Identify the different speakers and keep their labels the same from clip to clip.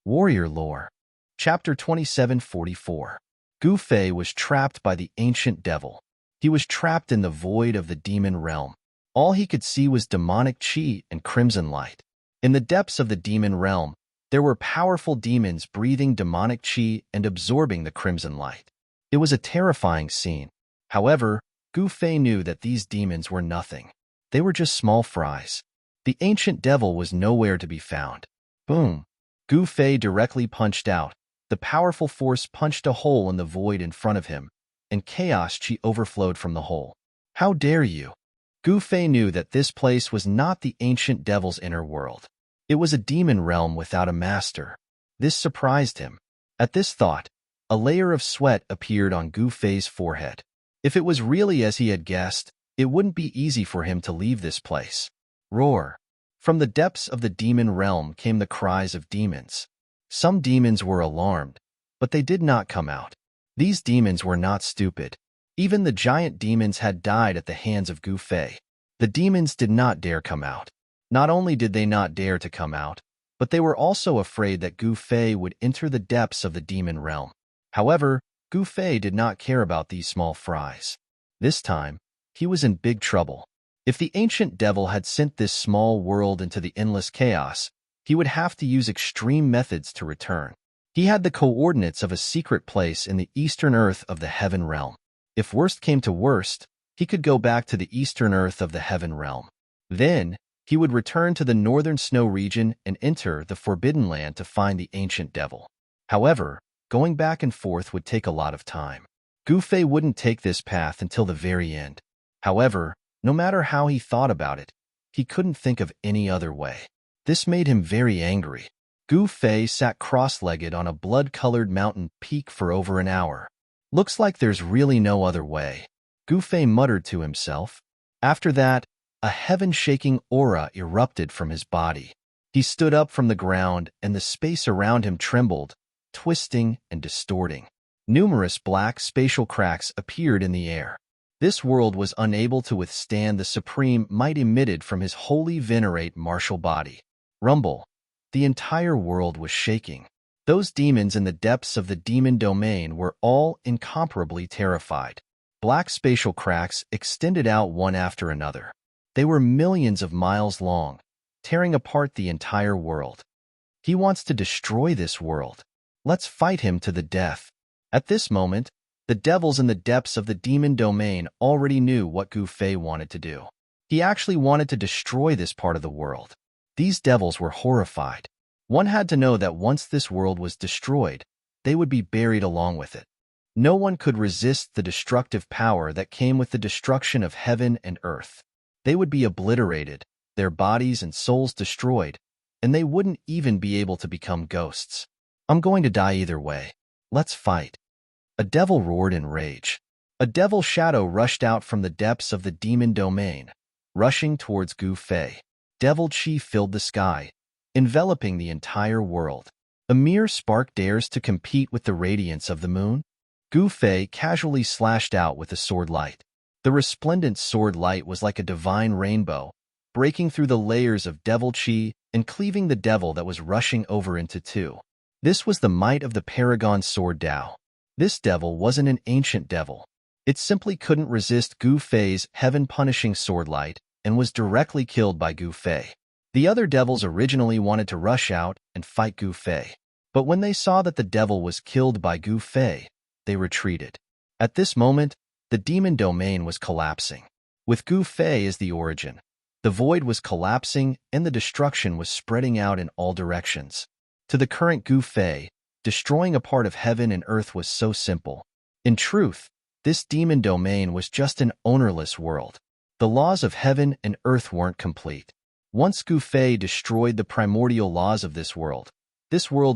Speaker 1: Warrior Lore. Chapter 2744. Gu Fei was trapped by the ancient devil. He was trapped in the void of the demon realm. All he could see was demonic chi and crimson light. In the depths of the demon realm, there were powerful demons breathing demonic chi and absorbing the crimson light. It was a terrifying scene. However, Gu Fei knew that these demons were nothing. They were just small fries. The ancient devil was nowhere to be found. Boom! Gu Fei directly punched out. The powerful force punched a hole in the void in front of him, and chaos chi overflowed from the hole. How dare you! Gu Fei knew that this place was not the ancient devil's inner world. It was a demon realm without a master. This surprised him. At this thought, a layer of sweat appeared on Gu Fei's forehead. If it was really as he had guessed, it wouldn't be easy for him to leave this place. Roar! From the depths of the demon realm came the cries of demons. Some demons were alarmed, but they did not come out. These demons were not stupid. Even the giant demons had died at the hands of Gu Fei. The demons did not dare come out. Not only did they not dare to come out, but they were also afraid that Gu Fei would enter the depths of the demon realm. However, Gu Fei did not care about these small fries. This time, he was in big trouble. If the ancient devil had sent this small world into the endless chaos, he would have to use extreme methods to return. He had the coordinates of a secret place in the eastern earth of the heaven realm. If worst came to worst, he could go back to the eastern earth of the heaven realm. Then, he would return to the northern snow region and enter the forbidden land to find the ancient devil. However, going back and forth would take a lot of time. Gu Fei wouldn't take this path until the very end. However, no matter how he thought about it, he couldn't think of any other way. This made him very angry. Gu Fei sat cross-legged on a blood-colored mountain peak for over an hour. Looks like there's really no other way, Gu Fei muttered to himself. After that, a heaven-shaking aura erupted from his body. He stood up from the ground, and the space around him trembled, twisting and distorting. Numerous black spatial cracks appeared in the air. This world was unable to withstand the supreme might emitted from his holy venerate martial body. Rumble. The entire world was shaking. Those demons in the depths of the demon domain were all incomparably terrified. Black spatial cracks extended out one after another. They were millions of miles long, tearing apart the entire world. He wants to destroy this world. Let's fight him to the death. At this moment, the devils in the depths of the demon domain already knew what Gu Fei wanted to do. He actually wanted to destroy this part of the world. These devils were horrified. One had to know that once this world was destroyed, they would be buried along with it. No one could resist the destructive power that came with the destruction of heaven and earth. They would be obliterated, their bodies and souls destroyed, and they wouldn't even be able to become ghosts. I'm going to die either way. Let's fight. A devil roared in rage. A devil shadow rushed out from the depths of the demon domain, rushing towards Gu Fei. Devil chi filled the sky, enveloping the entire world. A mere spark dares to compete with the radiance of the moon? Gu Fei casually slashed out with a sword light. The resplendent sword light was like a divine rainbow, breaking through the layers of devil chi and cleaving the devil that was rushing over into two. This was the might of the Paragon Sword Dao. This devil wasn't an ancient devil. It simply couldn't resist Gu Fei's heaven-punishing sword light and was directly killed by Gu Fei. The other devils originally wanted to rush out and fight Gu Fei, but when they saw that the devil was killed by Gu Fei, they retreated. At this moment, the demon domain was collapsing. With Gu Fei as the origin, the void was collapsing and the destruction was spreading out in all directions. To the current Gu Fei, destroying a part of heaven and earth was so simple. In truth, this demon domain was just an ownerless world. The laws of heaven and earth weren't complete. Once Gu Fei destroyed the primordial laws of this world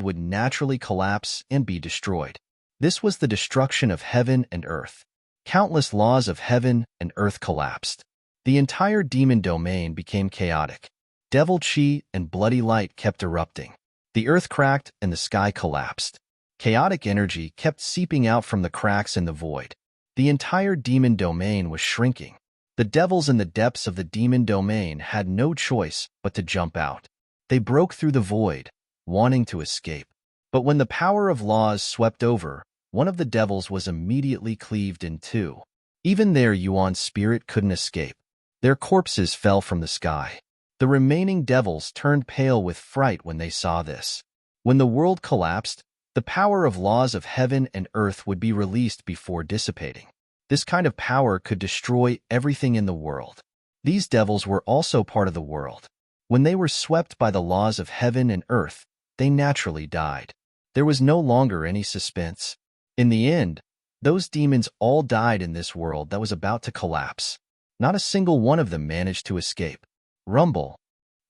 Speaker 1: would naturally collapse and be destroyed. This was the destruction of heaven and earth. Countless laws of heaven and earth collapsed. The entire demon domain became chaotic. Devil chi and bloody light kept erupting. The earth cracked and the sky collapsed. Chaotic energy kept seeping out from the cracks in the void. The entire demon domain was shrinking. The devils in the depths of the demon domain had no choice but to jump out. They broke through the void, wanting to escape. But when the power of laws swept over, one of the devils was immediately cleaved in two. Even there, Yuan's spirit couldn't escape. Their corpses fell from the sky. The remaining devils turned pale with fright when they saw this. When the world collapsed, the power of laws of heaven and earth would be released before dissipating. This kind of power could destroy everything in the world. These devils were also part of the world. When they were swept by the laws of heaven and earth, they naturally died. There was no longer any suspense. In the end, those demons all died in this world that was about to collapse. Not a single one of them managed to escape. Rumble.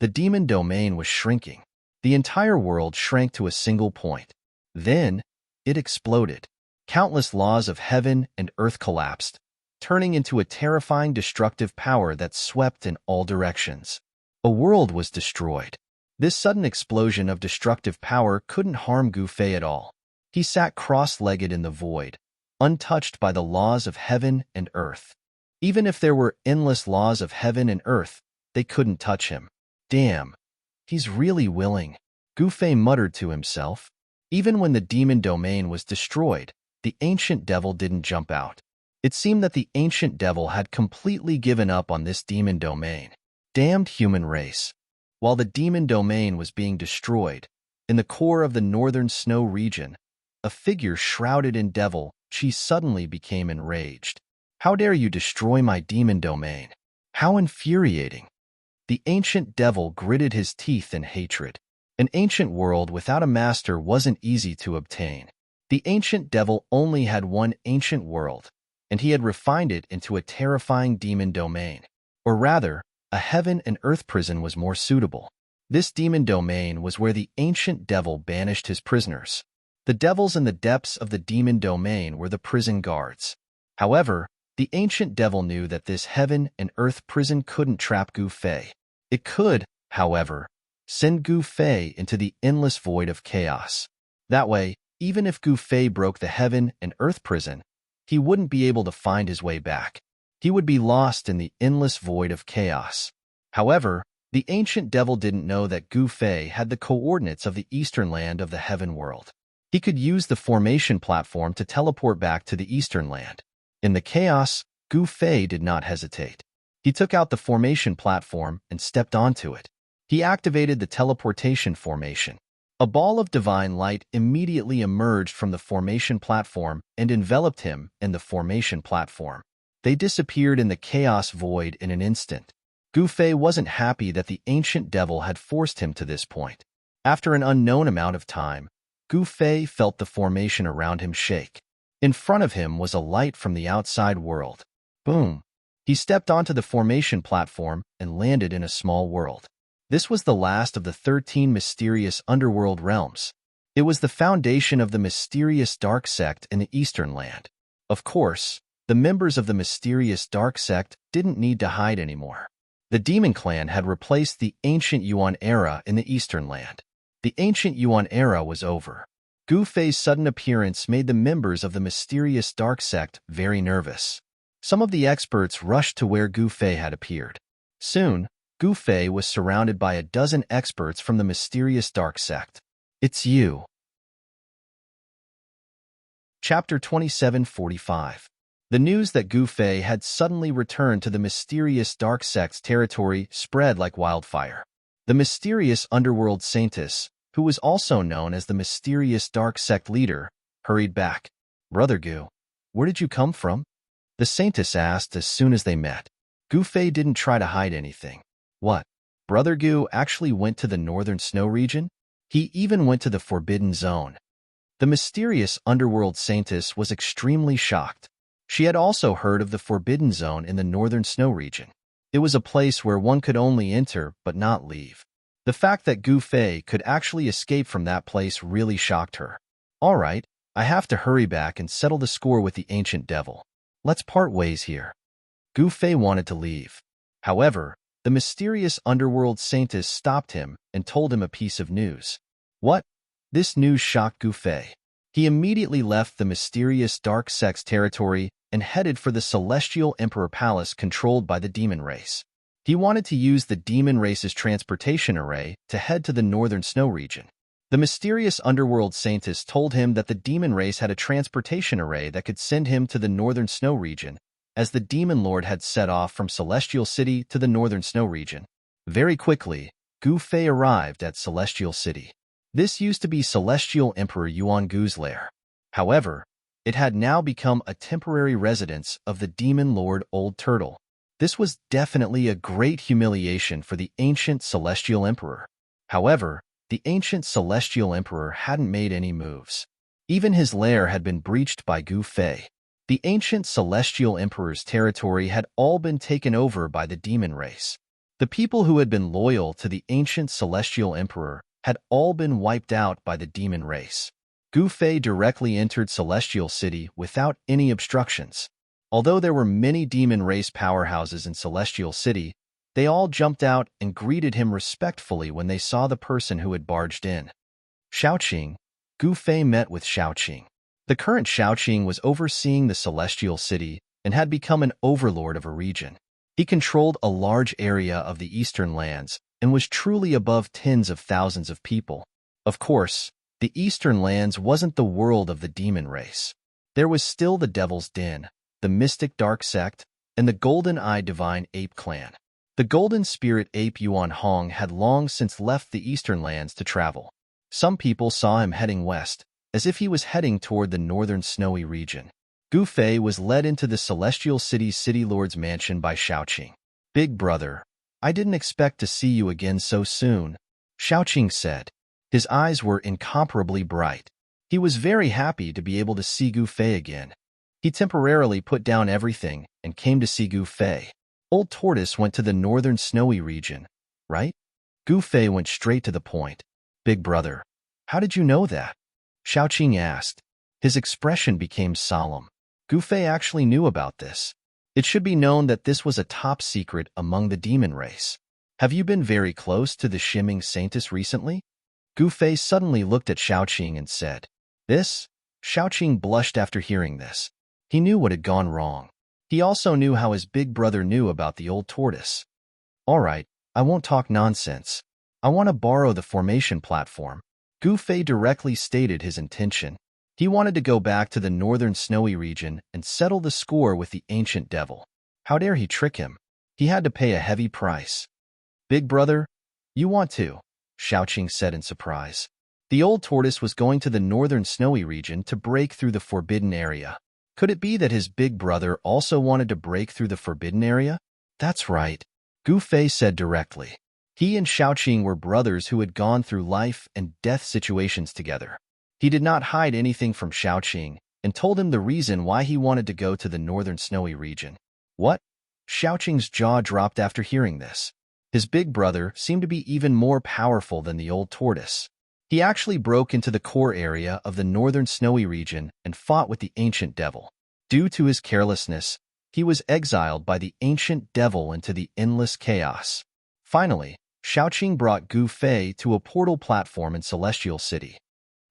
Speaker 1: The demon domain was shrinking. The entire world shrank to a single point. Then, it exploded. Countless laws of heaven and earth collapsed, turning into a terrifying destructive power that swept in all directions. A world was destroyed. This sudden explosion of destructive power couldn't harm Gu Fei at all. He sat cross-legged in the void, untouched by the laws of heaven and earth. Even if there were endless laws of heaven and earth, they couldn't touch him. Damn, he's really willing, Gu Fei muttered to himself. Even when the demon domain was destroyed, the ancient devil didn't jump out. It seemed that the ancient devil had completely given up on this demon domain. Damned human race. While the demon domain was being destroyed, in the core of the northern snow region, a figure shrouded in devil chi suddenly became enraged. How dare you destroy my demon domain? How infuriating! The ancient devil gritted his teeth in hatred. An ancient world without a master wasn't easy to obtain. The ancient devil only had one ancient world, and he had refined it into a terrifying demon domain. Or rather, a heaven and earth prison was more suitable. This demon domain was where the ancient devil banished his prisoners. The devils in the depths of the demon domain were the prison guards. However, the ancient devil knew that this heaven and earth prison couldn't trap Gu Fei. It could, however, send Gu Fei into the endless void of chaos. That way, even if Gu Fei broke the heaven and earth prison, he wouldn't be able to find his way back. He would be lost in the endless void of chaos. However, the ancient devil didn't know that Gu Fei had the coordinates of the eastern land of the heaven world. He could use the formation platform to teleport back to the eastern land. In the chaos, Gu Fei did not hesitate. He took out the formation platform and stepped onto it. He activated the teleportation formation. A ball of divine light immediately emerged from the formation platform and enveloped him and the formation platform. They disappeared in the chaos void in an instant. Gu Fei wasn't happy that the ancient devil had forced him to this point. After an unknown amount of time, Gu Fei felt the formation around him shake. In front of him was a light from the outside world. Boom! He stepped onto the formation platform and landed in a small world. This was the last of the 13 mysterious underworld realms. It was the foundation of the mysterious dark sect in the eastern land. Of course, the members of the mysterious dark sect didn't need to hide anymore. The demon clan had replaced the ancient Yuan era in the eastern land. The ancient Yuan era was over. Gu Fei's sudden appearance made the members of the mysterious dark sect very nervous. Some of the experts rushed to where Gu Fei had appeared. Soon, Gu Fei was surrounded by a dozen experts from the mysterious dark sect. It's you. Chapter 2745. The news that Gu Fei had suddenly returned to the mysterious dark sect's territory spread like wildfire. The mysterious underworld saintess, who was also known as the mysterious dark sect leader, hurried back. Brother Gu, where did you come from? The saintess asked as soon as they met. Gu Fei didn't try to hide anything. What? Brother Gu actually went to the northern snow region? He even went to the forbidden zone. The mysterious underworld saintess was extremely shocked. She had also heard of the forbidden zone in the northern snow region. It was a place where one could only enter but not leave. The fact that Gu Fei could actually escape from that place really shocked her. All right, I have to hurry back and settle the score with the ancient devil. Let's part ways here. Gu Fei wanted to leave. However, the mysterious underworld saintess stopped him and told him a piece of news. What? This news shocked Gu Fei. He immediately left the mysterious dark sect's territory and headed for the Celestial Emperor Palace controlled by the demon race. He wanted to use the demon race's transportation array to head to the northern snow region. The The mysterious underworld scientist told him that the demon race had a transportation array that could send him to the northern snow region, as the demon lord had set off from Celestial City to the northern snow region. Very quickly, Gu Fei arrived at Celestial City. This used to be Celestial Emperor Yuan Gu's lair. However, it had now become a temporary residence of the demon lord Old Turtle. This was definitely a great humiliation for the ancient Celestial Emperor. However, the ancient Celestial Emperor hadn't made any moves. Even his lair had been breached by Gu Fei. The ancient Celestial Emperor's territory had all been taken over by the demon race. The people who had been loyal to the ancient Celestial Emperor had all been wiped out by the demon race. Gu Fei directly entered Celestial City without any obstructions. Although there were many demon race powerhouses in Celestial City, they all jumped out and greeted him respectfully when they saw the person who had barged in. Xiaoqing. Gu Fei met with Xiaoqing. The current Xiaoqing was overseeing the Celestial City and had become an overlord of a region. He controlled a large area of the eastern lands and was truly above tens of thousands of people. Of course, the eastern lands wasn't the world of the demon race. There was still the Devil's Den, the Mystic Dark Sect, and the Golden-Eyed Divine Ape Clan. The Golden Spirit Ape Yuan Hong had long since left the eastern lands to travel. Some people saw him heading west, as if he was heading toward the northern snowy region. Gu Fei was led into the Celestial City's City Lord's mansion by Xiaoqing. "Big brother, I didn't expect to see you again so soon," Xiaoqing said. His eyes were incomparably bright. He was very happy to be able to see Gu Fei again. He temporarily put down everything and came to see Gu Fei. Old Tortoise went to the northern snowy region, right? Gu Fei went straight to the point. "Big brother, how did you know that?" Xiaoqing asked. His expression became solemn. Gu Fei actually knew about this. It should be known that this was a top secret among the demon race. "Have you been very close to the Shimming Saintess recently?" Gu Fei suddenly looked at Xiaoqing and said. "This?" Xiaoqing blushed after hearing this. He knew what had gone wrong. He also knew how his big brother knew about the old tortoise. "All right, I won't talk nonsense. I want to borrow the formation platform." Gu Fei directly stated his intention. He wanted to go back to the northern snowy region and settle the score with the ancient devil. How dare he trick him? He had to pay a heavy price. "Big brother, you want to?" Xiaoqing said in surprise. The old tortoise was going to the northern snowy region to break through the forbidden area. Could it be that his big brother also wanted to break through the forbidden area? "That's right," Gu Fei said directly. He and Xiaoqing were brothers who had gone through life and death situations together. He did not hide anything from Xiaoqing and told him the reason why he wanted to go to the northern snowy region. "What?" Xiaoqing's jaw dropped after hearing this. His big brother seemed to be even more powerful than the old tortoise. He actually broke into the core area of the northern snowy region and fought with the ancient devil. Due to his carelessness, he was exiled by the ancient devil into the endless chaos. Finally, Xiaoqing brought Gu Fei to a portal platform in Celestial City.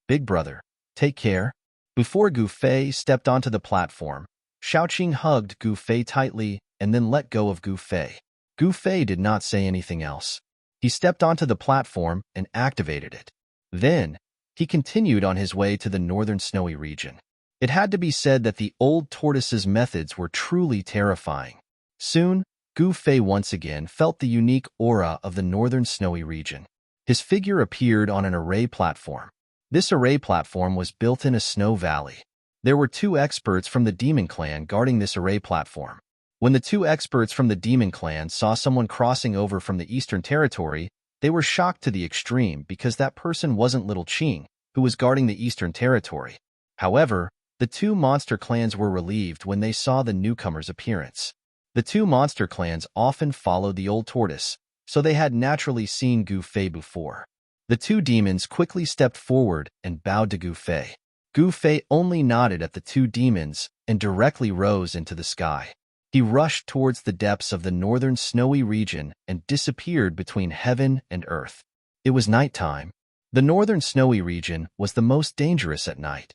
Speaker 1: "Big brother, take care." Before Gu Fei stepped onto the platform, Xiaoqing hugged Gu Fei tightly and then let go of Gu Fei. Gu Fei did not say anything else. He stepped onto the platform and activated it. Then, he continued on his way to the northern snowy region. It had to be said that the old tortoise's methods were truly terrifying. Soon, Gu Fei once again felt the unique aura of the northern snowy region. His figure appeared on an array platform. This array platform was built in a snow valley. There were 2 experts from the demon clan guarding this array platform. When the 2 experts from the demon clan saw someone crossing over from the eastern territory, they were shocked to the extreme because that person wasn't Little Qing, who was guarding the eastern territory. However, the 2 monster clans were relieved when they saw the newcomer's appearance. The 2 monster clans often followed the old tortoise, so they had naturally seen Gu Fei before. The 2 demons quickly stepped forward and bowed to Gu Fei. Gu Fei only nodded at the 2 demons and directly rose into the sky. He rushed towards the depths of the northern snowy region and disappeared between heaven and earth. It was nighttime. The northern snowy region was the most dangerous at night.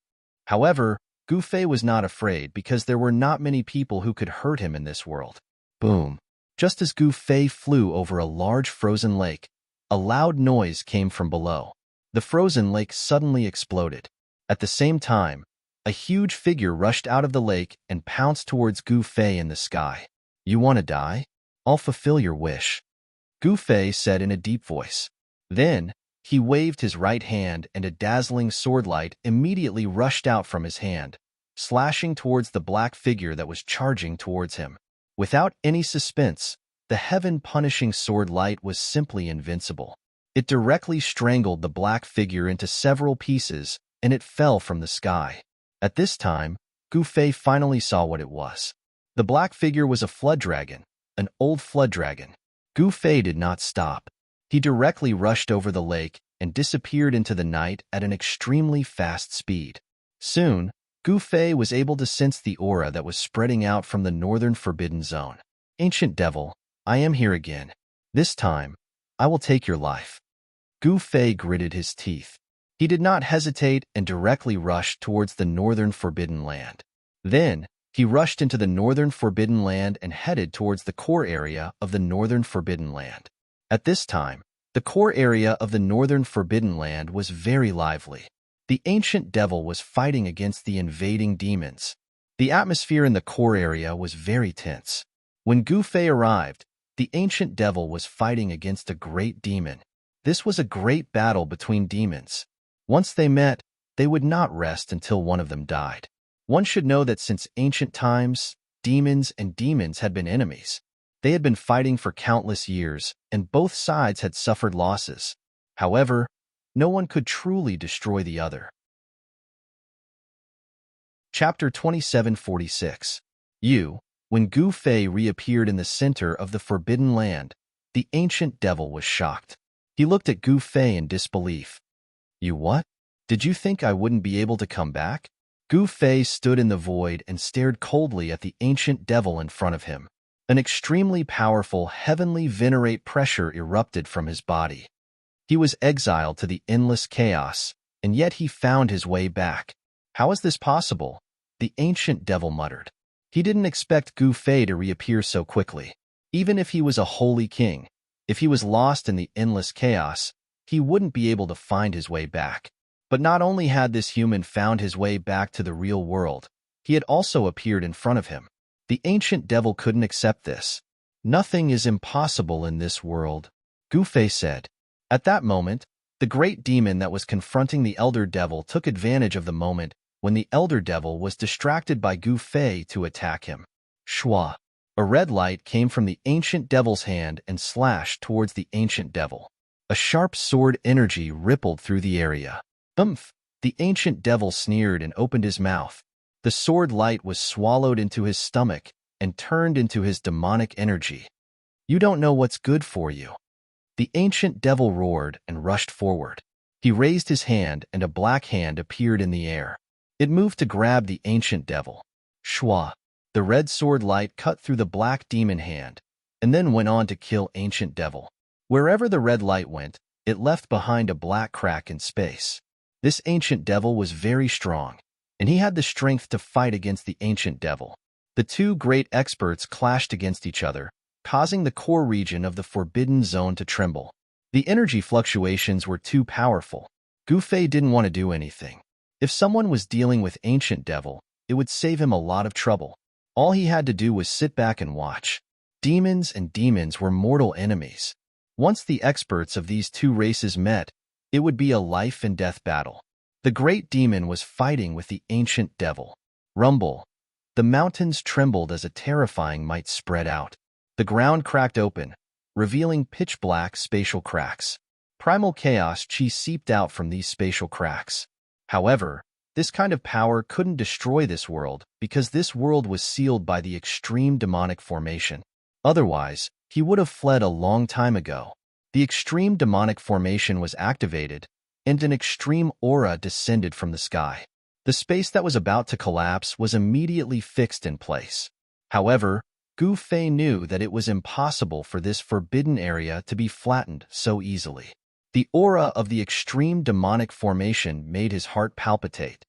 Speaker 1: However, Gu Fei was not afraid because there were not many people who could hurt him in this world. Boom! Just as Gu Fei flew over a large frozen lake, a loud noise came from below. The frozen lake suddenly exploded. At the same time, a huge figure rushed out of the lake and pounced towards Gu Fei in the sky. "You want to die? I'll fulfill your wish," Gu Fei said in a deep voice. Then, he waved his right hand and a dazzling swordlight immediately rushed out from his hand, slashing towards the black figure that was charging towards him. Without any suspense, the heaven-punishing swordlight was simply invincible. It directly strangled the black figure into several pieces, and it fell from the sky. At this time, Gu Fei finally saw what it was. The black figure was a flood dragon, an old flood dragon. Gu Fei did not stop. He directly rushed over the lake and disappeared into the night at an extremely fast speed. Soon, Gu Fei was able to sense the aura that was spreading out from the northern forbidden zone. "Ancient devil, I am here again. This time, I will take your life." Gu Fei gritted his teeth. He did not hesitate and directly rushed towards the northern forbidden land. Then, he rushed into the northern forbidden land and headed towards the core area of the northern forbidden land. At this time, the core area of the northern forbidden land was very lively. The ancient devil was fighting against the invading demons. The atmosphere in the core area was very tense. When Gu Fei arrived, the ancient devil was fighting against a great demon. This was a great battle between demons. Once they met, they would not rest until one of them died. One should know that since ancient times, demons and demons had been enemies. They had been fighting for countless years, and both sides had suffered losses. However, no one could truly destroy the other. Chapter 2746. When Gu Fei reappeared in the center of the Forbidden Land, the ancient devil was shocked. He looked at Gu Fei in disbelief. "You what? Did you think I wouldn't be able to come back?" Gu Fei stood in the void and stared coldly at the ancient devil in front of him. An extremely powerful heavenly venerate pressure erupted from his body. He was exiled to the endless chaos, and yet he found his way back. "How is this possible?" the ancient devil muttered. He didn't expect Gu Fei to reappear so quickly. Even if he was a holy king, if he was lost in the endless chaos, he wouldn't be able to find his way back. But not only had this human found his way back to the real world, he had also appeared in front of him. The ancient devil couldn't accept this. "Nothing is impossible in this world," Gu Fei said. At that moment, the great demon that was confronting the elder devil took advantage of the moment when the elder devil was distracted by Gu Fei to attack him. Shwa! A red light came from the ancient devil's hand and slashed towards the ancient devil. A sharp sword energy rippled through the area. "Umph!" The ancient devil sneered and opened his mouth. The sword light was swallowed into his stomach and turned into his demonic energy. "You don't know what's good for you." The ancient devil roared and rushed forward. He raised his hand and a black hand appeared in the air. It moved to grab the ancient devil. Shwa! The red sword light cut through the black demon hand and then went on to kill ancient devil. Wherever the red light went, it left behind a black crack in space. This ancient devil was very strong, and he had the strength to fight against the ancient devil. The two great experts clashed against each other, causing the core region of the forbidden zone to tremble. The energy fluctuations were too powerful. Gu Fei didn't want to do anything. If someone was dealing with ancient devil, it would save him a lot of trouble. All he had to do was sit back and watch. Demons and demons were mortal enemies. Once the experts of these two races met, it would be a life and death battle. The great demon was fighting with the ancient devil. Rumble! The mountains trembled as a terrifying might spread out. The ground cracked open, revealing pitch-black spatial cracks. Primal chaos chi seeped out from these spatial cracks. However, this kind of power couldn't destroy this world because this world was sealed by the extreme demonic formation. Otherwise, he would have fled a long time ago. The extreme demonic formation was activated, and an extreme aura descended from the sky. The space that was about to collapse was immediately fixed in place. However, Gu Fei knew that it was impossible for this forbidden area to be flattened so easily. The aura of the extreme demonic formation made his heart palpitate.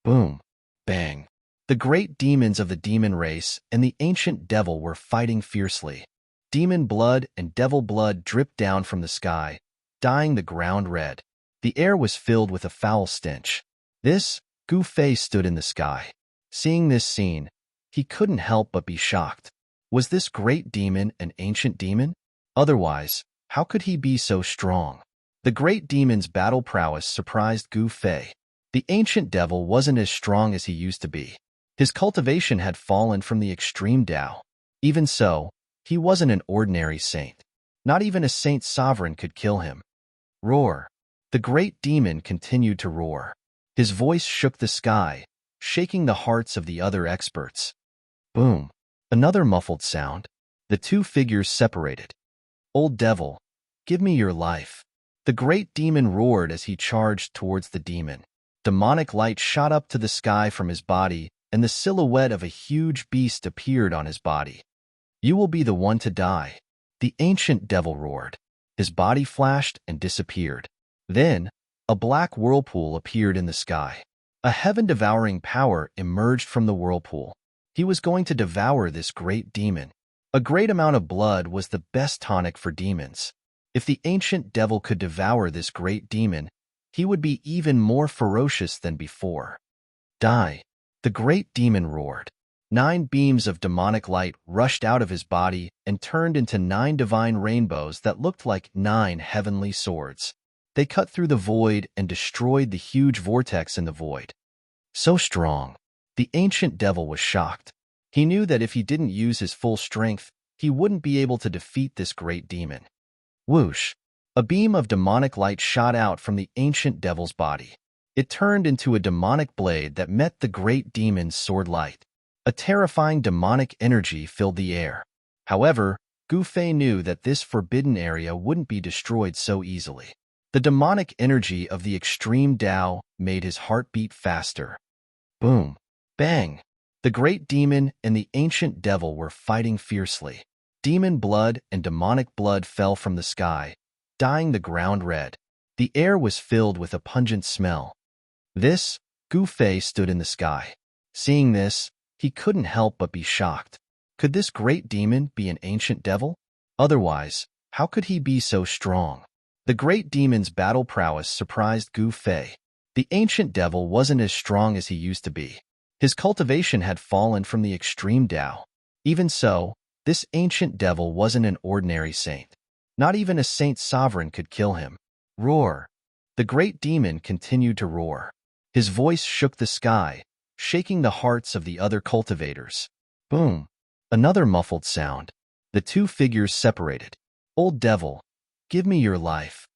Speaker 1: Boom! Bang! The great demons of the demon race and the ancient devil were fighting fiercely. Demon blood and devil blood dripped down from the sky, dyeing the ground red. The air was filled with a foul stench. This, Gu Fei stood in the sky. Seeing this scene, he couldn't help but be shocked. Was this great demon an ancient demon? Otherwise, how could he be so strong? The great demon's battle prowess surprised Gu Fei. The ancient devil wasn't as strong as he used to be. His cultivation had fallen from the extreme Tao. Even so, he wasn't an ordinary saint. Not even a saint sovereign could kill him. Roar. The great demon continued to roar. His voice shook the sky, shaking the hearts of the other experts. Boom. Another muffled sound. The two figures separated. Old devil, give me your life. The great demon roared as he charged towards the demon. Demonic light shot up to the sky from his body, and the silhouette of a huge beast appeared on his body. You will be the one to die. The ancient devil roared. His body flashed and disappeared. Then, a black whirlpool appeared in the sky. A heaven-devouring power emerged from the whirlpool. He was going to devour this great demon. A great amount of blood was the best tonic for demons. If the ancient devil could devour this great demon, he would be even more ferocious than before. Die! The great demon roared. 9 beams of demonic light rushed out of his body and turned into 9 divine rainbows that looked like 9 heavenly swords. They cut through the void and destroyed the huge vortex in the void. So strong. The ancient devil was shocked. He knew that if he didn't use his full strength, he wouldn't be able to defeat this great demon. Whoosh! A beam of demonic light shot out from the ancient devil's body. It turned into a demonic blade that met the great demon's sword light. A terrifying demonic energy filled the air. However, Gu Fei knew that this forbidden area wouldn't be destroyed so easily. The demonic energy of the extreme Tao made his heart beat faster. Boom! Bang! The great demon and the ancient devil were fighting fiercely. Demon blood and demonic blood fell from the sky, dyeing the ground red. The air was filled with a pungent smell. This, Gu Fei stood in the sky. Seeing this, he couldn't help but be shocked. Could this great demon be an ancient devil? Otherwise, how could he be so strong? The great demon's battle prowess surprised Gu Fei. The ancient devil wasn't as strong as he used to be. His cultivation had fallen from the extreme Tao. Even so, this ancient devil wasn't an ordinary saint. Not even a saint sovereign could kill him. Roar! The great demon continued to roar. His voice shook the sky, shaking the hearts of the other cultivators. Boom! Another muffled sound. The two figures separated. Old devil, give me your life.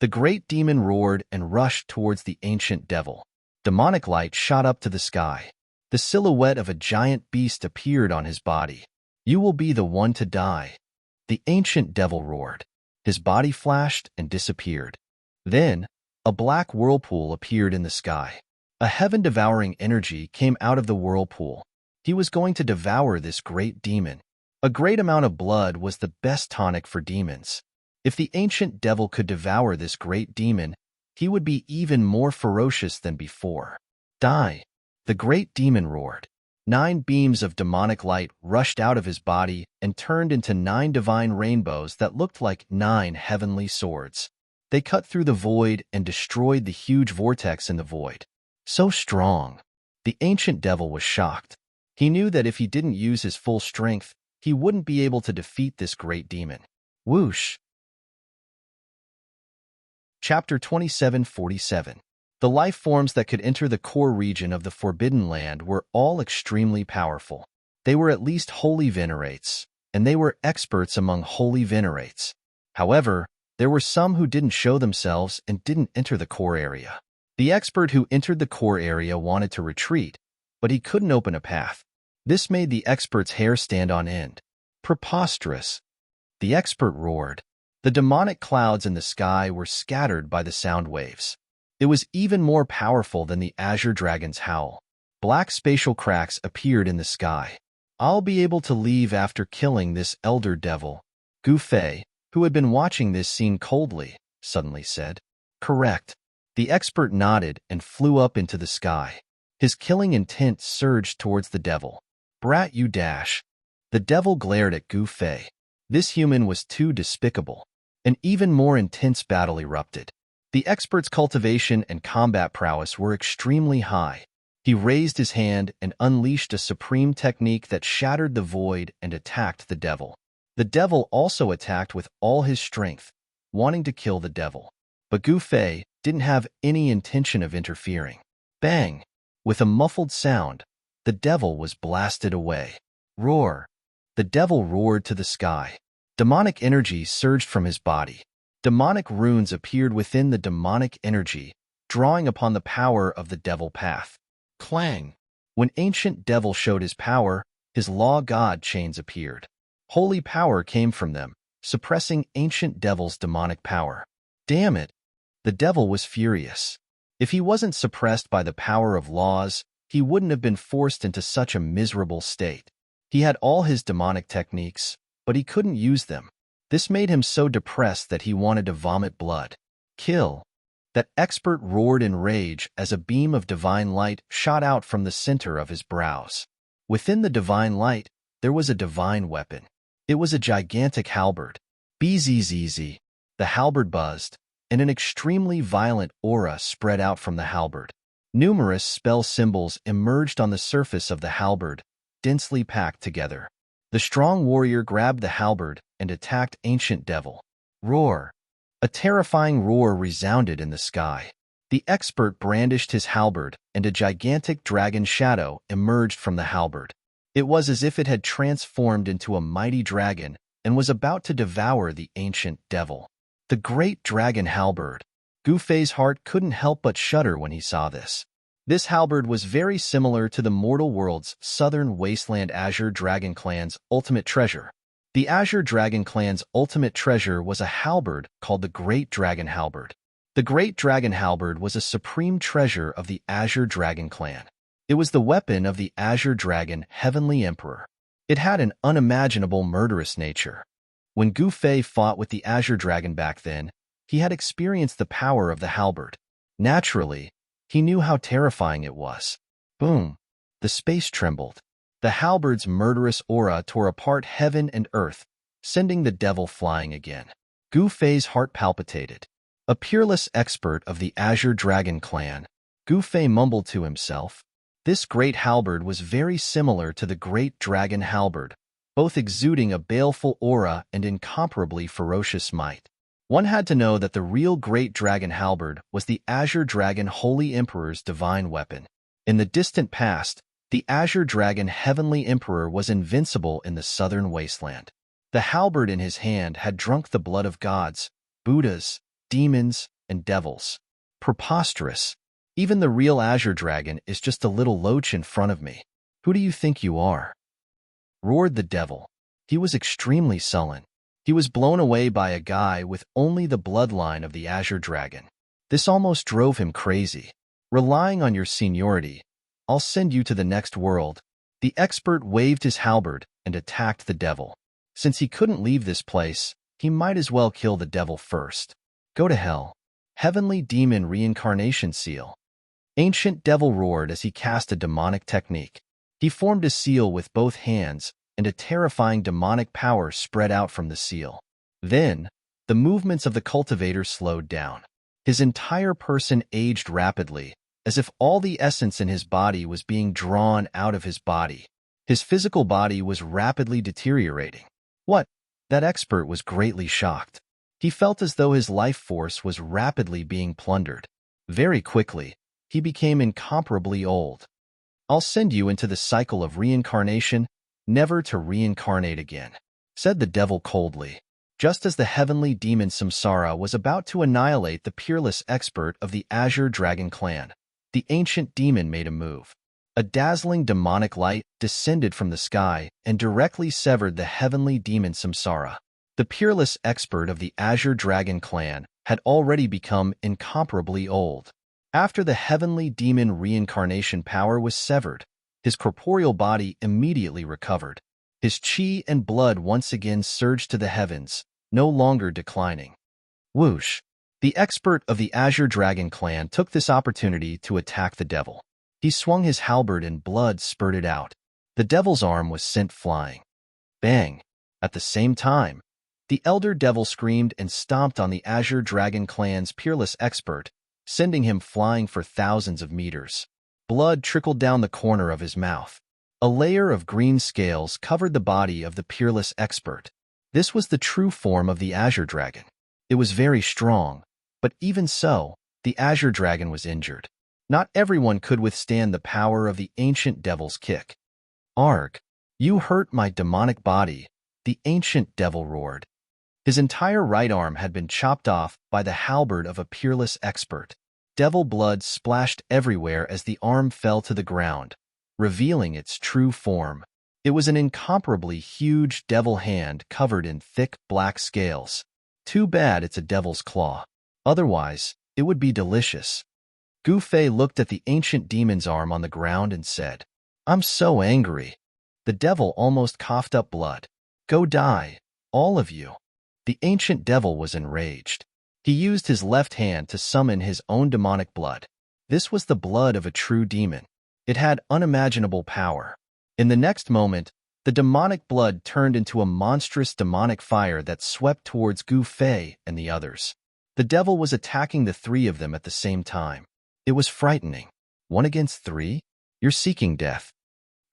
Speaker 1: The great demon roared and rushed towards the ancient devil. Demonic light shot up to the sky. The silhouette of a giant beast appeared on his body. You will be the one to die. The ancient devil roared. His body flashed and disappeared. Then, a black whirlpool appeared in the sky. A heaven-devouring energy came out of the whirlpool. He was going to devour this great demon. A great amount of blood was the best tonic for demons. If the ancient devil could devour this great demon, he would be even more ferocious than before. Die! The great demon roared. 9 beams of demonic light rushed out of his body and turned into 9 divine rainbows that looked like 9 heavenly swords. They cut through the void and destroyed the huge vortex in the void. So strong. The ancient devil was shocked. He knew that if he didn't use his full strength, he wouldn't be able to defeat this great demon. Whoosh! Chapter 2747. The life forms that could enter the core region of the Forbidden Land were all extremely powerful. They were at least holy venerates, and they were experts among holy venerates. However, there were some who didn't show themselves and didn't enter the core area. The expert who entered the core area wanted to retreat, but he couldn't open a path. This made the expert's hair stand on end. Preposterous! The expert roared. The demonic clouds in the sky were scattered by the sound waves. It was even more powerful than the azure dragon's howl. Black spatial cracks appeared in the sky. I'll be able to leave after killing this elder devil. Gu Fei, who had been watching this scene coldly, suddenly said. Correct. The expert nodded and flew up into the sky. His killing intent surged towards the devil. Brat you dash. The devil glared at Gu Fei. This human was too despicable. An even more intense battle erupted. The expert's cultivation and combat prowess were extremely high. He raised his hand and unleashed a supreme technique that shattered the void and attacked the devil. The devil also attacked with all his strength, wanting to kill the devil. But Gu Fei didn't have any intention of interfering. Bang! With a muffled sound, the devil was blasted away. Roar! The devil roared to the sky. Demonic energy surged from his body. Demonic runes appeared within the demonic energy, drawing upon the power of the devil path. Clang! When ancient devil showed his power, his law god chains appeared. Holy power came from them, suppressing ancient devil's demonic power. Damn it! The devil was furious. If he wasn't suppressed by the power of laws, he wouldn't have been forced into such a miserable state. He had all his demonic techniques, but he couldn't use them. This made him so depressed that he wanted to vomit blood. Kill! That expert roared in rage as a beam of divine light shot out from the center of his brows. Within the divine light, there was a divine weapon. It was a gigantic halberd. Bzzz. The halberd buzzed, and an extremely violent aura spread out from the halberd. Numerous spell symbols emerged on the surface of the halberd, densely packed together. The strong warrior grabbed the halberd and attacked ancient devil. Roar! A terrifying roar resounded in the sky. The expert brandished his halberd, and a gigantic dragon shadow emerged from the halberd. It was as if it had transformed into a mighty dragon and was about to devour the ancient devil. The great dragon halberd. Gu Fei's heart couldn't help but shudder when he saw this. This halberd was very similar to the mortal world's southern wasteland Azure Dragon Clan's ultimate treasure. The Azure Dragon Clan's ultimate treasure was a halberd called the Great Dragon Halberd. The Great Dragon Halberd was a supreme treasure of the Azure Dragon Clan. It was the weapon of the Azure Dragon Heavenly Emperor. It had an unimaginable murderous nature. When Gu Fei fought with the Azure Dragon back then, he had experienced the power of the halberd. Naturally, he knew how terrifying it was. Boom! The space trembled. The halberd's murderous aura tore apart heaven and earth, sending the devil flying again. Gu Fei's heart palpitated. A peerless expert of the Azure Dragon Clan, Gu Fei mumbled to himself. This great halberd was very similar to the Great Dragon Halberd, both exuding a baleful aura and incomparably ferocious might. One had to know that the real Great Dragon Halberd was the Azure Dragon Holy Emperor's divine weapon. In the distant past, the Azure Dragon Heavenly Emperor was invincible in the southern wasteland. The halberd in his hand had drunk the blood of gods, Buddhas, demons, and devils. Preposterous. Even the real Azure Dragon is just a little loach in front of me. Who do you think you are? Roared the devil. He was extremely sullen. He was blown away by a guy with only the bloodline of the Azure Dragon. This almost drove him crazy. Relying on your seniority, I'll send you to the next world. The expert waved his halberd and attacked the devil. Since he couldn't leave this place, he might as well kill the devil first. Go to hell. Heavenly Demon Reincarnation Seal. Ancient Devil roared as he cast a demonic technique. He formed a seal with both hands, and a terrifying demonic power spread out from the seal. Then, the movements of the cultivator slowed down. His entire person aged rapidly, as if all the essence in his body was being drawn out of his body. His physical body was rapidly deteriorating. What? That expert was greatly shocked. He felt as though his life force was rapidly being plundered. Very quickly, he became incomparably old. I'll send you into the cycle of reincarnation, never to reincarnate again, said the devil coldly. Just as the heavenly demon Samsara was about to annihilate the peerless expert of the Azure Dragon Clan, the ancient demon made a move. A dazzling demonic light descended from the sky and directly severed the heavenly demon Samsara. The peerless expert of the Azure Dragon Clan had already become incomparably old. After the heavenly demon reincarnation power was severed, his corporeal body immediately recovered. His chi and blood once again surged to the heavens, no longer declining. Whoosh! The expert of the Azure Dragon Clan took this opportunity to attack the devil. He swung his halberd and blood spurted out. The devil's arm was sent flying. Bang! At the same time, The elder devil screamed and stomped on the Azure Dragon clan's peerless expert, sending him flying for thousands of meters. Blood trickled down the corner of his mouth. A layer of green scales covered the body of the peerless expert. This was the true form of the Azure Dragon. It was very strong, but even so, the Azure Dragon was injured. Not everyone could withstand the power of the ancient devil's kick. "Arg! You hurt my demonic body," the ancient devil roared. His entire right arm had been chopped off by the halberd of a peerless expert. Devil blood splashed everywhere as the arm fell to the ground, revealing its true form. It was an incomparably huge devil hand covered in thick black scales. Too bad it's a devil's claw. Otherwise, it would be delicious. Gu Fei looked at the ancient demon's arm on the ground and said, "I'm so angry." The devil almost coughed up blood. "Go die, all of you." The ancient devil was enraged. He used his left hand to summon his own demonic blood. This was the blood of a true demon. It had unimaginable power. In the next moment, the demonic blood turned into a monstrous demonic fire that swept towards Gu Fei and the others. The devil was attacking the three of them at the same time. It was frightening. 1 against 3? You're seeking death,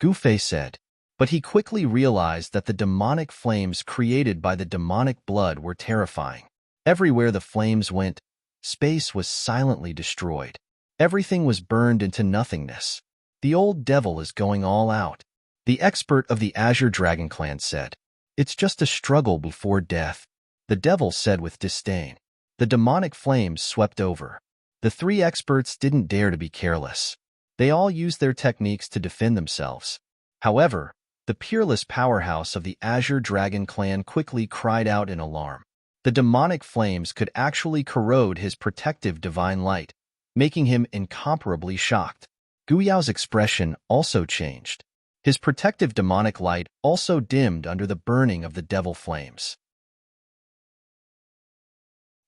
Speaker 1: Gu Fei said. But he quickly realized that the demonic flames created by the demonic blood were terrifying. Everywhere the flames went, space was silently destroyed. Everything was burned into nothingness. The old devil is going all out. The expert of the Azure Dragon clan said, "It's just a struggle before death," the devil said with disdain. The demonic flames swept over. The three experts didn't dare to be careless. They all used their techniques to defend themselves. However, the peerless powerhouse of the Azure Dragon clan quickly cried out in alarm. The demonic flames could actually corrode his protective divine light, making him incomparably shocked. Gu Yao's expression also changed. His protective demonic light also dimmed under the burning of the devil flames.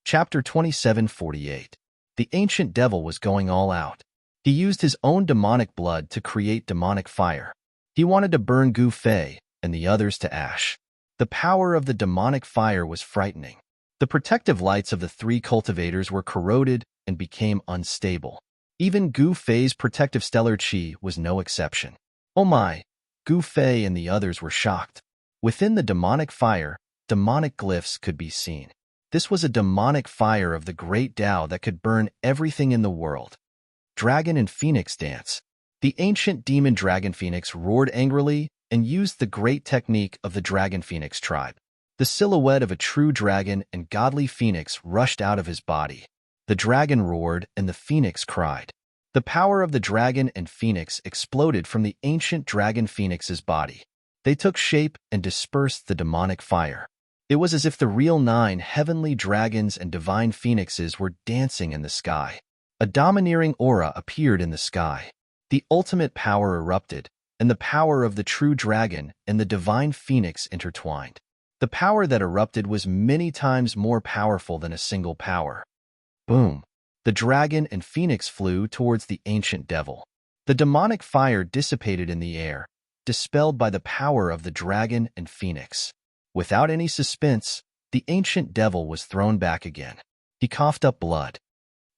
Speaker 1: Chapter 27:48. The ancient devil was going all out. He used his own demonic blood to create demonic fire. He wanted to burn Gu Fei and the others to ash. The power of the demonic fire was frightening. The protective lights of the three cultivators were corroded and became unstable. Even Gu Fei's protective stellar chi was no exception. Oh my! Gu Fei and the others were shocked. Within the demonic fire, demonic glyphs could be seen. This was a demonic fire of the great Tao that could burn everything in the world. Dragon and Phoenix dance. The ancient demon Dragon Phoenix roared angrily and used the great technique of the Dragon Phoenix tribe. The silhouette of a true dragon and godly phoenix rushed out of his body. The dragon roared and the phoenix cried. The power of the dragon and phoenix exploded from the ancient Dragon Phoenix's body. They took shape and dispersed the demonic fire. It was as if the real 9 heavenly dragons and divine phoenixes were dancing in the sky. A domineering aura appeared in the sky. The ultimate power erupted, and the power of the true dragon and the divine phoenix intertwined. The power that erupted was many times more powerful than a single power. Boom! The dragon and phoenix flew towards the ancient devil. The demonic fire dissipated in the air, dispelled by the power of the dragon and phoenix. Without any suspense, the ancient devil was thrown back again. He coughed up blood.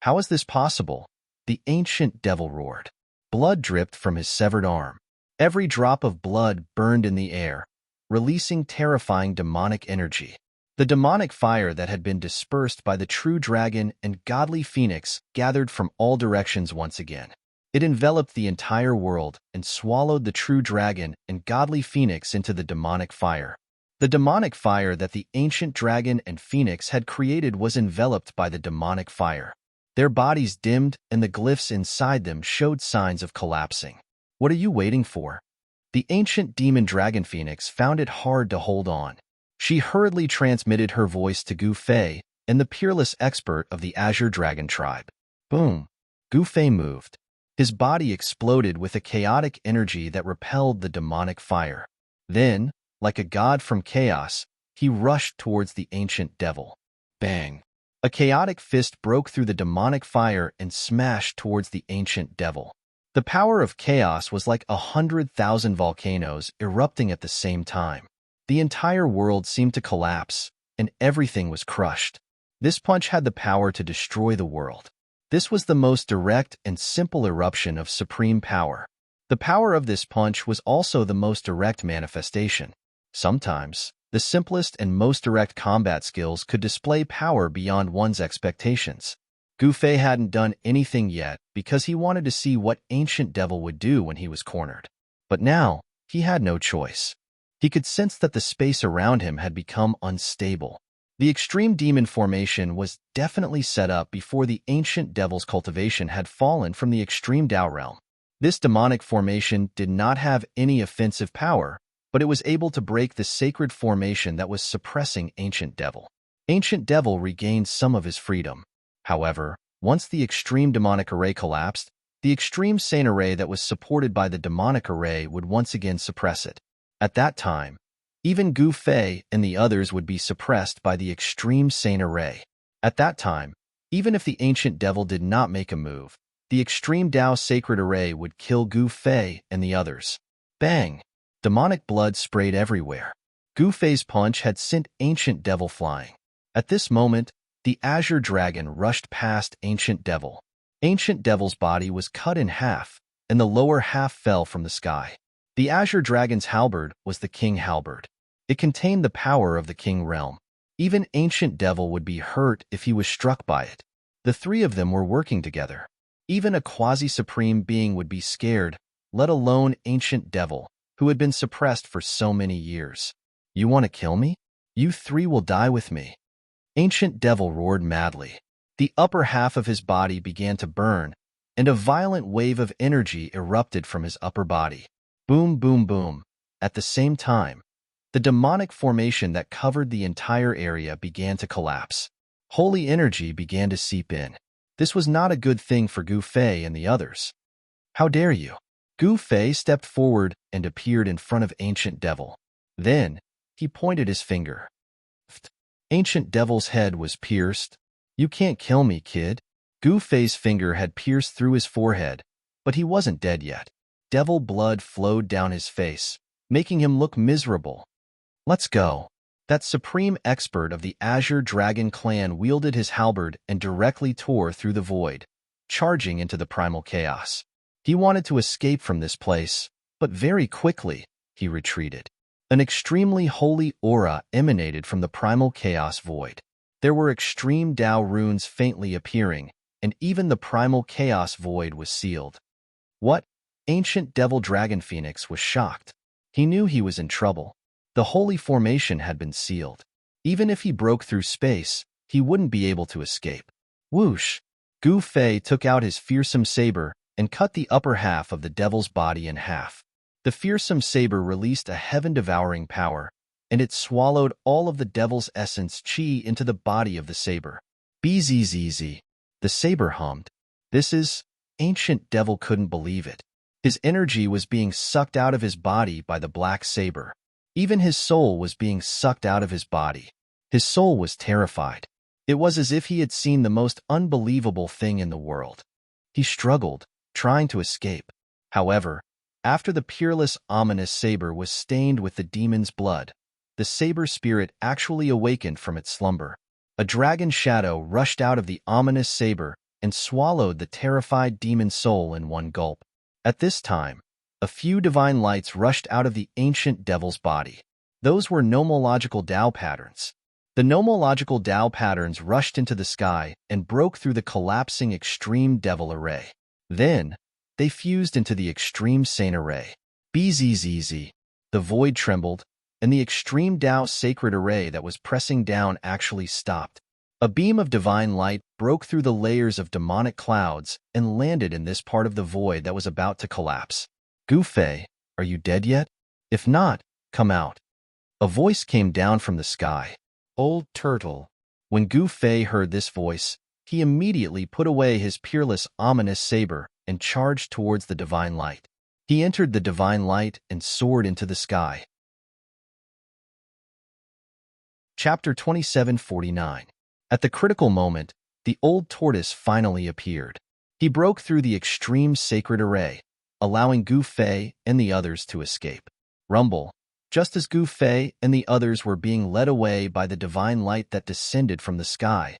Speaker 1: "How is this possible?" the ancient devil roared. Blood dripped from his severed arm. Every drop of blood burned in the air, releasing terrifying demonic energy. The demonic fire that had been dispersed by the true dragon and godly phoenix gathered from all directions once again. It enveloped the entire world and swallowed the true dragon and godly phoenix into the demonic fire. The demonic fire that the ancient dragon and phoenix had created was enveloped by the demonic fire. Their bodies dimmed and the glyphs inside them showed signs of collapsing. "What are you waiting for?" The ancient demon Dragon Phoenix found it hard to hold on. She hurriedly transmitted her voice to Gu Fei and the peerless expert of the Azure Dragon tribe. Boom! Gu Fei moved. His body exploded with a chaotic energy that repelled the demonic fire. Then, like a god from chaos, he rushed towards the ancient devil. Bang! A chaotic fist broke through the demonic fire and smashed towards the ancient devil. The power of chaos was like 100,000 volcanoes erupting at the same time. The entire world seemed to collapse, and everything was crushed. This punch had the power to destroy the world. This was the most direct and simple eruption of supreme power. The power of this punch was also the most direct manifestation. Sometimes, the simplest and most direct combat skills could display power beyond one's expectations. Gu Fei hadn't done anything yet because he wanted to see what Ancient Devil would do when he was cornered. But now, he had no choice. He could sense that the space around him had become unstable. The extreme demon formation was definitely set up before the Ancient Devil's cultivation had fallen from the extreme Tao realm. This demonic formation did not have any offensive power, but it was able to break the sacred formation that was suppressing Ancient Devil. Ancient Devil regained some of his freedom. However, once the extreme demonic array collapsed, the extreme sane array that was supported by the demonic array would once again suppress it. At that time, even Gu Fei and the others would be suppressed by the extreme sane array. At that time, even if the Ancient Devil did not make a move, the extreme Tao sacred array would kill Gu Fei and the others. Bang! Demonic blood sprayed everywhere. Gu Fei's punch had sent Ancient Devil flying. At this moment, the Azure Dragon rushed past Ancient Devil. Ancient Devil's body was cut in half, and the lower half fell from the sky. The Azure Dragon's halberd was the King Halberd. It contained the power of the King Realm. Even Ancient Devil would be hurt if he was struck by it. The three of them were working together. Even a quasi-supreme being would be scared, let alone Ancient Devil, who had been suppressed for so many years. You want to kill me? You three will die with me. Ancient Devil roared madly. The upper half of his body began to burn, and a violent wave of energy erupted from his upper body. Boom, boom, boom. At the same time, the demonic formation that covered the entire area began to collapse. Holy energy began to seep in. This was not a good thing for Gu Fei and the others. How dare you? Gu Fei stepped forward and appeared in front of Ancient Devil. Then, he pointed his finger. Ancient Devil's head was pierced. You can't kill me, kid. Gu Fei's finger had pierced through his forehead, but he wasn't dead yet. Devil blood flowed down his face, making him look miserable. Let's go. That supreme expert of the Azure Dragon clan wielded his halberd and directly tore through the void, charging into the primal chaos. He wanted to escape from this place, but very quickly, he retreated. An extremely holy aura emanated from the primal chaos void. There were extreme Tao runes faintly appearing, and even the primal chaos void was sealed. What? Ancient Devil Dragon Phoenix was shocked. He knew he was in trouble. The holy formation had been sealed. Even if he broke through space, he wouldn't be able to escape. Whoosh! Gu Fei took out his fearsome saber and cut the upper half of the devil's body in half. The fearsome saber released a heaven-devouring power, and it swallowed all of the devil's essence chi into the body of the saber. Bzzz. The saber hummed. This is... Ancient Devil couldn't believe it. His energy was being sucked out of his body by the black saber. Even his soul was being sucked out of his body. His soul was terrified. It was as if he had seen the most unbelievable thing in the world. He struggled, trying to escape. However, after the peerless, ominous saber was stained with the demon's blood, the saber spirit actually awakened from its slumber. A dragon shadow rushed out of the ominous saber and swallowed the terrified demon's soul in one gulp. At this time, a few divine lights rushed out of the Ancient Devil's body. Those were nomological Tao patterns. The nomological Tao patterns rushed into the sky and broke through the collapsing Extreme Devil array. Then, they fused into the Extreme Sane array. Bzzz. The void trembled, and the Extreme Tao sacred array that was pressing down actually stopped. A beam of divine light broke through the layers of demonic clouds and landed in this part of the void that was about to collapse. Gu Fei, are you dead yet? If not, come out. A voice came down from the sky. Old turtle. When Gu Fei heard this voice, he immediately put away his peerless, ominous saber and charged towards the divine light. He entered the divine light and soared into the sky. Chapter 2749. At the critical moment, the old tortoise finally appeared. He broke through the extreme sacred array, allowing Gu Fei and the others to escape. Rumble. Just as Gu Fei and the others were being led away by the divine light that descended from the sky,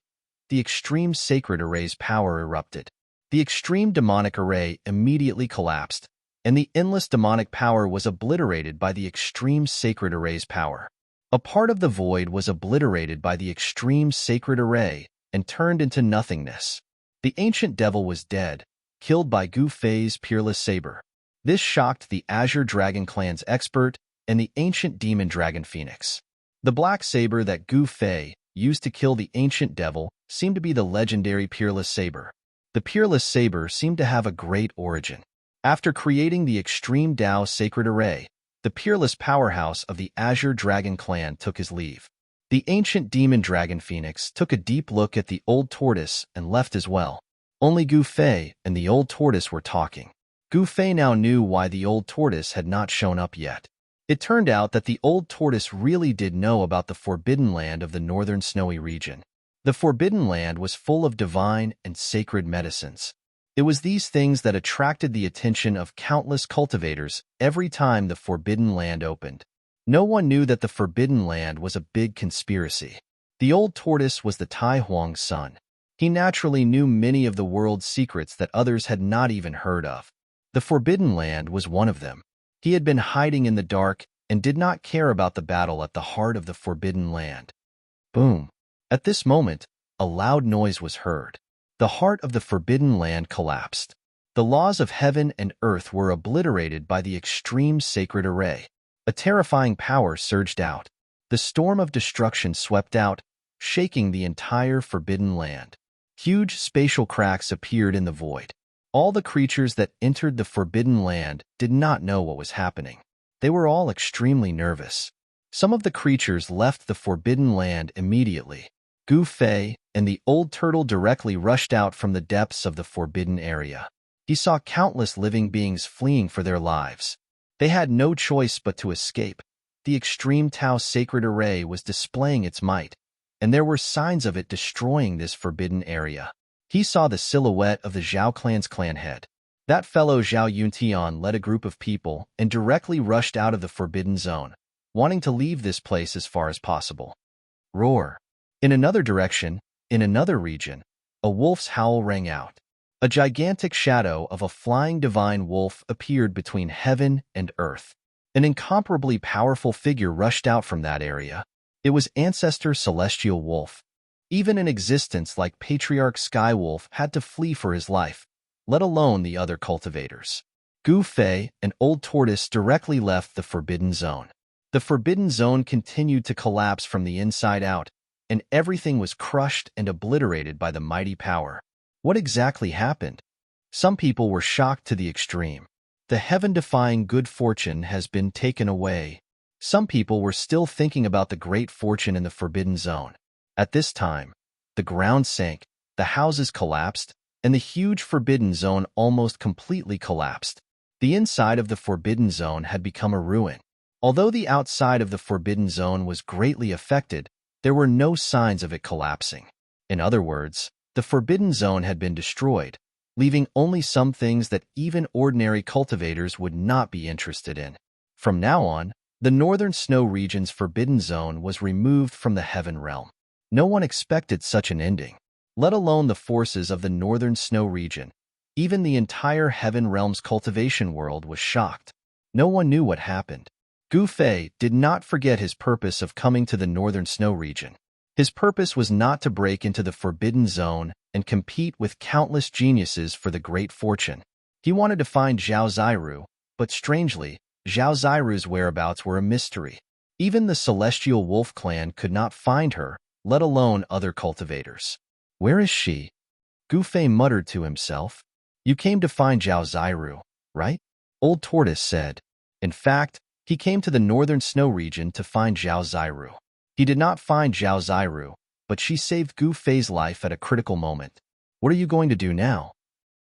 Speaker 1: the extreme sacred array's power erupted. The extreme demonic array immediately collapsed, and the endless demonic power was obliterated by the extreme sacred array's power. A part of the void was obliterated by the extreme sacred array and turned into nothingness. The ancient devil was dead, killed by Gu Fei's peerless saber. This shocked the Azure Dragon Clan's expert and the ancient demon dragon Phoenix. The black saber that Gu Fei used to kill the ancient devil seemed to be the legendary peerless saber. The peerless saber seemed to have a great origin. After creating the extreme Tao sacred array, the peerless powerhouse of the Azure Dragon Clan took his leave. The ancient demon dragon Phoenix took a deep look at the old tortoise and left as well. Only Gu Fei and the old tortoise were talking. Gu Fei now knew why the old tortoise had not shown up yet. It turned out that the old tortoise really did know about the forbidden land of the northern snowy region. The forbidden land was full of divine and sacred medicines. It was these things that attracted the attention of countless cultivators every time the forbidden land opened. No one knew that the forbidden land was a big conspiracy. The old tortoise was the Tai Huang's son. He naturally knew many of the world's secrets that others had not even heard of. The forbidden land was one of them. He had been hiding in the dark and did not care about the battle at the heart of the forbidden land. Boom! At this moment, a loud noise was heard. The heart of the forbidden land collapsed. The laws of heaven and earth were obliterated by the extreme sacred array. A terrifying power surged out. The storm of destruction swept out, shaking the entire forbidden land. Huge spatial cracks appeared in the void. All the creatures that entered the forbidden land did not know what was happening. They were all extremely nervous. Some of the creatures left the forbidden land immediately. Gu Fei and the old turtle directly rushed out from the depths of the forbidden area. He saw countless living beings fleeing for their lives. They had no choice but to escape. The extreme Tao sacred array was displaying its might, and there were signs of it destroying this forbidden area. He saw the silhouette of the Zhao clan's clan head. That fellow Zhao Yuntian led a group of people and directly rushed out of the forbidden zone, wanting to leave this place as far as possible. Roar! In another direction, in another region, a wolf's howl rang out. A gigantic shadow of a flying divine wolf appeared between heaven and earth. An incomparably powerful figure rushed out from that area. It was Ancestor Celestial Wolf. Even an existence like Patriarch Skywolf had to flee for his life, let alone the other cultivators. Gu Fei and Old Tortoise directly left the Forbidden Zone. The Forbidden Zone continued to collapse from the inside out, and everything was crushed and obliterated by the mighty power. What exactly happened? Some people were shocked to the extreme. The heaven-defying good fortune has been taken away. Some people were still thinking about the great fortune in the Forbidden Zone. At this time, the ground sank, the houses collapsed, and the huge Forbidden Zone almost completely collapsed. The inside of the Forbidden Zone had become a ruin. Although the outside of the Forbidden Zone was greatly affected, there were no signs of it collapsing. In other words, the Forbidden Zone had been destroyed, leaving only some things that even ordinary cultivators would not be interested in. From now on, the Northern Snow region's Forbidden Zone was removed from the Heaven Realm. No one expected such an ending, let alone the forces of the Northern Snow region. Even the entire Heaven Realm's cultivation world was shocked. No one knew what happened. Gu Fei did not forget his purpose of coming to the Northern Snow region. His purpose was not to break into the Forbidden Zone and compete with countless geniuses for the great fortune. He wanted to find Zhao Ziru, but strangely, Zhao Ziru's whereabouts were a mystery. Even the Celestial Wolf clan could not find her, let alone other cultivators. Where is she? Gu Fei muttered to himself. You came to find Zhao Ziru, right? Old Tortoise said. In fact, he came to the Northern Snow region to find Zhao Ziru. He did not find Zhao Ziru, but she saved Gu Fei's life at a critical moment. What are you going to do now?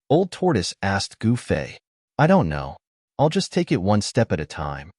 Speaker 1: Old Tortoise asked Gu Fei. I don't know. I'll just take it one step at a time.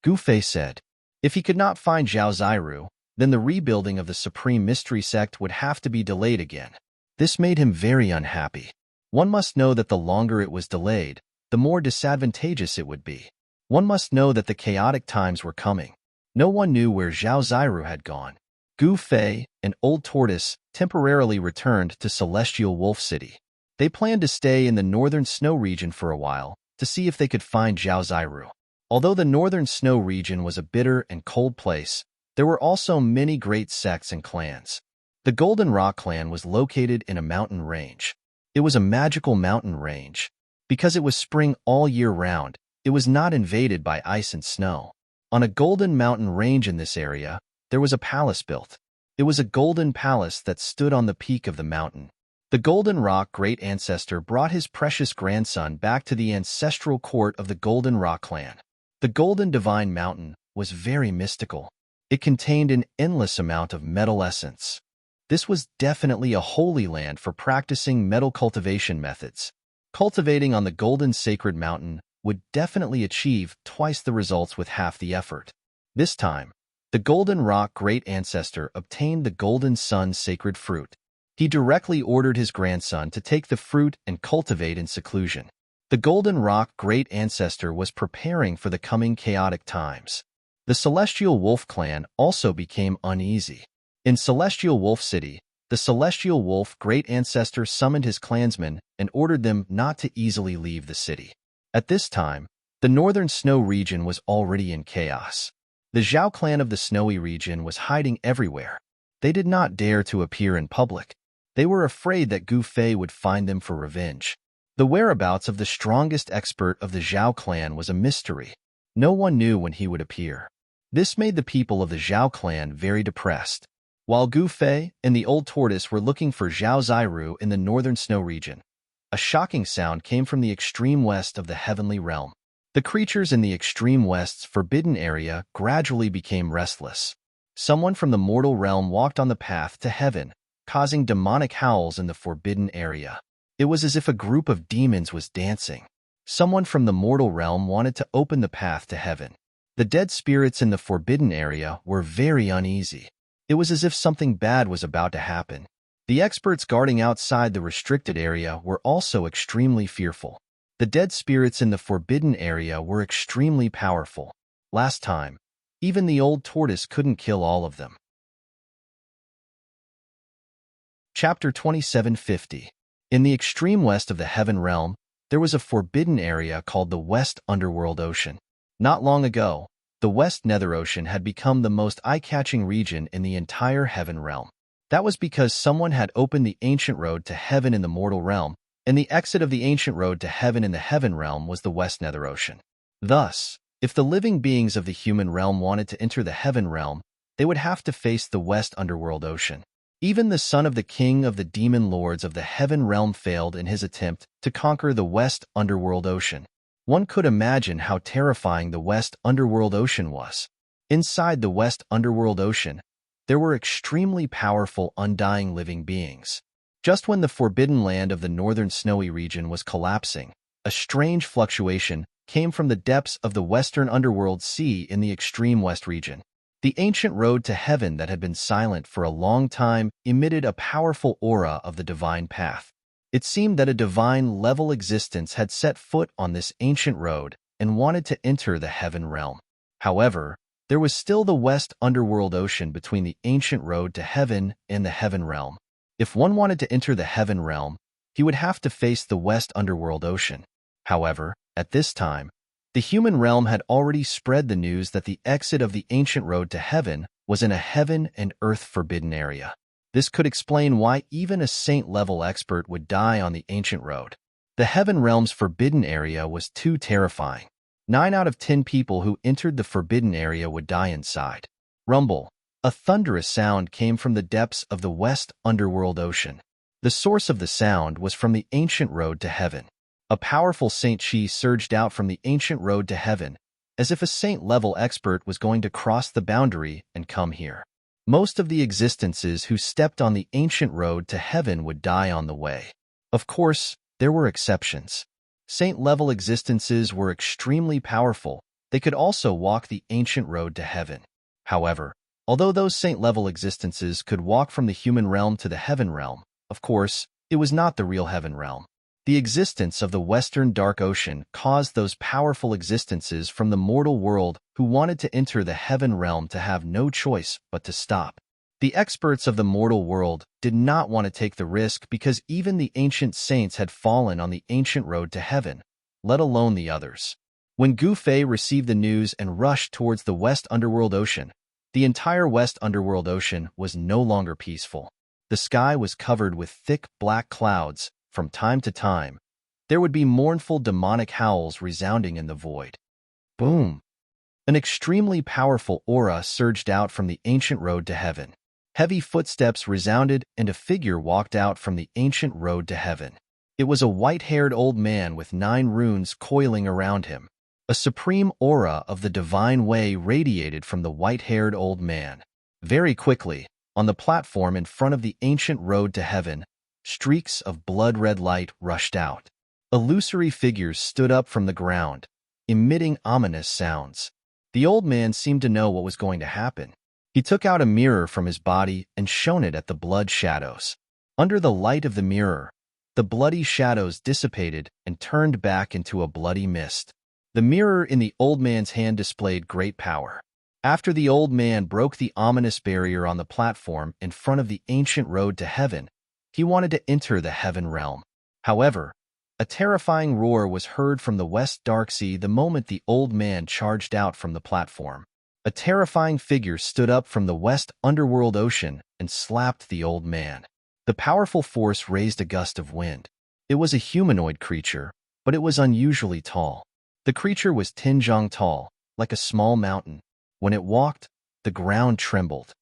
Speaker 1: Gu Fei said. If he could not find Zhao Ziru, then the rebuilding of the Supreme Mystery Sect would have to be delayed again. This made him very unhappy. One must know that the longer it was delayed, the more disadvantageous it would be. One must know that the chaotic times were coming. No one knew where Zhao Ziru had gone. Gu Fei, an old tortoise, temporarily returned to Celestial Wolf City. They planned to stay in the northern snow region for a while to see if they could find Zhao Ziru. Although the northern snow region was a bitter and cold place, there were also many great sects and clans. The Golden Rock clan was located in a mountain range. It was a magical mountain range. Because it was spring all year round, it was not invaded by ice and snow. On a golden mountain range in this area, there was a palace built. It was a golden palace that stood on the peak of the mountain. The Golden Rock great ancestor brought his precious grandson back to the ancestral court of the Golden Rock clan. The Golden Divine Mountain was very mystical. It contained an endless amount of metal essence. This was definitely a holy land for practicing metal cultivation methods. Cultivating on the Golden Sacred Mountain would definitely achieve twice the results with half the effort. This time, the Golden Rock great ancestor obtained the Golden Sun sacred fruit. He directly ordered his grandson to take the fruit and cultivate in seclusion. The Golden Rock great ancestor was preparing for the coming chaotic times. The Celestial Wolf clan also became uneasy. In Celestial Wolf City, the Celestial Wolf great ancestor summoned his clansmen and ordered them not to easily leave the city. At this time, the northern snow region was already in chaos. The Zhao clan of the snowy region was hiding everywhere. They did not dare to appear in public. They were afraid that Gu Fei would find them for revenge. The whereabouts of the strongest expert of the Zhao clan was a mystery. No one knew when he would appear. This made the people of the Zhao clan very depressed. While Gu Fei and the old tortoise were looking for Zhao Ziru in the northern snow region, a shocking sound came from the extreme west of the heavenly realm. The creatures in the extreme west's forbidden area gradually became restless. Someone from the mortal realm walked on the path to heaven, causing demonic howls in the forbidden area. It was as if a group of demons was dancing. Someone from the mortal realm wanted to open the path to heaven. The dead spirits in the forbidden area were very uneasy. It was as if something bad was about to happen. The experts guarding outside the restricted area were also extremely fearful. The dead spirits in the forbidden area were extremely powerful. Last time, even the old tortoise couldn't kill all of them. Chapter 2750. In the extreme west of the Heaven Realm, there was a forbidden area called the West Underworld Ocean. Not long ago, the West Nether Ocean had become the most eye-catching region in the entire Heaven Realm. That was because someone had opened the ancient road to heaven in the mortal realm, and the exit of the ancient road to heaven in the Heaven Realm was the West Nether Ocean. Thus, if the living beings of the human realm wanted to enter the Heaven Realm, they would have to face the West Underworld Ocean. Even the son of the king of the demon lords of the Heaven Realm failed in his attempt to conquer the West Underworld Ocean. One could imagine how terrifying the West Underworld Ocean was. Inside the West Underworld Ocean, there were extremely powerful, undying living beings. Just when the forbidden land of the northern snowy region was collapsing, a strange fluctuation came from the depths of the Western Underworld Sea in the extreme west region. The ancient road to heaven that had been silent for a long time emitted a powerful aura of the divine path. It seemed that a divine-level existence had set foot on this ancient road and wanted to enter the Heaven Realm. However, there was still the West Underworld Ocean between the ancient road to heaven and the Heaven Realm. If one wanted to enter the Heaven Realm, he would have to face the West Underworld Ocean. However, at this time, the human realm had already spread the news that the exit of the ancient road to heaven was in a heaven and earth forbidden area. This could explain why even a saint-level expert would die on the ancient road. The Heaven Realm's forbidden area was too terrifying. 9 out of 10 people who entered the forbidden area would die inside. Rumble. A thunderous sound came from the depths of the West Underworld Ocean. The source of the sound was from the ancient road to heaven. A powerful Saint Chi surged out from the ancient road to heaven, as if a saint-level expert was going to cross the boundary and come here. Most of the existences who stepped on the ancient road to heaven would die on the way. Of course, there were exceptions. Saint-level existences were extremely powerful. They could also walk the ancient road to heaven. However, although those saint-level existences could walk from the human realm to the Heaven Realm, of course, it was not the real Heaven Realm. The existence of the Western Dark Ocean caused those powerful existences from the mortal world who wanted to enter the heaven realm to have no choice but to stop. The experts of the mortal world did not want to take the risk because even the ancient saints had fallen on the ancient road to heaven, let alone the others. When Gu Fei received the news and rushed towards the West Underworld Ocean, the entire West Underworld Ocean was no longer peaceful. The sky was covered with thick black clouds. From time to time, there would be mournful demonic howls resounding in the void. Boom! An extremely powerful aura surged out from the ancient road to heaven. Heavy footsteps resounded and a figure walked out from the ancient road to heaven. It was a white-haired old man with 9 runes coiling around him. A supreme aura of the divine way radiated from the white-haired old man. Very quickly, on the platform in front of the ancient road to heaven, streaks of blood-red light rushed out. Illusory figures stood up from the ground, emitting ominous sounds. The old man seemed to know what was going to happen. He took out a mirror from his body and shone it at the blood shadows. Under the light of the mirror, the bloody shadows dissipated and turned back into a bloody mist. The mirror in the old man's hand displayed great power. After the old man broke the ominous barrier on the platform in front of the ancient road to heaven, he wanted to enter the heaven realm. However, a terrifying roar was heard from the West Dark Sea the moment the old man charged out from the platform. A terrifying figure stood up from the West Underworld Ocean and slapped the old man. The powerful force raised a gust of wind. It was a humanoid creature, but it was unusually tall. The creature was 10 zhang tall, like a small mountain. When it walked, the ground trembled.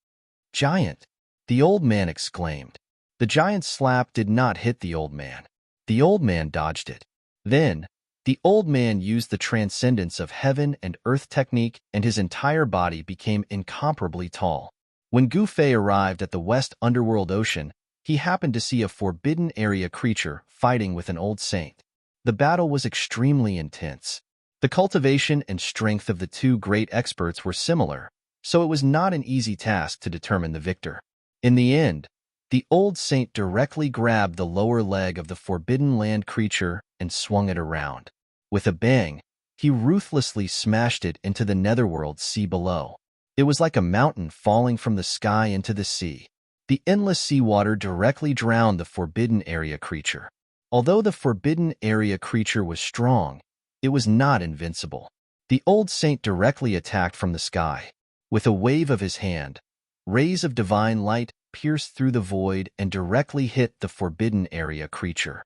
Speaker 1: "Giant!" the old man exclaimed. The giant's slap did not hit the old man. The old man dodged it. Then, the old man used the transcendence of heaven and earth technique and his entire body became incomparably tall. When Gu Fei arrived at the West Underworld Ocean, he happened to see a forbidden area creature fighting with an old saint. The battle was extremely intense. The cultivation and strength of the 2 great experts were similar, so it was not an easy task to determine the victor. In the end, the old saint directly grabbed the lower leg of the forbidden land creature and swung it around. With a bang, he ruthlessly smashed it into the netherworld sea below. It was like a mountain falling from the sky into the sea. The endless seawater directly drowned the forbidden area creature. Although the forbidden area creature was strong, it was not invincible. The old saint directly attacked from the sky. With a wave of his hand, rays of divine light pierced through the void and directly hit the forbidden area creature.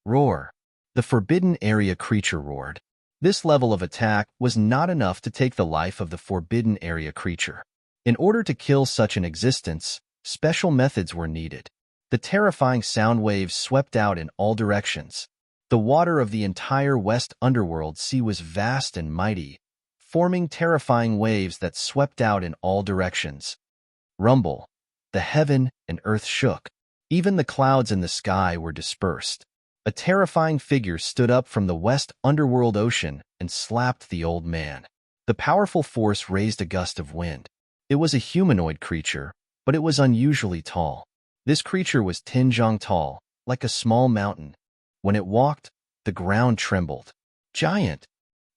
Speaker 1: Roar! The forbidden area creature roared. This level of attack was not enough to take the life of the forbidden area creature. In order to kill such an existence, special methods were needed. The terrifying sound waves swept out in all directions. The water of the entire West Underworld Sea was vast and mighty, forming terrifying waves that swept out in all directions. Rumble! The heaven and earth shook. Even the clouds in the sky were dispersed. A terrifying figure stood up from the West Underworld Ocean and slapped the old man. The powerful force raised a gust of wind. It was a humanoid creature, but it was unusually tall. This creature was 10 zhang tall, like a small mountain. When it walked, the ground trembled. "Giant!"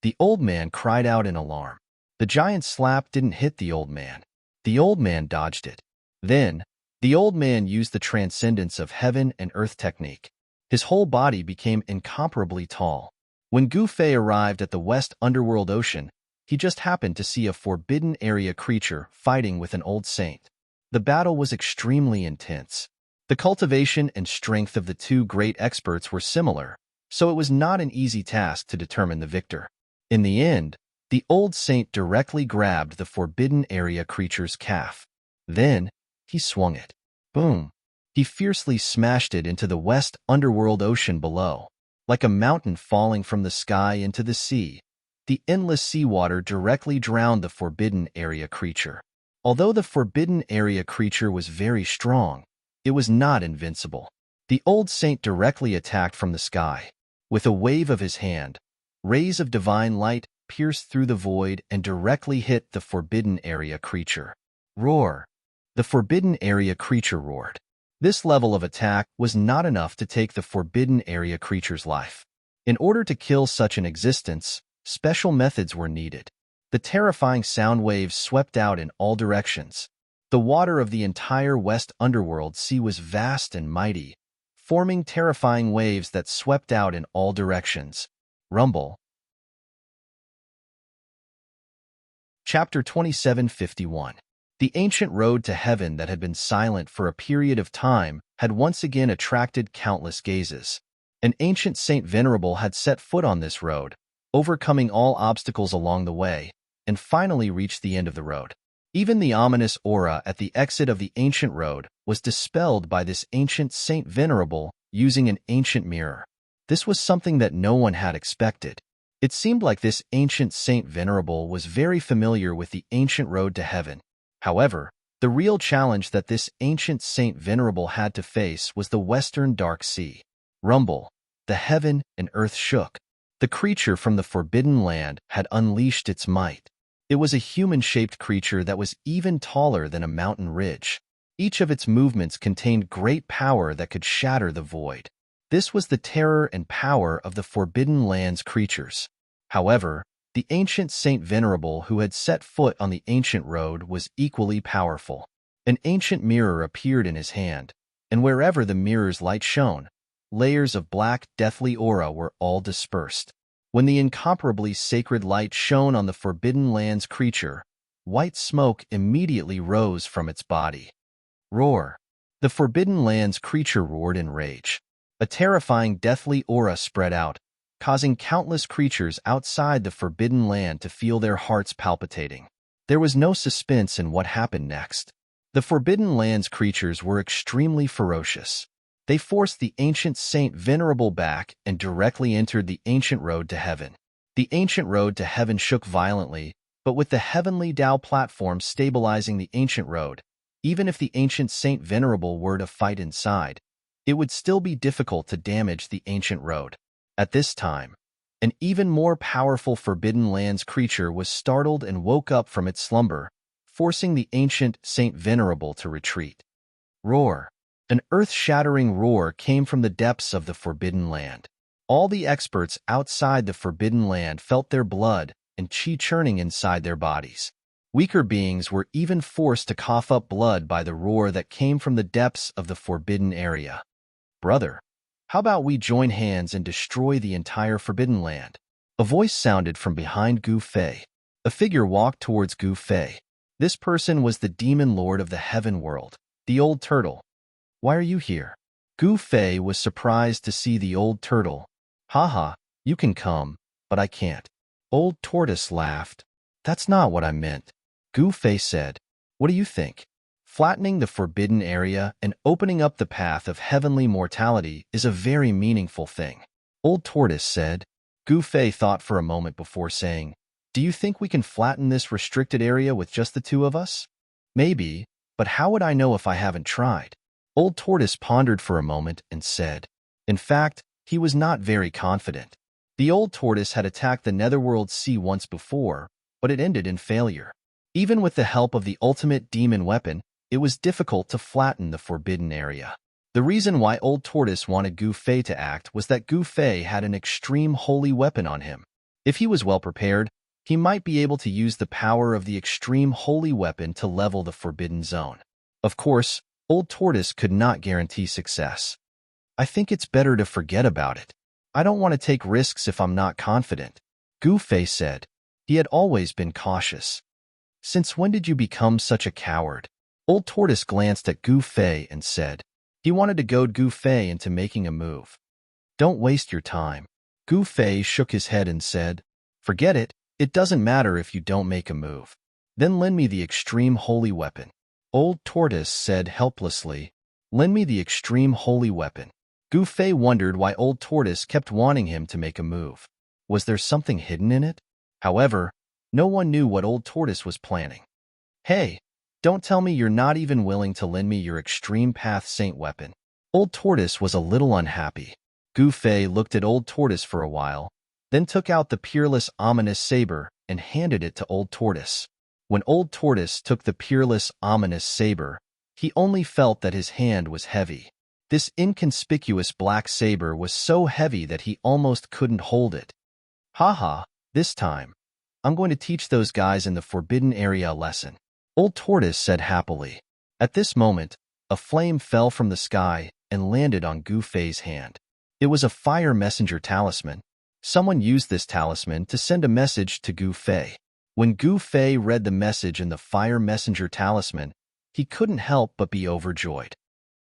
Speaker 1: the old man cried out in alarm. The giant's slap didn't hit the old man. The old man dodged it. Then, the old man used the transcendence of heaven and earth technique. His whole body became incomparably tall. When Gu Fei arrived at the West Underworld Ocean, he just happened to see a forbidden area creature fighting with an old saint. The battle was extremely intense. The cultivation and strength of the 2 great experts were similar, so it was not an easy task to determine the victor. In the end, the old saint directly grabbed the forbidden area creature's calf. Then, he swung it. Boom! He fiercely smashed it into the West Underworld Ocean below. Like a mountain falling from the sky into the sea, the endless seawater directly drowned the forbidden area creature. Although the forbidden area creature was very strong, it was not invincible. The old saint directly attacked from the sky. With a wave of his hand, rays of divine light pierced through the void and directly hit the forbidden area creature. Roar! The forbidden area creature roared. This level of attack was not enough to take the forbidden area creature's life. In order to kill such an existence, special methods were needed. The terrifying sound waves swept out in all directions. The water of the entire West Underworld Sea was vast and mighty, forming terrifying waves that swept out in all directions. Rumble. Chapter 2751. The ancient road to heaven that had been silent for a period of time had once again attracted countless gazes. An ancient Saint Venerable had set foot on this road, overcoming all obstacles along the way, and finally reached the end of the road. Even the ominous aura at the exit of the ancient road was dispelled by this ancient Saint Venerable using an ancient mirror. This was something that no one had expected. It seemed like this ancient Saint Venerable was very familiar with the ancient road to heaven. However, the real challenge that this ancient Saint Venerable had to face was the Western Dark Sea. Rumble. The heaven and earth shook. The creature from the Forbidden Land had unleashed its might. It was a human-shaped creature that was even taller than a mountain ridge. Each of its movements contained great power that could shatter the void. This was the terror and power of the Forbidden Land's creatures. However, the ancient Saint Venerable who had set foot on the ancient road was equally powerful. An ancient mirror appeared in his hand, and wherever the mirror's light shone, layers of black, deathly aura were all dispersed. When the incomparably sacred light shone on the Forbidden Land's creature, white smoke immediately rose from its body. Roar. The Forbidden Land's creature roared in rage. A terrifying deathly aura spread out, causing countless creatures outside the Forbidden Land to feel their hearts palpitating. There was no suspense in what happened next. The Forbidden Land's creatures were extremely ferocious. They forced the ancient Saint Venerable back and directly entered the ancient road to heaven. The ancient road to heaven shook violently, but with the heavenly Tao platform stabilizing the ancient road, even if the ancient Saint Venerable were to fight inside, it would still be difficult to damage the ancient road. At this time, an even more powerful Forbidden Lands creature was startled and woke up from its slumber, forcing the ancient Saint Venerable to retreat. Roar. An earth-shattering roar came from the depths of the Forbidden Land. All the experts outside the Forbidden Land felt their blood and chi churning inside their bodies. Weaker beings were even forced to cough up blood by the roar that came from the depths of the Forbidden Area. Brother, how about we join hands and destroy the entire Forbidden Land? A voice sounded from behind Gu Fei. A figure walked towards Gu Fei. This person was the demon lord of the heaven world, the old turtle. Why are you here? Gu Fei was surprised to see the old turtle. Haha, you can come, but I can't. Old tortoise laughed. That's not what I meant. Gu Fei said, what do you think? Flattening the forbidden area and opening up the path of heavenly mortality is a very meaningful thing. Old tortoise said. Gu Fei thought for a moment before saying, do you think we can flatten this restricted area with just the two of us? Maybe, but how would I know if I haven't tried? Old Tortoise pondered for a moment and said, in fact, he was not very confident. The old tortoise had attacked the Netherworld Sea once before, but it ended in failure. Even with the help of the ultimate demon weapon, it was difficult to flatten the forbidden area. The reason why Old Tortoise wanted Gu Fei to act was that Gu Fei had an extreme holy weapon on him. If he was well prepared, he might be able to use the power of the extreme holy weapon to level the forbidden zone. Of course, Old Tortoise could not guarantee success. I think it's better to forget about it. I don't want to take risks if I'm not confident, Gu Fei said. He had always been cautious. Since when did you become such a coward? Old Tortoise glanced at Gu Fei and said. He wanted to goad Gu Fei into making a move. Don't waste your time. Gu Fei shook his head and said, forget it, it doesn't matter if you don't make a move. Then lend me the extreme holy weapon. Old Tortoise said helplessly, lend me the extreme holy weapon. Gu Fei wondered why Old Tortoise kept wanting him to make a move. Was there something hidden in it? However, no one knew what Old Tortoise was planning. Hey, don't tell me you're not even willing to lend me your extreme path saint weapon. Old Tortoise was a little unhappy. Gu Fei looked at Old Tortoise for a while, then took out the peerless ominous saber and handed it to Old Tortoise. When Old Tortoise took the peerless ominous saber, He only felt that his hand was heavy. This inconspicuous black saber was so heavy that he almost couldn't hold it. Haha, this time, I'm going to teach those guys in the forbidden area a lesson, Old Tortoise said happily. At this moment, a flame fell from the sky and landed on Gu Fei's hand. It was a fire messenger talisman. Someone used this talisman to send a message to Gu Fei. When Gu Fei read the message in the fire messenger talisman, he couldn't help but be overjoyed.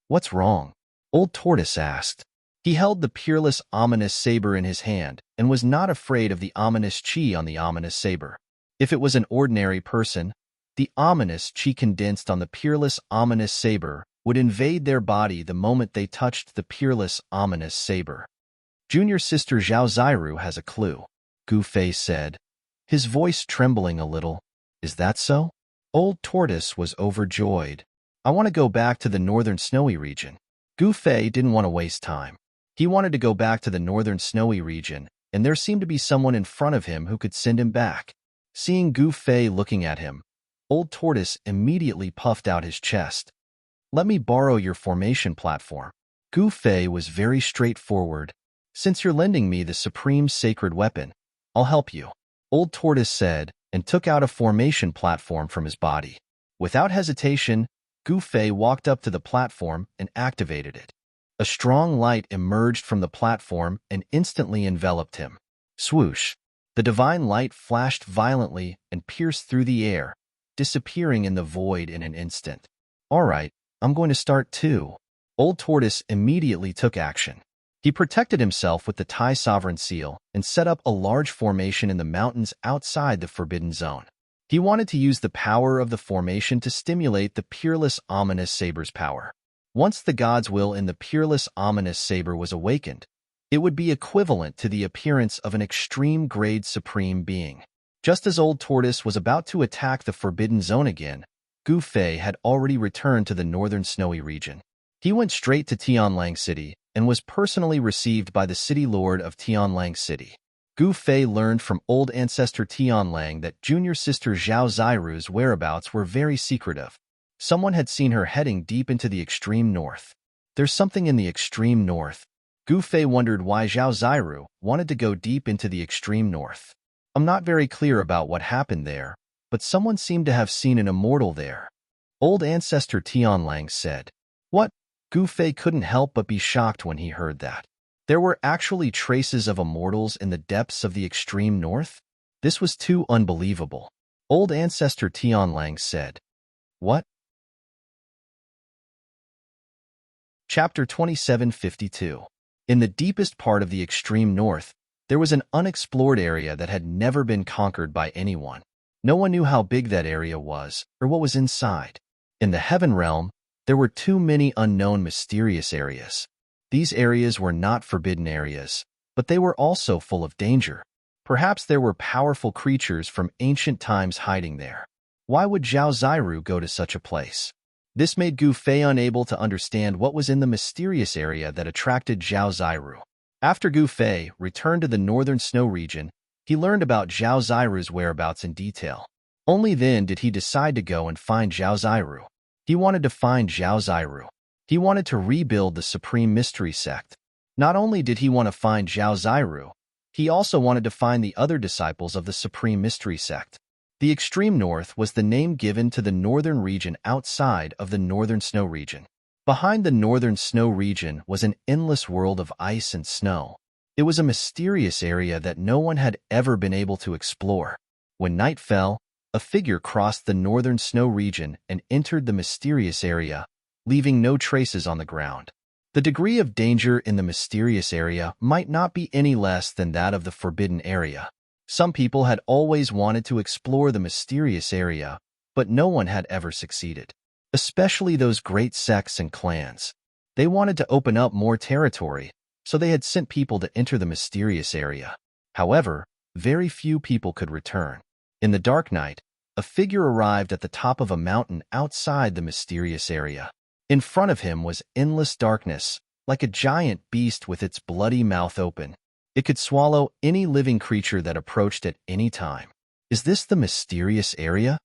Speaker 1: What's wrong? Old Tortoise asked. He held the peerless ominous saber in his hand and was not afraid of the ominous chi on the ominous saber. If it was an ordinary person, the ominous chi condensed on the peerless ominous saber would invade their body the moment they touched the peerless ominous saber. Junior sister Zhao Zairu has a clue, Gu Fei said, his voice trembling a little. Is that so? Old Tortoise was overjoyed. I want to go back to the northern snowy region. Gu Fei didn't want to waste time. He wanted to go back to the northern snowy region, and there seemed to be someone in front of him who could send him back. Seeing Gu Fei looking at him, Old Tortoise immediately puffed out his chest. Let me borrow your formation platform. Gu Fei was very straightforward. Since you're lending me the supreme sacred weapon, I'll help you, Old Tortoise said, and took out a formation platform from his body. Without hesitation, Gu Fei walked up to the platform and activated it. A strong light emerged from the platform and instantly enveloped him. Swoosh! The divine light flashed violently and pierced through the air, disappearing in the void in an instant. All right, I'm going to start too. Old Tortoise immediately took action. He protected himself with the Tai Sovereign Seal and set up a large formation in the mountains outside the Forbidden Zone. He wanted to use the power of the formation to stimulate the peerless ominous saber's power. Once the god's will in the peerless ominous saber was awakened, it would be equivalent to the appearance of an extreme-grade supreme being. Just as Old Tortoise was about to attack the Forbidden Zone again, Gu Fei had already returned to the northern snowy region. He went straight to Tianlang City and was personally received by the city lord of Tianlang City. Gu Fei learned from old ancestor Tianlang that junior sister Zhao Zairu's whereabouts were very secretive. Someone had seen her heading deep into the extreme north. There's something in the extreme north. Gu Fei wondered why Zhao Zairu wanted to go deep into the extreme north. I'm not very clear about what happened there, but someone seemed to have seen an immortal there. Old ancestor Tianlang said. What? Gu Fei couldn't help but be shocked when he heard that. There were actually traces of immortals in the depths of the extreme north? This was too unbelievable. Old ancestor Tianlang said. What? Chapter 2752. In the deepest part of the extreme north, there was an unexplored area that had never been conquered by anyone. No one knew how big that area was, or what was inside. In the heaven realm, there were too many unknown mysterious areas. These areas were not forbidden areas, but they were also full of danger. Perhaps there were powerful creatures from ancient times hiding there. Why would Zhao Zairu go to such a place? This made Gu Fei unable to understand what was in the mysterious area that attracted Zhao Zairu. After Gu Fei returned to the northern snow region, he learned about Zhao Zairu's whereabouts in detail. Only then did he decide to go and find Zhao Zairu. He wanted to find Zhao Zairu. He wanted to rebuild the Supreme Mystery Sect. Not only did he want to find Zhao Zairu, he also wanted to find the other disciples of the Supreme Mystery Sect. The extreme north was the name given to the northern region outside of the northern snow region. Behind the northern snow region was an endless world of ice and snow. It was a mysterious area that no one had ever been able to explore. When night fell, a figure crossed the northern snow region and entered the mysterious area, leaving no traces on the ground. The degree of danger in the mysterious area might not be any less than that of the forbidden area. Some people had always wanted to explore the mysterious area, but no one had ever succeeded. Especially those great sects and clans. They wanted to open up more territory, so they had sent people to enter the mysterious area. However, very few people could return. In the dark night, a figure arrived at the top of a mountain outside the mysterious area. In front of him was endless darkness, like a giant beast with its bloody mouth open. It could swallow any living creature that approached at any time. Is this the mysterious area?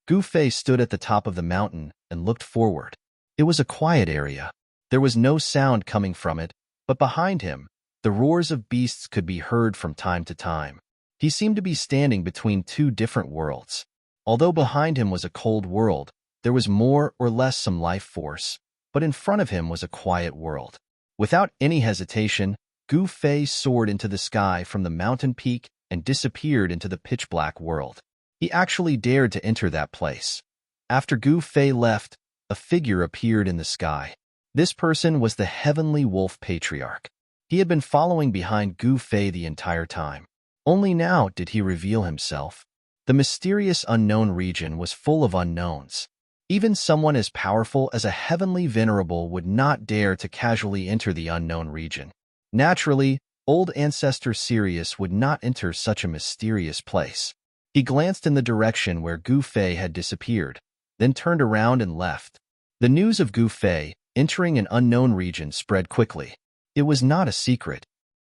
Speaker 1: Gu Fei stood at the top of the mountain and looked forward. It was a quiet area. There was no sound coming from it, but behind him, the roars of beasts could be heard from time to time. He seemed to be standing between two different worlds. Although behind him was a cold world, there was more or less some life force, but in front of him was a quiet world. Without any hesitation, Gu Fei soared into the sky from the mountain peak and disappeared into the pitch-black world. He actually dared to enter that place. After Gu Fei left, a figure appeared in the sky. This person was the Heavenly Wolf Patriarch. He had been following behind Gu Fei the entire time. Only now did he reveal himself. The mysterious unknown region was full of unknowns. Even someone as powerful as a heavenly venerable would not dare to casually enter the unknown region. Naturally, old ancestor Sirius would not enter such a mysterious place. He glanced in the direction where Gu Fei had disappeared, then turned around and left. The news of Gu Fei entering an unknown region spread quickly. It was not a secret.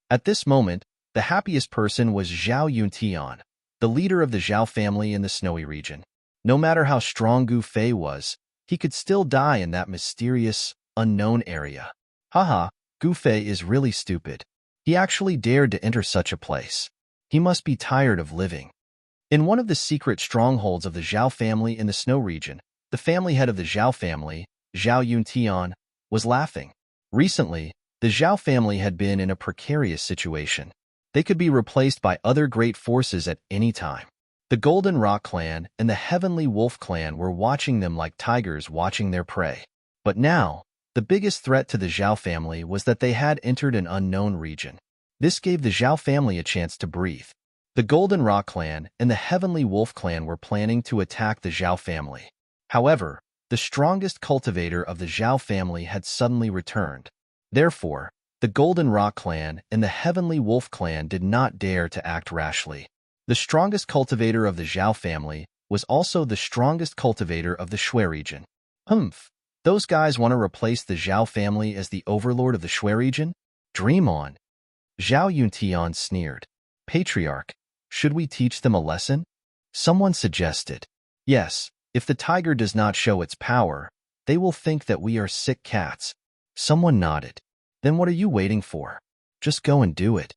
Speaker 1: At this moment, the happiest person was Zhao Yuntian, the leader of the Zhao family in the snowy region. No matter how strong Gu Fei was, he could still die in that mysterious, unknown area. Haha, Gu Fei is really stupid. He actually dared to enter such a place. He must be tired of living. In one of the secret strongholds of the Zhao family in the snow region, the family head of the Zhao family, Zhao Yuntian, was laughing. Recently, the Zhao family had been in a precarious situation. They could be replaced by other great forces at any time. The Golden Rock clan and the Heavenly Wolf clan were watching them like tigers watching their prey. But now, the biggest threat to the Zhao family was that they had entered an unknown region. This gave the Zhao family a chance to breathe. The Golden Rock clan and the Heavenly Wolf clan were planning to attack the Zhao family. However, the strongest cultivator of the Zhao family had suddenly returned. Therefore, the Golden Rock clan and the Heavenly Wolf clan did not dare to act rashly. The strongest cultivator of the Zhao family was also the strongest cultivator of the Shui region. Those guys want to replace the Zhao family as the overlord of the Shui region? Dream on. Zhao Yuntian sneered. Patriarch, should we teach them a lesson? Someone suggested. Yes, if the tiger does not show its power, they will think that we are sick cats. Someone nodded. Then what are you waiting for? Just go and do it.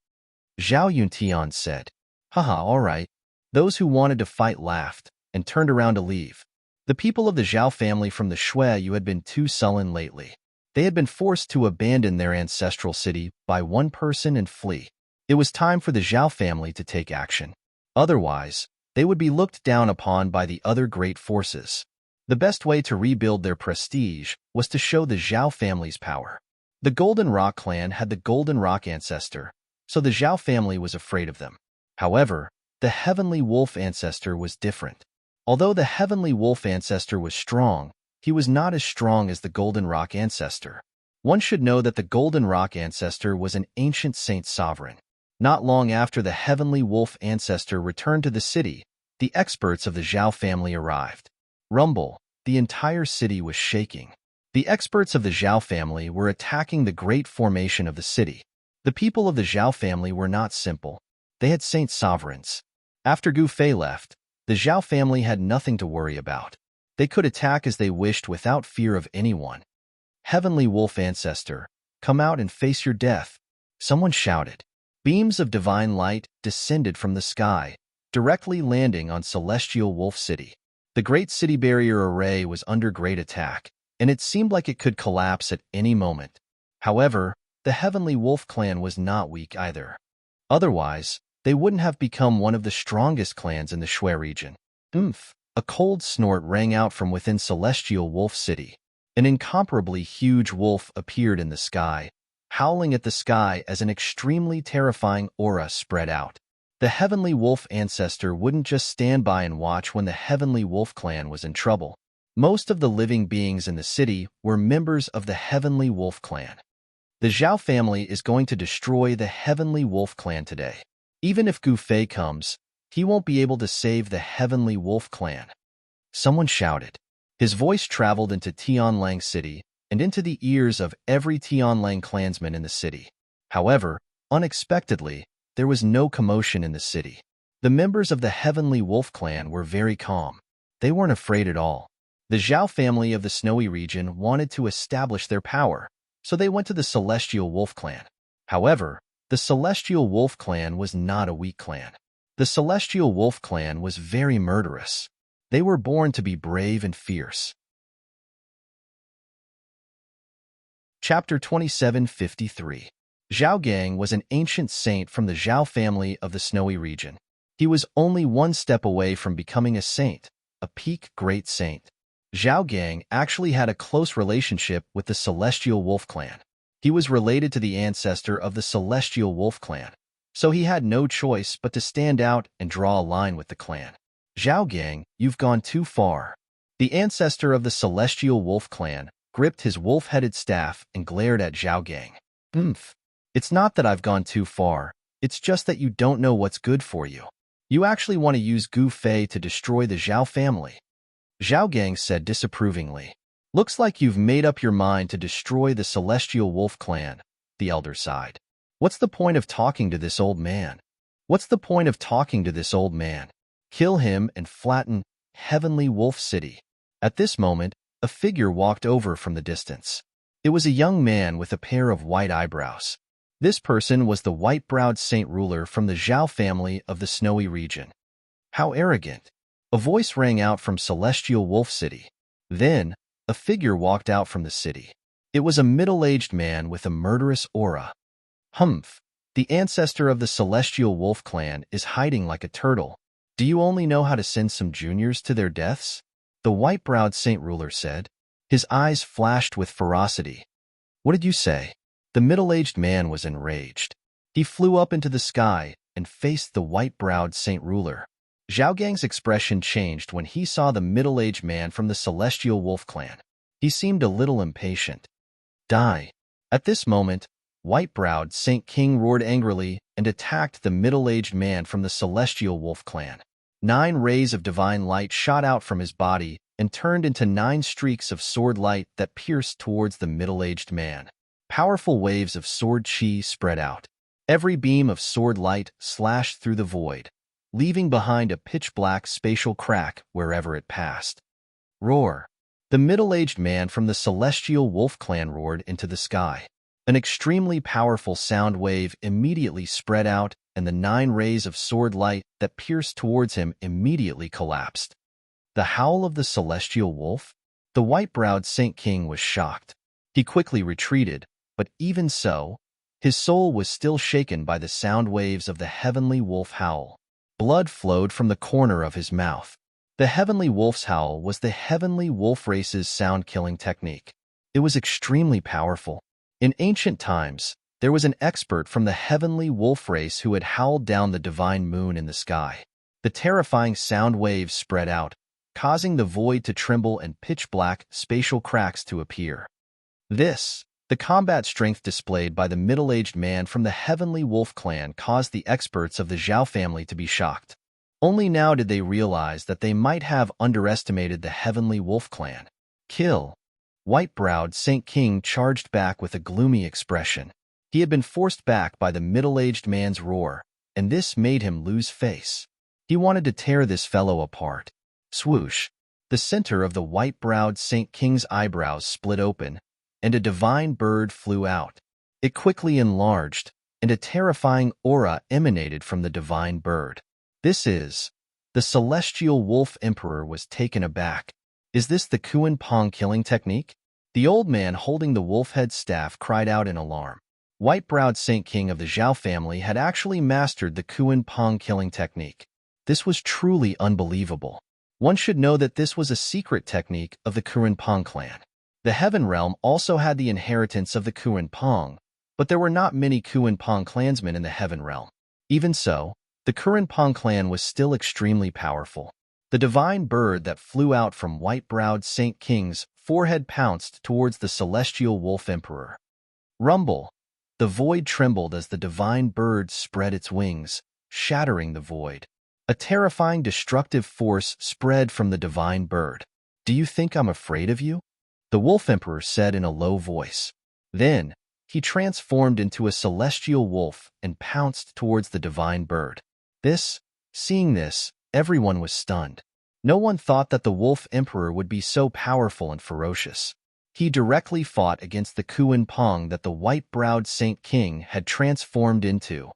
Speaker 1: Zhao Yuntian said. Haha, all right. Those who wanted to fight laughed and turned around to leave. The people of the Zhao family from the Shui had been too sullen lately. They had been forced to abandon their ancestral city by one person and flee. It was time for the Zhao family to take action. Otherwise, they would be looked down upon by the other great forces. The best way to rebuild their prestige was to show the Zhao family's power. The Golden Rock clan had the Golden Rock ancestor, so the Zhao family was afraid of them. However, the Heavenly Wolf ancestor was different. Although the Heavenly Wolf ancestor was strong, he was not as strong as the Golden Rock ancestor. One should know that the Golden Rock ancestor was an ancient saint sovereign. Not long after the Heavenly Wolf ancestor returned to the city, the experts of the Zhao family arrived. Rumble, the entire city was shaking. The experts of the Zhao family were attacking the great formation of the city. The people of the Zhao family were not simple. They had saint sovereigns. After Gu Fei left, the Zhao family had nothing to worry about. They could attack as they wished without fear of anyone. Heavenly Wolf ancestor, come out and face your death. Someone shouted. Beams of divine light descended from the sky, directly landing on Celestial Wolf City. The Great City Barrier Array was under great attack, and it seemed like it could collapse at any moment. However, the Heavenly Wolf clan was not weak either. Otherwise, they wouldn't have become one of the strongest clans in the Shui region. A cold snort rang out from within Celestial Wolf City. An incomparably huge wolf appeared in the sky, howling at the sky as an extremely terrifying aura spread out. The Heavenly Wolf ancestor wouldn't just stand by and watch when the Heavenly Wolf clan was in trouble. Most of the living beings in the city were members of the Heavenly Wolf clan. The Zhao family is going to destroy the Heavenly Wolf clan today. Even if Gu Fei comes, he won't be able to save the Heavenly Wolf clan. Someone shouted. His voice traveled into Tianlang City and into the ears of every Tianlang clansman in the city. However, unexpectedly, there was no commotion in the city. The members of the Heavenly Wolf clan were very calm. They weren't afraid at all. The Zhao family of the snowy region wanted to establish their power, so they went to the Celestial Wolf clan. However, the Celestial Wolf clan was not a weak clan. The Celestial Wolf clan was very murderous. They were born to be brave and fierce. Chapter 2753. Zhao Gang was an ancient saint from the Zhao family of the snowy region. He was only one step away from becoming a saint, a peak great saint. Zhao Gang actually had a close relationship with the Celestial Wolf clan. He was related to the ancestor of the Celestial Wolf clan, so he had no choice but to stand out and draw a line with the clan. Zhao Gang, you've gone too far. The ancestor of the Celestial Wolf clan gripped his wolf-headed staff and glared at Zhao Gang. It's not that I've gone too far, it's just that you don't know what's good for you. You actually want to use Gu Fei to destroy the Zhao family. Zhao Gang said disapprovingly. Looks like you've made up your mind to destroy the Celestial Wolf clan, the elder sighed. What's the point of talking to this old man? What's the point of talking to this old man? Kill him and flatten Heavenly Wolf City. At this moment, a figure walked over from the distance. It was a young man with a pair of white eyebrows. This person was the white-browed saint ruler from the Zhao family of the snowy region. How arrogant! A voice rang out from Celestial Wolf City. Then, a figure walked out from the city. It was a middle-aged man with a murderous aura. The ancestor of the Celestial Wolf clan is hiding like a turtle. Do you only know how to send some juniors to their deaths? The white-browed saint ruler said. His eyes flashed with ferocity. What did you say? The middle-aged man was enraged. He flew up into the sky and faced the white-browed saint ruler. Zhao Gang's expression changed when he saw the middle-aged man from the Celestial Wolf clan. He seemed a little impatient. Die. At this moment, white-browed Saint King roared angrily and attacked the middle-aged man from the Celestial Wolf clan. 9 rays of divine light shot out from his body and turned into 9 streaks of sword light that pierced towards the middle-aged man. Powerful waves of sword chi spread out. Every beam of sword light slashed through the void, leaving behind a pitch-black spatial crack wherever it passed. Roar! The middle-aged man from the Celestial Wolf clan roared into the sky. An extremely powerful sound wave immediately spread out, and the 9 rays of sword light that pierced towards him immediately collapsed. The howl of the Celestial Wolf? The white-browed Saint King was shocked. He quickly retreated, but even so, his soul was still shaken by the sound waves of the Heavenly Wolf howl. Blood flowed from the corner of his mouth. The Heavenly Wolf's howl was the Heavenly Wolf race's sound-killing technique. It was extremely powerful. In ancient times, there was an expert from the Heavenly Wolf race who had howled down the divine moon in the sky. The terrifying sound waves spread out, causing the void to tremble and pitch-black spatial cracks to appear. The combat strength displayed by the middle-aged man from the Heavenly Wolf clan caused the experts of the Zhao family to be shocked. Only now did they realize that they might have underestimated the Heavenly Wolf clan. Kill! White-browed Saint King charged back with a gloomy expression. He had been forced back by the middle-aged man's roar, and this made him lose face. He wanted to tear this fellow apart. Swoosh! The center of the white-browed Saint King's eyebrows split open, and a divine bird flew out. It quickly enlarged, and a terrifying aura emanated from the divine bird. The Celestial Wolf Emperor was taken aback. Is this the Kuan Pong killing technique? The old man holding the wolf-head staff cried out in alarm. White-browed Saint King of the Zhao family had actually mastered the Kuan Pong killing technique. This was truly unbelievable. One should know that this was a secret technique of the Kuan Pong clan. The Heaven Realm also had the inheritance of the Kuan Pong, but there were not many Kuan Pong clansmen in the Heaven Realm. Even so, the Kuan Pong clan was still extremely powerful. The divine bird that flew out from white-browed Saint King's forehead pounced towards the Celestial Wolf Emperor. Rumble! The void trembled as the divine bird spread its wings, shattering the void. A terrifying destructive force spread from the divine bird. Do you think I'm afraid of you? The Wolf Emperor said in a low voice. Then, he transformed into a celestial wolf and pounced towards the divine bird. Seeing this, everyone was stunned. No one thought that the Wolf Emperor would be so powerful and ferocious. He directly fought against the Kuan Pong that the white-browed Saint King had transformed into.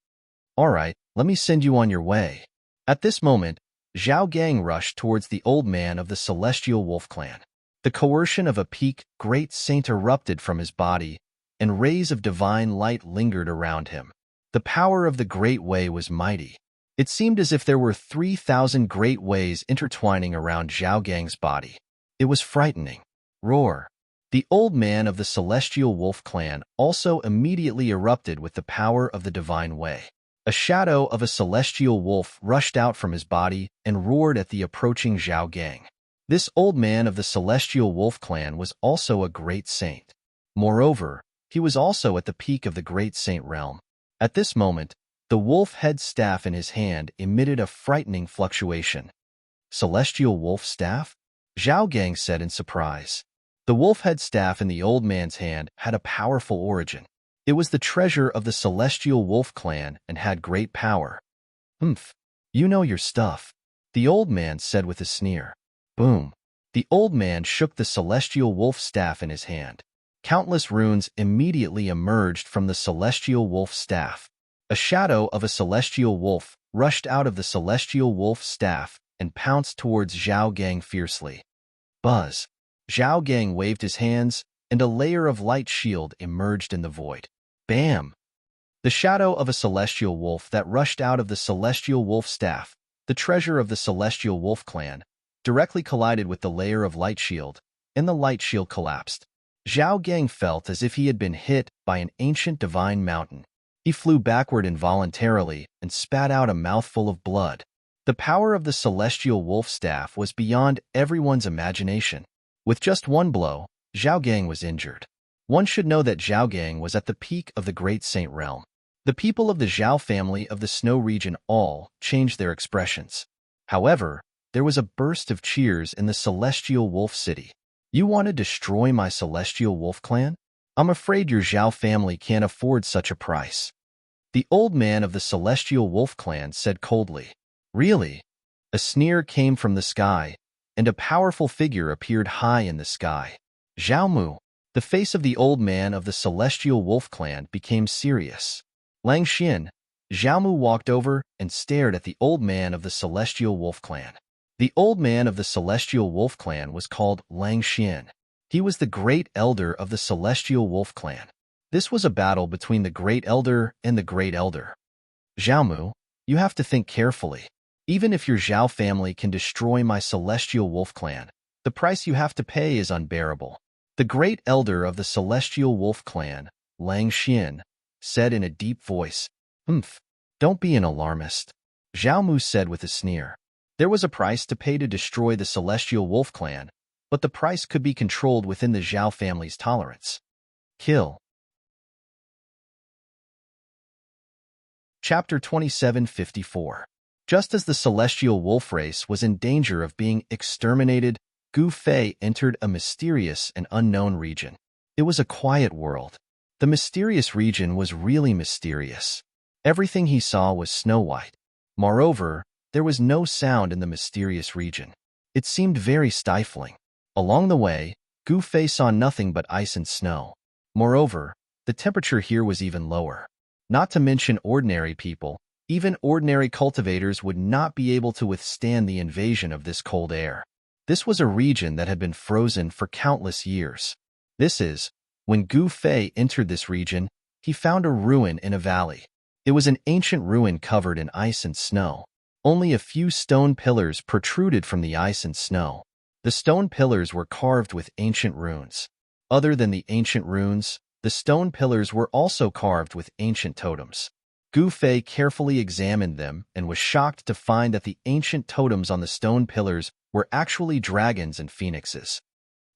Speaker 1: All right, let me send you on your way. At this moment, Zhao Gang rushed towards the old man of the Celestial Wolf Clan. The coercion of a peak great saint erupted from his body, and rays of divine light lingered around him. The power of the Great Way was mighty. It seemed as if there were 3,000 great ways intertwining around Zhao Gang's body. It was frightening. Roar! The old man of the Celestial Wolf Clan also immediately erupted with the power of the divine way. A shadow of a celestial wolf rushed out from his body and roared at the approaching Zhao Gang. This old man of the Celestial Wolf Clan was also a great saint. Moreover, he was also at the peak of the great saint realm. At this moment, the wolf head staff in his hand emitted a frightening fluctuation. Celestial wolf staff? Zhao Gang said in surprise. The wolf head staff in the old man's hand had a powerful origin. It was the treasure of the Celestial Wolf Clan and had great power. You know your stuff, the old man said with a sneer. Boom! The old man shook the Celestial Wolf staff in his hand. Countless runes immediately emerged from the Celestial Wolf staff. A shadow of a celestial wolf rushed out of the Celestial Wolf staff and pounced towards Zhao Gang fiercely. Buzz! Zhao Gang waved his hands, and a layer of light shield emerged in the void. Bam! The shadow of a celestial wolf that rushed out of the Celestial Wolf staff, the treasure of the Celestial Wolf Clan, directly collided with the layer of light shield, and the light shield collapsed. Zhao Gang felt as if he had been hit by an ancient divine mountain. He flew backward involuntarily and spat out a mouthful of blood. The power of the Celestial Wolf staff was beyond everyone's imagination. With just one blow, Zhao Gang was injured. One should know that Zhao Gang was at the peak of the Great Saint Realm. The people of the Zhao family of the Snow region all changed their expressions. However, there was a burst of cheers in the Celestial Wolf City. You want to destroy my Celestial Wolf Clan? I'm afraid your Zhao family can't afford such a price. The old man of the Celestial Wolf Clan said coldly. Really? A sneer came from the sky, and a powerful figure appeared high in the sky. Zhao Mu. The face of the old man of the Celestial Wolf Clan became serious. Lang Xian. Zhao Mu walked over and stared at the old man of the Celestial Wolf Clan. The old man of the Celestial Wolf Clan was called Lang Xian. He was the Great Elder of the Celestial Wolf Clan. This was a battle between the Great Elder and the Great Elder. Zhao Mu, you have to think carefully. Even if your Zhao family can destroy my Celestial Wolf Clan, the price you have to pay is unbearable. The Great Elder of the Celestial Wolf Clan, Lang Xian, said in a deep voice. Don't be an alarmist. Zhao Mu said with a sneer. There was a price to pay to destroy the Celestial Wolf Clan, but the price could be controlled within the Zhao family's tolerance. Kill. Chapter 2754. Just as the Celestial Wolf race was in danger of being exterminated, Gu Fei entered a mysterious and unknown region. It was a quiet world. The mysterious region was really mysterious. Everything he saw was snow-white. Moreover, there was no sound in the mysterious region. It seemed very stifling. Along the way, Gu Fei saw nothing but ice and snow. Moreover, the temperature here was even lower. Not to mention ordinary people, even ordinary cultivators would not be able to withstand the invasion of this cold air. This was a region that had been frozen for countless years. When Gu Fei entered this region, he found a ruin in a valley. It was an ancient ruin covered in ice and snow. Only a few stone pillars protruded from the ice and snow. The stone pillars were carved with ancient runes. Other than the ancient runes, the stone pillars were also carved with ancient totems. Gu Fei carefully examined them and was shocked to find that the ancient totems on the stone pillars were actually dragons and phoenixes.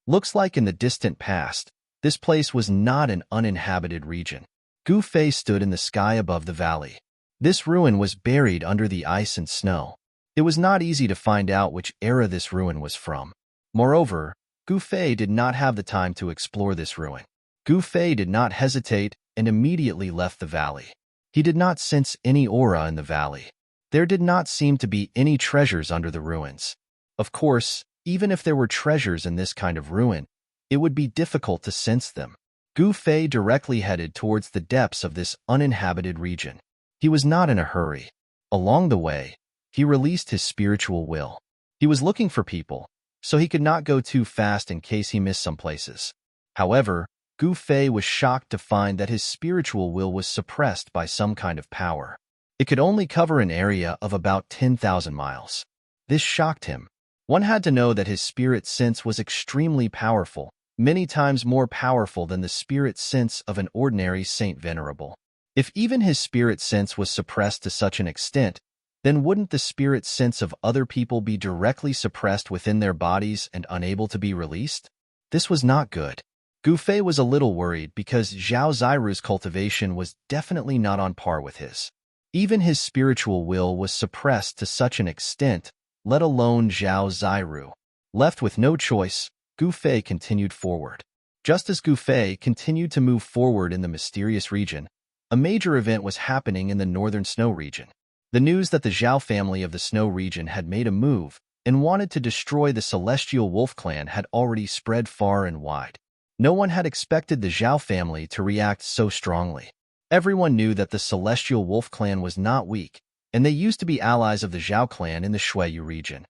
Speaker 1: Looks like in the distant past, this place was not an uninhabited region. Gu Fei stood in the sky above the valley. This ruin was buried under the ice and snow. It was not easy to find out which era this ruin was from. Moreover, Gu Fei did not have the time to explore this ruin. Gu Fei did not hesitate and immediately left the valley. He did not sense any aura in the valley. There did not seem to be any treasures under the ruins. Of course, even if there were treasures in this kind of ruin, it would be difficult to sense them. Gu Fei directly headed towards the depths of this uninhabited region. He was not in a hurry. Along the way, he released his spiritual will. He was looking for people, so he could not go too fast in case he missed some places. However, Gu Fei was shocked to find that his spiritual will was suppressed by some kind of power. It could only cover an area of about 10,000 miles. This shocked him. One had to know that his spirit sense was extremely powerful, many times more powerful than the spirit sense of an ordinary Saint Venerable. If even his spirit sense was suppressed to such an extent, then wouldn't the spirit sense of other people be directly suppressed within their bodies and unable to be released? This was not good. Gu Fei was a little worried because Zhao Ziru's cultivation was definitely not on par with his. Even his spiritual will was suppressed to such an extent, let alone Zhao Ziru. Left with no choice, Gu Fei continued forward. Just as Gu Fei continued to move forward in the mysterious region, a major event was happening in the northern snow region. The news that the Zhao family of the snow region had made a move and wanted to destroy the celestial wolf clan had already spread far and wide. No one had expected the Zhao family to react so strongly. Everyone knew that the celestial wolf clan was not weak, and they used to be allies of the Zhao clan in the Shuiyu region.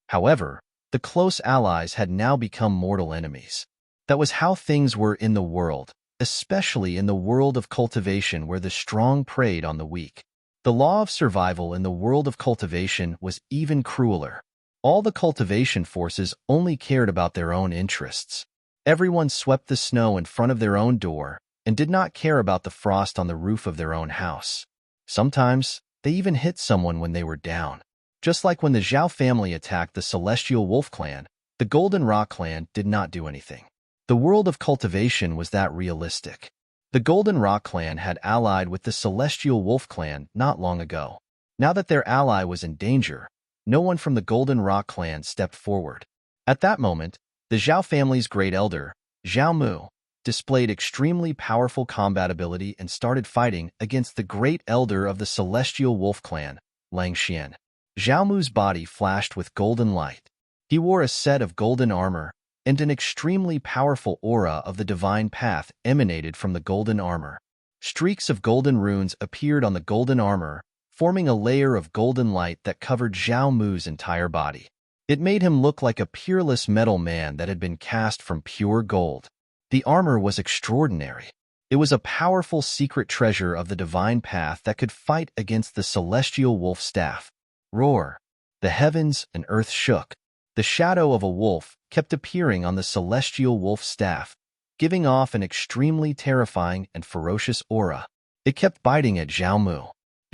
Speaker 1: However, the close allies had now become mortal enemies. That was how things were in the world, especially in the world of cultivation where the strong preyed on the weak. The law of survival in the world of cultivation was even crueler. All the cultivation forces only cared about their own interests. Everyone swept the snow in front of their own door and did not care about the frost on the roof of their own house. Sometimes, they even hit someone when they were down. Just like when the Zhao family attacked the Celestial Wolf clan, the Golden Rock clan did not do anything. The world of cultivation was that realistic. The Golden Rock clan had allied with the Celestial Wolf clan not long ago. Now that their ally was in danger, no one from the Golden Rock clan stepped forward. At that moment, the Zhao family's great elder, Zhao Mu, displayed extremely powerful combat ability and started fighting against the great elder of the Celestial Wolf clan, Lang Xian. Zhao Mu's body flashed with golden light. He wore a set of golden armor, and an extremely powerful aura of the divine path emanated from the golden armor. Streaks of golden runes appeared on the golden armor, forming a layer of golden light that covered Zhao Mu's entire body. It made him look like a peerless metal man that had been cast from pure gold. The armor was extraordinary. It was a powerful secret treasure of the divine path that could fight against the celestial wolf staff. Roar! The heavens and earth shook. The shadow of a wolf kept appearing on the celestial wolf staff, giving off an extremely terrifying and ferocious aura. It kept biting at Zhao Mu.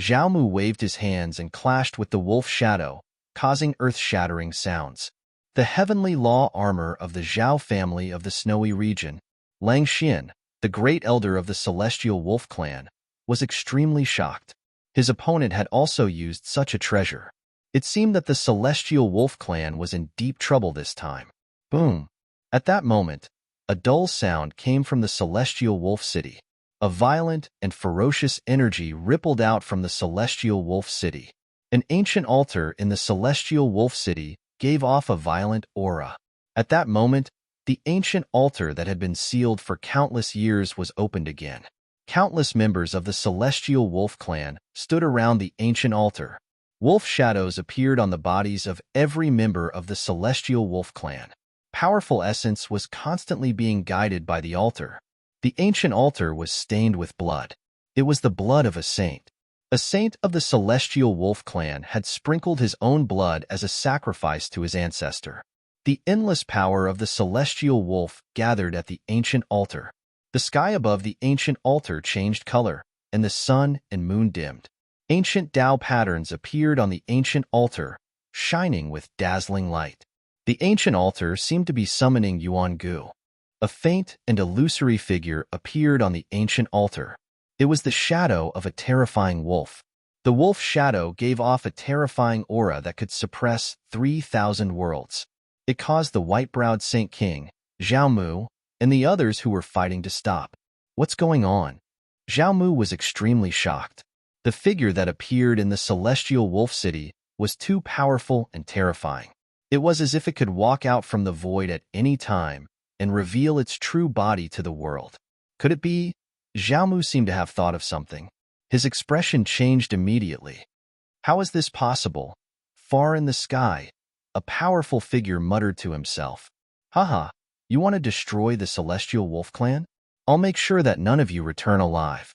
Speaker 1: Zhao Mu waved his hands and clashed with the wolf shadow, causing earth-shattering sounds. The heavenly law armor of the Zhao family of the snowy region, Lang Xian, the great elder of the celestial wolf clan, was extremely shocked. His opponent had also used such a treasure. It seemed that the celestial wolf clan was in deep trouble this time. Boom! At that moment, a dull sound came from the celestial wolf city. A violent and ferocious energy rippled out from the celestial wolf city. An ancient altar in the celestial wolf city gave off a violent aura. At that moment, the ancient altar that had been sealed for countless years was opened again. Countless members of the celestial wolf clan stood around the ancient altar. Wolf shadows appeared on the bodies of every member of the celestial wolf clan. Powerful essence was constantly being guided by the altar. The ancient altar was stained with blood. It was the blood of a saint. A saint of the celestial wolf clan had sprinkled his own blood as a sacrifice to his ancestor. The endless power of the celestial wolf gathered at the ancient altar. The sky above the ancient altar changed color, and the sun and moon dimmed. Ancient Tao patterns appeared on the ancient altar, shining with dazzling light. The ancient altar seemed to be summoning Yuan Gu. A faint and illusory figure appeared on the ancient altar. It was the shadow of a terrifying wolf. The wolf shadow gave off a terrifying aura that could suppress 3,000 worlds. It caused the white-browed Saint King, Zhao Mu, and the others who were fighting to stop. What's going on? Zhao Mu was extremely shocked. The figure that appeared in the celestial wolf city was too powerful and terrifying. It was as if it could walk out from the void at any time and reveal its true body to the world. Could it be? Xiaomu seemed to have thought of something. His expression changed immediately. How is this possible? Far in the sky, a powerful figure muttered to himself. Haha, you want to destroy the Celestial Wolf Clan? I'll make sure that none of you return alive.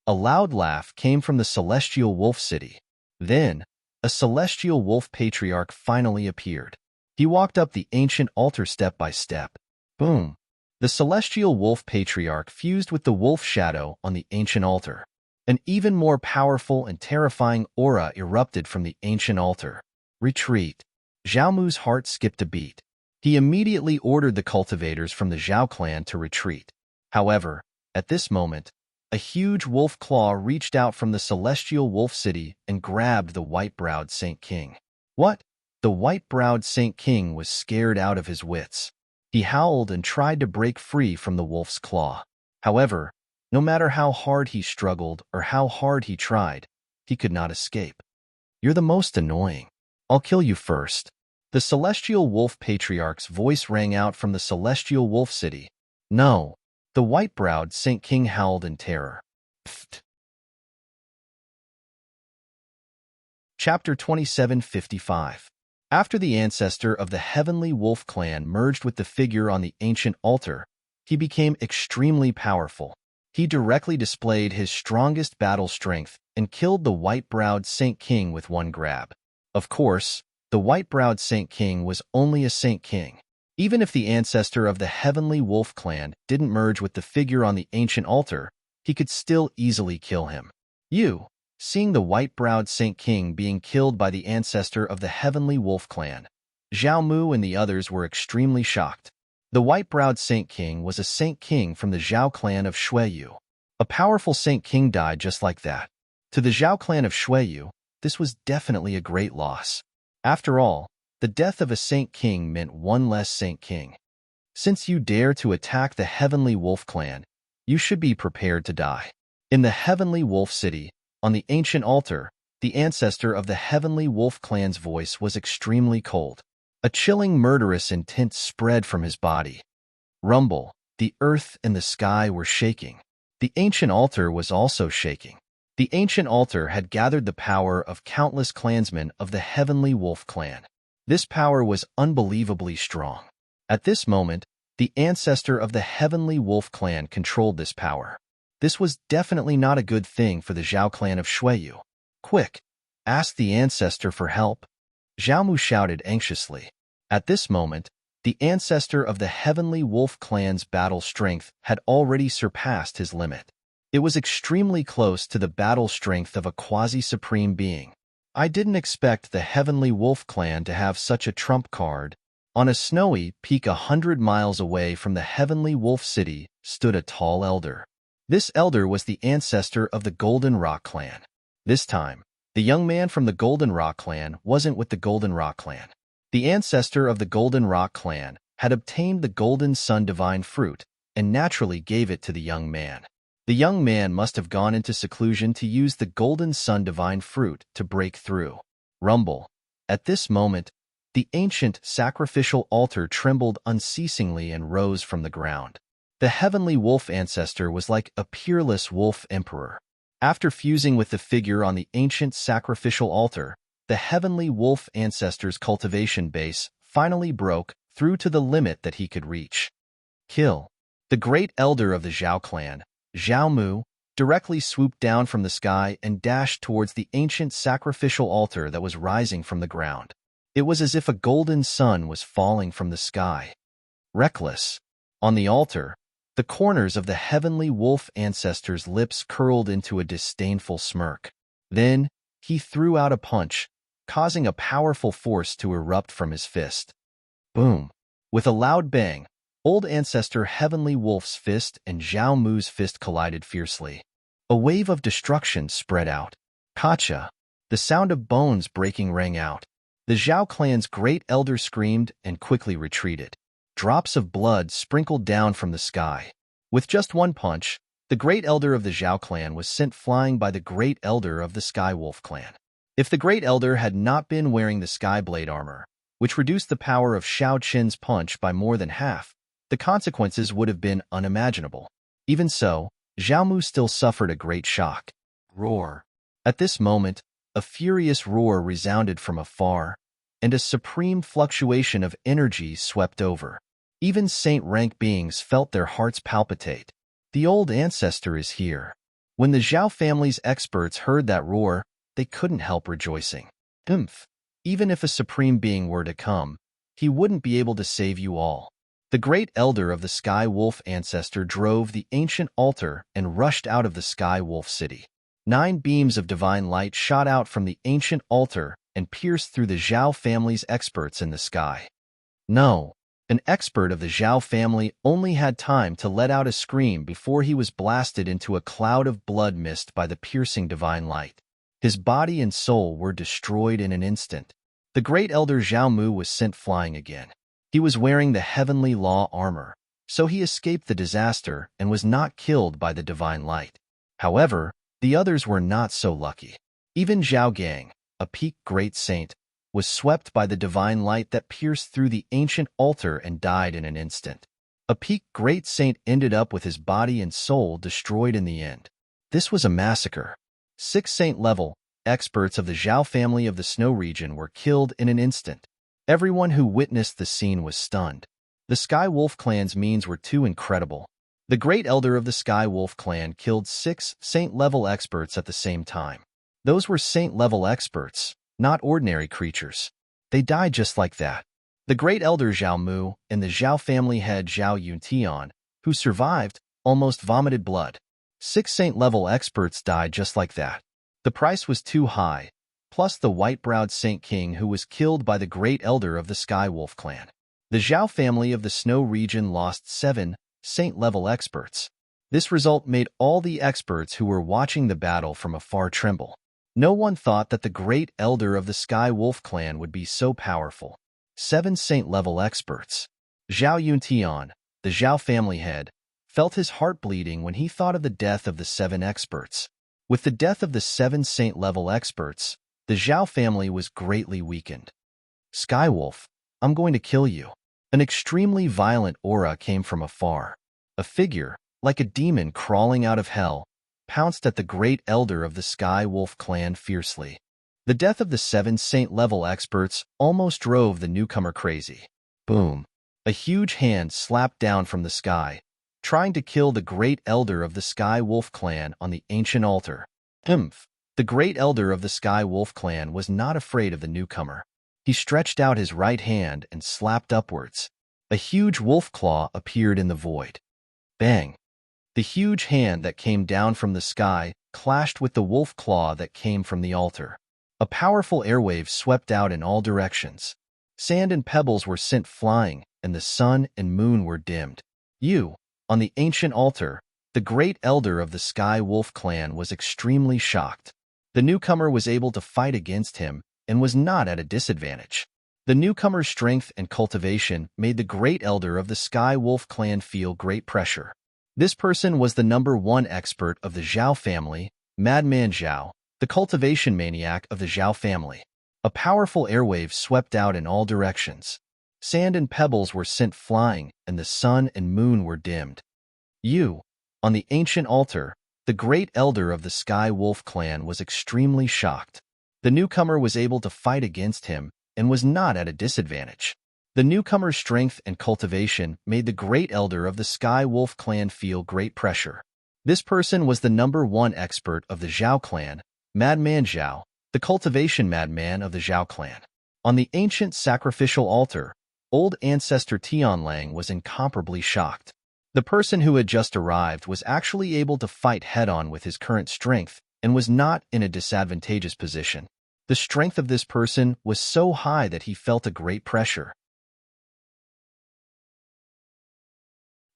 Speaker 1: A loud laugh came from the Celestial Wolf City. Then, a Celestial Wolf Patriarch finally appeared. He walked up the ancient altar step by step. Boom! The Celestial Wolf Patriarch fused with the wolf shadow on the ancient altar. An even more powerful and terrifying aura erupted from the ancient altar. Retreat. Xiaomu's heart skipped a beat. He immediately ordered the cultivators from the Zhao clan to retreat. However, at this moment, a huge wolf claw reached out from the Celestial Wolf City and grabbed the white-browed Saint King. What? The white-browed Saint King was scared out of his wits. He howled and tried to break free from the wolf's claw. However, no matter how hard he struggled or how hard he tried, he could not escape. You're the most annoying. I'll kill you first. The Celestial Wolf Patriarch's voice rang out from the Celestial Wolf City. No. The white-browed Saint King howled in terror. Pfft. Chapter 2755. After the ancestor of the Heavenly Wolf clan merged with the figure on the ancient altar, he became extremely powerful. He directly displayed his strongest battle strength and killed the white-browed Saint King with one grab. Of course, the white-browed Saint King was only a Saint King. Even if the ancestor of the Heavenly Wolf clan didn't merge with the figure on the ancient altar, he could still easily kill him. Seeing the white-browed Saint King being killed by the ancestor of the Heavenly Wolf clan, Xiaomu and the others were extremely shocked. The white-browed Saint King was a Saint King from the Zhao clan of Shuiyu. A powerful Saint King died just like that. To the Zhao clan of Shuiyu, this was definitely a great loss. After all, the death of a Saint King meant one less Saint King. Since you dare to attack the Heavenly Wolf clan, you should be prepared to die. In the Heavenly Wolf City, on the ancient altar, the ancestor of the Heavenly Wolf clan's voice was extremely cold. A chilling murderous intent spread from his body. Rumble, the earth and the sky were shaking. The ancient altar was also shaking. The ancient altar had gathered the power of countless clansmen of the Heavenly Wolf clan. This power was unbelievably strong. At this moment, the ancestor of the Heavenly Wolf clan controlled this power. This was definitely not a good thing for the Zhao clan of Shuiyu. Quick, ask the ancestor for help. Xiaomu shouted anxiously. At this moment, the ancestor of the Heavenly Wolf clan's battle strength had already surpassed his limit. It was extremely close to the battle strength of a quasi-supreme being. I didn't expect the Heavenly Wolf clan to have such a trump card. On a snowy peak 100 miles away from the Heavenly Wolf City stood a tall elder. This elder was the ancestor of the Golden Rock clan. This time, the young man from the Golden Rock clan wasn't with the Golden Rock clan. The ancestor of the Golden Rock clan had obtained the Golden Sun Divine Fruit and naturally gave it to the young man. The young man must have gone into seclusion to use the Golden Sun Divine Fruit to break through. Rumble. At this moment, the ancient sacrificial altar trembled unceasingly and rose from the ground. The Heavenly Wolf ancestor was like a peerless wolf emperor. After fusing with the figure on the ancient sacrificial altar, the Heavenly Wolf ancestor's cultivation base finally broke through to the limit that he could reach. Kill. The great elder of the Zhao clan, Xiaomu, directly swooped down from the sky and dashed towards the ancient sacrificial altar that was rising from the ground. It was as if a golden sun was falling from the sky. Reckless. On the altar, the corners of the Heavenly Wolf ancestor's lips curled into a disdainful smirk. Then, he threw out a punch, causing a powerful force to erupt from his fist. Boom! With a loud bang, old ancestor Heavenly Wolf's fist and Zhao Mu's fist collided fiercely. A wave of destruction spread out. Kacha! The sound of bones breaking rang out. The Zhao clan's great elder screamed and quickly retreated. Drops of blood sprinkled down from the sky. With just one punch, the great elder of the Zhao clan was sent flying by the great elder of the Sky Wolf clan. If the great elder had not been wearing the Sky Blade armor, which reduced the power of Xiao Qin's punch by more than half. The consequences would have been unimaginable. Even so, Zhao Mu still suffered a great shock. Roar. At this moment, a furious roar resounded from afar, and a supreme fluctuation of energy swept over. Even saint-rank beings felt their hearts palpitate. The old ancestor is here. When the Zhao family's experts heard that roar, they couldn't help rejoicing. Even if a supreme being were to come, he wouldn't be able to save you all. The great elder of the Sky Wolf ancestor drove the ancient altar and rushed out of the Sky Wolf city. 9 beams of divine light shot out from the ancient altar and pierced through the Zhao family's experts in the sky. No, an expert of the Zhao family only had time to let out a scream before he was blasted into a cloud of blood mist by the piercing divine light. His body and soul were destroyed in an instant. The great elder Zhao Mu was sent flying again. He was wearing the heavenly law armor, so he escaped the disaster and was not killed by the divine light. However, the others were not so lucky. Even Zhao Gang, a peak great saint, was swept by the divine light that pierced through the ancient altar and died in an instant. A peak great saint ended up with his body and soul destroyed in the end. This was a massacre. 6 saint-level experts of the Zhao family of the Snow region were killed in an instant. Everyone who witnessed the scene was stunned. The Sky Wolf clan's means were too incredible. The great elder of the Sky Wolf clan killed 6 saint-level experts at the same time. Those were saint-level experts, not ordinary creatures. They died just like that. The great elder Zhao Mu and the Zhao family head Zhao Yuntian, who survived, almost vomited blood. 6 saint-level experts died just like that. The price was too high, plus the white-browed Saint King who was killed by the great elder of the Sky Wolf clan. The Zhao family of the Snow region lost 7 saint-level experts. This result made all the experts who were watching the battle from afar tremble. No one thought that the great elder of the Sky Wolf clan would be so powerful. 7 saint-level experts. Zhao Yuntian, the Zhao family head, felt his heart bleeding when he thought of the death of the 7 experts. With the death of the 7 saint-level experts, the Zhao family was greatly weakened. Skywolf, I'm going to kill you. An extremely violent aura came from afar. A figure, like a demon crawling out of hell, pounced at the great elder of the Sky Wolf clan fiercely. The death of the 7 saint-level experts almost drove the newcomer crazy. Boom! A huge hand slapped down from the sky, trying to kill the great elder of the Sky Wolf clan on the ancient altar. The great elder of the Sky Wolf clan was not afraid of the newcomer. He stretched out his right hand and slapped upwards. A huge wolf claw appeared in the void. Bang! The huge hand that came down from the sky clashed with the wolf claw that came from the altar. A powerful airwave swept out in all directions. Sand and pebbles were sent flying, and the sun and moon were dimmed. On the ancient altar, the great elder of the Sky Wolf clan was extremely shocked. The newcomer was able to fight against him and was not at a disadvantage. The newcomer's strength and cultivation made the great elder of the Sky Wolf clan feel great pressure. This person was the #1 expert of the Zhao family, Madman Zhao, the cultivation maniac of the Zhao family. A powerful airwave swept out in all directions. Sand and pebbles were sent flying, and the sun and moon were dimmed. On the ancient altar, the great elder of the Sky Wolf clan was extremely shocked. The newcomer was able to fight against him and was not at a disadvantage. The newcomer's strength and cultivation made the great elder of the Sky Wolf clan feel great pressure. This person was the #1 expert of the Zhao clan, Madman Zhao, the cultivation madman of the Zhao clan. On the ancient sacrificial altar, old ancestor Tianlang was incomparably shocked. The person who had just arrived was actually able to fight head-on with his current strength and was not in a disadvantageous position. The strength of this person was so high that he felt a great pressure.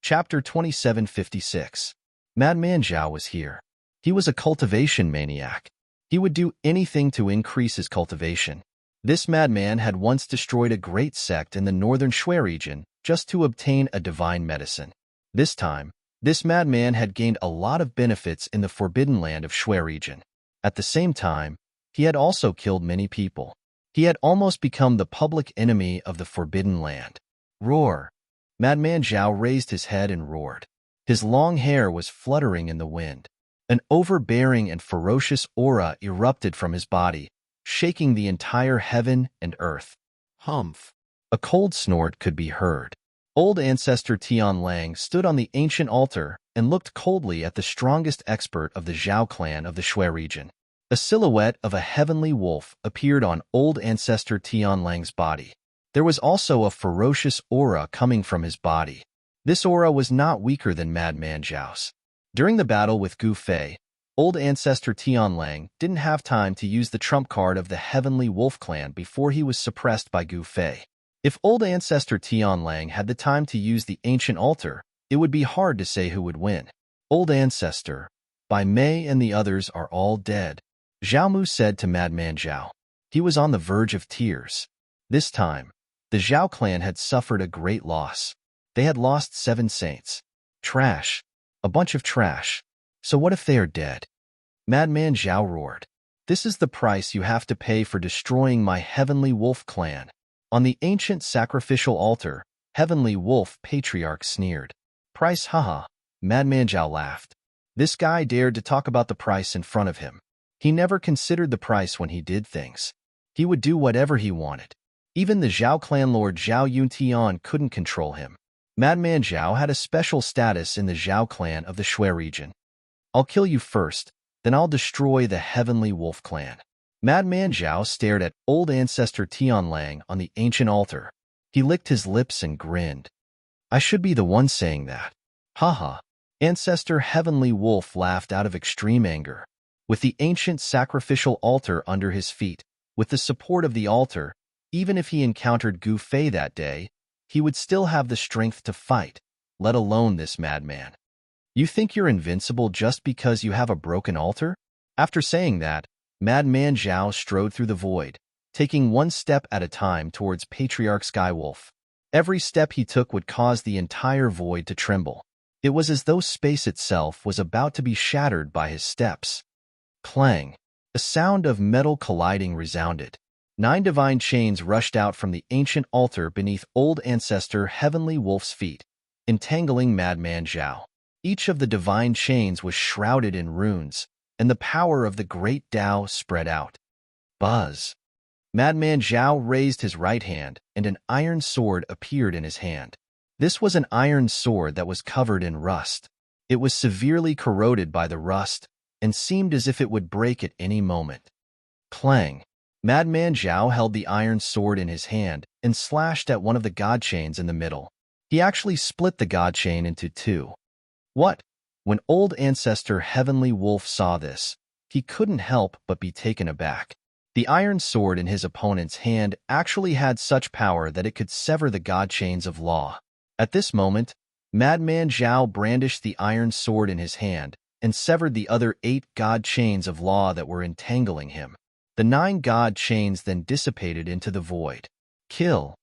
Speaker 1: Chapter 2756. Madman Zhao was here. He was a cultivation maniac. He would do anything to increase his cultivation. This madman had once destroyed a great sect in the northern Shui region just to obtain a divine medicine. This time, this madman had gained a lot of benefits in the forbidden land of Shui region. At the same time, he had also killed many people. He had almost become the public enemy of the Forbidden Land. Roar! Madman Zhao raised his head and roared. His long hair was fluttering in the wind. An overbearing and ferocious aura erupted from his body, shaking the entire heaven and earth. Humph! A cold snort could be heard. Old Ancestor Tianlang stood on the ancient altar and looked coldly at the strongest expert of the Zhao clan of the Shui region. A silhouette of a heavenly wolf appeared on Old Ancestor Tianlang's body. There was also a ferocious aura coming from his body. This aura was not weaker than Madman Zhao's. During the battle with Gu Fei, Old Ancestor Tianlang didn't have time to use the trump card of the Heavenly Wolf clan before he was suppressed by Gu Fei. If Old Ancestor Tianlang had the time to use the ancient altar, it would be hard to say who would win. Old Ancestor, Bai Mei and the others are all dead, Zhao Mu said to Madman Zhao. He was on the verge of tears. This time, the Zhao clan had suffered a great loss. They had lost 7 saints. Trash. A bunch of trash. So what if they are dead? Madman Zhao roared. This is the price you have to pay for destroying my Heavenly Wolf clan. On the ancient sacrificial altar, Heavenly Wolf Patriarch sneered. Price, haha. Madman Zhao laughed. This guy dared to talk about the price in front of him. He never considered the price when he did things. He would do whatever he wanted. Even the Zhao clan lord Zhao Yuntian couldn't control him. Madman Zhao had a special status in the Zhao clan of the Shui region. I'll kill you first, then I'll destroy the Heavenly Wolf clan. Madman Zhao stared at Old Ancestor Tianlang on the ancient altar. He licked his lips and grinned. I should be the one saying that. Haha. Ancestor Heavenly Wolf laughed out of extreme anger. With the ancient sacrificial altar under his feet, with the support of the altar, even if he encountered Gu Fei that day, he would still have the strength to fight, let alone this madman. You think you're invincible just because you have a broken altar? After saying that, Madman Zhao strode through the void, taking one step at a time towards Patriarch Skywolf. Every step he took would cause the entire void to tremble. It was as though space itself was about to be shattered by his steps. Clang! A sound of metal colliding resounded. 9 divine chains rushed out from the ancient altar beneath Old Ancestor Heavenly Wolf's feet, entangling Madman Zhao. Each of the divine chains was shrouded in runes, and the power of the great Tao spread out. Buzz! Madman Zhao raised his right hand, and an iron sword appeared in his hand. This was an iron sword that was covered in rust. It was severely corroded by the rust, and seemed as if it would break at any moment. Clang! Madman Zhao held the iron sword in his hand and slashed at one of the god chains in the middle. He actually split the god chain into 2. What? When Old Ancestor Heavenly Wolf saw this, he couldn't help but be taken aback. The iron sword in his opponent's hand actually had such power that it could sever the god chains of law. At this moment, Madman Zhao brandished the iron sword in his hand and severed the other 8 god chains of law that were entangling him. The 9 god chains then dissipated into the void. Kill!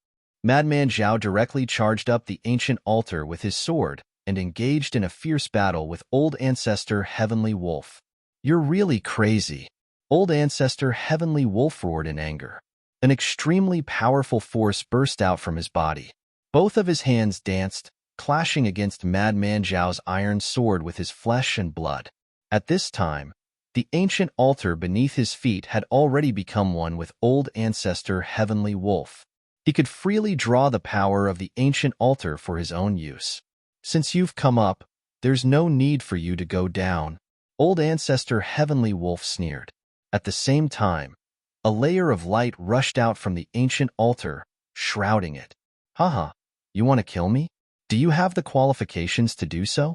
Speaker 1: Madman Zhao directly charged up the ancient altar with his sword and engaged in a fierce battle with Old Ancestor Heavenly Wolf. You're really crazy. Old Ancestor Heavenly Wolf roared in anger. An extremely powerful force burst out from his body. Both of his hands danced, clashing against Madman Zhao's iron sword with his flesh and blood. At this time, the ancient altar beneath his feet had already become one with Old Ancestor Heavenly Wolf. He could freely draw the power of the ancient altar for his own use. Since you've come up, there's no need for you to go down, Old Ancestor Heavenly Wolf sneered. At the same time, a layer of light rushed out from the ancient altar, shrouding it. Haha, you want to kill me? Do you have the qualifications to do so?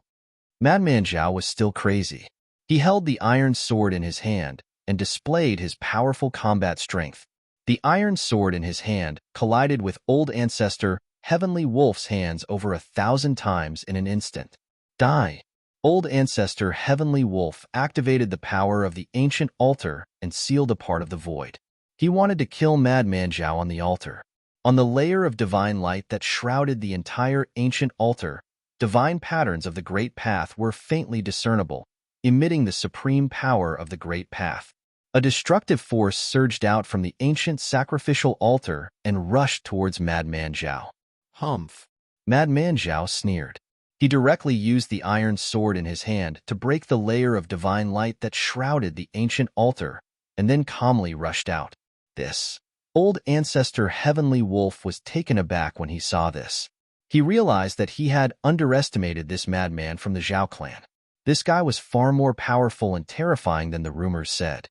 Speaker 1: Madman Zhao was still crazy. He held the iron sword in his hand and displayed his powerful combat strength. The iron sword in his hand collided with Old Ancestor Heavenly Wolf's hands over 1,000 times in an instant. Die! Old Ancestor Heavenly Wolf activated the power of the ancient altar and sealed a part of the void. He wanted to kill Madman Zhao on the altar. On the layer of divine light that shrouded the entire ancient altar, divine patterns of the Great Path were faintly discernible, emitting the supreme power of the Great Path. A destructive force surged out from the ancient sacrificial altar and rushed towards Madman Zhao. Humph! Madman Zhao sneered. He directly used the iron sword in his hand to break the layer of divine light that shrouded the ancient altar, and then calmly rushed out. This old ancestor heavenly wolf was taken aback when he saw this. He realized that he had underestimated this madman from the Zhao clan. This guy was far more powerful and terrifying than the rumors said.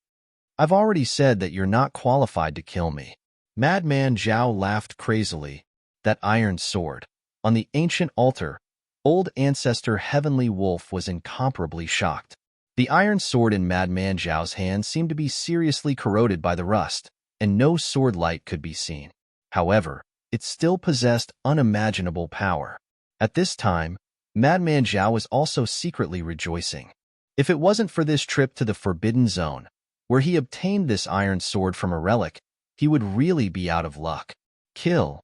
Speaker 1: I've already said that you're not qualified to kill me. Madman Zhao laughed crazily. That iron sword on the ancient altar, old ancestor heavenly wolf was incomparably shocked. The iron sword in Madman Zhao's hand seemed to be seriously corroded by the rust, and no sword light could be seen. However, it still possessed unimaginable power. At this time, Madman Zhao was also secretly rejoicing. If it wasn't for this trip to the Forbidden Zone, where he obtained this iron sword from a relic, he would really be out of luck. Kill.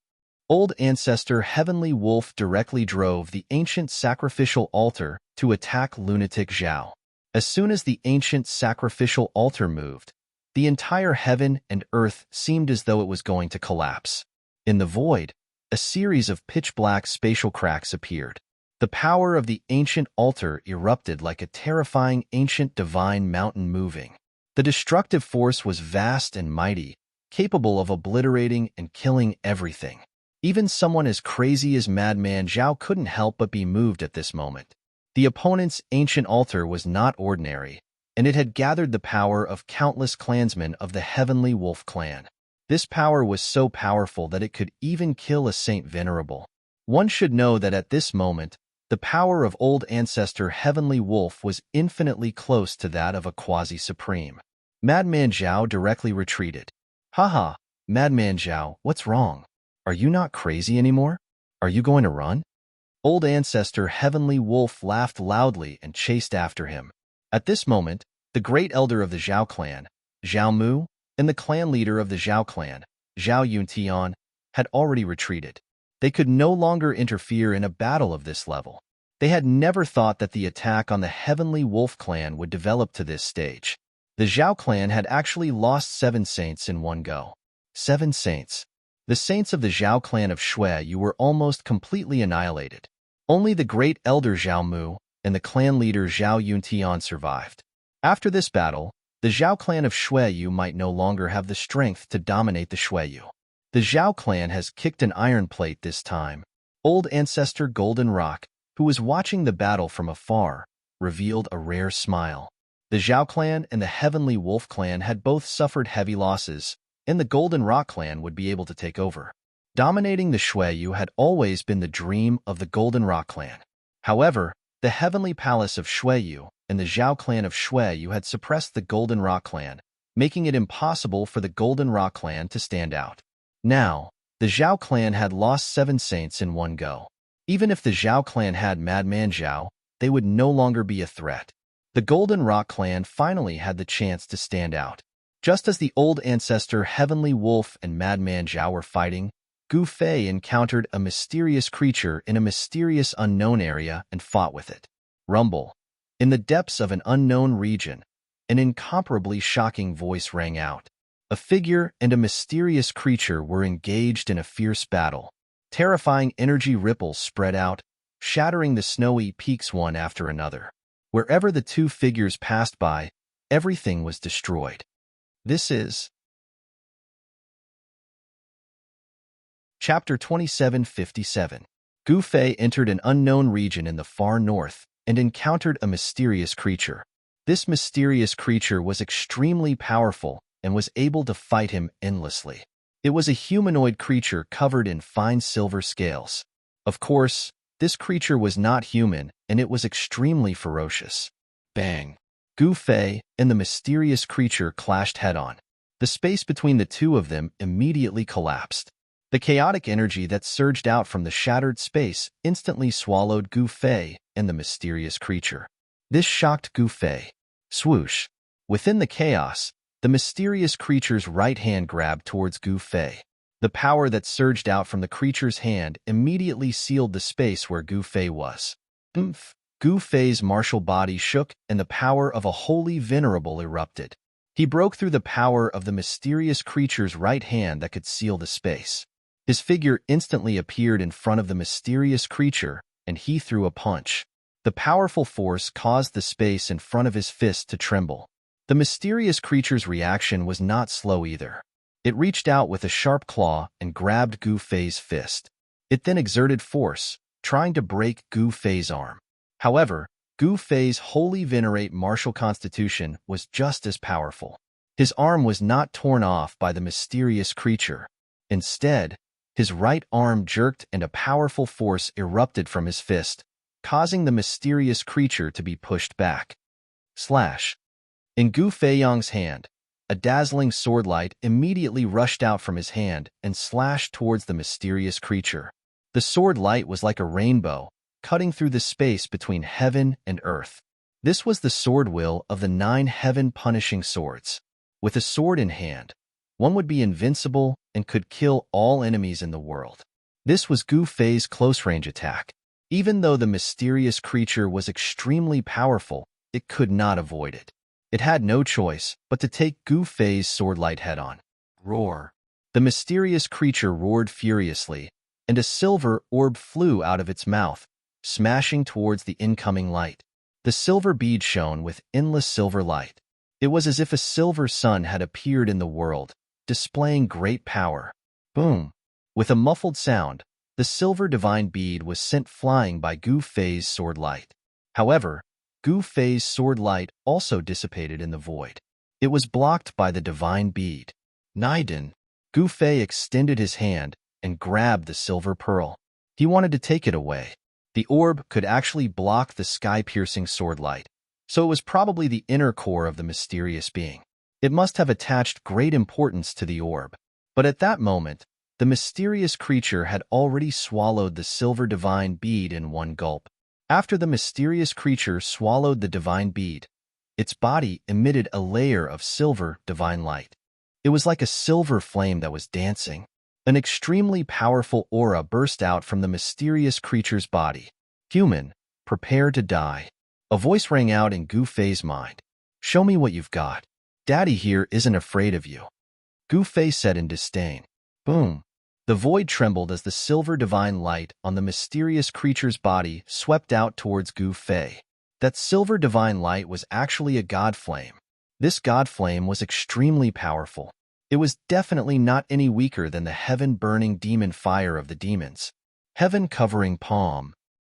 Speaker 1: Old ancestor heavenly wolf directly drove the ancient sacrificial altar to attack lunatic Zhao. As soon as the ancient sacrificial altar moved, the entire heaven and earth seemed as though it was going to collapse. In the void, a series of pitch-black spatial cracks appeared. The power of the ancient altar erupted like a terrifying ancient divine mountain moving. The destructive force was vast and mighty, capable of obliterating and killing everything. Even someone as crazy as Madman Zhao couldn't help but be moved at this moment. The opponent's ancient altar was not ordinary, and it had gathered the power of countless clansmen of the Heavenly Wolf clan. This power was so powerful that it could even kill a Saint Venerable. One should know that at this moment, the power of old ancestor Heavenly Wolf was infinitely close to that of a quasi-supreme. Madman Zhao directly retreated. Haha, Madman Zhao, what's wrong? Are you not crazy anymore? Are you going to run? Old ancestor Heavenly Wolf laughed loudly and chased after him. At this moment, the great elder of the Zhao clan, Zhao Mu, and the clan leader of the Zhao clan, Zhao Yuntian, had already retreated. They could no longer interfere in a battle of this level. They had never thought that the attack on the Heavenly Wolf clan would develop to this stage. The Zhao clan had actually lost 7 saints in one go. 7 saints. The saints of the Zhao clan of Shui were almost completely annihilated. Only the great elder Zhao Mu and the clan leader Zhao Yuntian survived. After this battle, the Zhao clan of Shui might no longer have the strength to dominate the Shui. The Zhao clan has kicked an iron plate this time. Old ancestor Golden Rock, who was watching the battle from afar, revealed a rare smile. The Zhao clan and the Heavenly Wolf clan had both suffered heavy losses, and the Golden Rock clan would be able to take over. Dominating the Shuiyu had always been the dream of the Golden Rock clan. However, the Heavenly Palace of Shuiyu and the Zhao clan of Shuiyu had suppressed the Golden Rock clan, making it impossible for the Golden Rock clan to stand out. Now, the Zhao clan had lost 7 saints in one go. Even if the Zhao clan had Madman Zhao, they would no longer be a threat. The Golden Rock clan finally had the chance to stand out. Just as the old ancestor Heavenly Wolf and Madman Zhao were fighting, Gu Fei encountered a mysterious creature in a mysterious unknown area and fought with it. Rumble. In the depths of an unknown region, an incomparably shocking voice rang out. A figure and a mysterious creature were engaged in a fierce battle. Terrifying energy ripples spread out, shattering the snowy peaks one after another. Wherever the two figures passed by, everything was destroyed. This is Chapter 2757. Gu Fei entered an unknown region in the far north and encountered a mysterious creature. This mysterious creature was extremely powerful and was able to fight him endlessly. It was a humanoid creature covered in fine silver scales. Of course, this creature was not human, and it was extremely ferocious. Bang! Gu Fei and the mysterious creature clashed head-on. The space between the two of them immediately collapsed. The chaotic energy that surged out from the shattered space instantly swallowed Gu Fei and the mysterious creature. This shocked Gu Fei. Swoosh! Within the chaos, the mysterious creature's right hand grabbed towards Gu Fei. The power that surged out from the creature's hand immediately sealed the space where Gu Fei was. Gu Fei's martial body shook and the power of a holy venerable erupted. He broke through the power of the mysterious creature's right hand that could seal the space. His figure instantly appeared in front of the mysterious creature, and he threw a punch. The powerful force caused the space in front of his fist to tremble. The mysterious creature's reaction was not slow either. It reached out with a sharp claw and grabbed Gu Fei's fist. It then exerted force, trying to break Gu Fei's arm. However, Gu Fei's wholly venerate martial constitution was just as powerful. His arm was not torn off by the mysterious creature. Instead, his right arm jerked and a powerful force erupted from his fist, causing the mysterious creature to be pushed back. Slash. In Gu Feiyang's hand, a dazzling sword light immediately rushed out from his hand and slashed towards the mysterious creature. The sword light was like a rainbow, cutting through the space between heaven and earth. This was the sword will of the 9 heaven-punishing swords. With a sword in hand, one would be invincible and could kill all enemies in the world. This was Gu Fei's close-range attack. Even though the mysterious creature was extremely powerful, it could not avoid it. It had no choice but to take Gu Fei's sword light head-on. Roar. The mysterious creature roared furiously, and a silver orb flew out of its mouth, smashing towards the incoming light. The silver bead shone with endless silver light. It was as if a silver sun had appeared in the world, displaying great power. Boom! With a muffled sound, the silver divine bead was sent flying by Gu Fei's sword light. However, Gu Fei's sword light also dissipated in the void. It was blocked by the divine bead. Naiden. Gu Fei extended his hand and grabbed the silver pearl. He wanted to take it away. The orb could actually block the sky-piercing sword light, so it was probably the inner core of the mysterious being. It must have attached great importance to the orb. But at that moment, the mysterious creature had already swallowed the silver divine bead in one gulp. After the mysterious creature swallowed the divine bead, its body emitted a layer of silver divine light. It was like a silver flame that was dancing. An extremely powerful aura burst out from the mysterious creature's body. Human, prepare to die. A voice rang out in Gu Fei's mind. Show me what you've got. Daddy here isn't afraid of you. Gu Fei said in disdain. Boom. The void trembled as the silver divine light on the mysterious creature's body swept out towards Gu Fei. That silver divine light was actually a god flame. This god flame was extremely powerful. It was definitely not any weaker than the heaven-burning demon fire of the demons. Heaven-covering palm.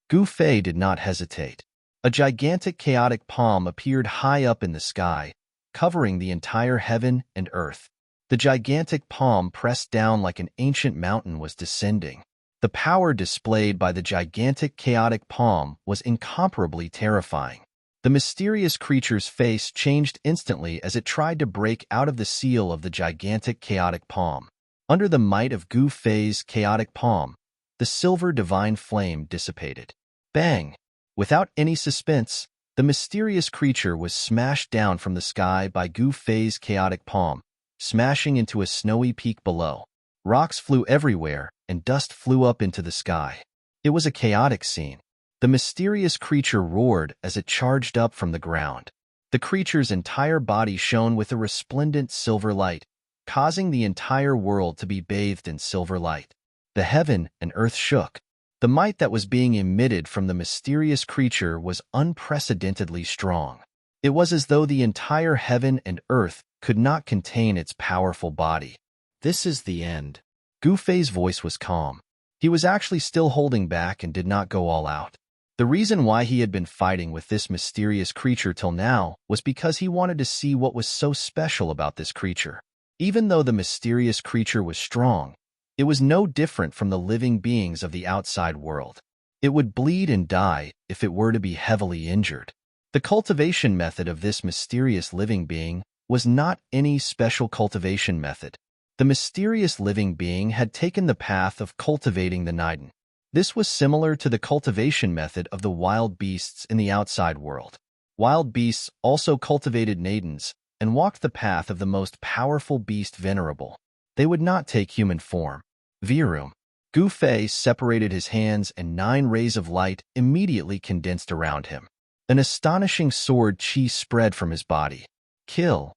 Speaker 1: Gu Fei did not hesitate. A gigantic chaotic palm appeared high up in the sky, covering the entire heaven and earth. The gigantic palm pressed down like an ancient mountain was descending. The power displayed by the gigantic chaotic palm was incomparably terrifying. The mysterious creature's face changed instantly as it tried to break out of the seal of the gigantic chaotic palm. Under the might of Gu Fei's chaotic palm, the silver divine flame dissipated. Bang! Without any suspense, the mysterious creature was smashed down from the sky by Gu Fei's chaotic palm, smashing into a snowy peak below. Rocks flew everywhere, and dust flew up into the sky. It was a chaotic scene. The mysterious creature roared as it charged up from the ground. The creature's entire body shone with a resplendent silver light, causing the entire world to be bathed in silver light. The heaven and earth shook. The might that was being emitted from the mysterious creature was unprecedentedly strong. It was as though the entire heaven and earth could not contain its powerful body. This is the end. Gu Fei's voice was calm. He was actually still holding back and did not go all out. The reason why he had been fighting with this mysterious creature till now was because he wanted to see what was so special about this creature. Even though the mysterious creature was strong, it was no different from the living beings of the outside world. It would bleed and die if it were to be heavily injured. The cultivation method of this mysterious living being was not any special cultivation method. The mysterious living being had taken the path of cultivating the Naiden. This was similar to the cultivation method of the wild beasts in the outside world. Wild beasts also cultivated Naidens and walked the path of the most powerful beast Venerable. They would not take human form. Virum. Gu Fei separated his hands and 9 rays of light immediately condensed around him. An astonishing sword chi spread from his body. Kill.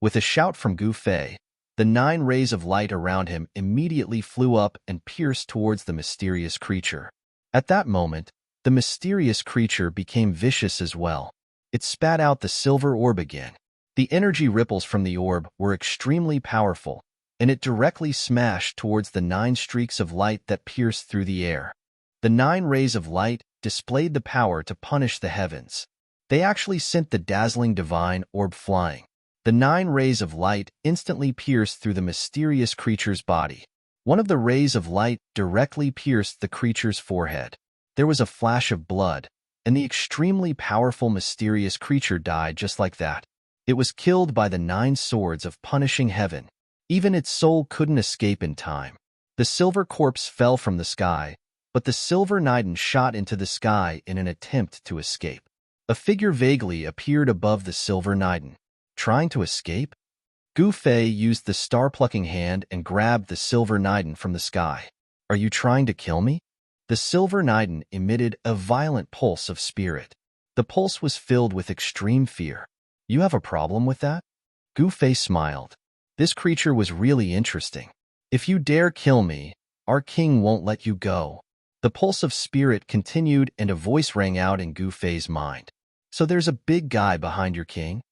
Speaker 1: With a shout from Gu Fei, the 9 rays of light around him immediately flew up and pierced towards the mysterious creature. At that moment, the mysterious creature became vicious as well. It spat out the silver orb again. The energy ripples from the orb were extremely powerful, and it directly smashed towards the 9 streaks of light that pierced through the air. The 9 rays of light displayed the power to punish the heavens. They actually sent the dazzling divine orb flying. The 9 rays of light instantly pierced through the mysterious creature's body. One of the rays of light directly pierced the creature's forehead. There was a flash of blood, and the extremely powerful mysterious creature died just like that. It was killed by the 9 swords of punishing heaven. Even its soul couldn't escape in time. The silver corpse fell from the sky, but the silver knighten shot into the sky in an attempt to escape. A figure vaguely appeared above the silver knighten. Trying to escape? Gu Fei used the star-plucking hand and grabbed the silver knighten from the sky. Are you trying to kill me? The silver knighten emitted a violent pulse of spirit. The pulse was filled with extreme fear. You have a problem with that? Gu Fei smiled. This creature was really interesting. If you dare kill me, our king won't let you go. The pulse of spirit continued and a voice rang out in Gu Fei's mind. So there's a big guy behind your king?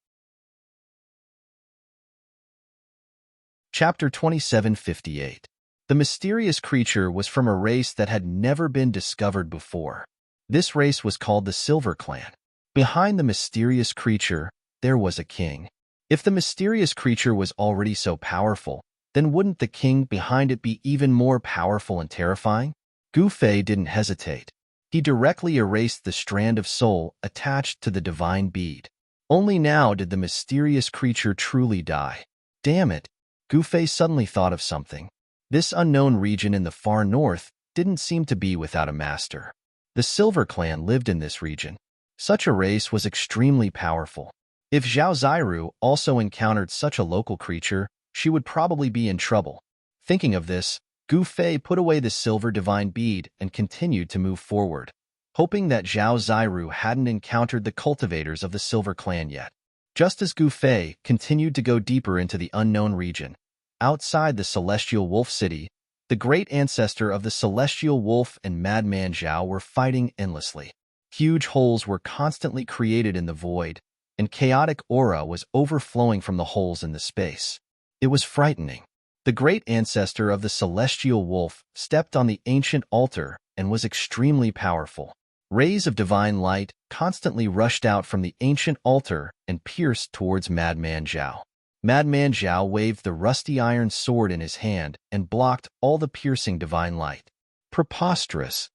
Speaker 1: Chapter 2758. The mysterious creature was from a race that had never been discovered before. This race was called the Silver Clan. Behind the mysterious creature, there was a king. If the mysterious creature was already so powerful, then wouldn't the king behind it be even more powerful and terrifying? Gu Fei didn't hesitate. He directly erased the strand of soul attached to the divine bead. Only now did the mysterious creature truly die. Damn it! Gu Fei suddenly thought of something. This unknown region in the far north didn't seem to be without a master. The Silver Clan lived in this region. Such a race was extremely powerful. If Zhao Ziru also encountered such a local creature, she would probably be in trouble. Thinking of this, Gu Fei put away the silver divine bead and continued to move forward, hoping that Zhao Ziru hadn't encountered the cultivators of the Silver Clan yet. Just as Gu Fei continued to go deeper into the unknown region, outside the Celestial Wolf City, the great ancestor of the Celestial Wolf and Madman Zhao were fighting endlessly. Huge holes were constantly created in the void, and chaotic aura was overflowing from the holes in the space. It was frightening. The great ancestor of the Celestial Wolf stepped on the ancient altar and was extremely powerful. Rays of divine light constantly rushed out from the ancient altar and pierced towards Madman Zhao. Madman Zhao waved the rusty iron sword in his hand and blocked all the piercing divine light. Preposterous!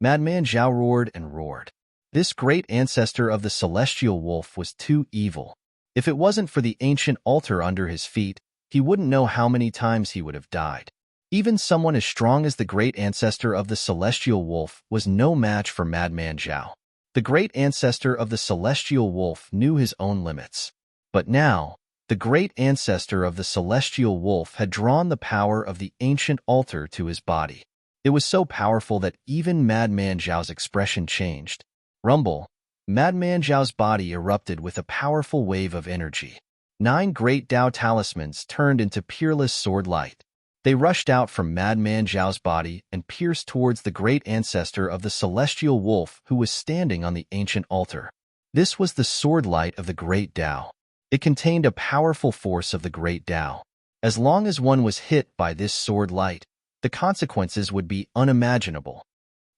Speaker 1: Madman Zhao roared and roared. This great ancestor of the Celestial Wolf was too evil. If it wasn't for the ancient altar under his feet, he wouldn't know how many times he would have died. Even someone as strong as the great ancestor of the Celestial Wolf was no match for Madman Zhao. The great ancestor of the Celestial Wolf knew his own limits. But now, the great ancestor of the Celestial Wolf had drawn the power of the ancient altar to his body. It was so powerful that even Madman Zhao's expression changed. Rumble! Madman Zhao's body erupted with a powerful wave of energy. 9 great Dao talismans turned into peerless sword light. They rushed out from Madman Zhao's body and pierced towards the great ancestor of the Celestial Wolf who was standing on the ancient altar. This was the sword light of the great Dao. It contained a powerful force of the great Dao. As long as one was hit by this sword light, the consequences would be unimaginable.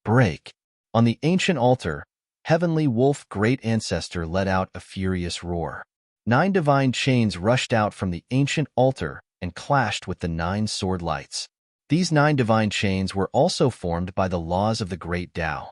Speaker 1: Break! On the ancient altar, Heavenly Wolf Great Ancestor let out a furious roar. 9 divine chains rushed out from the ancient altar and clashed with the 9 sword lights. These 9 divine chains were also formed by the laws of the great Tao.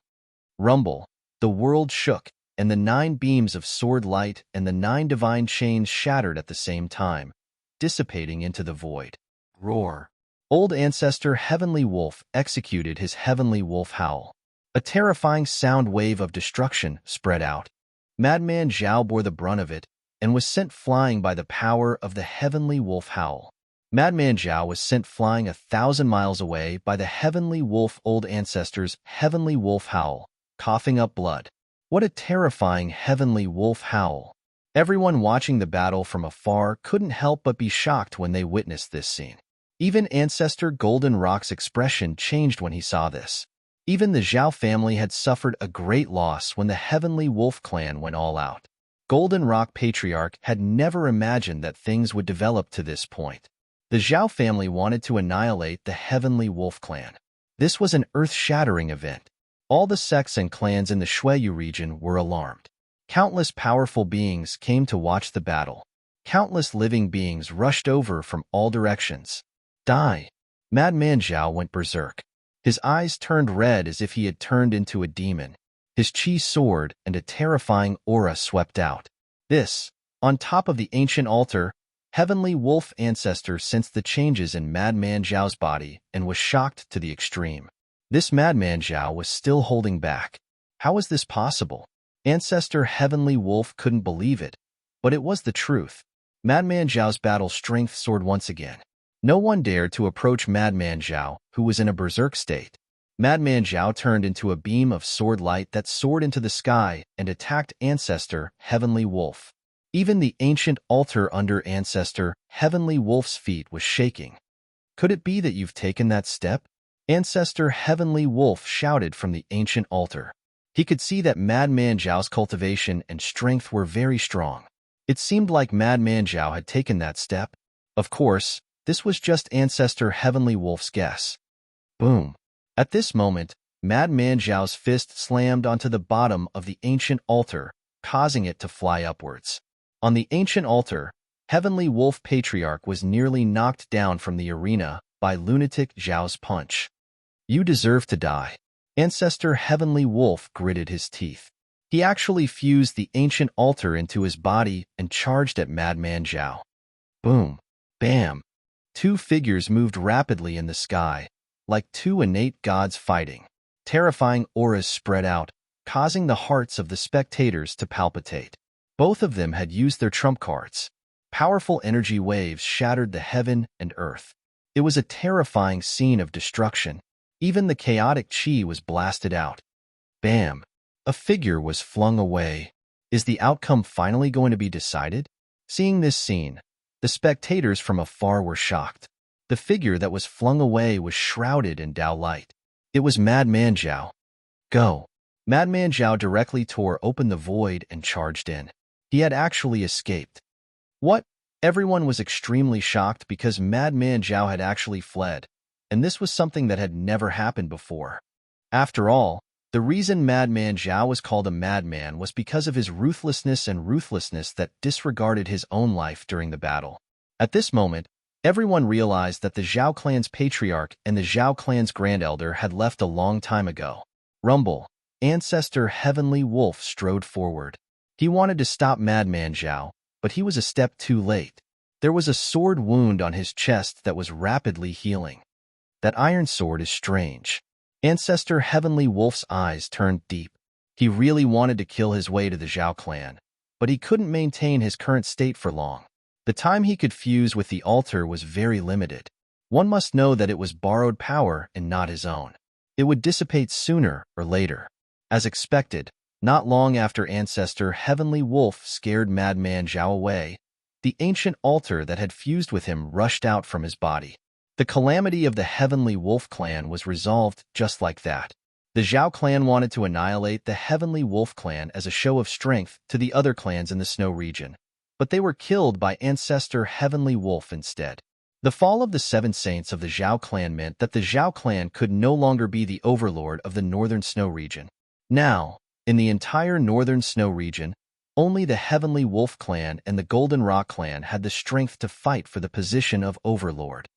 Speaker 1: Rumble, the world shook, and the 9 beams of sword light and the 9 divine chains shattered at the same time, dissipating into the void. Roar. Old ancestor Heavenly Wolf executed his Heavenly Wolf howl. A terrifying sound wave of destruction spread out. Madman Zhao bore the brunt of it and was sent flying by the power of the Heavenly Wolf howl. Madman Zhao was sent flying 1,000 miles away by the Heavenly Wolf Old Ancestor's Heavenly Wolf howl, coughing up blood. What a terrifying Heavenly Wolf howl! Everyone watching the battle from afar couldn't help but be shocked when they witnessed this scene. Even Ancestor Golden Rock's expression changed when he saw this. Even the Zhao family had suffered a great loss when the Heavenly Wolf clan went all out. Golden Rock Patriarch had never imagined that things would develop to this point. The Zhao family wanted to annihilate the Heavenly Wolf clan. This was an earth-shattering event. All the sects and clans in the Shuiyu region were alarmed. Countless powerful beings came to watch the battle. Countless living beings rushed over from all directions. Die! Madman Zhao went berserk. His eyes turned red as if he had turned into a demon. His chi soared and a terrifying aura swept out. This, on top of the ancient altar, Heavenly Wolf Ancestor sensed the changes in Madman Zhao's body and was shocked to the extreme. This Madman Zhao was still holding back. How was this possible? Ancestor Heavenly Wolf couldn't believe it, but it was the truth. Madman Zhao's battle strength soared once again. No one dared to approach Madman Zhao, who was in a berserk state. Madman Zhao turned into a beam of sword light that soared into the sky and attacked Ancestor Heavenly Wolf. Even the ancient altar under Ancestor Heavenly Wolf's feet was shaking. Could it be that you've taken that step? Ancestor Heavenly Wolf shouted from the ancient altar. He could see that Madman Zhao's cultivation and strength were very strong. It seemed like Madman Zhao had taken that step. Of course, this was just Ancestor Heavenly Wolf's guess. Boom! At this moment, Madman Zhao's fist slammed onto the bottom of the ancient altar, causing it to fly upwards. On the ancient altar, Heavenly Wolf Patriarch was nearly knocked down from the arena by lunatic Zhao's punch. You deserve to die. Ancestor Heavenly Wolf gritted his teeth. He actually fused the ancient altar into his body and charged at Madman Zhao. Boom! Bam! Two figures moved rapidly in the sky, like two innate gods fighting. Terrifying auras spread out, causing the hearts of the spectators to palpitate. Both of them had used their trump cards. Powerful energy waves shattered the heaven and earth. It was a terrifying scene of destruction. Even the chaotic chi was blasted out. Bam! A figure was flung away. Is the outcome finally going to be decided? Seeing this scene, the spectators from afar were shocked. The figure that was flung away was shrouded in Dao light. It was Madman Zhao. Go! Madman Zhao directly tore open the void and charged in. He had actually escaped. What? Everyone was extremely shocked because Madman Zhao had actually fled, and this was something that had never happened before. After all, the reason Madman Zhao was called a madman was because of his ruthlessness that disregarded his own life during the battle. At this moment, everyone realized that the Zhao clan's patriarch and the Zhao clan's grand elder had left a long time ago. Rumble, Ancestor Heavenly Wolf strode forward. He wanted to stop Madman Zhao, but he was a step too late. There was a sword wound on his chest that was rapidly healing. That iron sword is strange. Ancestor Heavenly Wolf's eyes turned deep. He really wanted to kill his way to the Zhao clan, but he couldn't maintain his current state for long. The time he could fuse with the altar was very limited. One must know that it was borrowed power and not his own. It would dissipate sooner or later. As expected, not long after Ancestor Heavenly Wolf scared Madman Zhao away, the ancient altar that had fused with him rushed out from his body. The calamity of the Heavenly Wolf clan was resolved just like that. The Zhao clan wanted to annihilate the Heavenly Wolf clan as a show of strength to the other clans in the Snow region, but they were killed by Ancestor Heavenly Wolf instead. The fall of the 7 saints of the Zhao clan meant that the Zhao clan could no longer be the overlord of the Northern Snow region. Now, in the entire Northern Snow region, only the Heavenly Wolf clan and the Golden Rock clan had the strength to fight for the position of overlord.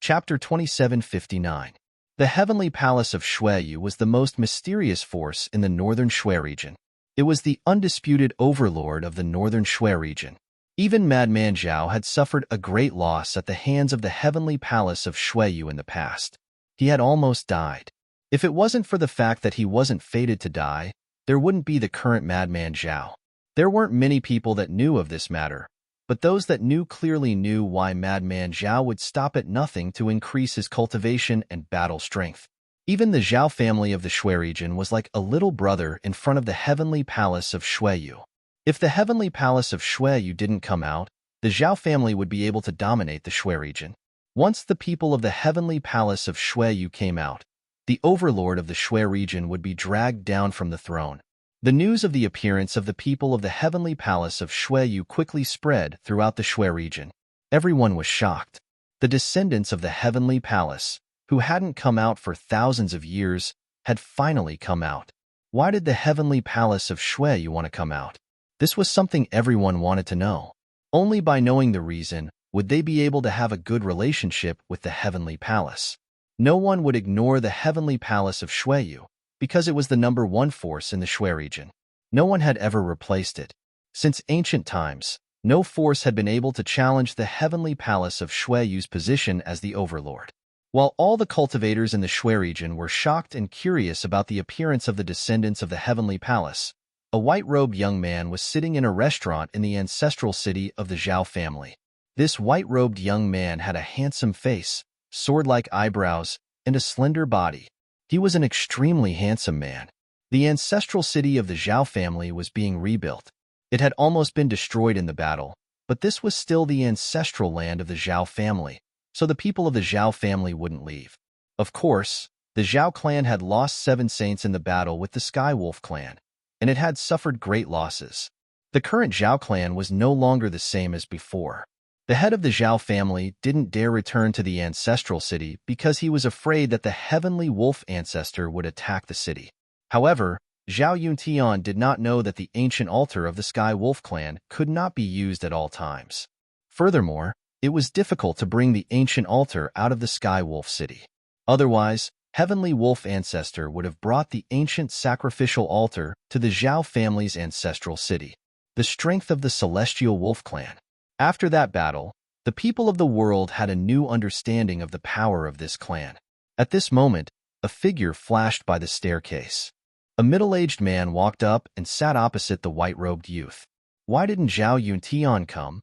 Speaker 1: Chapter 2759. The Heavenly Palace of Shuiyu was the most mysterious force in the Northern Shui region. It was the undisputed overlord of the Northern Shui region. Even Madman Zhao had suffered a great loss at the hands of the Heavenly Palace of Shuiyu in the past. He had almost died. If it wasn't for the fact that he wasn't fated to die, there wouldn't be the current Madman Zhao. There weren't many people that knew of this matter, but those that knew clearly knew why Madman Zhao would stop at nothing to increase his cultivation and battle strength. Even the Zhao family of the Shui region was like a little brother in front of the heavenly palace of Shuiyu. If the heavenly palace of Shuiyu didn't come out, the Zhao family would be able to dominate the Shui region. Once the people of the heavenly palace of Shuiyu came out, the overlord of the Shui region would be dragged down from the throne. The news of the appearance of the people of the heavenly palace of Shuiyu quickly spread throughout the Shui region. Everyone was shocked. The descendants of the heavenly palace, who hadn't come out for thousands of years, had finally come out. Why did the heavenly palace of Shuiyu want to come out? This was something everyone wanted to know. Only by knowing the reason would they be able to have a good relationship with the heavenly palace. No one would ignore the heavenly palace of Shuiyu, because it was the #1 force in the Shui region. No one had ever replaced it. Since ancient times, no force had been able to challenge the heavenly palace of Shuiyu's position as the overlord. While all the cultivators in the Shui region were shocked and curious about the appearance of the descendants of the heavenly palace, a white-robed young man was sitting in a restaurant in the ancestral city of the Zhao family. This white-robed young man had a handsome face, sword-like eyebrows, and a slender body. He was an extremely handsome man. The ancestral city of the Zhao family was being rebuilt. It had almost been destroyed in the battle, but this was still the ancestral land of the Zhao family, so the people of the Zhao family wouldn't leave. Of course, the Zhao clan had lost 7 saints in the battle with the Sky Wolf clan, and it had suffered great losses. The current Zhao clan was no longer the same as before. The head of the Zhao family didn't dare return to the ancestral city because he was afraid that the heavenly wolf ancestor would attack the city. However, Zhao Yuntian did not know that the ancient altar of the Sky Wolf clan could not be used at all times. Furthermore, it was difficult to bring the ancient altar out of the Sky Wolf city. Otherwise, Heavenly Wolf Ancestor would have brought the ancient sacrificial altar to the Zhao family's ancestral city. The strength of the Celestial Wolf clan. After that battle, the people of the world had a new understanding of the power of this clan. At this moment, a figure flashed by the staircase. A middle-aged man walked up and sat opposite the white-robed youth. Why didn't Zhao Yuntian come?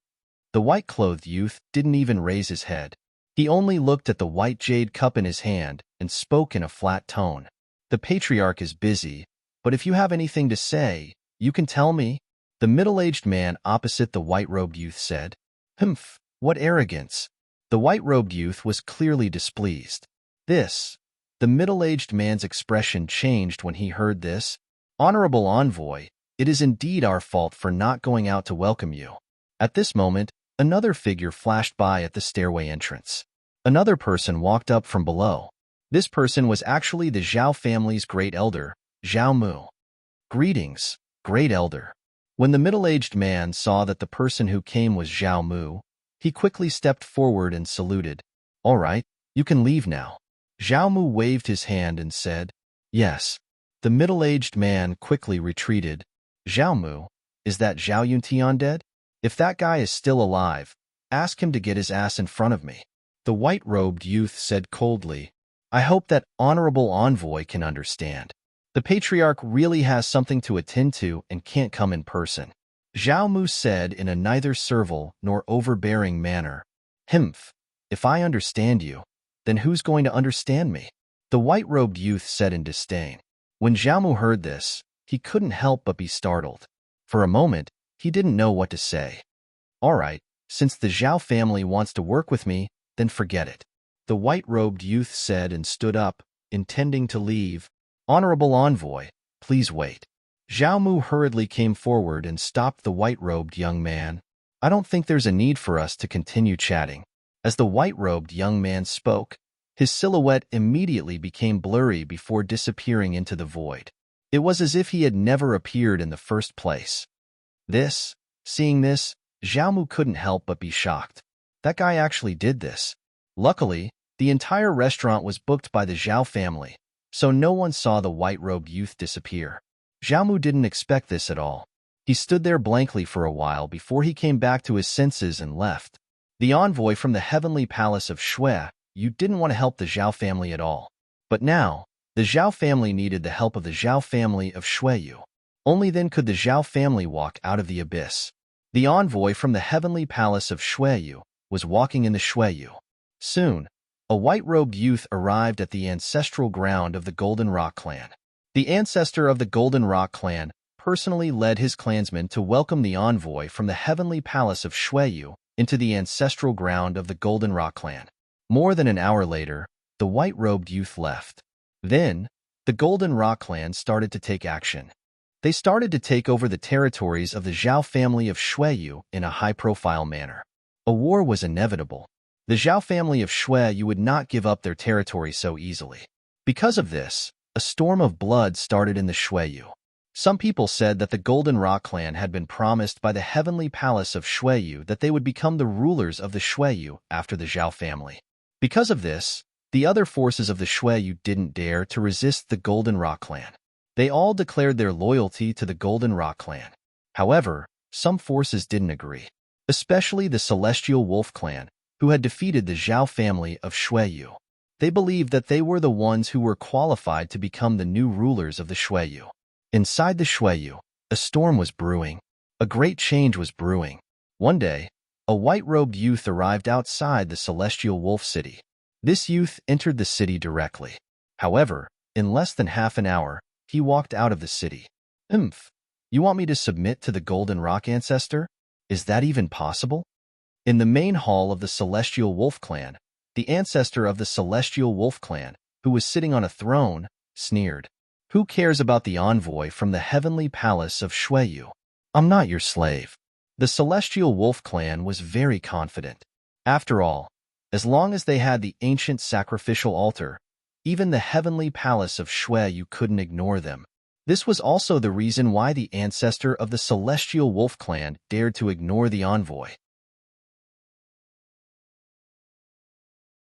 Speaker 1: The white-clothed youth didn't even raise his head. He only looked at the white jade cup in his hand and spoke in a flat tone. The patriarch is busy, but if you have anything to say, you can tell me. The middle-aged man opposite the white-robed youth said. Humph, what arrogance. The white-robed youth was clearly displeased. The middle-aged man's expression changed when he heard this. Honorable envoy, it is indeed our fault for not going out to welcome you. At this moment, another figure flashed by at the stairway entrance. Another person walked up from below. This person was actually the Zhao family's great elder, Zhao Mu. Greetings, great elder. When the middle-aged man saw that the person who came was Zhao Mu, he quickly stepped forward and saluted. All right, you can leave now. Zhao Mu waved his hand and said, Yes. The middle-aged man quickly retreated. Zhao Mu, is that Zhao Yuntian dead? If that guy is still alive, ask him to get his ass in front of me. The white-robed youth said coldly, I hope that honorable envoy can understand. The patriarch really has something to attend to and can't come in person. Zhao Mu said in a neither servile nor overbearing manner. Humph, if I understand you, then who's going to understand me? The white-robed youth said in disdain. When Zhao Mu heard this, he couldn't help but be startled. For a moment, he didn't know what to say. All right, since the Zhao family wants to work with me, then forget it. The white-robed youth said and stood up, intending to leave. Honorable envoy, please wait. Zhao Mu hurriedly came forward and stopped the white-robed young man. I don't think there's a need for us to continue chatting. As the white-robed young man spoke, his silhouette immediately became blurry before disappearing into the void. It was as if he had never appeared in the first place. Seeing this, Zhao Mu couldn't help but be shocked. That guy actually did this. Luckily, the entire restaurant was booked by the Zhao family, so no one saw the white-robed youth disappear. Zhao Mu didn't expect this at all. He stood there blankly for a while before he came back to his senses and left. The envoy from the heavenly palace of Shui, you didn't want to help the Zhao family at all. But now, the Zhao family needed the help of the Zhao family of Shuiyu. Only then could the Zhao family walk out of the abyss. The envoy from the heavenly palace of Shuiyu was walking in the Shuiyu. Soon, a white-robed youth arrived at the ancestral ground of the Golden Rock clan. The ancestor of the Golden Rock clan personally led his clansmen to welcome the envoy from the heavenly palace of Shueyu into the ancestral ground of the Golden Rock clan. More than an hour later, the white-robed youth left. Then, the Golden Rock clan started to take action. They started to take over the territories of the Zhao family of Shueyu in a high-profile manner. A war was inevitable. The Zhao family of Shueyu would not give up their territory so easily. Because of this, a storm of blood started in the Shueyu. Some people said that the Golden Rock clan had been promised by the heavenly palace of Shueyu that they would become the rulers of the Shueyu after the Zhao family. Because of this, the other forces of the Shueyu didn't dare to resist the Golden Rock clan. They all declared their loyalty to the Golden Rock clan. However, some forces didn't agree, especially the Celestial Wolf clan, who had defeated the Zhao family of Shueyu. They believed that they were the ones who were qualified to become the new rulers of the Shueyu. Inside the Shueyu, a storm was brewing. A great change was brewing. One day, a white-robed youth arrived outside the Celestial Wolf city. This youth entered the city directly. However, in less than half an hour, he walked out of the city. You want me to submit to the Golden Rock ancestor? Is that even possible? In the main hall of the Celestial Wolf clan, the ancestor of the Celestial Wolf clan, who was sitting on a throne, sneered. Who cares about the envoy from the heavenly palace of Shueyu? I'm not your slave. The Celestial Wolf clan was very confident. After all, as long as they had the ancient sacrificial altar, even the heavenly palace of Shueyu couldn't ignore them. This was also the reason why the ancestor of the Celestial Wolf clan dared to ignore the envoy.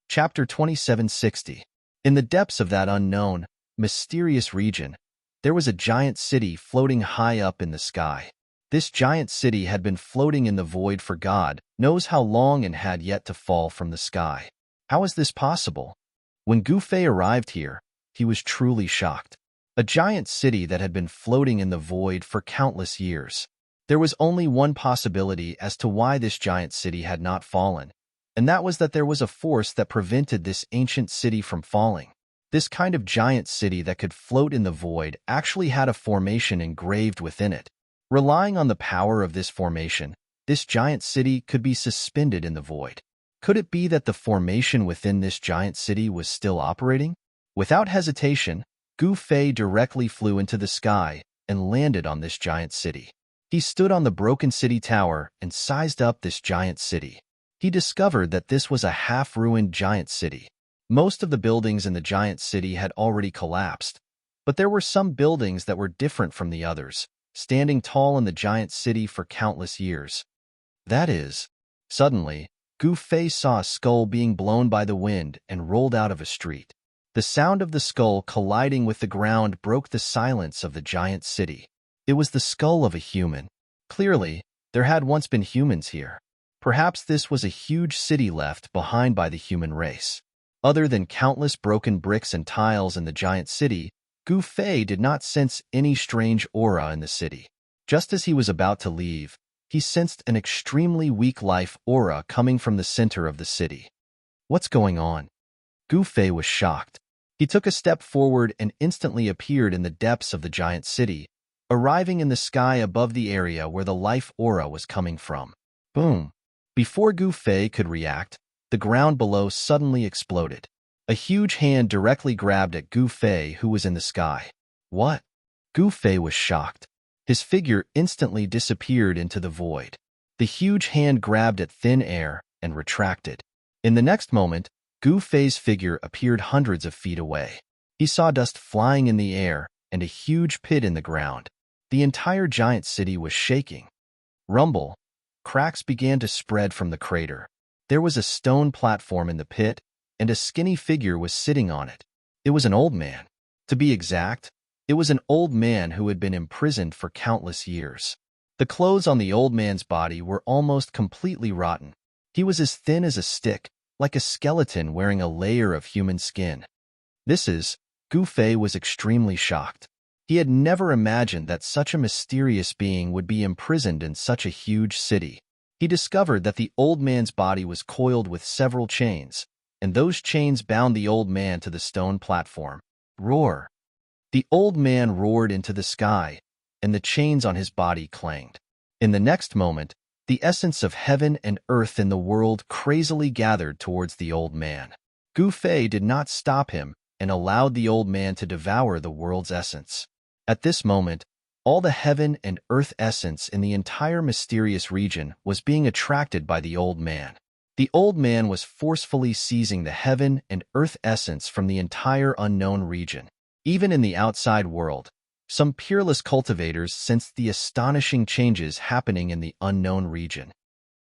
Speaker 1: Chapter 2760. In the depths of that unknown, mysterious region, there was a giant city floating high up in the sky. This giant city had been floating in the void for God knows how long and had yet to fall from the sky. How is this possible? When Gu Fei arrived here, he was truly shocked. A giant city that had been floating in the void for countless years. There was only one possibility as to why this giant city had not fallen, and that was that there was a force that prevented this ancient city from falling. This kind of giant city that could float in the void actually had a formation engraved within it. Relying on the power of this formation, this giant city could be suspended in the void. Could it be that the formation within this giant city was still operating? Without hesitation, Gu Fei directly flew into the sky and landed on this giant city. He stood on the broken city tower and sized up this giant city. He discovered that this was a half-ruined giant city. Most of the buildings in the giant city had already collapsed, but there were some buildings that were different from the others, standing tall in the giant city for countless years. That is, suddenly, Gu Fei saw a skull being blown by the wind and rolled out of a street. The sound of the skull colliding with the ground broke the silence of the giant city. It was the skull of a human. Clearly, there had once been humans here. Perhaps this was a huge city left behind by the human race. Other than countless broken bricks and tiles in the giant city, Gu Fei did not sense any strange aura in the city. Just as he was about to leave, he sensed an extremely weak life aura coming from the center of the city. What's going on? Gu Fei was shocked. He took a step forward and instantly appeared in the depths of the giant city, arriving in the sky above the area where the life aura was coming from. Boom! Before Gu Fei could react, the ground below suddenly exploded. A huge hand directly grabbed at Gu Fei, who was in the sky. What? Gu Fei was shocked. His figure instantly disappeared into the void. The huge hand grabbed at thin air and retracted. In the next moment, Gu Fei's figure appeared hundreds of feet away. He saw dust flying in the air and a huge pit in the ground. The entire giant city was shaking. Rumble. Cracks began to spread from the crater. There was a stone platform in the pit, and a skinny figure was sitting on it. It was an old man. To be exact, it was an old man who had been imprisoned for countless years. The clothes on the old man's body were almost completely rotten. He was as thin as a stick, like a skeleton wearing a layer of human skin. Gu Fei was extremely shocked. He had never imagined that such a mysterious being would be imprisoned in such a huge city. He discovered that the old man's body was coiled with several chains, and those chains bound the old man to the stone platform. Roar! The old man roared into the sky, and the chains on his body clanged. In the next moment, the essence of heaven and earth in the world crazily gathered towards the old man. Gu Fei did not stop him and allowed the old man to devour the world's essence. At this moment, all the heaven and earth essence in the entire mysterious region was being attracted by the old man. The old man was forcefully seizing the heaven and earth essence from the entire unknown region. Even in the outside world, some peerless cultivators sensed the astonishing changes happening in the unknown region.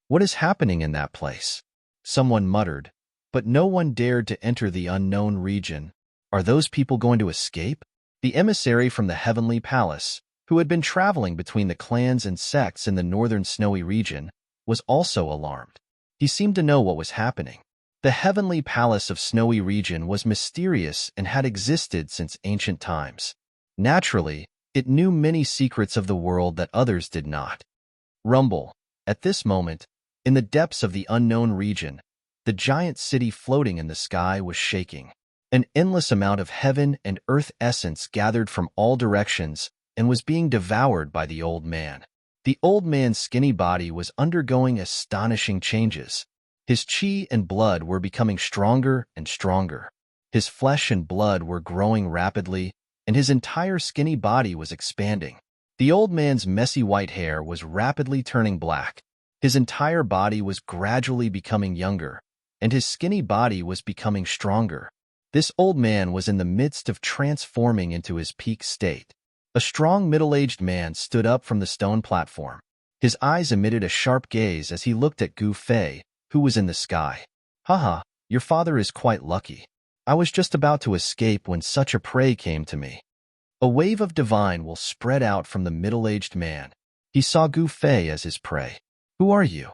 Speaker 1: What is happening in that place? Someone muttered, but no one dared to enter the unknown region. Are those people going to escape? The emissary from the heavenly palace, who had been traveling between the clans and sects in the northern snowy region, was also alarmed. He seemed to know what was happening. The heavenly palace of snowy region was mysterious and had existed since ancient times. Naturally, it knew many secrets of the world that others did not. Rumble. At this moment, in the depths of the unknown region, the giant city floating in the sky was shaking. An endless amount of heaven and earth essence gathered from all directions and was being devoured by the old man. The old man's skinny body was undergoing astonishing changes. His chi and blood were becoming stronger and stronger. His flesh and blood were growing rapidly, and his entire skinny body was expanding. The old man's messy white hair was rapidly turning black. His entire body was gradually becoming younger, and his skinny body was becoming stronger. This old man was in the midst of transforming into his peak state. A strong middle-aged man stood up from the stone platform. His eyes emitted a sharp gaze as he looked at Gu Fei, who was in the sky. Haha, your father is quite lucky. I was just about to escape when such a prey came to me. A wave of divine will spread out from the middle-aged man. He saw Gu Fei as his prey. Who are you?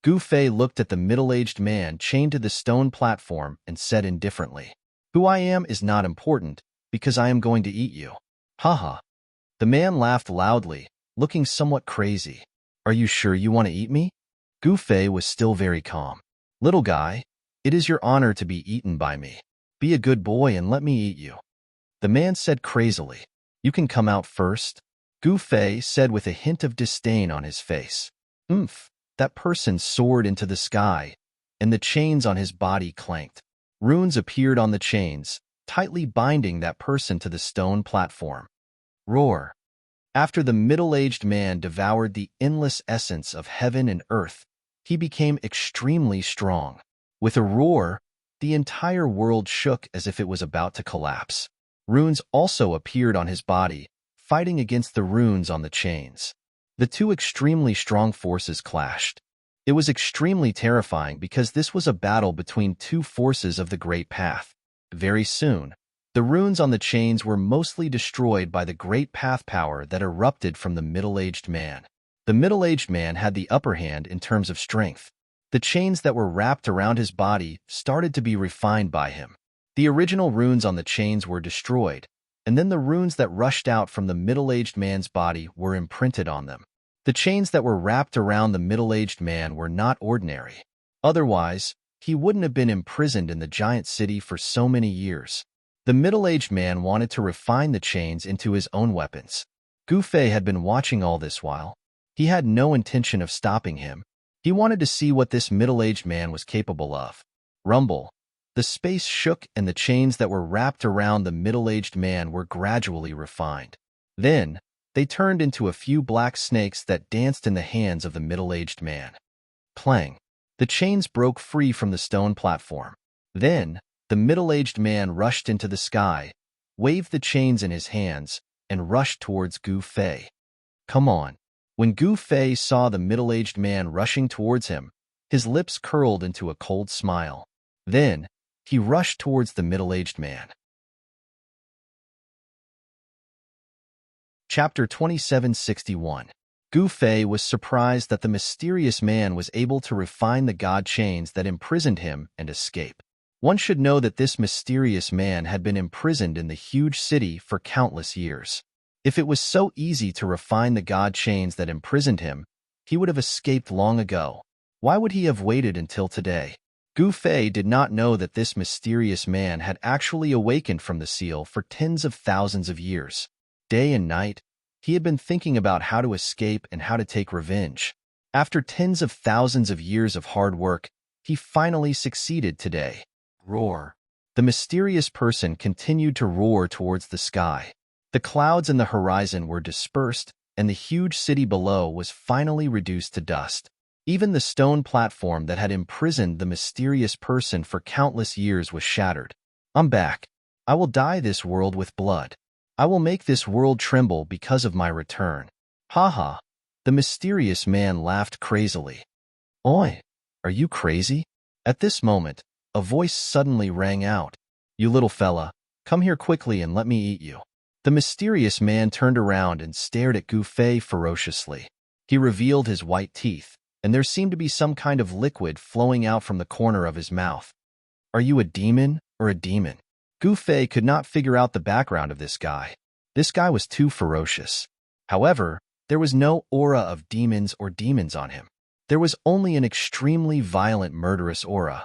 Speaker 1: Gu Fei looked at the middle-aged man chained to the stone platform and said indifferently, Who I am is not important, because I am going to eat you. Haha. The man laughed loudly, looking somewhat crazy. Are you sure you want to eat me? Gu Fei was still very calm. Little guy, it is your honor to be eaten by me. Be a good boy and let me eat you. The man said crazily. You can come out first. Gu Fei said with a hint of disdain on his face. That person soared into the sky, and the chains on his body clanked. Runes appeared on the chains, tightly binding that person to the stone platform. Roar. After the middle-aged man devoured the endless essence of heaven and earth, he became extremely strong. With a roar, the entire world shook as if it was about to collapse. Runes also appeared on his body, fighting against the runes on the chains. The two extremely strong forces clashed. It was extremely terrifying because this was a battle between two forces of the Great Path. Very soon, the runes on the chains were mostly destroyed by the Great Path power that erupted from the middle-aged man. The middle-aged man had the upper hand in terms of strength. The chains that were wrapped around his body started to be refined by him. The original runes on the chains were destroyed, and then the runes that rushed out from the middle-aged man's body were imprinted on them. The chains that were wrapped around the middle-aged man were not ordinary. Otherwise, he wouldn't have been imprisoned in the giant city for so many years. The middle-aged man wanted to refine the chains into his own weapons. Gu Fei had been watching all this while. He had no intention of stopping him. He wanted to see what this middle-aged man was capable of. Rumble. The space shook and the chains that were wrapped around the middle-aged man were gradually refined. Then, they turned into a few black snakes that danced in the hands of the middle-aged man. Clang. The chains broke free from the stone platform. Then, the middle-aged man rushed into the sky, waved the chains in his hands, and rushed towards Gu Fei. Come on. When Gu Fei saw the middle-aged man rushing towards him, his lips curled into a cold smile. Then, he rushed towards the middle-aged man. Chapter 2761. Gu Fei was surprised that the mysterious man was able to refine the god chains that imprisoned him and escape. One should know that this mysterious man had been imprisoned in the huge city for countless years. If it was so easy to refine the god chains that imprisoned him, he would have escaped long ago. Why would he have waited until today? Gu Fei did not know that this mysterious man had actually awakened from the seal for tens of thousands of years. Day and night, he had been thinking about how to escape and how to take revenge. After tens of thousands of years of hard work, he finally succeeded today. Roar. The mysterious person continued to roar towards the sky. The clouds in the horizon were dispersed, and the huge city below was finally reduced to dust. Even the stone platform that had imprisoned the mysterious person for countless years was shattered. I'm back. I will dye this world with blood. I will make this world tremble because of my return. Ha ha. The mysterious man laughed crazily. Oi, are you crazy? At this moment, a voice suddenly rang out. You little fella, come here quickly and let me eat you. The mysterious man turned around and stared at Gu Fei ferociously. He revealed his white teeth, and there seemed to be some kind of liquid flowing out from the corner of his mouth. Are you a demon or a demon? Gu Fei could not figure out the background of this guy. This guy was too ferocious. However, there was no aura of demons or demons on him. There was only an extremely violent, murderous aura.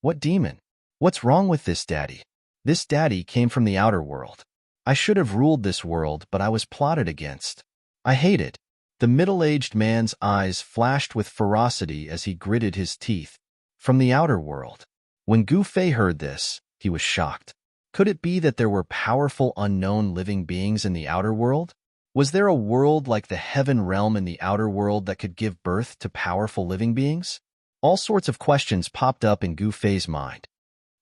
Speaker 1: What demon? What's wrong with this daddy? This daddy came from the outer world. I should have ruled this world, but I was plotted against. I hate it. The middle-aged man's eyes flashed with ferocity as he gritted his teeth. From the outer world. When Gu Fei heard this, he was shocked. Could it be that there were powerful unknown living beings in the outer world? Was there a world like the heaven realm in the outer world that could give birth to powerful living beings? All sorts of questions popped up in Gu Fei's mind.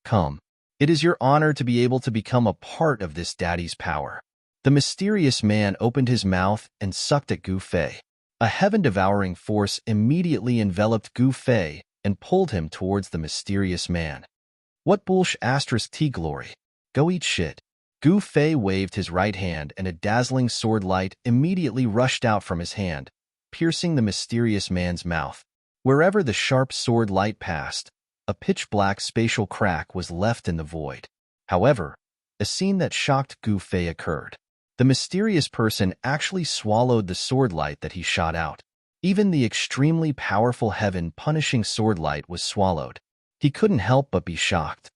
Speaker 1: Come. It is your honor to be able to become a part of this daddy's power. The mysterious man opened his mouth and sucked at Gu Fei. A heaven-devouring force immediately enveloped Gu Fei and pulled him towards the mysterious man. What bullsh asterisk T glory? Go eat shit. Gu Fei waved his right hand and a dazzling sword light immediately rushed out from his hand, piercing the mysterious man's mouth. Wherever the sharp sword light passed, a pitch-black spatial crack was left in the void. However, a scene that shocked Gu Fei occurred. The mysterious person actually swallowed the sword light that he shot out. Even the extremely powerful heaven-punishing sword light was swallowed. He couldn't help but be shocked.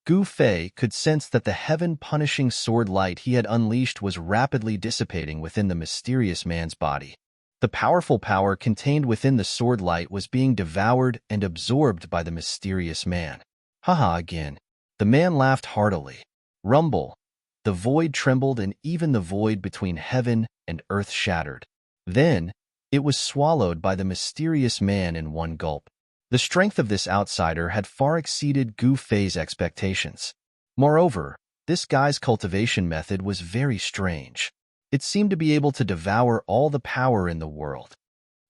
Speaker 1: Gu Fei could sense that the heaven-punishing sword light he had unleashed was rapidly dissipating within the mysterious man's body. The powerful power contained within the sword light was being devoured and absorbed by the mysterious man. Haha again. The man laughed heartily. Rumble. The void trembled and even the void between heaven and earth shattered. Then, it was swallowed by the mysterious man in one gulp. The strength of this outsider had far exceeded Gu Fei's expectations. Moreover, this guy's cultivation method was very strange. It seemed to be able to devour all the power in the world.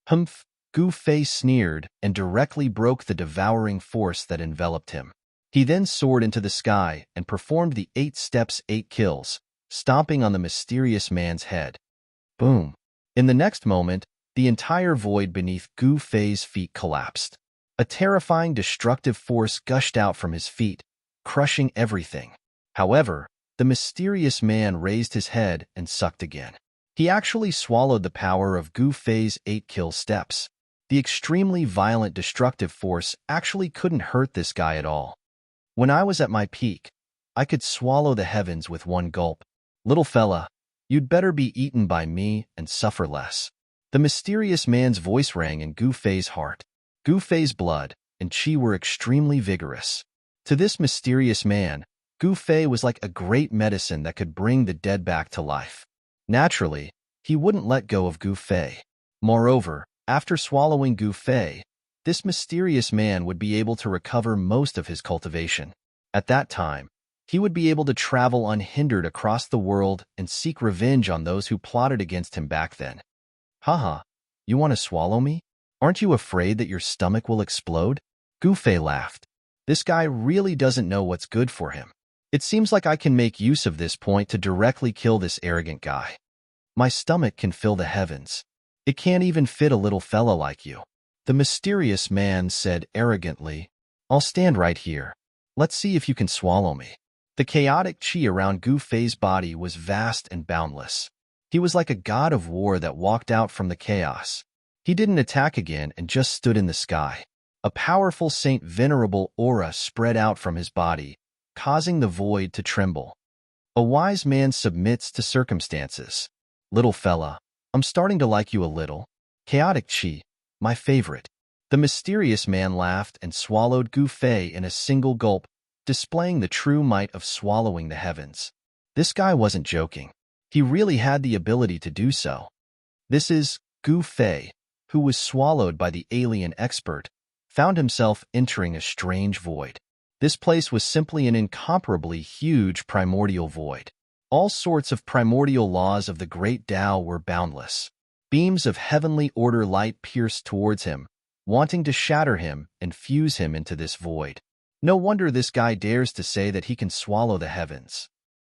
Speaker 1: Humph! Gu Fei sneered and directly broke the devouring force that enveloped him. He then soared into the sky and performed the 8 steps 8 kills, stomping on the mysterious man's head. Boom! In the next moment, the entire void beneath Gu Fei's feet collapsed. A terrifying destructive force gushed out from his feet, crushing everything. However, the mysterious man raised his head and sucked again. He actually swallowed the power of Gu Fei's 8 kill steps. The extremely violent destructive force actually couldn't hurt this guy at all. When I was at my peak, I could swallow the heavens with one gulp. Little fella, you'd better be eaten by me and suffer less. The mysterious man's voice rang in Gu Fei's heart. Gu Fei's blood and qi were extremely vigorous. To this mysterious man, Gu Fei was like a great medicine that could bring the dead back to life. Naturally, he wouldn't let go of Gu Fei. Moreover, after swallowing Gu Fei, this mysterious man would be able to recover most of his cultivation. At that time, he would be able to travel unhindered across the world and seek revenge on those who plotted against him back then. Haha, you want to swallow me? Aren't you afraid that your stomach will explode? Gu Fei laughed. This guy really doesn't know what's good for him. It seems like I can make use of this point to directly kill this arrogant guy. My stomach can fill the heavens. It can't even fit a little fella like you. The mysterious man said arrogantly, I'll stand right here. Let's see if you can swallow me. The chaotic qi around Gu Fei's body was vast and boundless. He was like a god of war that walked out from the chaos. He didn't attack again and just stood in the sky. A powerful Saint Venerable aura spread out from his body, causing the void to tremble. A wise man submits to circumstances. Little fella, I'm starting to like you a little. Chaotic chi, my favorite. The mysterious man laughed and swallowed Gu Fei in a single gulp, displaying the true might of swallowing the heavens. This guy wasn't joking. He really had the ability to do so. This is Gu Fei, who was swallowed by the alien expert, found himself entering a strange void. This place was simply an incomparably huge primordial void. All sorts of primordial laws of the great Tao were boundless. Beams of heavenly order light pierced towards him, wanting to shatter him and fuse him into this void. No wonder this guy dares to say that he can swallow the heavens.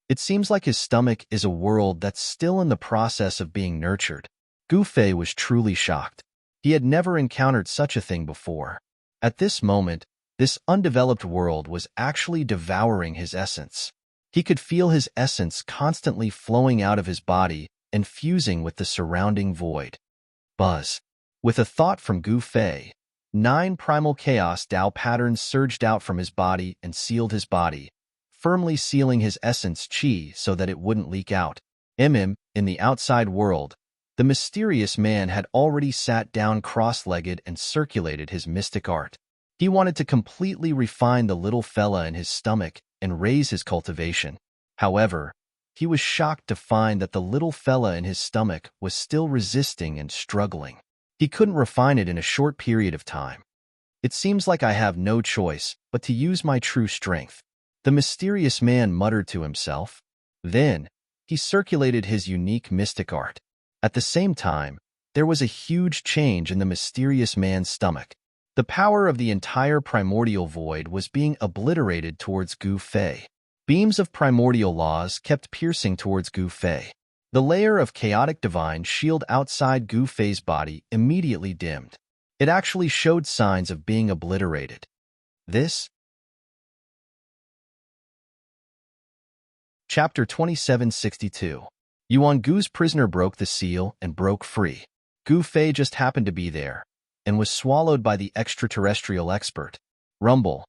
Speaker 1: It seems like his stomach is a world that's still in the process of being nurtured. Gu Fei was truly shocked. He had never encountered such a thing before. At this moment, this undeveloped world was actually devouring his essence. He could feel his essence constantly flowing out of his body and fusing with the surrounding void. Buzz. With a thought from Gu Fei, 9 primal chaos Tao patterns surged out from his body and sealed his body, firmly sealing his essence chi so that it wouldn't leak out. In the outside world, the mysterious man had already sat down cross-legged and circulated his mystic art. He wanted to completely refine the little fella in his stomach and raise his cultivation. However, he was shocked to find that the little fella in his stomach was still resisting and struggling. He couldn't refine it in a short period of time. It seems like I have no choice but to use my true strength, the mysterious man muttered to himself. Then, he circulated his unique mystic art. At the same time, there was a huge change in the mysterious man's stomach. The power of the entire primordial void was being obliterated towards Gu Fei. Beams of primordial laws kept piercing towards Gu Fei. The layer of chaotic divine shield outside Gu Fei's body immediately dimmed. It actually showed signs of being obliterated. This? Chapter 2762. Yuan Gu's prisoner broke the seal and broke free. Gu Fei just happened to be there, and was swallowed by the extraterrestrial expert. Rumble.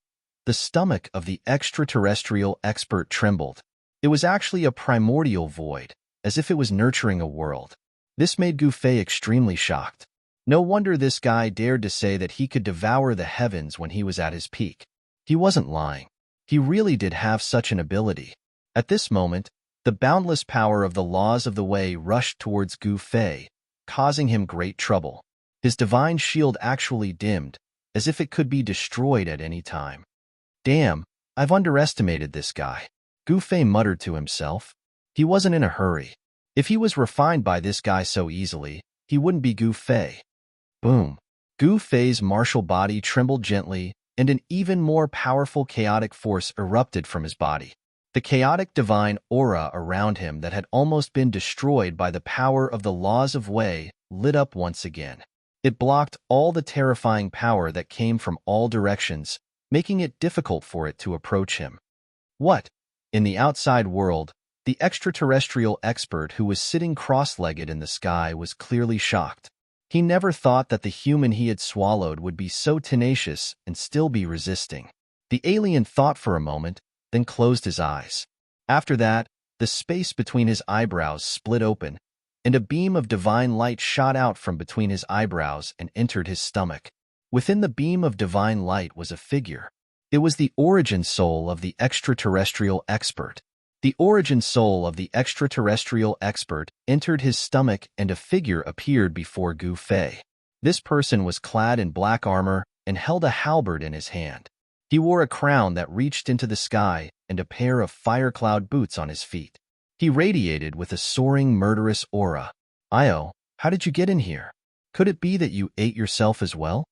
Speaker 1: The stomach of the extraterrestrial expert trembled. It was actually a primordial void, as if it was nurturing a world. This made Gu Fei extremely shocked. No wonder this guy dared to say that he could devour the heavens when he was at his peak. He wasn't lying. He really did have such an ability. At this moment, the boundless power of the laws of the way rushed towards Gu Fei, causing him great trouble. His divine shield actually dimmed, as if it could be destroyed at any time. Damn, I've underestimated this guy, Gu Fei muttered to himself. He wasn't in a hurry. If he was refined by this guy so easily, he wouldn't be Gu Fei. Boom. Gu Fei's martial body trembled gently, and an even more powerful chaotic force erupted from his body. The chaotic divine aura around him that had almost been destroyed by the power of the laws of Wei lit up once again. It blocked all the terrifying power that came from all directions, making it difficult for it to approach him. What? In the outside world, the extraterrestrial expert who was sitting cross-legged in the sky was clearly shocked. He never thought that the human he had swallowed would be so tenacious and still be resisting. The alien thought for a moment, then closed his eyes. After that, the space between his eyebrows split open, and a beam of divine light shot out from between his eyebrows and entered his stomach. Within the beam of divine light was a figure. It was the origin soul of the extraterrestrial expert. The origin soul of the extraterrestrial expert entered his stomach and a figure appeared before Gu Fei. This person was clad in black armor and held a halberd in his hand. He wore a crown that reached into the sky and a pair of fire-cloud boots on his feet. He radiated with a soaring, murderous aura. Io, how did you get in here? Could it be that you ate yourself as well?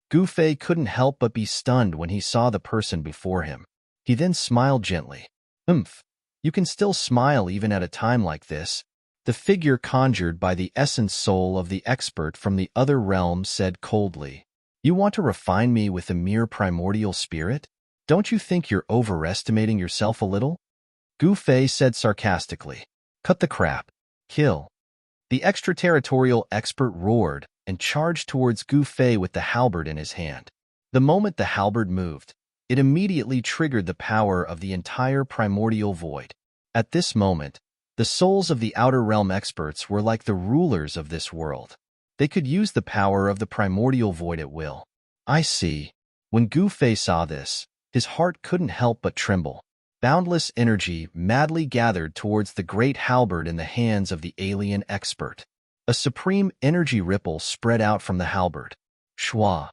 Speaker 1: Gu Fei couldn't help but be stunned when he saw the person before him. He then smiled gently. You can still smile even at a time like this. The figure conjured by the essence soul of the expert from the other realm said coldly. You want to refine me with a mere primordial spirit? Don't you think you're overestimating yourself a little? Gu Fei said sarcastically. Cut the crap. Kill. The extraterritorial expert roared and charged towards Gu Fei with the halberd in his hand. The moment the halberd moved, it immediately triggered the power of the entire primordial void. At this moment, the souls of the Outer Realm experts were like the rulers of this world. They could use the power of the primordial void at will. I see. When Gu Fei saw this, his heart couldn't help but tremble. Boundless energy madly gathered towards the great halberd in the hands of the alien expert. A supreme energy ripple spread out from the halberd. Shwa.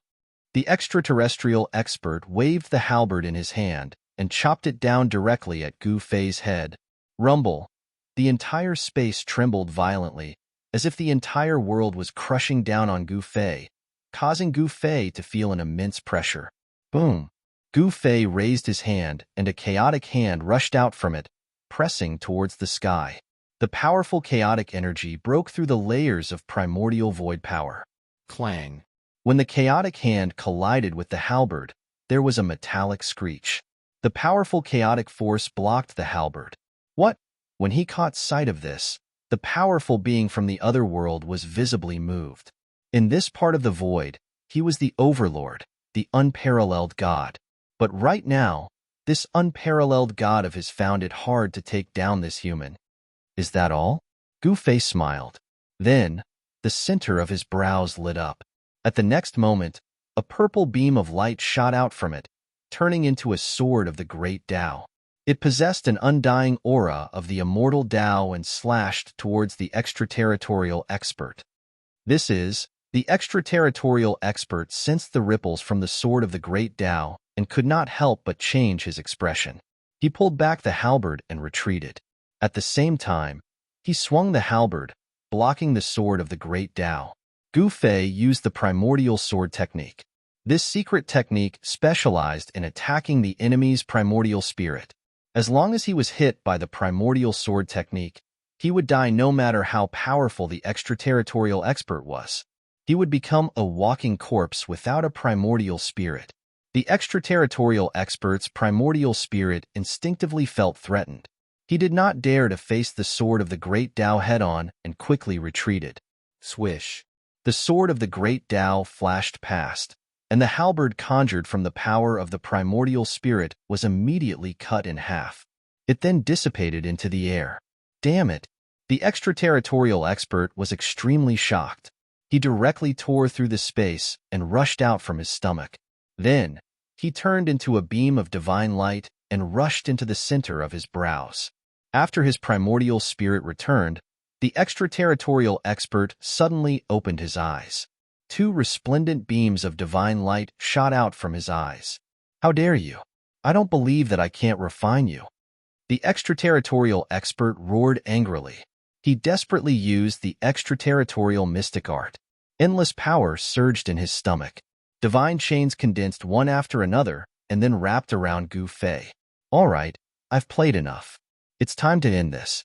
Speaker 1: The extraterrestrial expert waved the halberd in his hand and chopped it down directly at Gu Fei's head. Rumble. The entire space trembled violently, as if the entire world was crushing down on Gu Fei, causing Gu Fei to feel an immense pressure. Boom! Gu Fei raised his hand, and a chaotic hand rushed out from it, pressing towards the sky. The powerful chaotic energy broke through the layers of primordial void power. Clang! When the chaotic hand collided with the halberd, there was a metallic screech. The powerful chaotic force blocked the halberd. What? When he caught sight of this, the powerful being from the other world was visibly moved. In this part of the void, he was the overlord, the unparalleled god. But right now, this unparalleled god of his found it hard to take down this human. Is that all? Gu Fei smiled. Then, the center of his brows lit up. At the next moment, a purple beam of light shot out from it, turning into a sword of the great Tao. It possessed an undying aura of the immortal Tao and slashed towards the extraterritorial expert. The extraterritorial expert sensed the ripples from the sword of the great Tao and could not help but change his expression. He pulled back the halberd and retreated. At the same time, he swung the halberd, blocking the sword of the great Tao. Gu Fei used the primordial sword technique. This secret technique specialized in attacking the enemy's primordial spirit. As long as he was hit by the primordial sword technique, he would die no matter how powerful the extraterritorial expert was. He would become a walking corpse without a primordial spirit. The extraterritorial expert's primordial spirit instinctively felt threatened. He did not dare to face the sword of the great Tao head-on and quickly retreated. Swish! The sword of the great Tao flashed past, and the halberd conjured from the power of the primordial spirit was immediately cut in half. It then dissipated into the air. Damn it! The extraterritorial expert was extremely shocked. He directly tore through the space and rushed out from his stomach. Then, he turned into a beam of divine light and rushed into the center of his brows. After his primordial spirit returned, the extraterritorial expert suddenly opened his eyes. 2 resplendent beams of divine light shot out from his eyes. How dare you? I don't believe that I can't refine you. The extraterritorial expert roared angrily. He desperately used the extraterritorial mystic art. Endless power surged in his stomach. Divine chains condensed one after another and then wrapped around Gu Fei. All right, I've played enough. It's time to end this.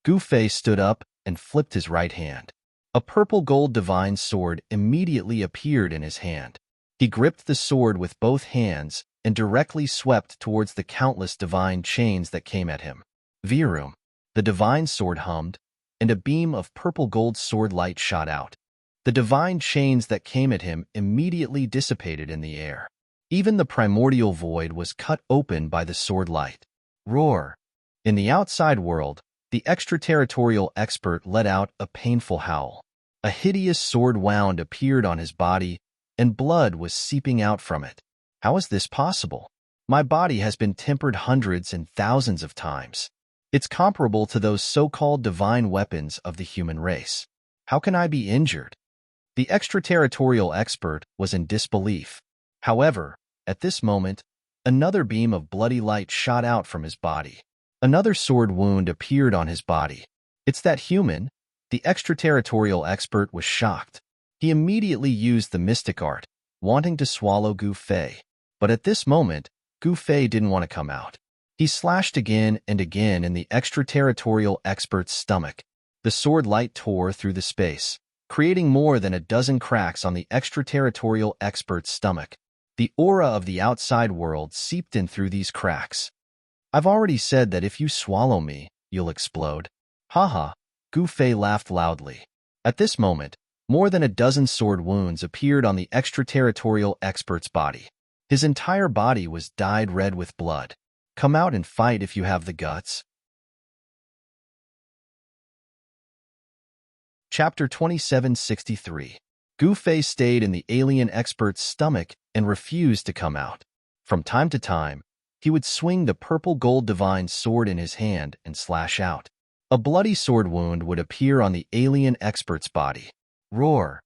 Speaker 1: Gu Fei stood up and flipped his right hand. A purple gold divine sword immediately appeared in his hand. He gripped the sword with both hands and directly swept towards the countless divine chains that came at him. Virum, the divine sword hummed, and a beam of purple gold sword light shot out. The divine chains that came at him immediately dissipated in the air. Even the primordial void was cut open by the sword light. Roar! In the outside world, the extraterritorial expert let out a painful howl. A hideous sword wound appeared on his body, and blood was seeping out from it. How is this possible? My body has been tempered hundreds and thousands of times. It's comparable to those so-called divine weapons of the human race. How can I be injured? The extraterritorial expert was in disbelief. However, at this moment, another beam of bloody light shot out from his body. Another sword wound appeared on his body. It's that human. The extraterritorial expert was shocked. He immediately used the mystic art, wanting to swallow Gu Fei. But at this moment, Gu Fei didn't want to come out. He slashed again and again in the extraterritorial expert's stomach. The sword light tore through the space, creating more than a dozen cracks on the extraterritorial expert's stomach. The aura of the outside world seeped in through these cracks. I've already said that if you swallow me, you'll explode. Haha, Gu Fei laughed loudly. At this moment, More than a dozen sword wounds appeared on the extraterritorial expert's body. His entire body was dyed red with blood. Come out and fight if you have the guts. Chapter 2763. Gu Fei stayed in the alien expert's stomach and refused to come out. From time to time, he would swing the purple gold divine sword in his hand and slash out. A bloody sword wound would appear on the alien expert's body. Roar!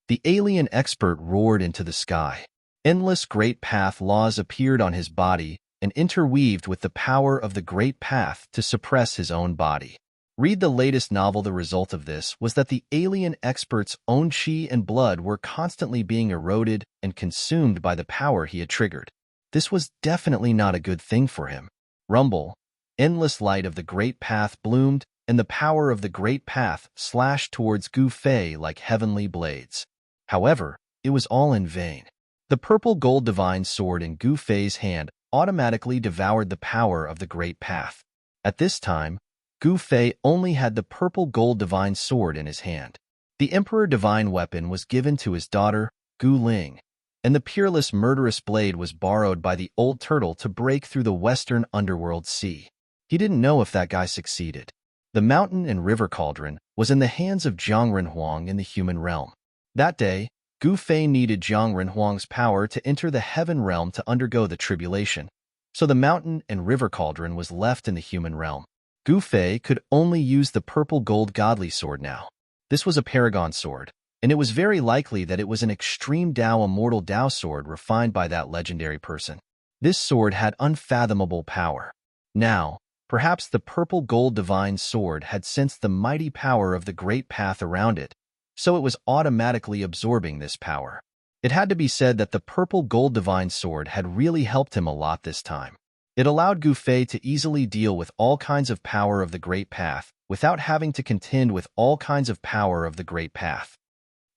Speaker 1: The alien expert roared into the sky. Endless Great Path laws appeared on his body and interweaved with the power of the Great Path to suppress his own body. Read the latest novel. The result of this was that the alien expert's own chi and blood were constantly being eroded and consumed by the power he had triggered. This was definitely not a good thing for him. Rumble, endless light of the Great Path bloomed, and the power of the Great Path slashed towards Gu Fei like heavenly blades. However, it was all in vain. The purple gold divine sword in Gu Fei's hand automatically devoured the power of the Great Path. At this time, Gu Fei only had the purple gold divine sword in his hand. The Emperor divine weapon was given to his daughter, Gu Ling, and the peerless murderous blade was borrowed by the old turtle to break through the western underworld sea. He didn't know if that guy succeeded. The mountain and river cauldron was in the hands of Jiang Renhuang in the human realm. That day, Gu Fei needed Jiang Renhuang's power to enter the heaven realm to undergo the tribulation, so the mountain and river cauldron was left in the human realm. Gu Fei could only use the purple gold godly sword now. This was a paragon sword, and it was very likely that it was an extreme Dao immortal Dao sword refined by that legendary person. This sword had unfathomable power. Now, perhaps the purple gold divine sword had sensed the mighty power of the Great Path around it, so it was automatically absorbing this power. It had to be said that the purple gold divine sword had really helped him a lot this time. It allowed Gu Fei to easily deal with all kinds of power of the Great Path without having to contend with all kinds of power of the Great Path.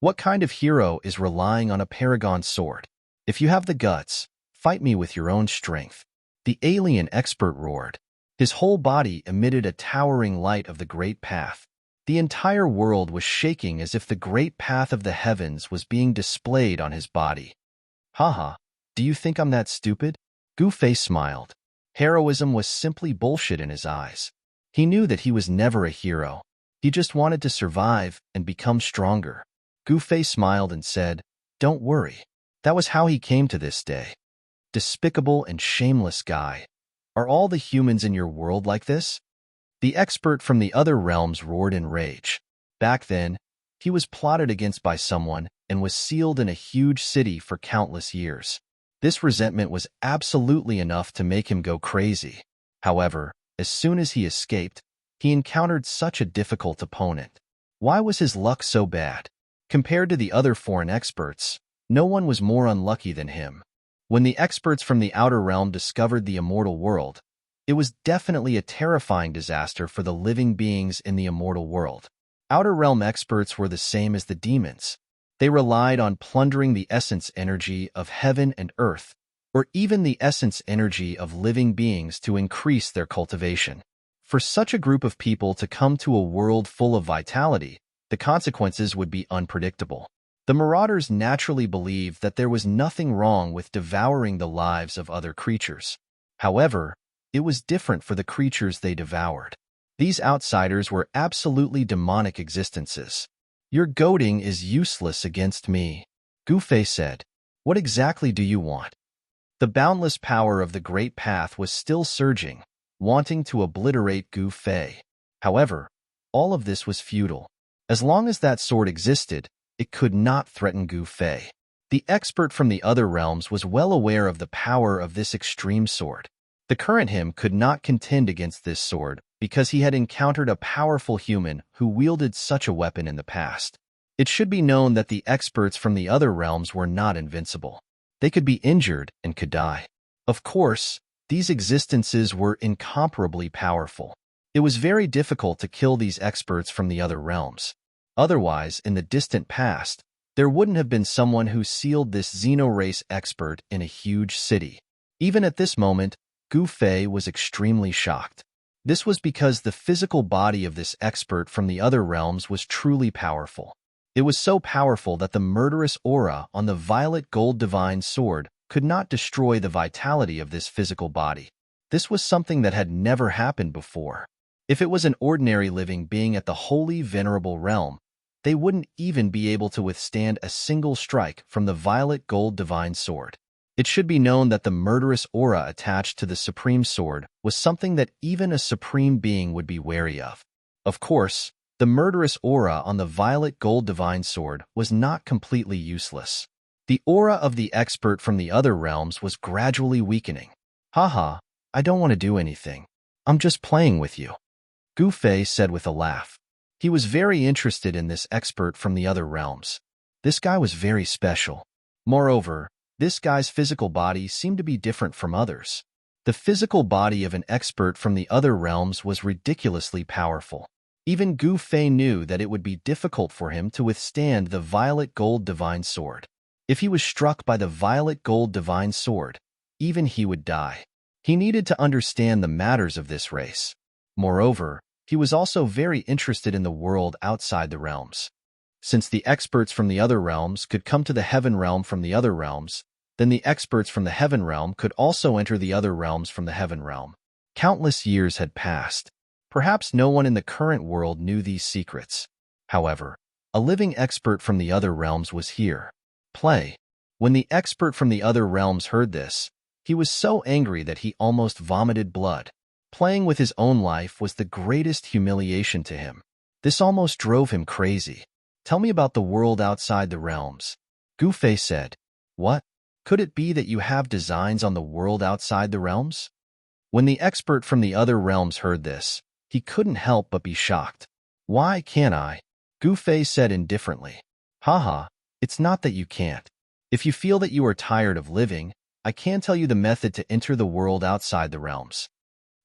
Speaker 1: What kind of hero is relying on a paragon sword? If you have the guts, fight me with your own strength. The alien expert roared. His whole body emitted a towering light of the Great Path. The entire world was shaking as if the Great Path of the heavens was being displayed on his body. Haha, do you think I'm that stupid? Gu Fei smiled. Heroism was simply bullshit in his eyes. He knew that he was never a hero. He just wanted to survive and become stronger. Gu Fei smiled and said, "Don't worry. That was how he came to this day." Despicable and shameless guy. Are all the humans in your world like this? The expert from the other realms roared in rage. Back then, he was plotted against by someone and was sealed in a huge city for countless years. This resentment was absolutely enough to make him go crazy. However, as soon as he escaped, he encountered such a difficult opponent. Why was his luck so bad? Compared to the other foreign experts, no one was more unlucky than him. When the experts from the outer realm discovered the immortal world, it was definitely a terrifying disaster for the living beings in the immortal world. Outer realm experts were the same as the demons. They relied on plundering the essence energy of heaven and earth, or even the essence energy of living beings to increase their cultivation. For such a group of people to come to a world full of vitality, the consequences would be unpredictable. The Marauders naturally believed that there was nothing wrong with devouring the lives of other creatures. However, it was different for the creatures they devoured. These outsiders were absolutely demonic existences. Your goading is useless against me, Gu Fei said. What exactly do you want? The boundless power of the Great Path was still surging, wanting to obliterate Gu Fei. However, all of this was futile. As long as that sword existed, it could not threaten Gu Fei. The expert from the other realms was well aware of the power of this extreme sword. The current him could not contend against this sword because he had encountered a powerful human who wielded such a weapon in the past. It should be known that the experts from the other realms were not invincible. They could be injured and could die. Of course, these existences were incomparably powerful. It was very difficult to kill these experts from the other realms. Otherwise, in the distant past, there wouldn't have been someone who sealed this xeno-race expert in a huge city. Even at this moment, Gu Fei was extremely shocked. This was because the physical body of this expert from the other realms was truly powerful. It was so powerful that the murderous aura on the violet gold divine sword could not destroy the vitality of this physical body. This was something that had never happened before. If it was an ordinary living being at the holy venerable realm, they wouldn't even be able to withstand a single strike from the violet gold divine sword. It should be known that the murderous aura attached to the supreme sword was something that even a supreme being would be wary of. Of course, the murderous aura on the violet gold divine sword was not completely useless. The aura of the expert from the other realms was gradually weakening. Haha, I don't want to do anything. I'm just playing with you, Gu Fei said with a laugh. He was very interested in this expert from the other realms. This guy was very special. Moreover, this guy's physical body seemed to be different from others. The physical body of an expert from the other realms was ridiculously powerful. Even Gu Fei knew that it would be difficult for him to withstand the violet gold divine sword. If he was struck by the violet gold divine sword, even he would die. He needed to understand the matters of this race. Moreover, he was also very interested in the world outside the realms. Since the experts from the other realms could come to the heaven realm from the other realms, then the experts from the heaven realm could also enter the other realms from the heaven realm. Countless years had passed. Perhaps no one in the current world knew these secrets. However, a living expert from the other realms was here. Play. When the expert from the other realms heard this, he was so angry that he almost vomited blood. Playing with his own life was the greatest humiliation to him. This almost drove him crazy. Tell me about the world outside the realms, Gu Fei said. What? Could it be that you have designs on the world outside the realms? When the expert from the other realms heard this, he couldn't help but be shocked. Why can't I? Gu Fei said indifferently. Haha, it's not that you can't. If you feel that you are tired of living, I can tell you the method to enter the world outside the realms.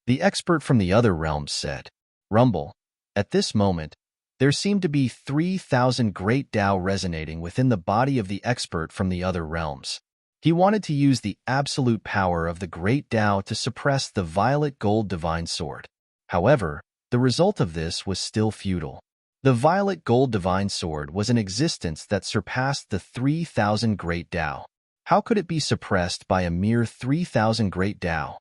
Speaker 1: The expert from the other realms said. Rumble. At this moment, there seemed to be 3,000 great Tao resonating within the body of the expert from the other realms. He wanted to use the absolute power of the great Tao to suppress the violet gold divine sword. However, the result of this was still futile. The violet gold divine sword was an existence that surpassed the 3,000 great Tao. How could it be suppressed by a mere 3,000 great Tao?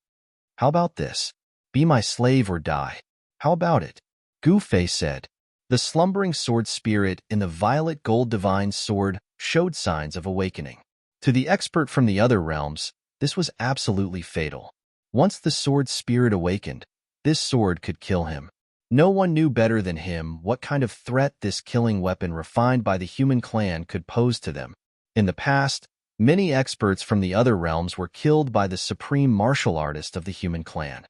Speaker 1: How about this? Be my slave or die. How about it? Gu Fei said. The slumbering sword spirit in the violet gold divine sword showed signs of awakening. To the expert from the other realms, this was absolutely fatal. Once the sword spirit awakened, this sword could kill him. No one knew better than him what kind of threat this killing weapon refined by the human clan could pose to them. In the past, many experts from the other realms were killed by the supreme martial artist of the human clan.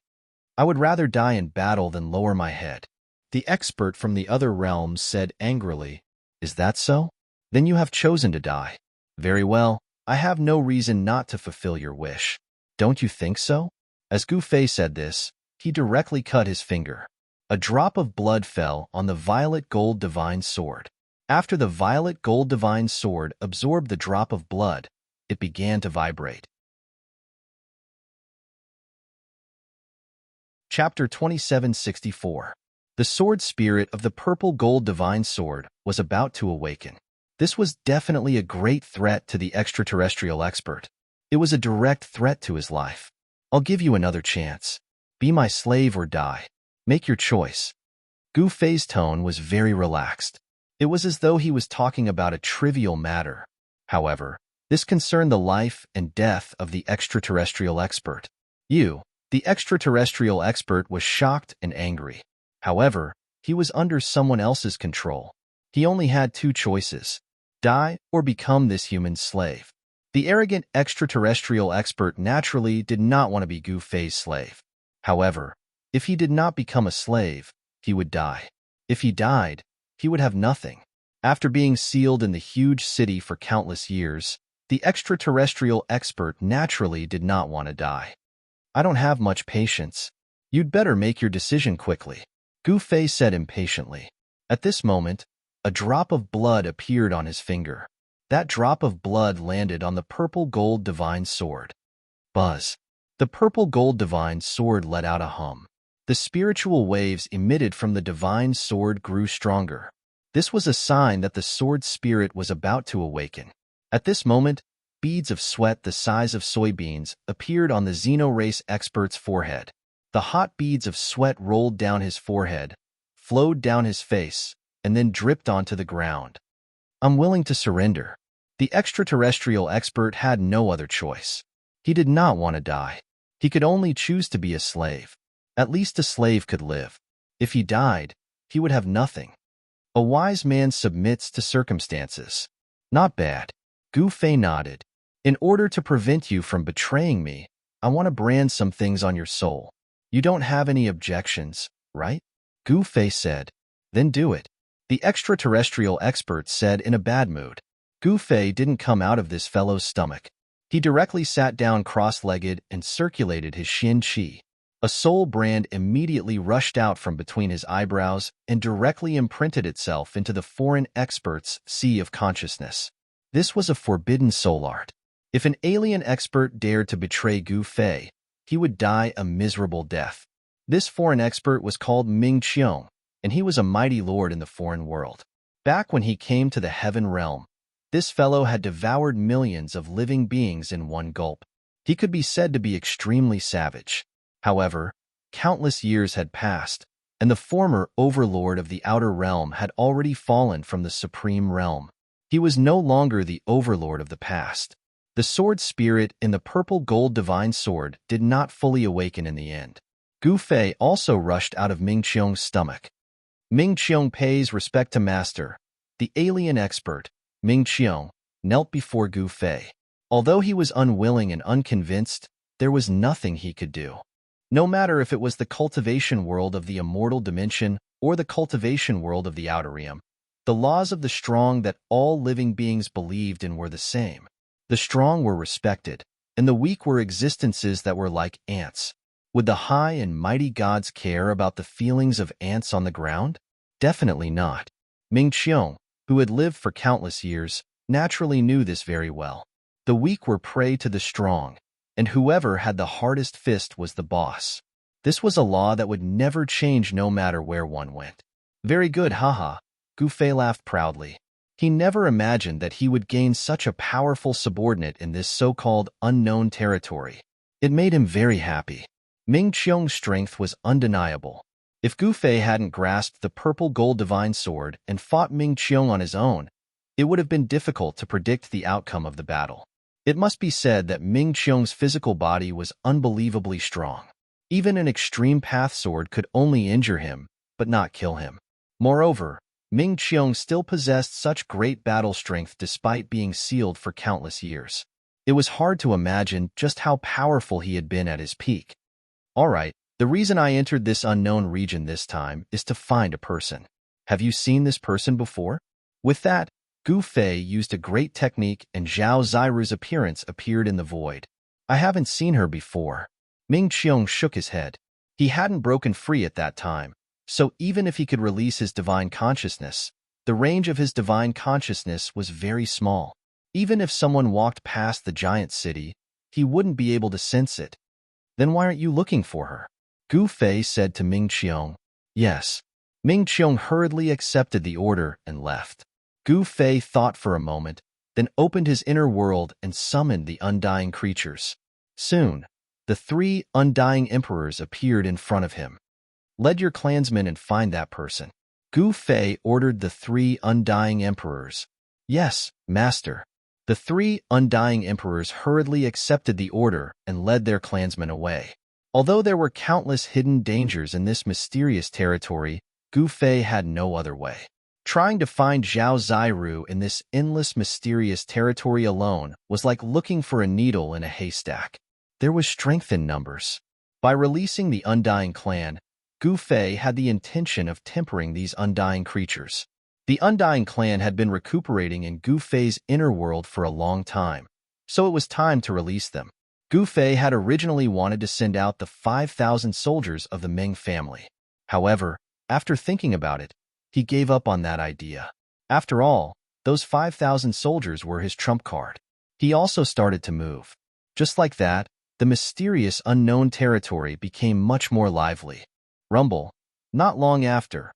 Speaker 1: I would rather die in battle than lower my head. The expert from the other realms said angrily, Is that so? Then you have chosen to die. Very well, I have no reason not to fulfill your wish. Don't you think so? As Gu Fei said this, he directly cut his finger. A drop of blood fell on the violet gold divine sword. After the violet gold divine sword absorbed the drop of blood, it began to vibrate. Chapter 2764. The sword spirit of the purple gold divine sword was about to awaken. This was definitely a great threat to the extraterrestrial expert. It was a direct threat to his life. I'll give you another chance. Be my slave or die. Make your choice. Gu Fei's tone was very relaxed. It was as though he was talking about a trivial matter. However, this concerned the life and death of the extraterrestrial expert. The extraterrestrial expert was shocked and angry. However, he was under someone else's control. He only had two choices: die or become this human's slave. The arrogant extraterrestrial expert naturally did not want to be Gu Fei's slave. However, if he did not become a slave, he would die. If he died, he would have nothing. After being sealed in the huge city for countless years, the extraterrestrial expert naturally did not want to die. I don't have much patience. You'd better make your decision quickly, Gu Fei said impatiently. At this moment, a drop of blood appeared on his finger. That drop of blood landed on the purple gold divine sword. Buzz. The purple gold divine sword let out a hum. The spiritual waves emitted from the divine sword grew stronger. This was a sign that the sword spirit was about to awaken. At this moment, beads of sweat the size of soybeans appeared on the Xeno-race expert's forehead. The hot beads of sweat rolled down his forehead, flowed down his face, and then dripped onto the ground. I'm willing to surrender. The extraterrestrial expert had no other choice. He did not want to die. He could only choose to be a slave. At least a slave could live. If he died, he would have nothing. A wise man submits to circumstances. Not bad. Gu Fei nodded. In order to prevent you from betraying me, I want to brand some things on your soul. You don't have any objections, right? Gu Fei said. Then do it. The extraterrestrial expert said in a bad mood. Gu Fei didn't come out of this fellow's stomach. He directly sat down cross-legged and circulated his Xin Qi. A soul brand immediately rushed out from between his eyebrows and directly imprinted itself into the foreign expert's sea of consciousness. This was a forbidden soul art. If an alien expert dared to betray Gu Fei, he would die a miserable death. This foreign expert was called Ming Qiong, and he was a mighty lord in the foreign world. Back when he came to the heaven realm, this fellow had devoured millions of living beings in one gulp. He could be said to be extremely savage. However, countless years had passed, and the former overlord of the outer realm had already fallen from the supreme realm. He was no longer the overlord of the past. The sword spirit in the purple gold divine sword did not fully awaken in the end. Gu Fei also rushed out of Ming Qiong's stomach. Ming Qiong pays respect to master. The alien expert, Ming Qiong, knelt before Gu Fei. Although he was unwilling and unconvinced, there was nothing he could do. No matter if it was the cultivation world of the immortal dimension or the cultivation world of the outer realm, the laws of the strong that all living beings believed in were the same. The strong were respected, and the weak were existences that were like ants. Would the high and mighty gods care about the feelings of ants on the ground? Definitely not. Ming Qiong, who had lived for countless years, naturally knew this very well. The weak were prey to the strong, and whoever had the hardest fist was the boss. This was a law that would never change no matter where one went. Very good, haha. Gu Fei laughed proudly. He never imagined that he would gain such a powerful subordinate in this so-called unknown territory. It made him very happy. Ming Qiong's strength was undeniable. If Gu Fei hadn't grasped the purple gold divine sword and fought Ming Qiong on his own, it would have been difficult to predict the outcome of the battle. It must be said that Ming Qiong's physical body was unbelievably strong. Even an extreme path sword could only injure him, but not kill him. Moreover, Ming Qiong still possessed such great battle strength despite being sealed for countless years. It was hard to imagine just how powerful he had been at his peak. All right, the reason I entered this unknown region this time is to find a person. Have you seen this person before? With that, Gu Fei used a great technique and Zhao Ziru's appearance appeared in the void. I haven't seen her before. Ming Qiong shook his head. He hadn't broken free at that time, so even if he could release his divine consciousness, the range of his divine consciousness was very small. Even if someone walked past the giant city, he wouldn't be able to sense it. Then why aren't you looking for her? Gu Fei said to Ming Qiong. Yes. Ming Qiong hurriedly accepted the order and left. Gu Fei thought for a moment, then opened his inner world and summoned the undying creatures. Soon, the 3 undying emperors appeared in front of him. Lead your clansmen and find that person. Gu Fei ordered the 3 undying emperors. Yes, master. The 3 undying emperors hurriedly accepted the order and led their clansmen away. Although there were countless hidden dangers in this mysterious territory, Gu Fei had no other way. Trying to find Zhao Ziru in this endless mysterious territory alone was like looking for a needle in a haystack. There was strength in numbers. By releasing the undying clan, Gu Fei had the intention of tempering these undying creatures. The undying clan had been recuperating in Gu Fei's inner world for a long time, so it was time to release them. Gu Fei had originally wanted to send out the 5,000 soldiers of the Ming family. However, after thinking about it, he gave up on that idea. After all, those 5,000 soldiers were his trump card. He also started to move. Just like that, the mysterious unknown territory became much more lively. Rumble. Not long after,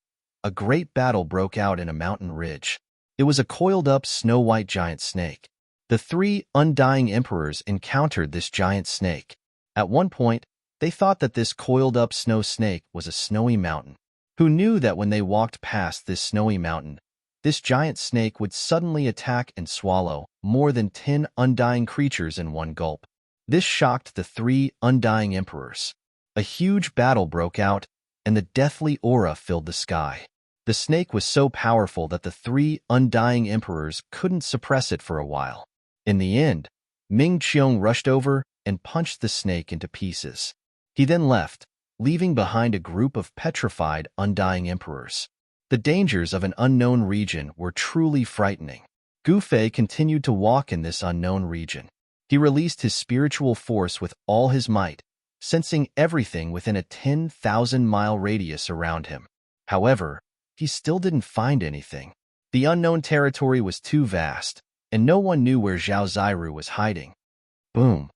Speaker 1: a great battle broke out in a mountain ridge. It was a coiled-up snow-white giant snake. The three undying emperors encountered this giant snake. At one point, they thought that this coiled-up snow snake was a snowy mountain. Who knew that when they walked past this snowy mountain, this giant snake would suddenly attack and swallow more than 10 undying creatures in one gulp. This shocked the three undying emperors. A huge battle broke out, and the deathly aura filled the sky. The snake was so powerful that the three undying emperors couldn't suppress it for a while. In the end, Ming Qiong rushed over and punched the snake into pieces. He then left, leaving behind a group of petrified, undying emperors. The dangers of an unknown region were truly frightening. Gu Fei continued to walk in this unknown region. He released his spiritual force with all his might, sensing everything within a 10,000-mile radius around him. However, he still didn't find anything. The unknown territory was too vast, and no one knew where Zhao Ziru was hiding. Boom.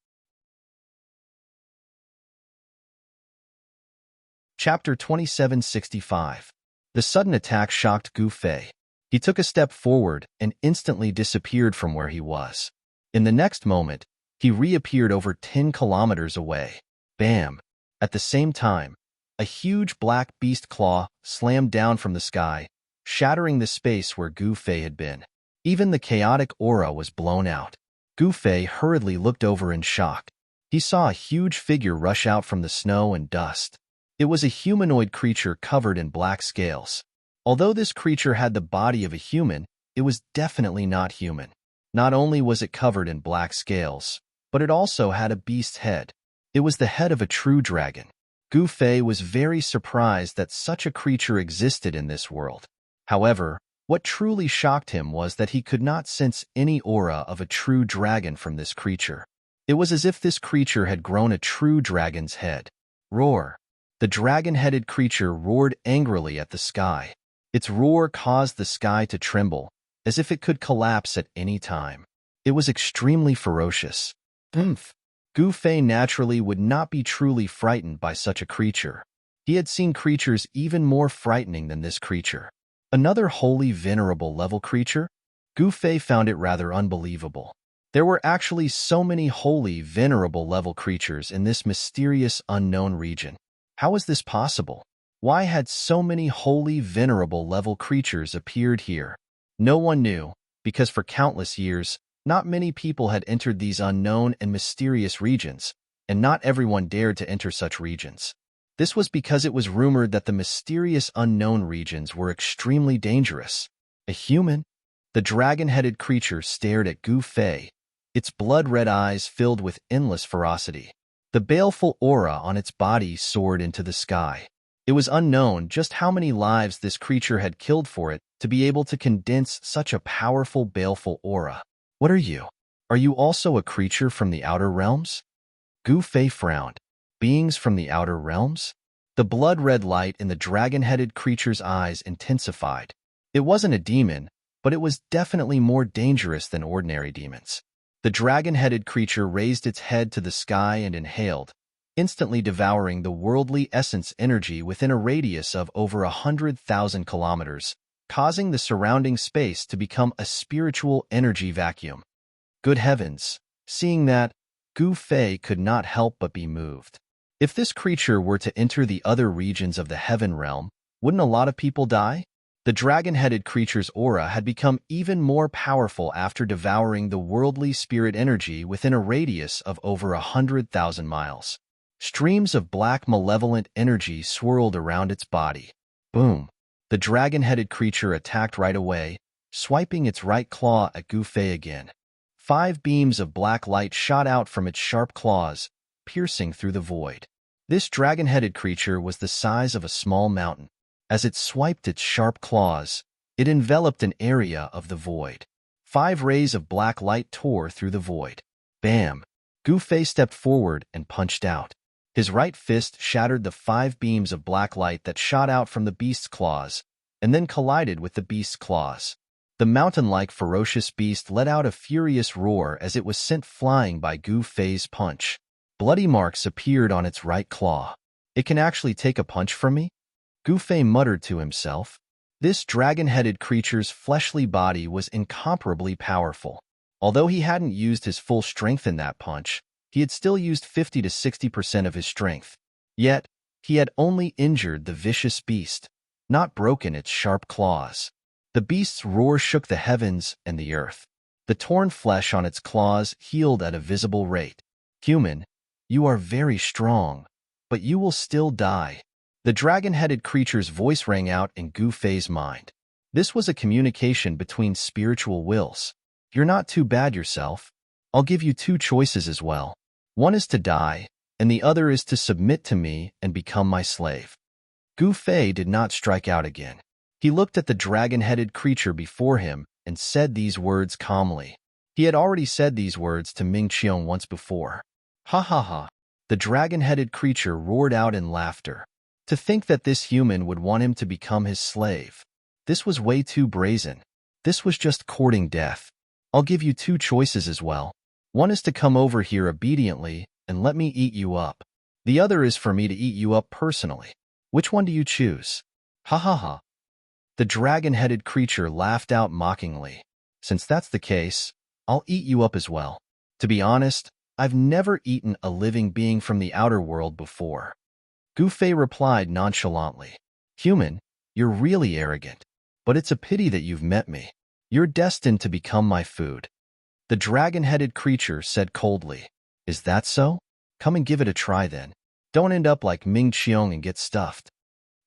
Speaker 1: Chapter 2765. The sudden attack shocked Gu Fei. He took a step forward and instantly disappeared from where he was. In the next moment, he reappeared over 10 kilometers away. Bam! At the same time, a huge black beast claw slammed down from the sky, shattering the space where Gu Fei had been. Even the chaotic aura was blown out. Gu Fei hurriedly looked over in shock. He saw a huge figure rush out from the snow and dust. It was a humanoid creature covered in black scales. Although this creature had the body of a human, it was definitely not human. Not only was it covered in black scales, but it also had a beast's head. It was the head of a true dragon. Gu Fei was very surprised that such a creature existed in this world. However, what truly shocked him was that he could not sense any aura of a true dragon from this creature. It was as if this creature had grown a true dragon's head. Roar! The dragon-headed creature roared angrily at the sky. Its roar caused the sky to tremble, as if it could collapse at any time. It was extremely ferocious. Gu Fei naturally would not be truly frightened by such a creature. He had seen creatures even more frightening than this creature. Another holy venerable level creature? Gu Fei found it rather unbelievable. There were actually so many holy venerable level creatures in this mysterious unknown region. How was this possible? Why had so many holy venerable level creatures appeared here? No one knew, because for countless years, not many people had entered these unknown and mysterious regions, and not everyone dared to enter such regions. This was because it was rumored that the mysterious unknown regions were extremely dangerous. A human? The dragon-headed creature stared at Gu Fei, its blood-red eyes filled with endless ferocity. The baleful aura on its body soared into the sky. It was unknown just how many lives this creature had killed for it to be able to condense such a powerful baleful aura. What are you? Are you also a creature from the outer realms? Gu Fei frowned. Beings from the outer realms? The blood-red light in the dragon-headed creature's eyes intensified. It wasn't a demon, but it was definitely more dangerous than ordinary demons. The dragon-headed creature raised its head to the sky and inhaled, instantly devouring the worldly essence energy within a radius of over 100,000 kilometers, causing the surrounding space to become a spiritual energy vacuum. Good heavens! Seeing that, Gu Fei could not help but be moved. If this creature were to enter the other regions of the heaven realm, wouldn't a lot of people die? The dragon-headed creature's aura had become even more powerful after devouring the worldly spirit energy within a radius of over 100,000 miles. Streams of black malevolent energy swirled around its body. Boom! The dragon-headed creature attacked right away, swiping its right claw at Gu Fei again. 5 beams of black light shot out from its sharp claws, piercing through the void. This dragon-headed creature was the size of a small mountain. As it swiped its sharp claws, it enveloped an area of the void. 5 rays of black light tore through the void. Bam! Gu Fei stepped forward and punched out. His right fist shattered the 5 beams of black light that shot out from the beast's claws, and then collided with the beast's claws. The mountain-like ferocious beast let out a furious roar as it was sent flying by Gu Fei's punch. Bloody marks appeared on its right claw. It can actually take a punch from me? Gu Fei muttered to himself. This dragon-headed creature's fleshly body was incomparably powerful. Although he hadn't used his full strength in that punch, he had still used 50 to 60% of his strength. Yet, he had only injured the vicious beast, not broken its sharp claws. The beast's roar shook the heavens and the earth. The torn flesh on its claws healed at a visible rate. Human, you are very strong, but you will still die. The dragon-headed creature's voice rang out in Gu Fei's mind. This was a communication between spiritual wills. You're not too bad yourself. I'll give you two choices as well. One is to die, and the other is to submit to me and become my slave. Gu Fei did not strike out again. He looked at the dragon-headed creature before him and said these words calmly. He had already said these words to Ming Qiong once before. Ha ha ha. The dragon-headed creature roared out in laughter. To think that this human would want him to become his slave. This was way too brazen. This was just courting death. I'll give you two choices as well. One is to come over here obediently and let me eat you up. The other is for me to eat you up personally. Which one do you choose? Ha ha ha. The dragon-headed creature laughed out mockingly. Since that's the case, I'll eat you up as well. To be honest, I've never eaten a living being from the outer world before. Gu Fei replied nonchalantly. Human, you're really arrogant. But it's a pity that you've met me. You're destined to become my food. The dragon-headed creature said coldly. Is that so? Come and give it a try then. Don't end up like Ming Qiong and get stuffed.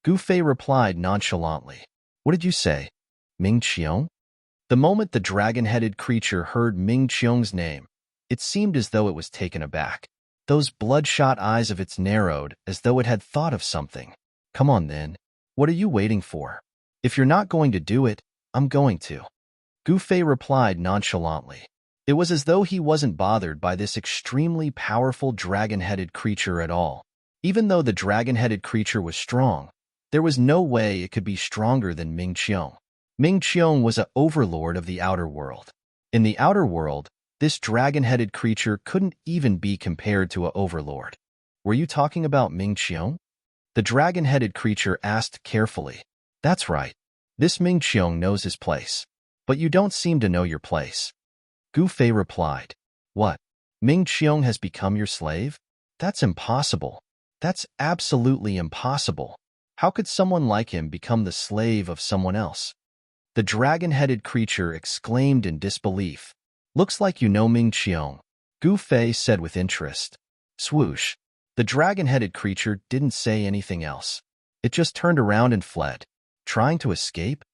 Speaker 1: Gu Fei replied nonchalantly. What did you say? Ming Qiong? The moment the dragon-headed creature heard Ming Qiong's name, it seemed as though it was taken aback. Those bloodshot eyes of its narrowed as though it had thought of something. Come on then. What are you waiting for? If you're not going to do it, I'm going to. Gu Fei replied nonchalantly. It was as though he wasn't bothered by this extremely powerful dragon-headed creature at all. Even though the dragon-headed creature was strong, there was no way it could be stronger than Ming Qiong. Ming Qiong was an overlord of the outer world. In the outer world, this dragon-headed creature couldn't even be compared to an overlord. Were you talking about Ming Qiong? The dragon-headed creature asked carefully. That's right. This Ming Qiong knows his place. But you don't seem to know your place. Gu Fei replied. What? Ming Qiong has become your slave? That's impossible. That's absolutely impossible. How could someone like him become the slave of someone else? The dragon-headed creature exclaimed in disbelief. Looks like you know Ming Qiong, Gu Fei said with interest. Swoosh. The dragon-headed creature didn't say anything else. It just turned around and fled. Trying to escape?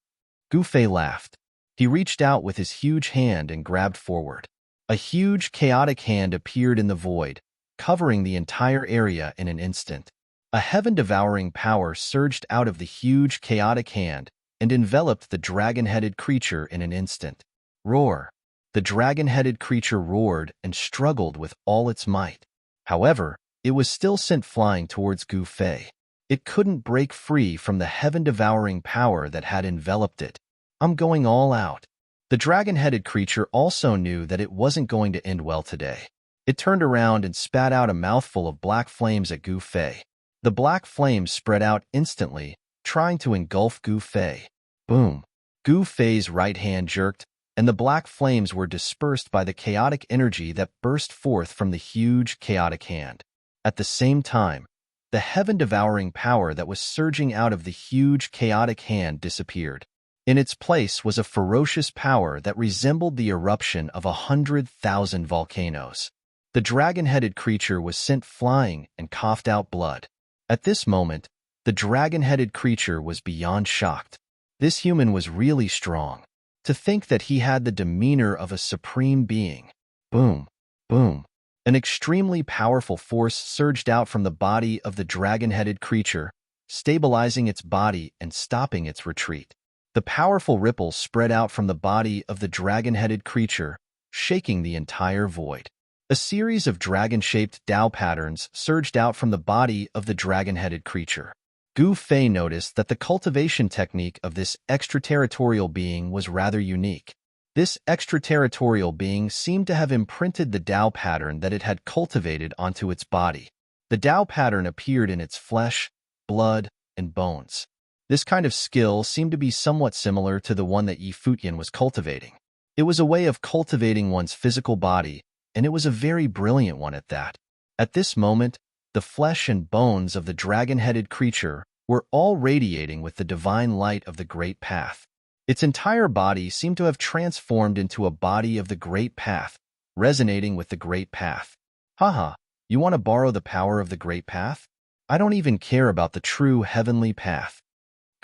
Speaker 1: Gu Fei laughed. He reached out with his huge hand and grabbed forward. A huge, chaotic hand appeared in the void, covering the entire area in an instant. A heaven-devouring power surged out of the huge, chaotic hand and enveloped the dragon-headed creature in an instant. Roar. The dragon-headed creature roared and struggled with all its might. However, it was still sent flying towards Gu Fei. It couldn't break free from the heaven-devouring power that had enveloped it. I'm going all out. The dragon-headed creature also knew that it wasn't going to end well today. It turned around and spat out a mouthful of black flames at Gu Fei. The black flames spread out instantly, trying to engulf Gu Fei. Boom. Gu Fei's right hand jerked, and the black flames were dispersed by the chaotic energy that burst forth from the huge, chaotic hand. At the same time, the heaven-devouring power that was surging out of the huge, chaotic hand disappeared. In its place was a ferocious power that resembled the eruption of 100,000 volcanoes. The dragon-headed creature was sent flying and coughed out blood. At this moment, the dragon-headed creature was beyond shocked. This human was really strong. To think that he had the demeanor of a supreme being. Boom, boom. An extremely powerful force surged out from the body of the dragon-headed creature, stabilizing its body and stopping its retreat. The powerful ripples spread out from the body of the dragon-headed creature, shaking the entire void. A series of dragon-shaped Dao patterns surged out from the body of the dragon-headed creature. Gu Fei noticed that the cultivation technique of this extraterritorial being was rather unique. This extraterritorial being seemed to have imprinted the Dao pattern that it had cultivated onto its body. The Dao pattern appeared in its flesh, blood, and bones. This kind of skill seemed to be somewhat similar to the one that Yi Futian was cultivating. It was a way of cultivating one's physical body, and it was a very brilliant one at that. At this moment, the flesh and bones of the dragon-headed creature were all radiating with the divine light of the Great Path. Its entire body seemed to have transformed into a body of the Great Path, resonating with the Great Path. Haha, you want to borrow the power of the Great Path? I don't even care about the true heavenly path.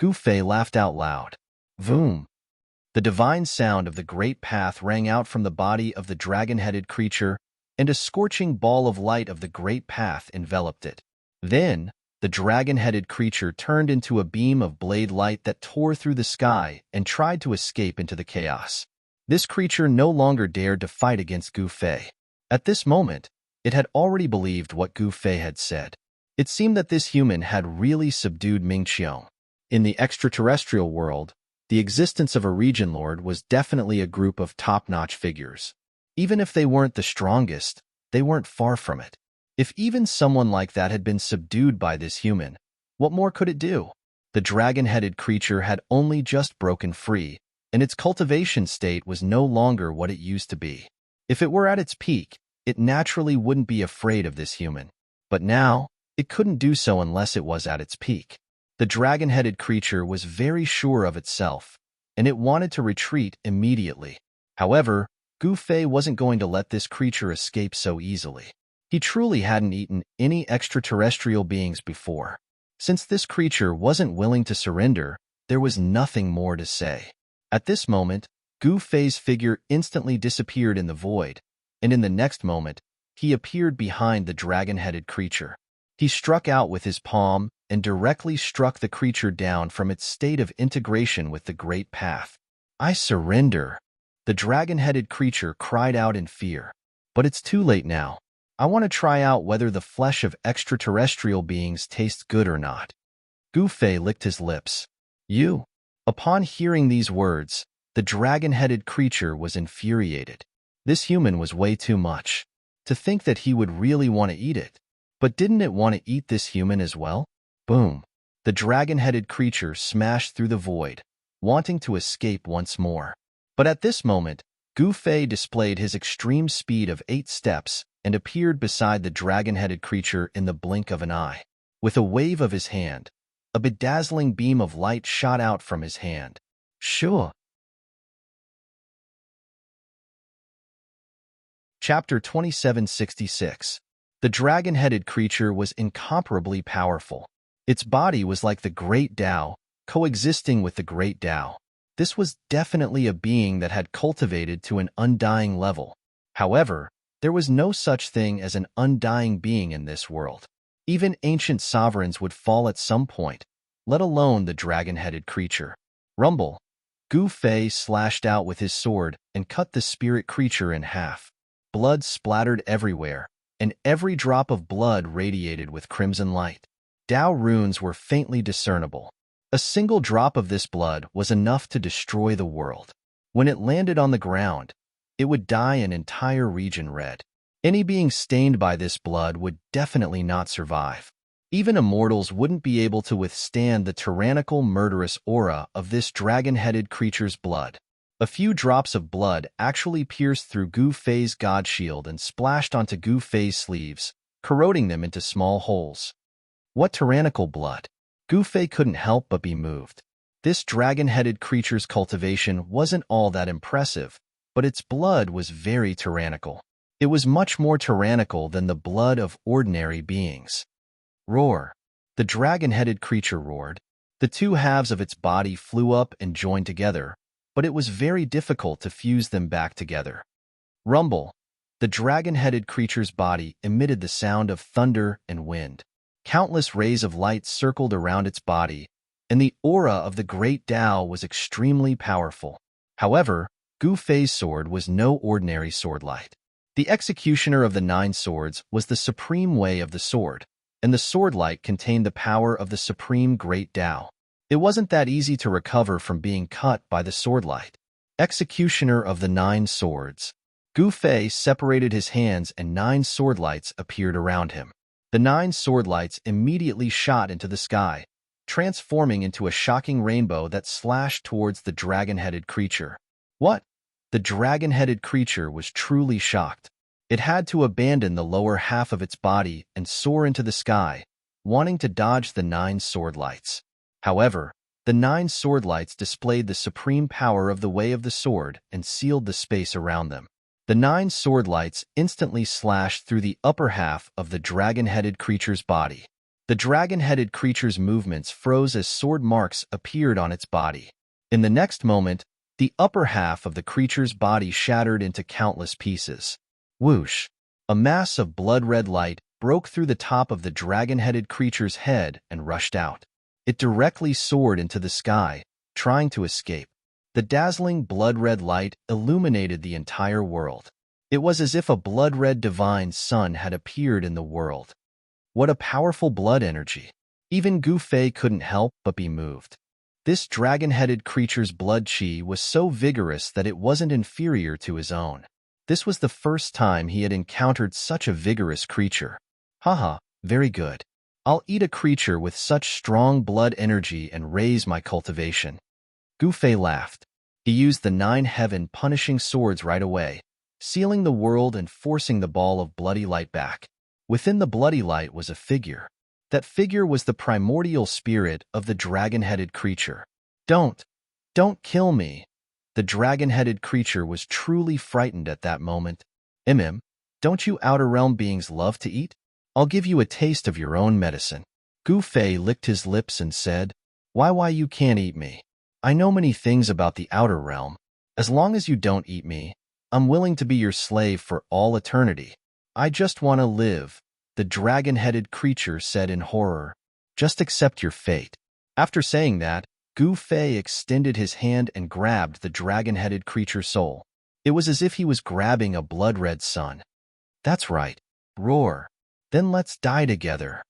Speaker 1: Gu Fei laughed out loud. Voom! The divine sound of the Great Path rang out from the body of the dragon-headed creature, and a scorching ball of light of the Great Path enveloped it. Then, the dragon-headed creature turned into a beam of blade light that tore through the sky and tried to escape into the chaos. This creature no longer dared to fight against Gu Fei. At this moment, it had already believed what Gu Fei had said. It seemed that this human had really subdued Ming Qiong. In the extraterrestrial world, the existence of a region lord was definitely a group of top-notch figures. Even if they weren't the strongest, they weren't far from it. If even someone like that had been subdued by this human, what more could it do? The dragon-headed creature had only just broken free, and its cultivation state was no longer what it used to be. If it were at its peak, it naturally wouldn't be afraid of this human. But now, it couldn't do so unless it was at its peak. The dragon-headed creature was very sure of itself, and it wanted to retreat immediately. However, Gu Fei wasn't going to let this creature escape so easily. He truly hadn't eaten any extraterrestrial beings before. Since this creature wasn't willing to surrender, there was nothing more to say. At this moment, Gu Fei's figure instantly disappeared in the void, and in the next moment, he appeared behind the dragon-headed creature. He struck out with his palm and directly struck the creature down from its state of integration with the Great Path. I surrender. The dragon-headed creature cried out in fear. But it's too late now. I want to try out whether the flesh of extraterrestrial beings tastes good or not. Gu Fei licked his lips. You. Upon hearing these words, the dragon-headed creature was infuriated. This human was way too much. To think that he would really want to eat it. But didn't it want to eat this human as well? Boom! The dragon-headed creature smashed through the void, wanting to escape once more. But at this moment, Gu Fei displayed his extreme speed of 8 steps and appeared beside the dragon-headed creature in the blink of an eye. With a wave of his hand, a bedazzling beam of light shot out from his hand. Sure. Chapter 2766. The dragon-headed creature was incomparably powerful. Its body was like the Great Tao, coexisting with the Great Tao. This was definitely a being that had cultivated to an undying level. However, there was no such thing as an undying being in this world. Even ancient sovereigns would fall at some point, let alone the dragon-headed creature. Rumble! Gu Fei slashed out with his sword and cut the spirit creature in half. Blood splattered everywhere, and every drop of blood radiated with crimson light. Tao runes were faintly discernible. A single drop of this blood was enough to destroy the world. When it landed on the ground, it would dye an entire region red. Any being stained by this blood would definitely not survive. Even immortals wouldn't be able to withstand the tyrannical, murderous aura of this dragon-headed creature's blood. A few drops of blood actually pierced through Gu Fei's god shield and splashed onto Gu Fei's sleeves, corroding them into small holes. What tyrannical blood! Gu Fei couldn't help but be moved. This dragon-headed creature's cultivation wasn't all that impressive, but its blood was very tyrannical. It was much more tyrannical than the blood of ordinary beings. Roar! The dragon-headed creature roared. The two halves of its body flew up and joined together, but it was very difficult to fuse them back together. Rumble! The dragon-headed creature's body emitted the sound of thunder and wind. Countless rays of light circled around its body, and the aura of the Great Tao was extremely powerful. However, Gu Fei's sword was no ordinary swordlight. The executioner of the 9 swords was the supreme way of the sword, and the swordlight contained the power of the supreme Great Tao. It wasn't that easy to recover from being cut by the swordlight. Executioner of the 9 swords. Gu Fei separated his hands and 9 swordlights appeared around him. The 9 swordlights immediately shot into the sky, transforming into a shocking rainbow that slashed towards the dragon-headed creature. What? The dragon-headed creature was truly shocked. It had to abandon the lower half of its body and soar into the sky, wanting to dodge the 9 sword lights. However, the 9 sword lights displayed the supreme power of the Way of the Sword and sealed the space around them. The 9 sword lights instantly slashed through the upper half of the dragon-headed creature's body. The dragon-headed creature's movements froze as sword marks appeared on its body. In the next moment, the upper half of the creature's body shattered into countless pieces. Whoosh! A mass of blood-red light broke through the top of the dragon-headed creature's head and rushed out. It directly soared into the sky, trying to escape. The dazzling blood-red light illuminated the entire world. It was as if a blood-red divine sun had appeared in the world. What a powerful blood energy! Even Gu Fei couldn't help but be moved. This dragon-headed creature's blood chi was so vigorous that it wasn't inferior to his own. This was the first time he had encountered such a vigorous creature. Haha, very good. I'll eat a creature with such strong blood energy and raise my cultivation. Gu Fei laughed. He used the 9 heaven-punishing swords right away, sealing the world and forcing the ball of bloody light back. Within the bloody light was a figure. That figure was the primordial spirit of the dragon-headed creature. Don't kill me. The dragon-headed creature was truly frightened at that moment. Don't you Outer Realm beings love to eat? I'll give you a taste of your own medicine. Gu Fei licked his lips and said, Why you can't eat me? I know many things about the Outer Realm. As long as you don't eat me, I'm willing to be your slave for all eternity. I just want to live, the dragon-headed creature said in horror. Just accept your fate. After saying that, Gu Fei extended his hand and grabbed the dragon-headed creature's soul. It was as if he was grabbing a blood-red sun. That's right. Roar. Then let's die together.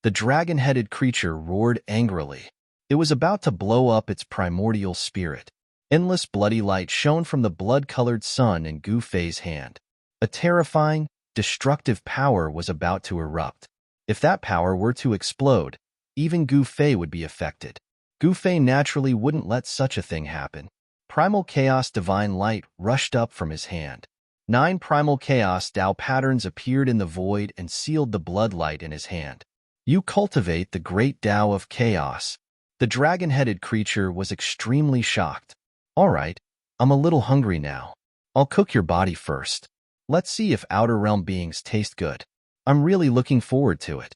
Speaker 1: The dragon-headed creature roared angrily. It was about to blow up its primordial spirit. Endless bloody light shone from the blood-colored sun in Gu Fei's hand. A terrifying, destructive power was about to erupt. If that power were to explode, even Gu Fei would be affected. Gu Fei naturally wouldn't let such a thing happen. Primal Chaos Divine Light rushed up from his hand. 9 Primal Chaos Dao patterns appeared in the void and sealed the blood light in his hand. You cultivate the great Tao of Chaos. The dragon-headed creature was extremely shocked. All right, I'm a little hungry now. I'll cook your body first. Let's see if Outer Realm beings taste good. I'm really looking forward to it.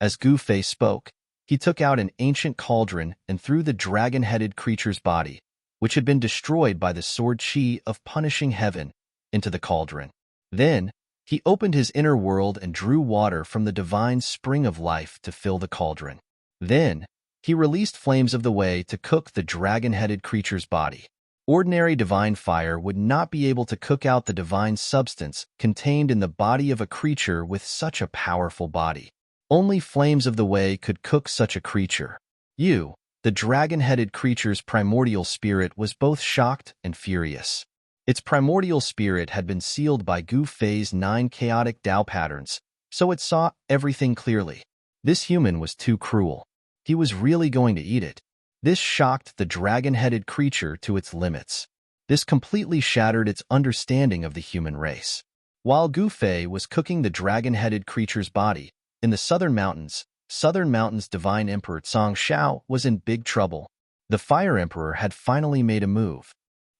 Speaker 1: As Gu Fei spoke, he took out an ancient cauldron and threw the dragon-headed creature's body, which had been destroyed by the sword chi of punishing heaven, into the cauldron. Then, he opened his inner world and drew water from the divine spring of life to fill the cauldron. Then, he released flames of the way to cook the dragon-headed creature's body. Ordinary divine fire would not be able to cook out the divine substance contained in the body of a creature with such a powerful body. Only flames of the way could cook such a creature. The dragon-headed creature's primordial spirit was both shocked and furious. Its primordial spirit had been sealed by Gu Fei's 9 chaotic Tao patterns, so it saw everything clearly. This human was too cruel. He was really going to eat it. This shocked the dragon-headed creature to its limits. This completely shattered its understanding of the human race. While Gu Fei was cooking the dragon-headed creature's body, in the Southern Mountains Divine Emperor Cao Shao was in big trouble. The Fire Emperor had finally made a move.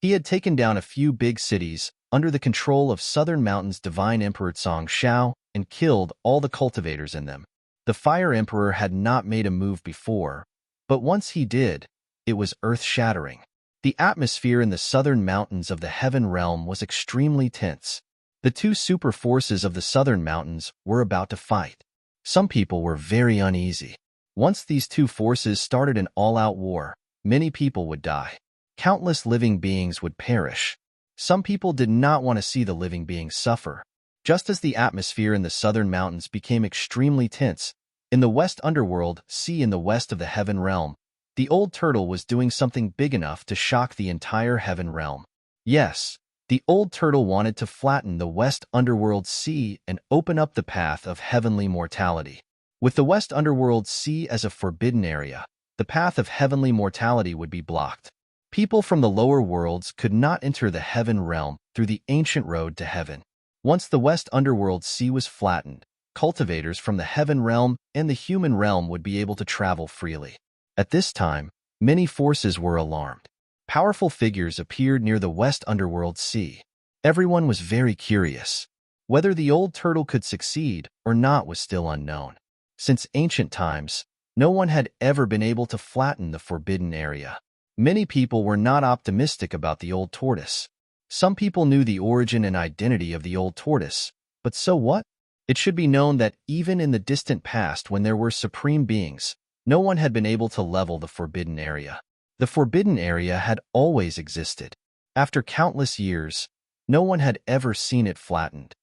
Speaker 1: He had taken down a few big cities under the control of Southern Mountains Divine Emperor Cao Shao and killed all the cultivators in them. The Fire Emperor had not made a move before, but once he did, it was earth-shattering. The atmosphere in the Southern Mountains of the Heaven Realm was extremely tense. The 2 super forces of the Southern Mountains were about to fight. Some people were very uneasy. Once these 2 forces started an all-out war, many people would die. Countless living beings would perish. Some people did not want to see the living beings suffer. Just as the atmosphere in the Southern Mountains became extremely tense, in the West Underworld Sea in the west of the Heaven Realm, the old turtle was doing something big enough to shock the entire Heaven Realm. Yes, the old turtle wanted to flatten the West Underworld Sea and open up the path of heavenly mortality. With the West Underworld Sea as a forbidden area, the path of heavenly mortality would be blocked. People from the lower worlds could not enter the heaven realm through the ancient road to heaven. Once the West Underworld Sea was flattened, cultivators from the heaven realm and the human realm would be able to travel freely. At this time, many forces were alarmed. Powerful figures appeared near the West Underworld Sea. Everyone was very curious. Whether the old turtle could succeed or not was still unknown. Since ancient times, no one had ever been able to flatten the forbidden area. Many people were not optimistic about the old tortoise. Some people knew the origin and identity of the old tortoise, but so what? It should be known that even in the distant past when there were supreme beings, no one had been able to level the forbidden area. The forbidden area had always existed. After countless years, no one had ever seen it flattened.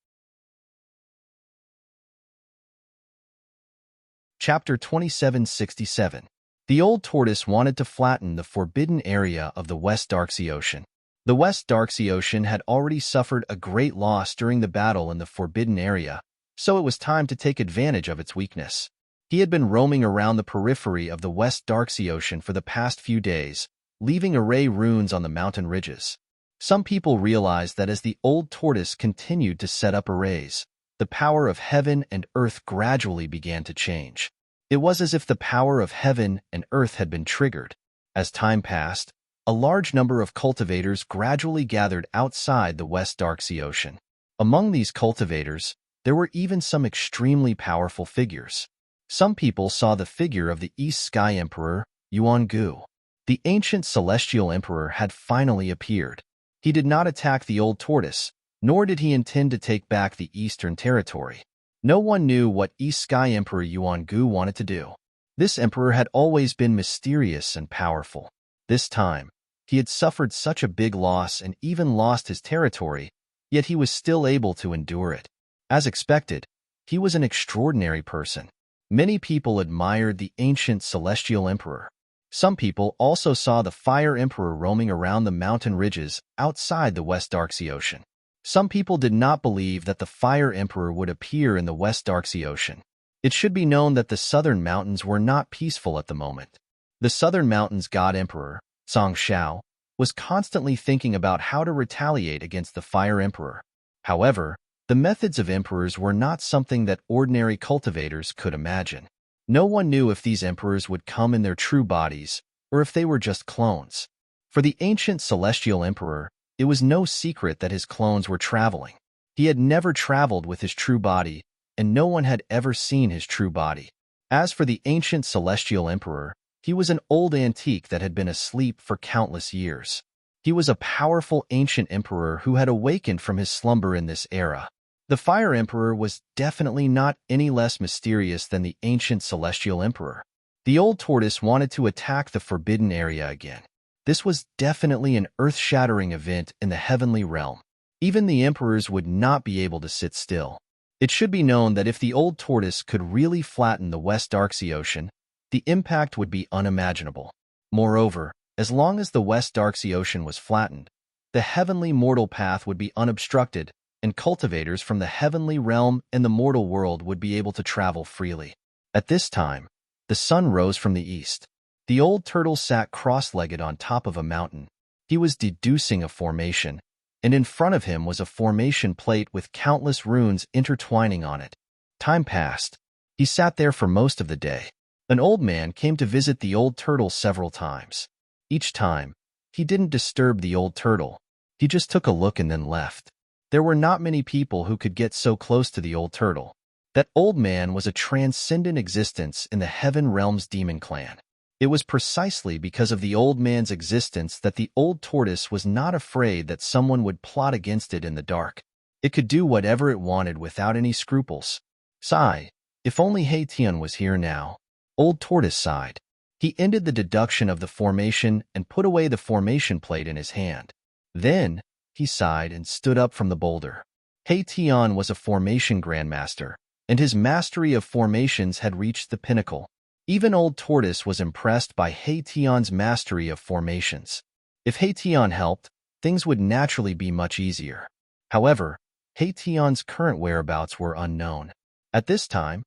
Speaker 1: Chapter 2767. The old tortoise wanted to flatten the forbidden area of the West Darksea Ocean. The West Darksea Ocean had already suffered a great loss during the battle in the forbidden area, so it was time to take advantage of its weakness. He had been roaming around the periphery of the West Darksea Ocean for the past few days, leaving array runes on the mountain ridges. Some people realized that as the old tortoise continued to set up arrays, the power of heaven and earth gradually began to change. It was as if the power of heaven and earth had been triggered. As time passed, a large number of cultivators gradually gathered outside the West Darksea Ocean. Among these cultivators, there were even some extremely powerful figures. Some people saw the figure of the East Sky Emperor, Yuan-gu. The ancient celestial emperor had finally appeared. He did not attack the old tortoise, nor did he intend to take back the Eastern Territory. No one knew what East Sky Emperor Yuan-gu wanted to do. This emperor had always been mysterious and powerful. This time, he had suffered such a big loss and even lost his territory, yet he was still able to endure it. As expected, he was an extraordinary person. Many people admired the ancient celestial emperor. Some people also saw the fire emperor roaming around the mountain ridges outside the West Darksea Ocean. Some people did not believe that the fire emperor would appear in the West Darksea Ocean. It should be known that the southern mountains were not peaceful at the moment. The southern mountains' god emperor, Song Shao, was constantly thinking about how to retaliate against the fire emperor. However, the methods of emperors were not something that ordinary cultivators could imagine. No one knew if these emperors would come in their true bodies or if they were just clones. For the ancient celestial emperor, it was no secret that his clones were traveling. He had never traveled with his true body, and no one had ever seen his true body. As for the ancient celestial emperor, he was an old antique that had been asleep for countless years. He was a powerful ancient emperor who had awakened from his slumber in this era. The Fire Emperor was definitely not any less mysterious than the ancient celestial emperor. The old tortoise wanted to attack the forbidden area again. This was definitely an earth-shattering event in the heavenly realm. Even the emperors would not be able to sit still. It should be known that if the old tortoise could really flatten the West Darksea Ocean, the impact would be unimaginable. Moreover, as long as the West Darksea Ocean was flattened, the heavenly mortal path would be unobstructed, and cultivators from the heavenly realm and the mortal world would be able to travel freely. At this time, the sun rose from the east. The old turtle sat cross-legged on top of a mountain. He was deducing a formation, and in front of him was a formation plate with countless runes intertwining on it. Time passed. He sat there for most of the day. An old man came to visit the old turtle several times. Each time, he didn't disturb the old turtle. He just took a look and then left. There were not many people who could get so close to the old turtle. That old man was a transcendent existence in the heaven realm's demon clan. It was precisely because of the old man's existence that the old tortoise was not afraid that someone would plot against it in the dark. It could do whatever it wanted without any scruples. Sigh, if only Tian was here now. Old tortoise sighed. He ended the deduction of the formation and put away the formation plate in his hand. Then, he sighed and stood up from the boulder. Tian was a formation grandmaster, and his mastery of formations had reached the pinnacle. Even old tortoise was impressed by Tian's mastery of formations. If Tian helped, things would naturally be much easier. However, Tian's current whereabouts were unknown. At this time,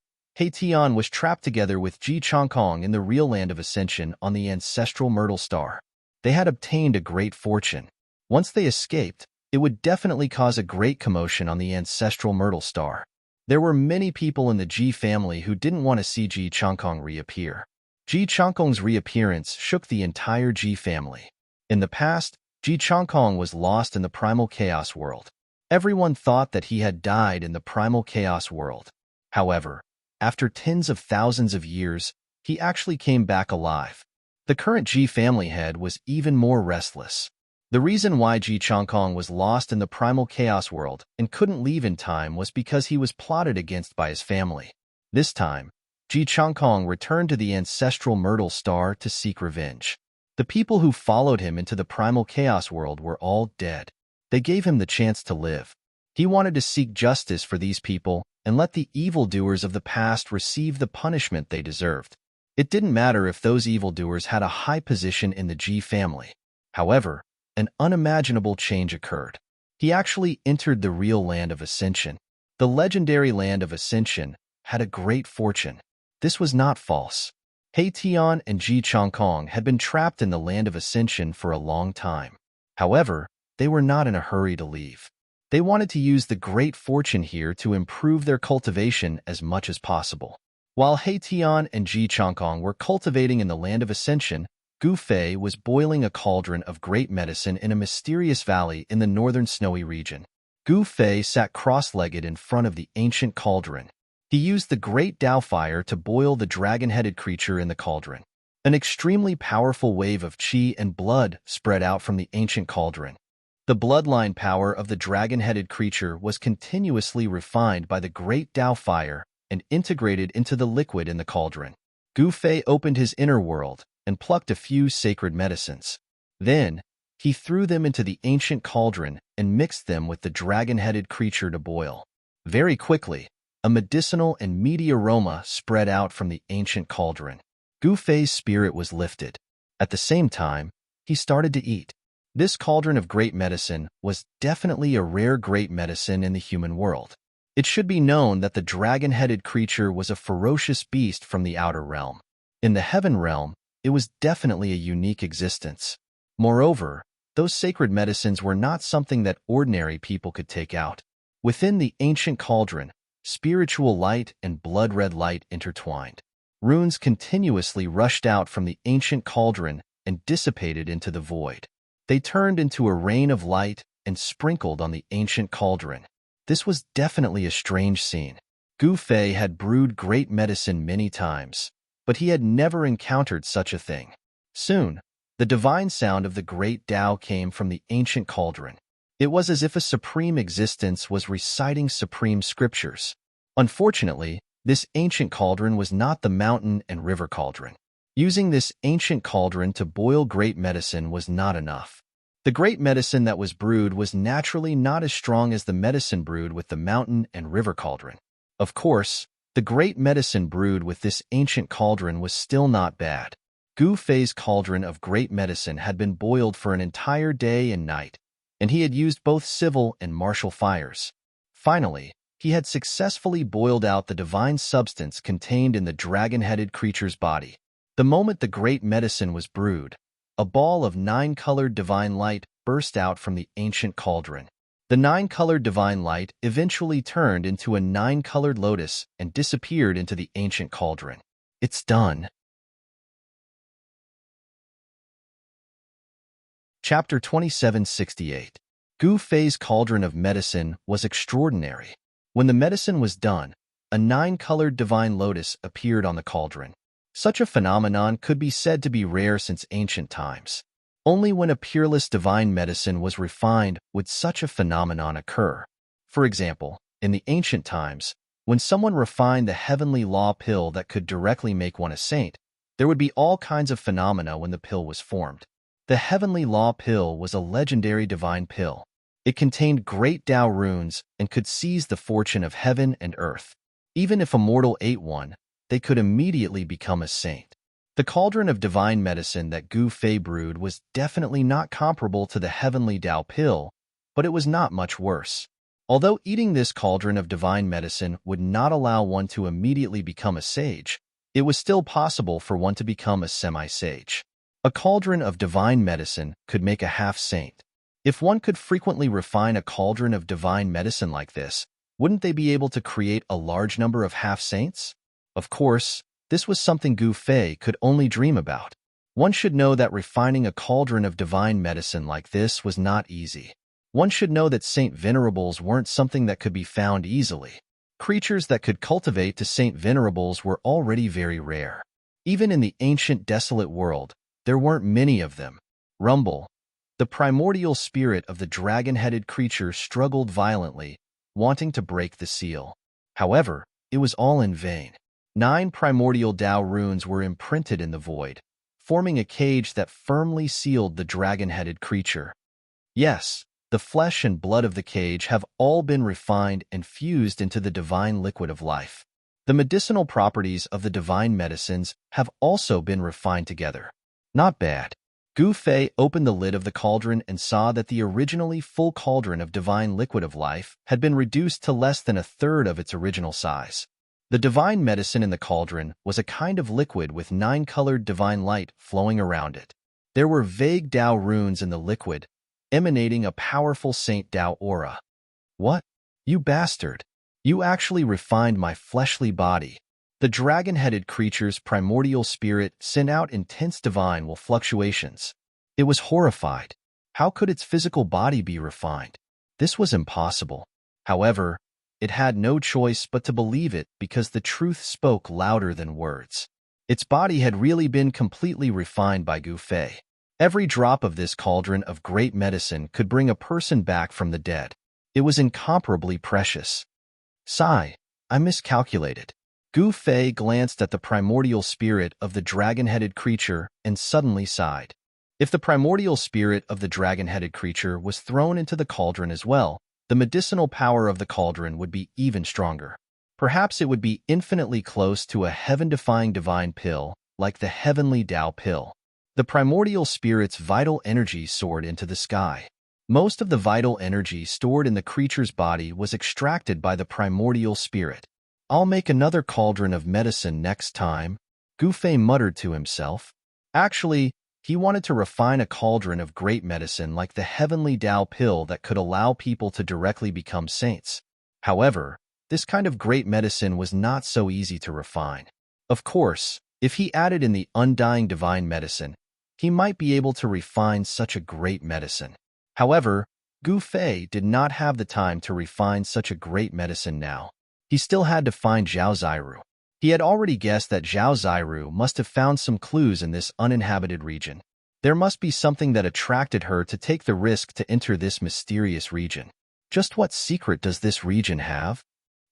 Speaker 1: Tian was trapped together with Ji Changkong in the real land of ascension on the ancestral Myrtle Star. They had obtained a great fortune. Once they escaped, it would definitely cause a great commotion on the ancestral Myrtle Star. There were many people in the Ji family who didn't want to see Ji Changkong reappear. Ji Changkong's reappearance shook the entire Ji family. In the past, Ji Changkong was lost in the primal chaos world. Everyone thought that he had died in the primal chaos world. However, after tens of thousands of years, he actually came back alive. The current Ji family head was even more restless. The reason why Ji Changkong was lost in the primal chaos world and couldn't leave in time was because he was plotted against by his family. This time, Ji Changkong returned to the ancestral Myrtle Star to seek revenge. The people who followed him into the primal chaos world were all dead. They gave him the chance to live. He wanted to seek justice for these people and let the evildoers of the past receive the punishment they deserved. It didn't matter if those evildoers had a high position in the Ji family. However, an unimaginable change occurred. He actually entered the real land of ascension. The legendary land of ascension had a great fortune. This was not false. Tian and Ji Changkong had been trapped in the land of ascension for a long time. However, they were not in a hurry to leave. They wanted to use the great fortune here to improve their cultivation as much as possible. While Tian and Ji Changkong were cultivating in the land of ascension, Gu Fei was boiling a cauldron of great medicine in a mysterious valley in the northern snowy region. Gu Fei sat cross-legged in front of the ancient cauldron. He used the great Dao fire to boil the dragon-headed creature in the cauldron. An extremely powerful wave of qi and blood spread out from the ancient cauldron. The bloodline power of the dragon-headed creature was continuously refined by the great Dao fire and integrated into the liquid in the cauldron. Gu Fei opened his inner world and plucked a few sacred medicines. Then, he threw them into the ancient cauldron and mixed them with the dragon-headed creature to boil. Very quickly, a medicinal and meaty aroma spread out from the ancient cauldron. Gu Fei's spirit was lifted. At the same time, he started to eat. This cauldron of great medicine was definitely a rare great medicine in the human world. It should be known that the dragon-headed creature was a ferocious beast from the outer realm. In the heaven realm, it was definitely a unique existence. Moreover, those sacred medicines were not something that ordinary people could take out. Within the ancient cauldron, spiritual light and blood-red light intertwined. Runes continuously rushed out from the ancient cauldron and dissipated into the void. They turned into a rain of light and sprinkled on the ancient cauldron. This was definitely a strange scene. Gu Fei had brewed great medicine many times, but he had never encountered such a thing. Soon, the divine sound of the great Tao came from the ancient cauldron. It was as if a supreme existence was reciting supreme scriptures. Unfortunately, this ancient cauldron was not the mountain and river cauldron. Using this ancient cauldron to boil great medicine was not enough. The great medicine that was brewed was naturally not as strong as the medicine brewed with the mountain and river cauldron. Of course, the great medicine brewed with this ancient cauldron was still not bad. Gu Fei's cauldron of great medicine had been boiled for an entire day and night, and he had used both civil and martial fires. Finally, he had successfully boiled out the divine substance contained in the dragon-headed creature's body. The moment the great medicine was brewed, a ball of 9-colored divine light burst out from the ancient cauldron. The 9-colored divine light eventually turned into a 9-colored lotus and disappeared into the ancient cauldron. It's done. Chapter 2768. Gu Fei's cauldron of medicine was extraordinary. When the medicine was done, a 9-colored divine lotus appeared on the cauldron. Such a phenomenon could be said to be rare since ancient times. Only when a peerless divine medicine was refined would such a phenomenon occur. For example, in the ancient times, when someone refined the heavenly law pill that could directly make one a saint, there would be all kinds of phenomena when the pill was formed. The heavenly law pill was a legendary divine pill. It contained great Tao runes and could seize the fortune of heaven and earth. Even if a mortal ate one, they could immediately become a saint. The cauldron of divine medicine that Gu Fei brewed was definitely not comparable to the heavenly Tao pill, but it was not much worse. Although eating this cauldron of divine medicine would not allow one to immediately become a sage, it was still possible for one to become a semi-sage. A cauldron of divine medicine could make a half-saint. If one could frequently refine a cauldron of divine medicine like this, wouldn't they be able to create a large number of half-saints? Of course, this was something Gu Fei could only dream about. One should know that refining a cauldron of divine medicine like this was not easy. One should know that Saint Venerables weren't something that could be found easily. Creatures that could cultivate to Saint Venerables were already very rare. Even in the ancient desolate world, there weren't many of them. Rumble, the primordial spirit of the dragon-headed creature, struggled violently, wanting to break the seal. However, it was all in vain. 9 primordial Tao runes were imprinted in the void, forming a cage that firmly sealed the dragon-headed creature. Yes, the flesh and blood of the cage have all been refined and fused into the divine liquid of life. The medicinal properties of the divine medicines have also been refined together. Not bad. Gu Fei opened the lid of the cauldron and saw that the originally full cauldron of divine liquid of life had been reduced to less than a third of its original size. The divine medicine in the cauldron was a kind of liquid with 9-colored divine light flowing around it. There were vague Tao runes in the liquid, emanating a powerful Saint Tao aura. What? You bastard! You actually refined my fleshly body. The dragon-headed creature's primordial spirit sent out intense divine fluctuations. It was horrified. How could its physical body be refined? This was impossible. However, it had no choice but to believe it because the truth spoke louder than words. Its body had really been completely refined by Gu Fei. Every drop of this cauldron of great medicine could bring a person back from the dead. It was incomparably precious. Sigh, I miscalculated. Gu Fei glanced at the primordial spirit of the dragon-headed creature and suddenly sighed. If the primordial spirit of the dragon-headed creature was thrown into the cauldron as well, the medicinal power of the cauldron would be even stronger. Perhaps it would be infinitely close to a heaven-defying divine pill, like the heavenly Tao pill. The primordial spirit's vital energy soared into the sky. Most of the vital energy stored in the creature's body was extracted by the primordial spirit. I'll make another cauldron of medicine next time, Gu Fei muttered to himself. Actually, he wanted to refine a cauldron of great medicine like the heavenly Tao pill that could allow people to directly become saints. However, this kind of great medicine was not so easy to refine. Of course, if he added in the undying divine medicine, he might be able to refine such a great medicine. However, Gu Fei did not have the time to refine such a great medicine now. He still had to find Zhao Ziru. He had already guessed that Zhao Ziru must have found some clues in this uninhabited region. There must be something that attracted her to take the risk to enter this mysterious region. Just what secret does this region have?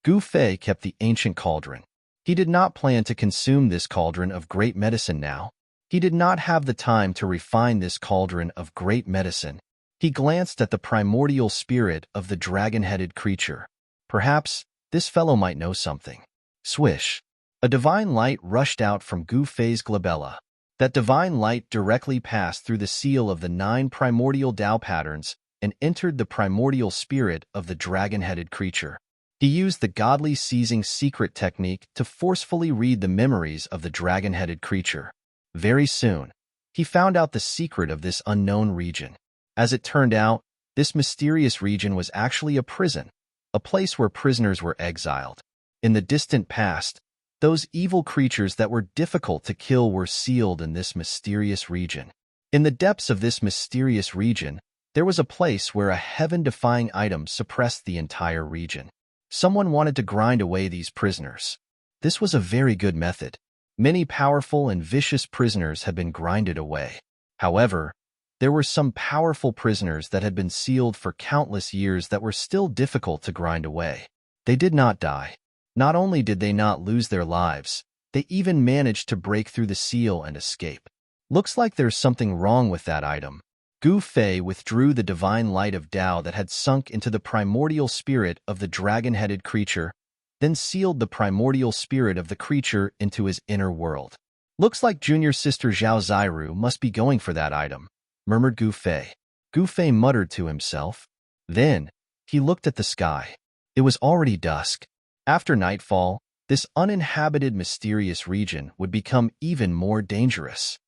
Speaker 1: Gu Fei kept the ancient cauldron. He did not plan to consume this cauldron of great medicine now. He did not have the time to refine this cauldron of great medicine. He glanced at the primordial spirit of the dragon-headed creature. Perhaps this fellow might know something. Swish! A divine light rushed out from Gu Fei's glabella. That divine light directly passed through the seal of the 9 primordial Tao patterns and entered the primordial spirit of the dragon-headed creature. He used the godly seizing secret technique to forcefully read the memories of the dragon-headed creature. Very soon, he found out the secret of this unknown region. As it turned out, this mysterious region was actually a prison, a place where prisoners were exiled. In the distant past, those evil creatures that were difficult to kill were sealed in this mysterious region. In the depths of this mysterious region, there was a place where a heaven-defying item suppressed the entire region. Someone wanted to grind away these prisoners. This was a very good method. Many powerful and vicious prisoners had been grinded away. However, there were some powerful prisoners that had been sealed for countless years that were still difficult to grind away. They did not die. Not only did they not lose their lives, they even managed to break through the seal and escape. Looks like there's something wrong with that item. Gu Fei withdrew the divine light of Tao that had sunk into the primordial spirit of the dragon-headed creature, then sealed the primordial spirit of the creature into his inner world. Looks like junior sister Zhao Ziru must be going for that item, murmured Gu Fei. Gu Fei muttered to himself. Then, He looked at the sky. It was already dusk. After nightfall, this uninhabited mysterious region would become even more dangerous.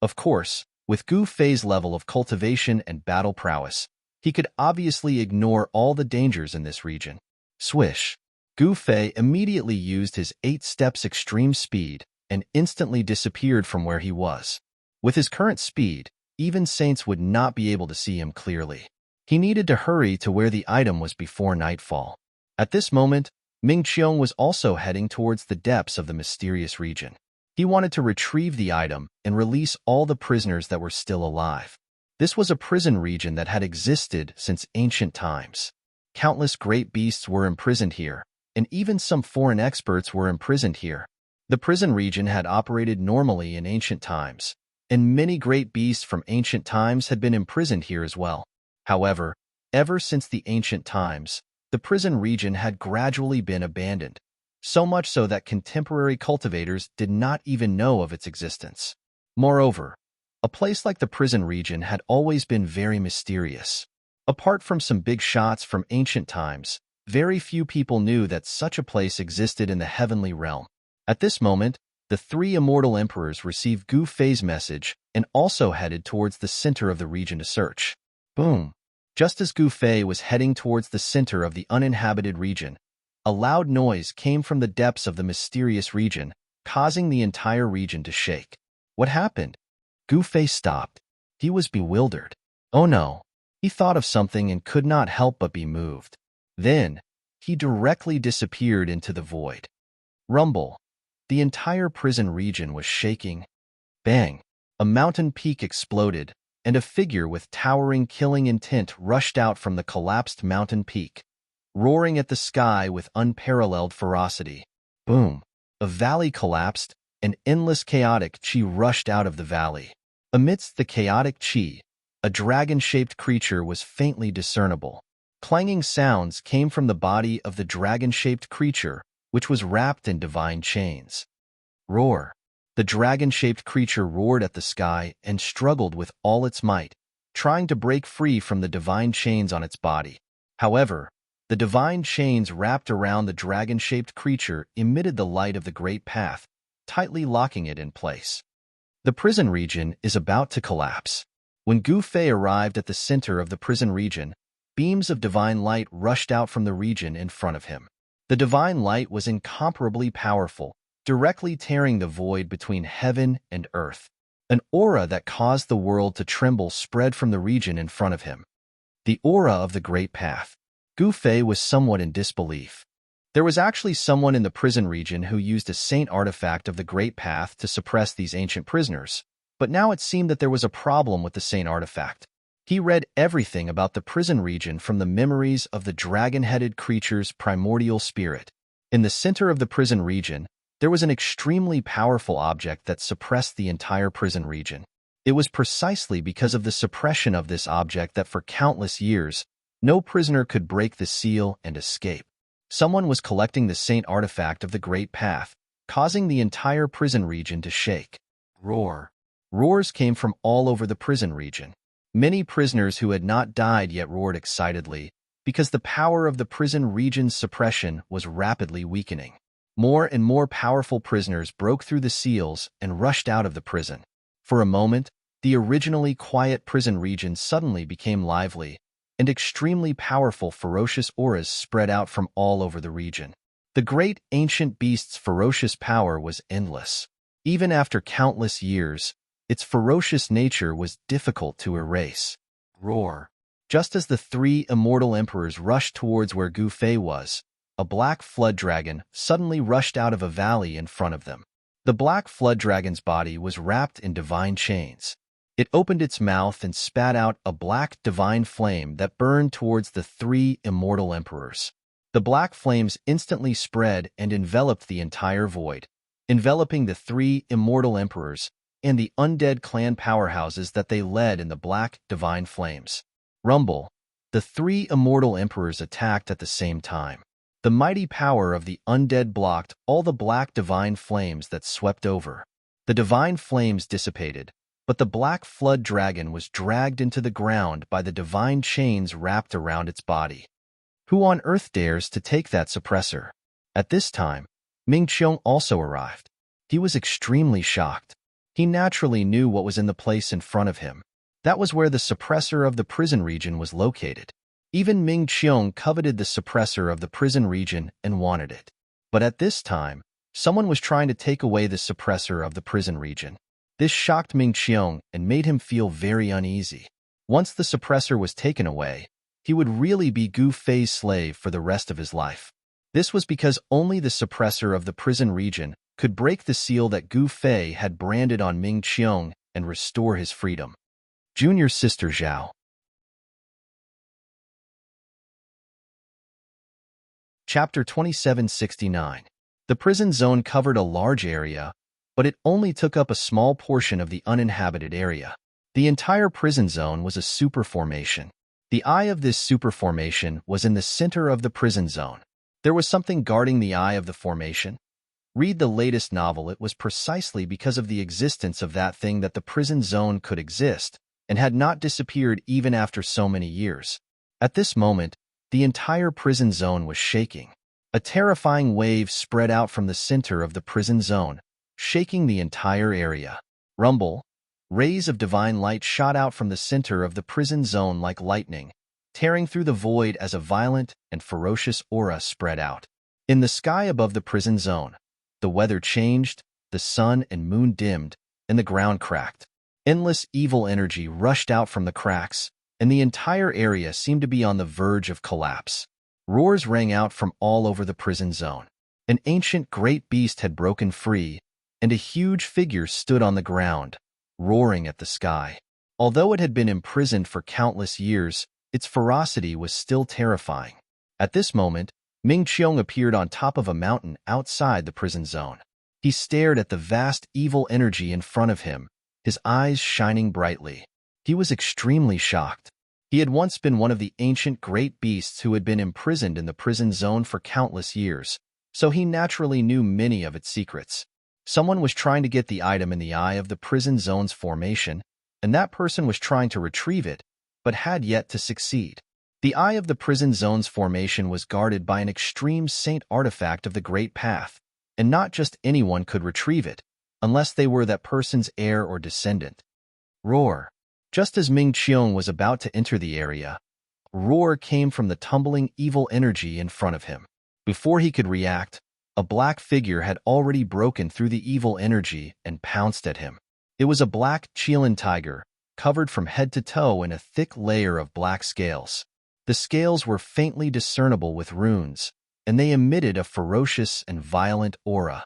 Speaker 1: Of course, with Gu Fei's level of cultivation and battle prowess, he could obviously ignore all the dangers in this region. Swish! Gu Fei immediately used his 8 steps extreme speed and instantly disappeared from where he was. With his current speed, even saints would not be able to see him clearly. He needed to hurry to where the item was before nightfall. At this moment, Ming Qiong was also heading towards the depths of the mysterious region. He wanted to retrieve the item and release all the prisoners that were still alive. This was a prison region that had existed since ancient times. Countless great beasts were imprisoned here, and even some foreign experts were imprisoned here. The prison region had operated normally in ancient times, and many great beasts from ancient times had been imprisoned here as well. However, ever since the ancient times, the prison region had gradually been abandoned, so much so that contemporary cultivators did not even know of its existence. Moreover, a place like the prison region had always been very mysterious. Apart from some big shots from ancient times, very few people knew that such a place existed in the heavenly realm. At this moment, the 3 immortal emperors received Gu Fei's message and also headed towards the center of the region to search. Boom! Just as Gu Fei was heading towards the center of the uninhabited region, a loud noise came from the depths of the mysterious region, causing the entire region to shake. What happened? Gu Fei stopped. He was bewildered. Oh no! He thought of something and could not help but be moved. Then, he directly disappeared into the void. Rumble! The entire prison region was shaking. Bang! A mountain peak exploded, and a figure with towering killing intent rushed out from the collapsed mountain peak, roaring at the sky with unparalleled ferocity. Boom! A valley collapsed, and endless chaotic chi rushed out of the valley. Amidst the chaotic chi, a dragon-shaped creature was faintly discernible. Clanging sounds came from the body of the dragon-shaped creature, which was wrapped in divine chains. Roar! The dragon-shaped creature roared at the sky and struggled with all its might, trying to break free from the divine chains on its body. However, the divine chains wrapped around the dragon-shaped creature emitted the light of the great path, tightly locking it in place. The prison region is about to collapse. When Gu Fei arrived at the center of the prison region, beams of divine light rushed out from the region in front of him. The divine light was incomparably powerful, directly tearing the void between heaven and earth. An aura that caused the world to tremble spread from the region in front of him. The aura of the Great Path. Gu Fei was somewhat in disbelief. There was actually someone in the prison region who used a saint artifact of the Great Path to suppress these ancient prisoners, but now it seemed that there was a problem with the saint artifact. He read everything about the prison region from the memories of the dragon-headed creature's primordial spirit. In the center of the prison region, there was an extremely powerful object that suppressed the entire prison region. It was precisely because of the suppression of this object that for countless years, no prisoner could break the seal and escape. Someone was collecting the saint artifact of the Great Path, causing the entire prison region to shake. Roar! Roars came from all over the prison region. Many prisoners who had not died yet roared excitedly, because the power of the prison region's suppression was rapidly weakening. More and more powerful prisoners broke through the seals and rushed out of the prison. For a moment, the originally quiet prison region suddenly became lively, and extremely powerful ferocious auras spread out from all over the region. The great ancient beast's ferocious power was endless. Even after countless years, its ferocious nature was difficult to erase. Roar! Just as the 3 immortal emperors rushed towards where Gu Fei was, a black flood dragon suddenly rushed out of a valley in front of them. The black flood dragon's body was wrapped in divine chains. It opened its mouth and spat out a black divine flame that burned towards the 3 immortal emperors. The black flames instantly spread and enveloped the entire void, enveloping the 3 immortal emperors and the undead clan powerhouses that they led in the black divine flames. Rumble! The 3 immortal emperors attacked at the same time. The mighty power of the undead blocked all the black divine flames that swept over. The divine flames dissipated, but the black flood dragon was dragged into the ground by the divine chains wrapped around its body. Who on earth dares to take that suppressor? At this time, Ming Qiong also arrived. He was extremely shocked. He naturally knew what was in the place in front of him. That was where the suppressor of the prison region was located. Even Ming Qiong coveted the suppressor of the prison region and wanted it. But at this time, someone was trying to take away the suppressor of the prison region. This shocked Ming Qiong and made him feel very uneasy. Once the suppressor was taken away, he would really be Gu Fei's slave for the rest of his life. This was because only the suppressor of the prison region could break the seal that Gu Fei had branded on Ming Qiong and restore his freedom. Junior Sister Zhao. Chapter 2769. The prison zone covered a large area, but it only took up a small portion of the uninhabited area. The entire prison zone was a superformation. The eye of this superformation was in the center of the prison zone. There was something guarding the eye of the formation. Read the latest novel. It was precisely because of the existence of that thing that the prison zone could exist and had not disappeared even after so many years. At this moment, the entire prison zone was shaking. A terrifying wave spread out from the center of the prison zone, shaking the entire area. Rumble. Rays of divine light shot out from the center of the prison zone like lightning, tearing through the void as a violent and ferocious aura spread out. In the sky above the prison zone, the weather changed, the sun and moon dimmed, and the ground cracked. Endless evil energy rushed out from the cracks, and the entire area seemed to be on the verge of collapse. Roars rang out from all over the prison zone. An ancient great beast had broken free, and a huge figure stood on the ground, roaring at the sky. Although it had been imprisoned for countless years, its ferocity was still terrifying. At this moment, Ming Qiong appeared on top of a mountain outside the prison zone. He stared at the vast evil energy in front of him, his eyes shining brightly. He was extremely shocked. He had once been one of the ancient great beasts who had been imprisoned in the prison zone for countless years, so he naturally knew many of its secrets. Someone was trying to get the item in the eye of the prison zone's formation, and that person was trying to retrieve it, but had yet to succeed. The eye of the prison zone's formation was guarded by an extreme saint artifact of the Great Path, and not just anyone could retrieve it, unless they were that person's heir or descendant. Roar. Just as Ming Qiong was about to enter the area, a roar came from the tumbling evil energy in front of him. Before he could react, a black figure had already broken through the evil energy and pounced at him. It was a black Qilin tiger, covered from head to toe in a thick layer of black scales. The scales were faintly discernible with runes, and they emitted a ferocious and violent aura.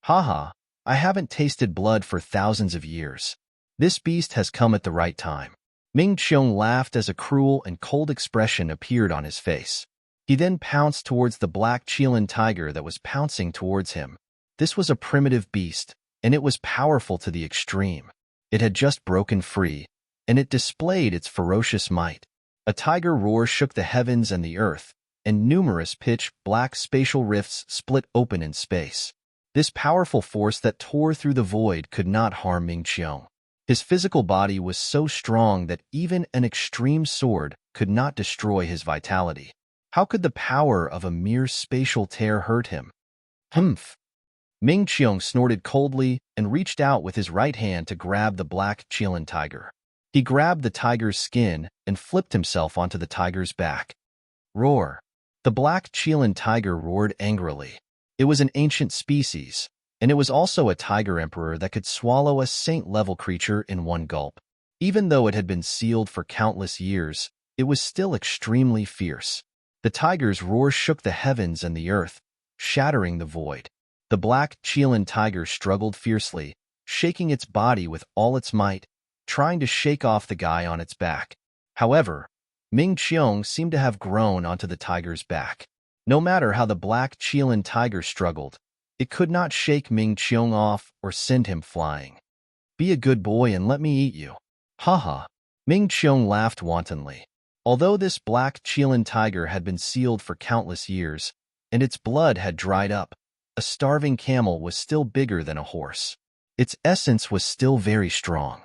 Speaker 1: Haha, I haven't tasted blood for thousands of years. This beast has come at the right time. Ming Qiong laughed as a cruel and cold expression appeared on his face. He then pounced towards the black Qilin tiger that was pouncing towards him. This was a primitive beast, and it was powerful to the extreme. It had just broken free, and it displayed its ferocious might. A tiger roar shook the heavens and the earth, and numerous pitch-black spatial rifts split open in space. This powerful force that tore through the void could not harm Ming Qiong. His physical body was so strong that even an extreme sword could not destroy his vitality. How could the power of a mere spatial tear hurt him? Humph! Ming Qiong snorted coldly and reached out with his right hand to grab the black Qilin tiger. He grabbed the tiger's skin and flipped himself onto the tiger's back. Roar! The black Qilin tiger roared angrily. It was an ancient species, and it was also a tiger emperor that could swallow a saint-level creature in one gulp. Even though it had been sealed for countless years, it was still extremely fierce. The tiger's roar shook the heavens and the earth, shattering the void. The black Qilin tiger struggled fiercely, shaking its body with all its might, trying to shake off the guy on its back. However, Ming Qiong seemed to have grown onto the tiger's back. No matter how the black Qilin tiger struggled, it could not shake Ming Qiong off or send him flying. Be a good boy and let me eat you. Haha. Ming Qiong laughed wantonly. Although this black Qilin tiger had been sealed for countless years, and its blood had dried up, a starving camel was still bigger than a horse. Its essence was still very strong.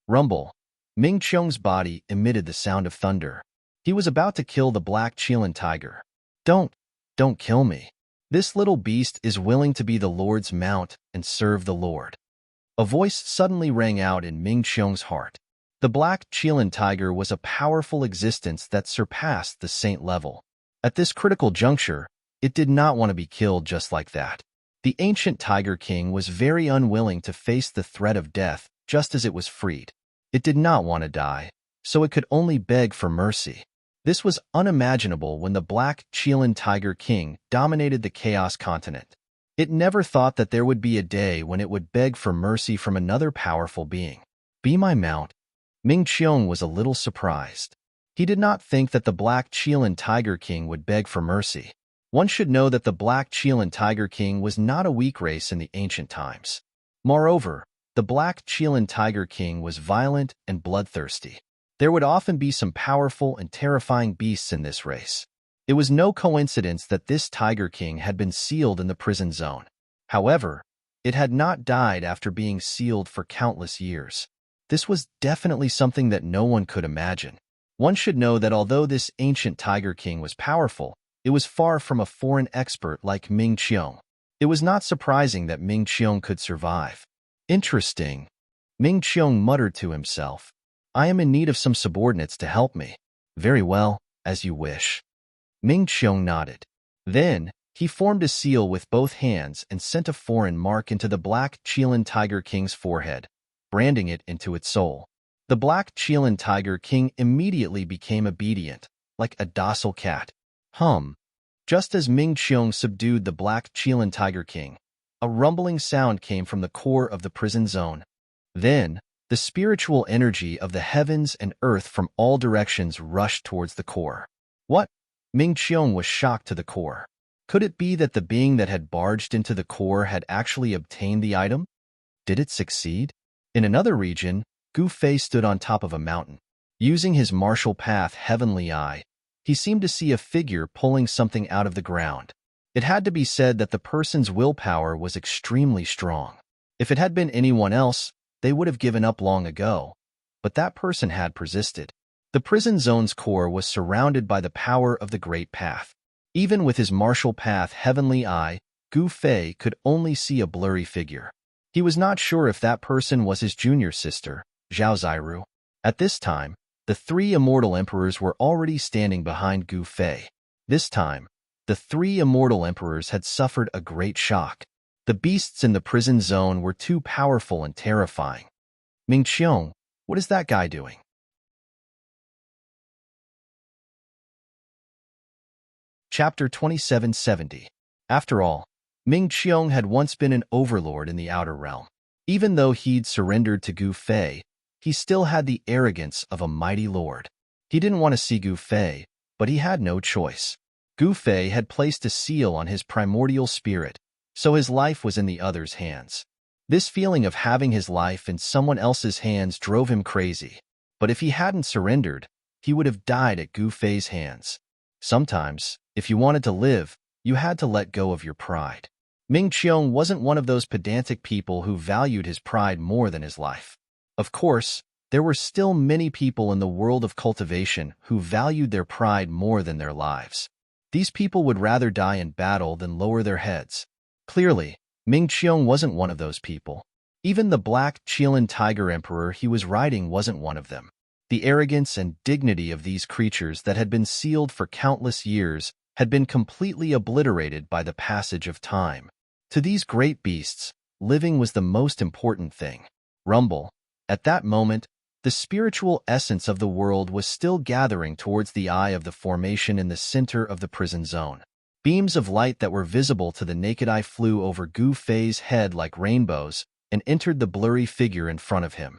Speaker 1: Rumble. Ming Qiong's body emitted the sound of thunder. He was about to kill the black Chilean tiger. Don't kill me. This little beast is willing to be the Lord's mount and serve the Lord. A voice suddenly rang out in Ming Qiong's heart. The black Chilean tiger was a powerful existence that surpassed the saint level. At this critical juncture, it did not want to be killed just like that. The ancient Tiger King was very unwilling to face the threat of death just as it was freed. It did not want to die, so it could only beg for mercy. This was unimaginable when the black Chilean Tiger King dominated the Chaos Continent. It never thought that there would be a day when it would beg for mercy from another powerful being. Be my mount. Ming Qiong was a little surprised. He did not think that the black Chilean Tiger King would beg for mercy. One should know that the black Chilean Tiger King was not a weak race in the ancient times. Moreover, the black Chilean Tiger King was violent and bloodthirsty. There would often be some powerful and terrifying beasts in this race. It was no coincidence that this Tiger King had been sealed in the prison zone. However, it had not died after being sealed for countless years. This was definitely something that no one could imagine. One should know that although this ancient Tiger King was powerful, it was far from a foreign expert like Ming Qiong. It was not surprising that Ming Qiong could survive. Interesting. Ming Qiong muttered to himself. I am in need of some subordinates to help me. Very well, as you wish. Ming Qiong nodded. Then, he formed a seal with both hands and sent a foreign mark into the black Chilean Tiger King's forehead, branding it into its soul. The black Chilean Tiger King immediately became obedient, like a docile cat. Just as Ming Qiong subdued the black Chilean Tiger King, a rumbling sound came from the core of the prison zone. Then, the spiritual energy of the heavens and earth from all directions rushed towards the core. What? Ming Qiong was shocked to the core. Could it be that the being that had barged into the core had actually obtained the item? Did it succeed? In another region, Gu Fei stood on top of a mountain. Using his martial path Heavenly Eye, he seemed to see a figure pulling something out of the ground. It had to be said that the person's willpower was extremely strong. If it had been anyone else, they would have given up long ago. But that person had persisted. The prison zone's core was surrounded by the power of the Great Path. Even with his martial path Heavenly Eye, Gu Fei could only see a blurry figure. He was not sure if that person was his junior sister, Zhao Ziru. At this time, the three immortal emperors were already standing behind Gu Fei. This time, the three immortal emperors had suffered a great shock. The beasts in the prison zone were too powerful and terrifying. Ming Qiong, what is that guy doing? Chapter 2770. After all, Ming Qiong had once been an overlord in the outer realm. Even though he'd surrendered to Gu Fei, he still had the arrogance of a mighty lord. He didn't want to see Gu Fei, but he had no choice. Gu Fei had placed a seal on his primordial spirit, so his life was in the other's hands. This feeling of having his life in someone else's hands drove him crazy, but if he hadn't surrendered, he would have died at Gu Fei's hands. Sometimes, if you wanted to live, you had to let go of your pride. Ming Qiong wasn't one of those pedantic people who valued his pride more than his life. Of course, there were still many people in the world of cultivation who valued their pride more than their lives. These people would rather die in battle than lower their heads. Clearly, Ming Qiong wasn't one of those people. Even the black Chilean tiger emperor he was riding wasn't one of them. The arrogance and dignity of these creatures that had been sealed for countless years had been completely obliterated by the passage of time. To these great beasts, living was the most important thing. Rumble. At that moment, the spiritual essence of the world was still gathering towards the eye of the formation in the center of the prison zone. Beams of light that were visible to the naked eye flew over Gu Fei's head like rainbows and entered the blurry figure in front of him.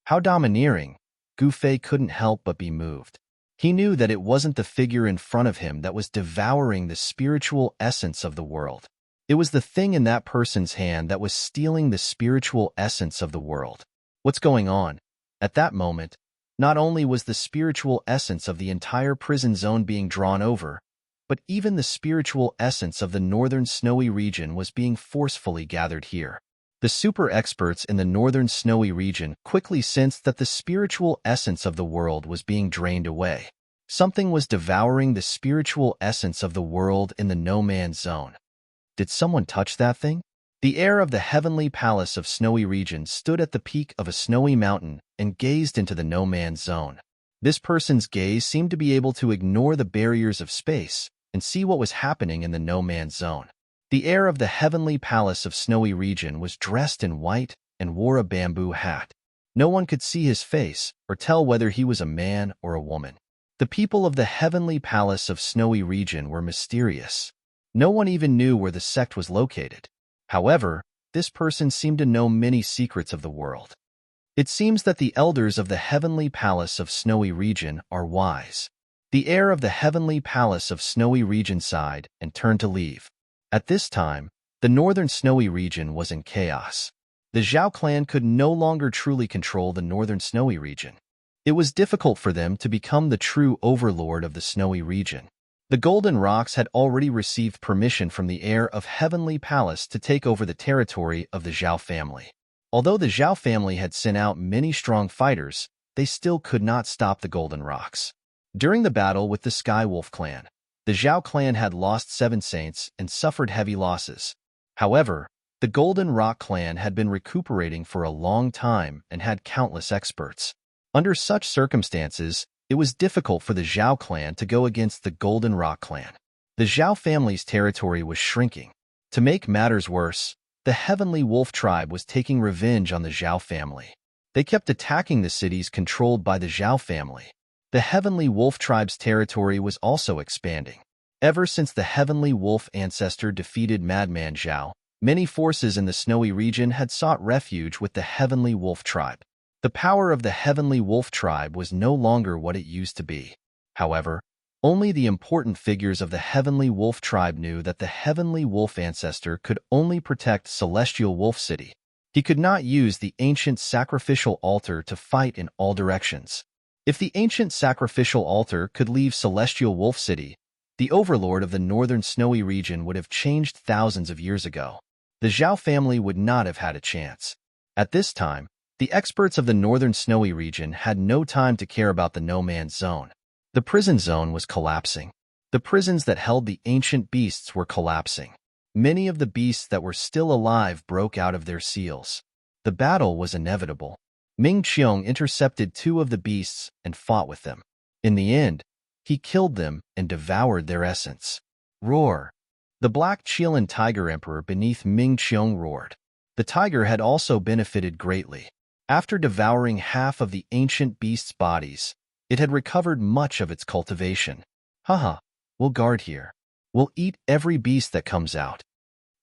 Speaker 1: How domineering! Gu Fei couldn't help but be moved. He knew that it wasn't the figure in front of him that was devouring the spiritual essence of the world. It was the thing in that person's hand that was stealing the spiritual essence of the world. What's going on? At that moment, not only was the spiritual essence of the entire prison zone being drawn over, but even the spiritual essence of the northern snowy region was being forcefully gathered here. The super experts in the northern snowy region quickly sensed that the spiritual essence of the world was being drained away. Something was devouring the spiritual essence of the world in the no-man's zone. Did someone touch that thing? The heir of the heavenly palace of snowy region stood at the peak of a snowy mountain and gazed into the no-man's zone. This person's gaze seemed to be able to ignore the barriers of space and see what was happening in the no-man's zone. The heir of the heavenly palace of snowy region was dressed in white and wore a bamboo hat. No one could see his face or tell whether he was a man or a woman. The people of the heavenly palace of snowy region were mysterious. No one even knew where the sect was located. However, this person seemed to know many secrets of the world. It seems that the elders of the heavenly palace of snowy region are wise. The heir of the heavenly palace of snowy region sighed and turned to leave. At this time, the northern snowy region was in chaos. The Zhao clan could no longer truly control the northern snowy region. It was difficult for them to become the true overlord of the snowy region. The Golden Rocks had already received permission from the heir of Heavenly Palace to take over the territory of the Zhao family. Although the Zhao family had sent out many strong fighters, they still could not stop the Golden Rocks. During the battle with the Sky Wolf clan, the Zhao clan had lost 7 saints and suffered heavy losses. However, the Golden Rock clan had been recuperating for a long time and had countless experts. Under such circumstances, it was difficult for the Zhao clan to go against the Golden Rock clan. The Zhao family's territory was shrinking. To make matters worse, the Heavenly Wolf tribe was taking revenge on the Zhao family. They kept attacking the cities controlled by the Zhao family. The Heavenly Wolf tribe's territory was also expanding. Ever since the Heavenly Wolf ancestor defeated Madman Zhao, many forces in the snowy region had sought refuge with the Heavenly Wolf tribe. The power of the Heavenly Wolf tribe was no longer what it used to be. However, only the important figures of the Heavenly Wolf tribe knew that the Heavenly Wolf ancestor could only protect Celestial Wolf City. He could not use the ancient sacrificial altar to fight in all directions. If the ancient sacrificial altar could leave Celestial Wolf City, the overlord of the northern snowy region would have changed thousands of years ago. The Zhao family would not have had a chance. At this time, the experts of the northern snowy region had no time to care about the no-man's zone. The prison zone was collapsing. The prisons that held the ancient beasts were collapsing. Many of the beasts that were still alive broke out of their seals. The battle was inevitable. Ming Qiong intercepted 2 of the beasts and fought with them. In the end, he killed them and devoured their essence. Roar! The black Qilin tiger emperor beneath Ming Qiong roared. The tiger had also benefited greatly. After devouring half of the ancient beast's bodies, it had recovered much of its cultivation. Haha, we'll guard here. We'll eat every beast that comes out.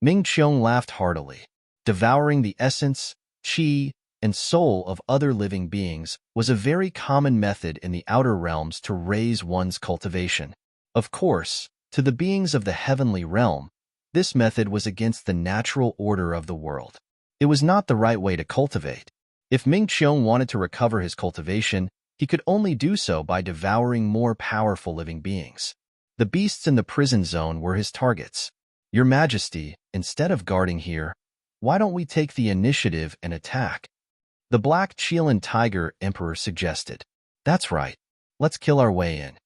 Speaker 1: Ming Qiong laughed heartily. Devouring the essence, qi, and soul of other living beings was a very common method in the outer realms to raise one's cultivation. Of course, to the beings of the heavenly realm, this method was against the natural order of the world. It was not the right way to cultivate. If Ming Qiong wanted to recover his cultivation, he could only do so by devouring more powerful living beings. The beasts in the prison zone were his targets. Your Majesty, instead of guarding here, why don't we take the initiative and attack? The black Qilin tiger emperor suggested. That's right. Let's kill our way in.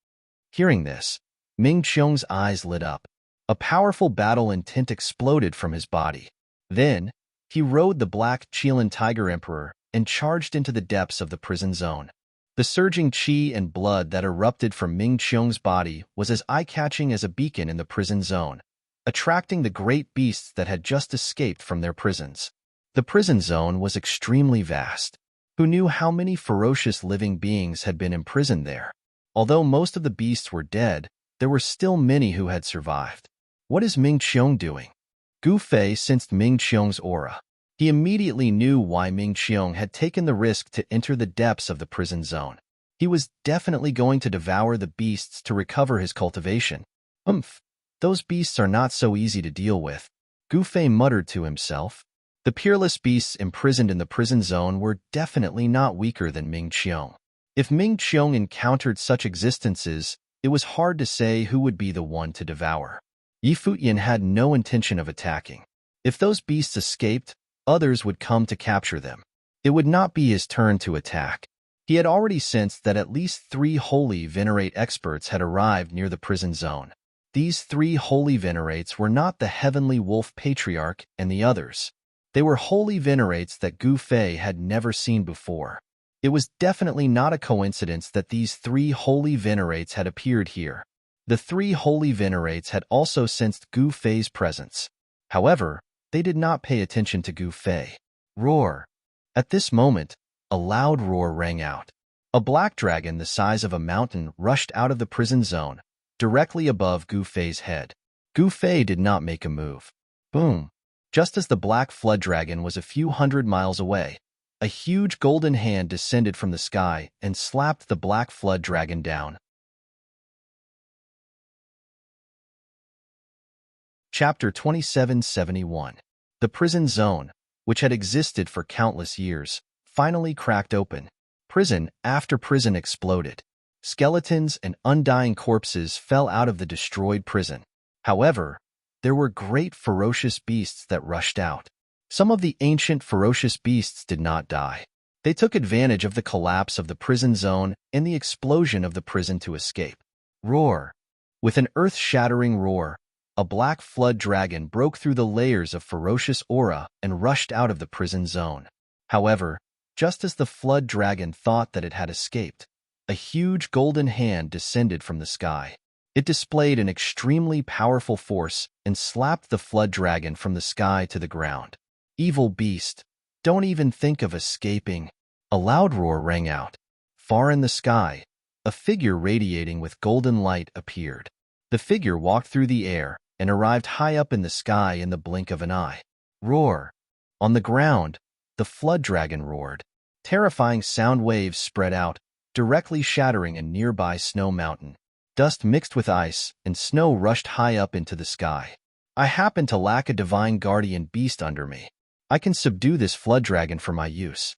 Speaker 1: Hearing this, Ming Qiong's eyes lit up. A powerful battle intent exploded from his body. Then, he rode the black Qilin tiger emperor and charged into the depths of the prison zone. The surging qi and blood that erupted from Ming Qiong's body was as eye-catching as a beacon in the prison zone, attracting the great beasts that had just escaped from their prisons. The prison zone was extremely vast. Who knew how many ferocious living beings had been imprisoned there? Although most of the beasts were dead, there were still many who had survived. What is Ming Qiong doing? Gu Fei sensed Ming Qiong's aura. He immediately knew why Ming Qiong had taken the risk to enter the depths of the prison zone. He was definitely going to devour the beasts to recover his cultivation. Those beasts are not so easy to deal with, Gu Fei muttered to himself. The peerless beasts imprisoned in the prison zone were definitely not weaker than Ming Qiong. If Ming Qiong encountered such existences, it was hard to say who would be the one to devour. Yi Fuyan had no intention of attacking. If those beasts escaped, others would come to capture them. It would not be his turn to attack. He had already sensed that at least 3 holy venerate experts had arrived near the prison zone. These 3 holy venerates were not the heavenly wolf patriarch and the others. They were holy venerates that Gu Fei had never seen before. It was definitely not a coincidence that these 3 holy venerates had appeared here. The 3 holy venerates had also sensed Gu Fei's presence. However, they did not pay attention to Gu Fei. Roar! At this moment, a loud roar rang out. A black dragon the size of a mountain rushed out of the prison zone, directly above Gu Fei's head. Gu Fei did not make a move. Boom! Just as the black flood dragon was a few hundred miles away, a huge golden hand descended from the sky and slapped the black flood dragon down. Chapter 2771. The prison zone, which had existed for countless years, finally cracked open. Prison after prison exploded. Skeletons and undying corpses fell out of the destroyed prison. However, there were great ferocious beasts that rushed out. Some of the ancient ferocious beasts did not die. They took advantage of the collapse of the prison zone and the explosion of the prison to escape. Roar! With an earth-shattering roar, a black flood dragon broke through the layers of ferocious aura and rushed out of the prison zone. However, just as the flood dragon thought that it had escaped, a huge golden hand descended from the sky. It displayed an extremely powerful force and slapped the flood dragon from the sky to the ground. Evil beast, don't even think of escaping. A loud roar rang out. Far in the sky, a figure radiating with golden light appeared. The figure walked through the air and arrived high up in the sky in the blink of an eye. Roar! On the ground, the flood dragon roared. Terrifying sound waves spread out, directly shattering a nearby snow mountain. Dust mixed with ice, and snow rushed high up into the sky. I happen to lack a divine guardian beast under me. I can subdue this flood dragon for my use.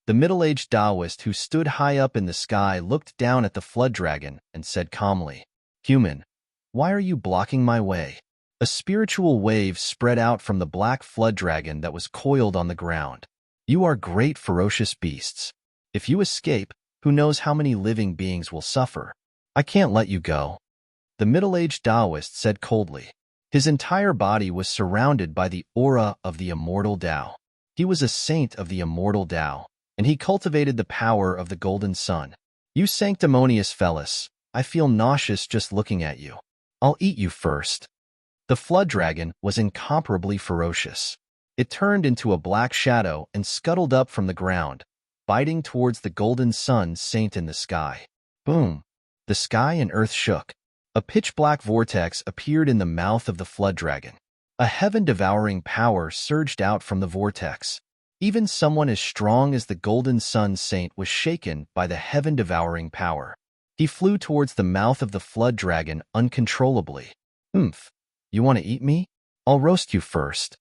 Speaker 1: The middle-aged Taoist who stood high up in the sky looked down at the flood dragon and said calmly, "Human, why are you blocking my way?" A spiritual wave spread out from the black flood dragon that was coiled on the ground. "You are great ferocious beasts. If you escape, who knows how many living beings will suffer? I can't let you go." The middle-aged Taoist said coldly. His entire body was surrounded by the aura of the immortal Tao. He was a saint of the immortal Tao, and he cultivated the power of the golden sun. "You sanctimonious fellas, I feel nauseous just looking at you. I'll eat you first." The flood dragon was incomparably ferocious. It turned into a black shadow and scuttled up from the ground, biting towards the golden sun saint in the sky. Boom! The sky and earth shook. A pitch-black vortex appeared in the mouth of the flood dragon. A heaven-devouring power surged out from the vortex. Even someone as strong as the golden sun saint was shaken by the heaven-devouring power. He flew towards the mouth of the flood dragon uncontrollably. "Oomph! You want to eat me? I'll roast you first."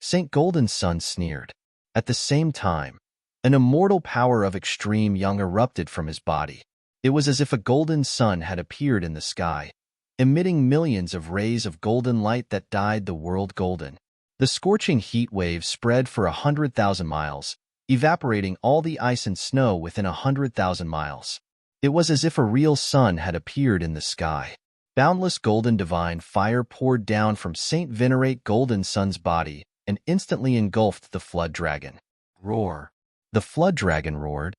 Speaker 1: Saint Golden Sun sneered. At the same time, an immortal power of extreme young erupted from his body. It was as if a golden sun had appeared in the sky, emitting millions of rays of golden light that dyed the world golden. The scorching heat wave spread for 100,000 miles, evaporating all the ice and snow within 100,000 miles. It was as if a real sun had appeared in the sky. Boundless golden divine fire poured down from Saint Venerate Golden Sun's body and instantly engulfed the flood dragon. Roar! The flood dragon roared.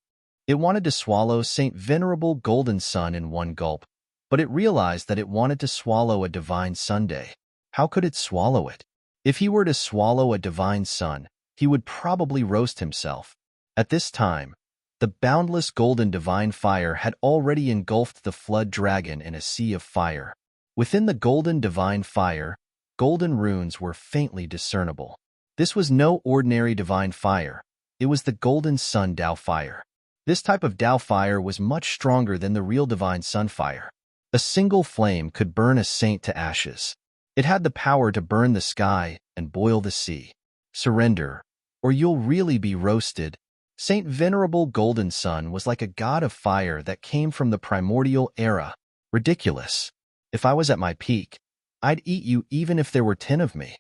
Speaker 1: It wanted to swallow Saint Venerable Golden Sun in one gulp, but it realized that it wanted to swallow a divine Sunday. How could it swallow it? If he were to swallow a divine sun, he would probably roast himself. At this time, the boundless golden divine fire had already engulfed the flood dragon in a sea of fire. Within the golden divine fire, golden runes were faintly discernible. This was no ordinary divine fire. It was the golden sun Tao fire. This type of Tao fire was much stronger than the real divine sun fire. A single flame could burn a saint to ashes. It had the power to burn the sky and boil the sea. Surrender, or you'll really be roasted. Saint Venerable Golden Sun was like a god of fire that came from the primordial era. Ridiculous. If I was at my peak, I'd eat you even if there were 10 of me.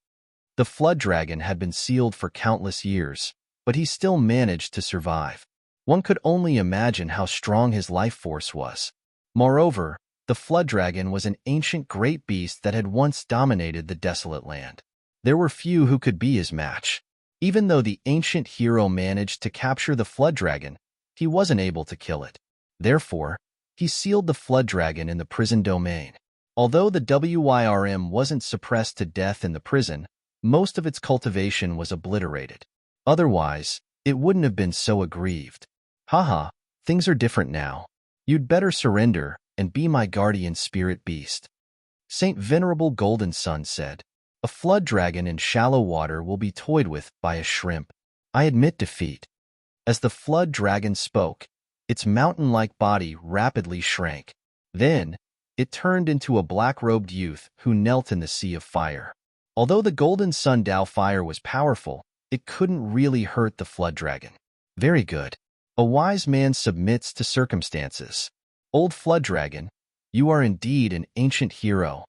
Speaker 1: The flood dragon had been sealed for countless years, but he still managed to survive. One could only imagine how strong his life force was. Moreover, the flood dragon was an ancient great beast that had once dominated the desolate land. There were few who could be his match. Even though the ancient hero managed to capture the flood dragon, he wasn't able to kill it. Therefore, he sealed the flood dragon in the prison domain. Although the WYRM wasn't suppressed to death in the prison, most of its cultivation was obliterated. Otherwise, it wouldn't have been so aggrieved. Haha, things are different now. You'd better surrender and be my guardian spirit beast. Saint Venerable Golden Sun said, a flood dragon in shallow water will be toyed with by a shrimp. I admit defeat. As the flood dragon spoke, its mountain-like body rapidly shrank. Then, it turned into a black-robed youth who knelt in the sea of fire. Although the Golden Sun Dao fire was powerful, it couldn't really hurt the flood dragon. Very good. A wise man submits to circumstances. Old flood dragon, you are indeed an ancient hero.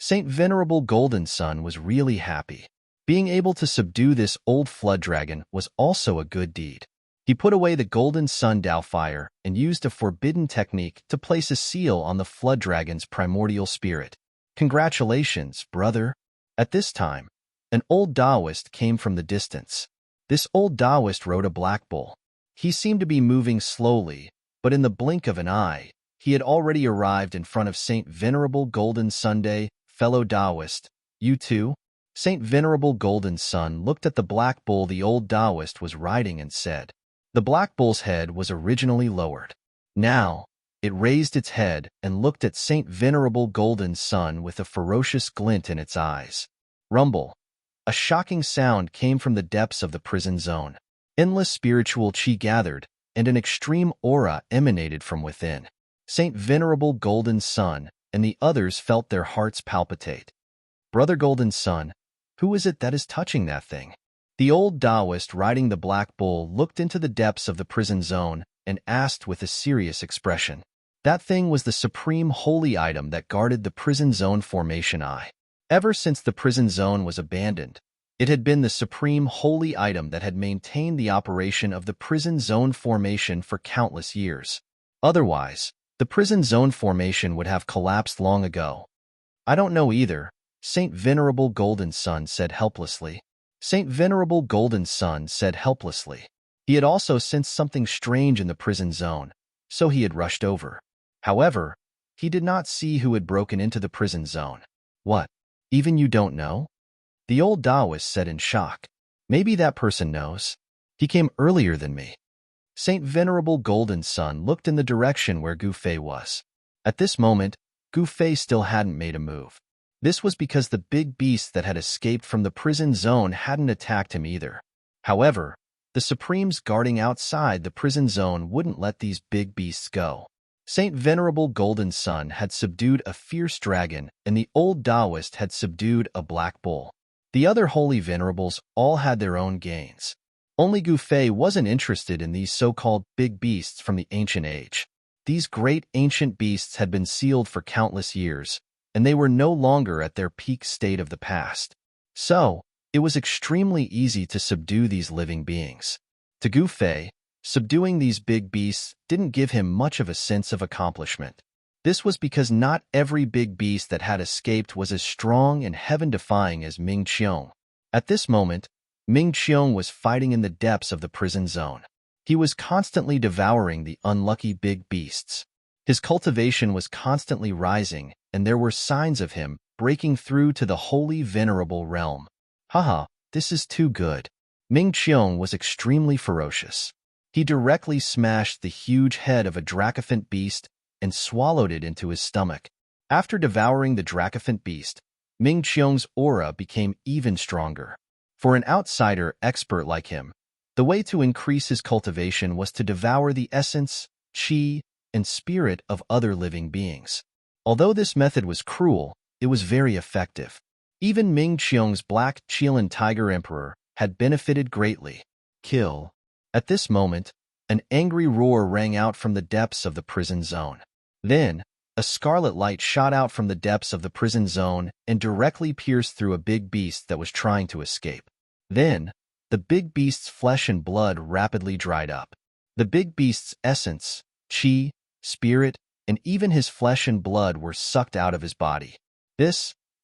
Speaker 1: Saint Venerable Golden Sun was really happy. Being able to subdue this old flood dragon was also a good deed. He put away the Golden Sun Dao fire and used a forbidden technique to place a seal on the flood dragon's primordial spirit. Congratulations, brother. At this time, an old Taoist came from the distance. This old Taoist rode a black bull. He seemed to be moving slowly, but in the blink of an eye, he had already arrived in front of Saint Venerable Golden Sunday. Fellow Taoist, you too? Saint Venerable Golden Sun looked at the black bull the old Taoist was riding and said, the black bull's head was originally lowered. Now, it raised its head and looked at Saint Venerable Golden Sun with a ferocious glint in its eyes. Rumble. A shocking sound came from the depths of the prison zone. Endless spiritual chi gathered, and an extreme aura emanated from within. Saint Venerable Golden Sun and the others felt their hearts palpitate. Brother Golden Sun, who is it that is touching that thing? The old Taoist riding the black bull looked into the depths of the prison zone and asked with a serious expression. That thing was the supreme holy item that guarded the prison zone formation eye. Ever since the prison zone was abandoned, it had been the supreme holy item that had maintained the operation of the prison zone formation for countless years. Otherwise, the prison zone formation would have collapsed long ago. I don't know either, Saint Venerable Golden Sun said helplessly. Saint Venerable Golden Sun said helplessly. He had also sensed something strange in the prison zone, so he had rushed over. However, he did not see who had broken into the prison zone. What? Even you don't know? The old Taoist said in shock. Maybe that person knows. He came earlier than me. Saint Venerable Golden Sun looked in the direction where Gu Fei was. At this moment, Gu Fei still hadn't made a move. This was because the big beast that had escaped from the prison zone hadn't attacked him either. However, the Supremes guarding outside the prison zone wouldn't let these big beasts go. Saint Venerable Golden Sun had subdued a fierce dragon, and the old Taoist had subdued a black bull. The other holy venerables all had their own gains. Only Gu Fei wasn't interested in these so-called big beasts from the ancient age. These great ancient beasts had been sealed for countless years, and they were no longer at their peak state of the past. So, it was extremely easy to subdue these living beings. To Gu Fei, subduing these big beasts didn't give him much of a sense of accomplishment. This was because not every big beast that had escaped was as strong and heaven-defying as Ming Qiong. At this moment, Ming Qiong was fighting in the depths of the prison zone. He was constantly devouring the unlucky big beasts. His cultivation was constantly rising, and there were signs of him breaking through to the holy venerable realm. Haha, this is too good. Ming Qiong was extremely ferocious. He directly smashed the huge head of a dracophant beast and swallowed it into his stomach. After devouring the dracophant beast, Ming Qiong's aura became even stronger. For an outsider expert like him, the way to increase his cultivation was to devour the essence, qi, and spirit of other living beings. Although this method was cruel, it was very effective. Even Ming Qiong's black Qilan Tiger Emperor had benefited greatly. Kill. At this moment, an angry roar rang out from the depths of the prison zone. Then, a scarlet light shot out from the depths of the prison zone and directly pierced through a big beast that was trying to escape. Then, the big beast's flesh and blood rapidly dried up. The big beast's essence, chi, spirit, and even his flesh and blood were sucked out of his body.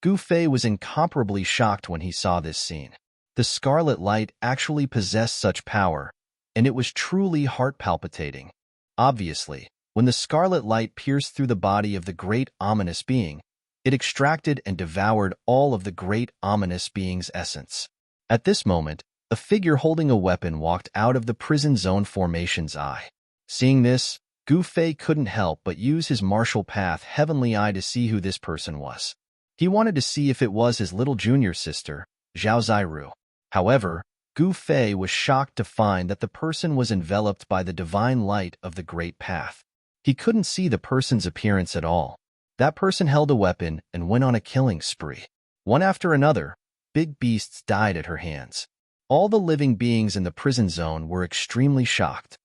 Speaker 1: Gu Fei was incomparably shocked when he saw this scene. The scarlet light actually possessed such power, and it was truly heart-palpitating. Obviously, when the scarlet light pierced through the body of the great ominous being, it extracted and devoured all of the great ominous being's essence. At this moment, a figure holding a weapon walked out of the prison zone formation's eye. Seeing this, Gu Fei couldn't help but use his martial path heavenly eye to see who this person was. He wanted to see if it was his little junior sister, Zhao Ziru. However, Gu Fei was shocked to find that the person was enveloped by the divine light of the Great Path. He couldn't see the person's appearance at all. That person held a weapon and went on a killing spree. One after another, big beasts died at her hands. All the living beings in the prison zone were extremely shocked.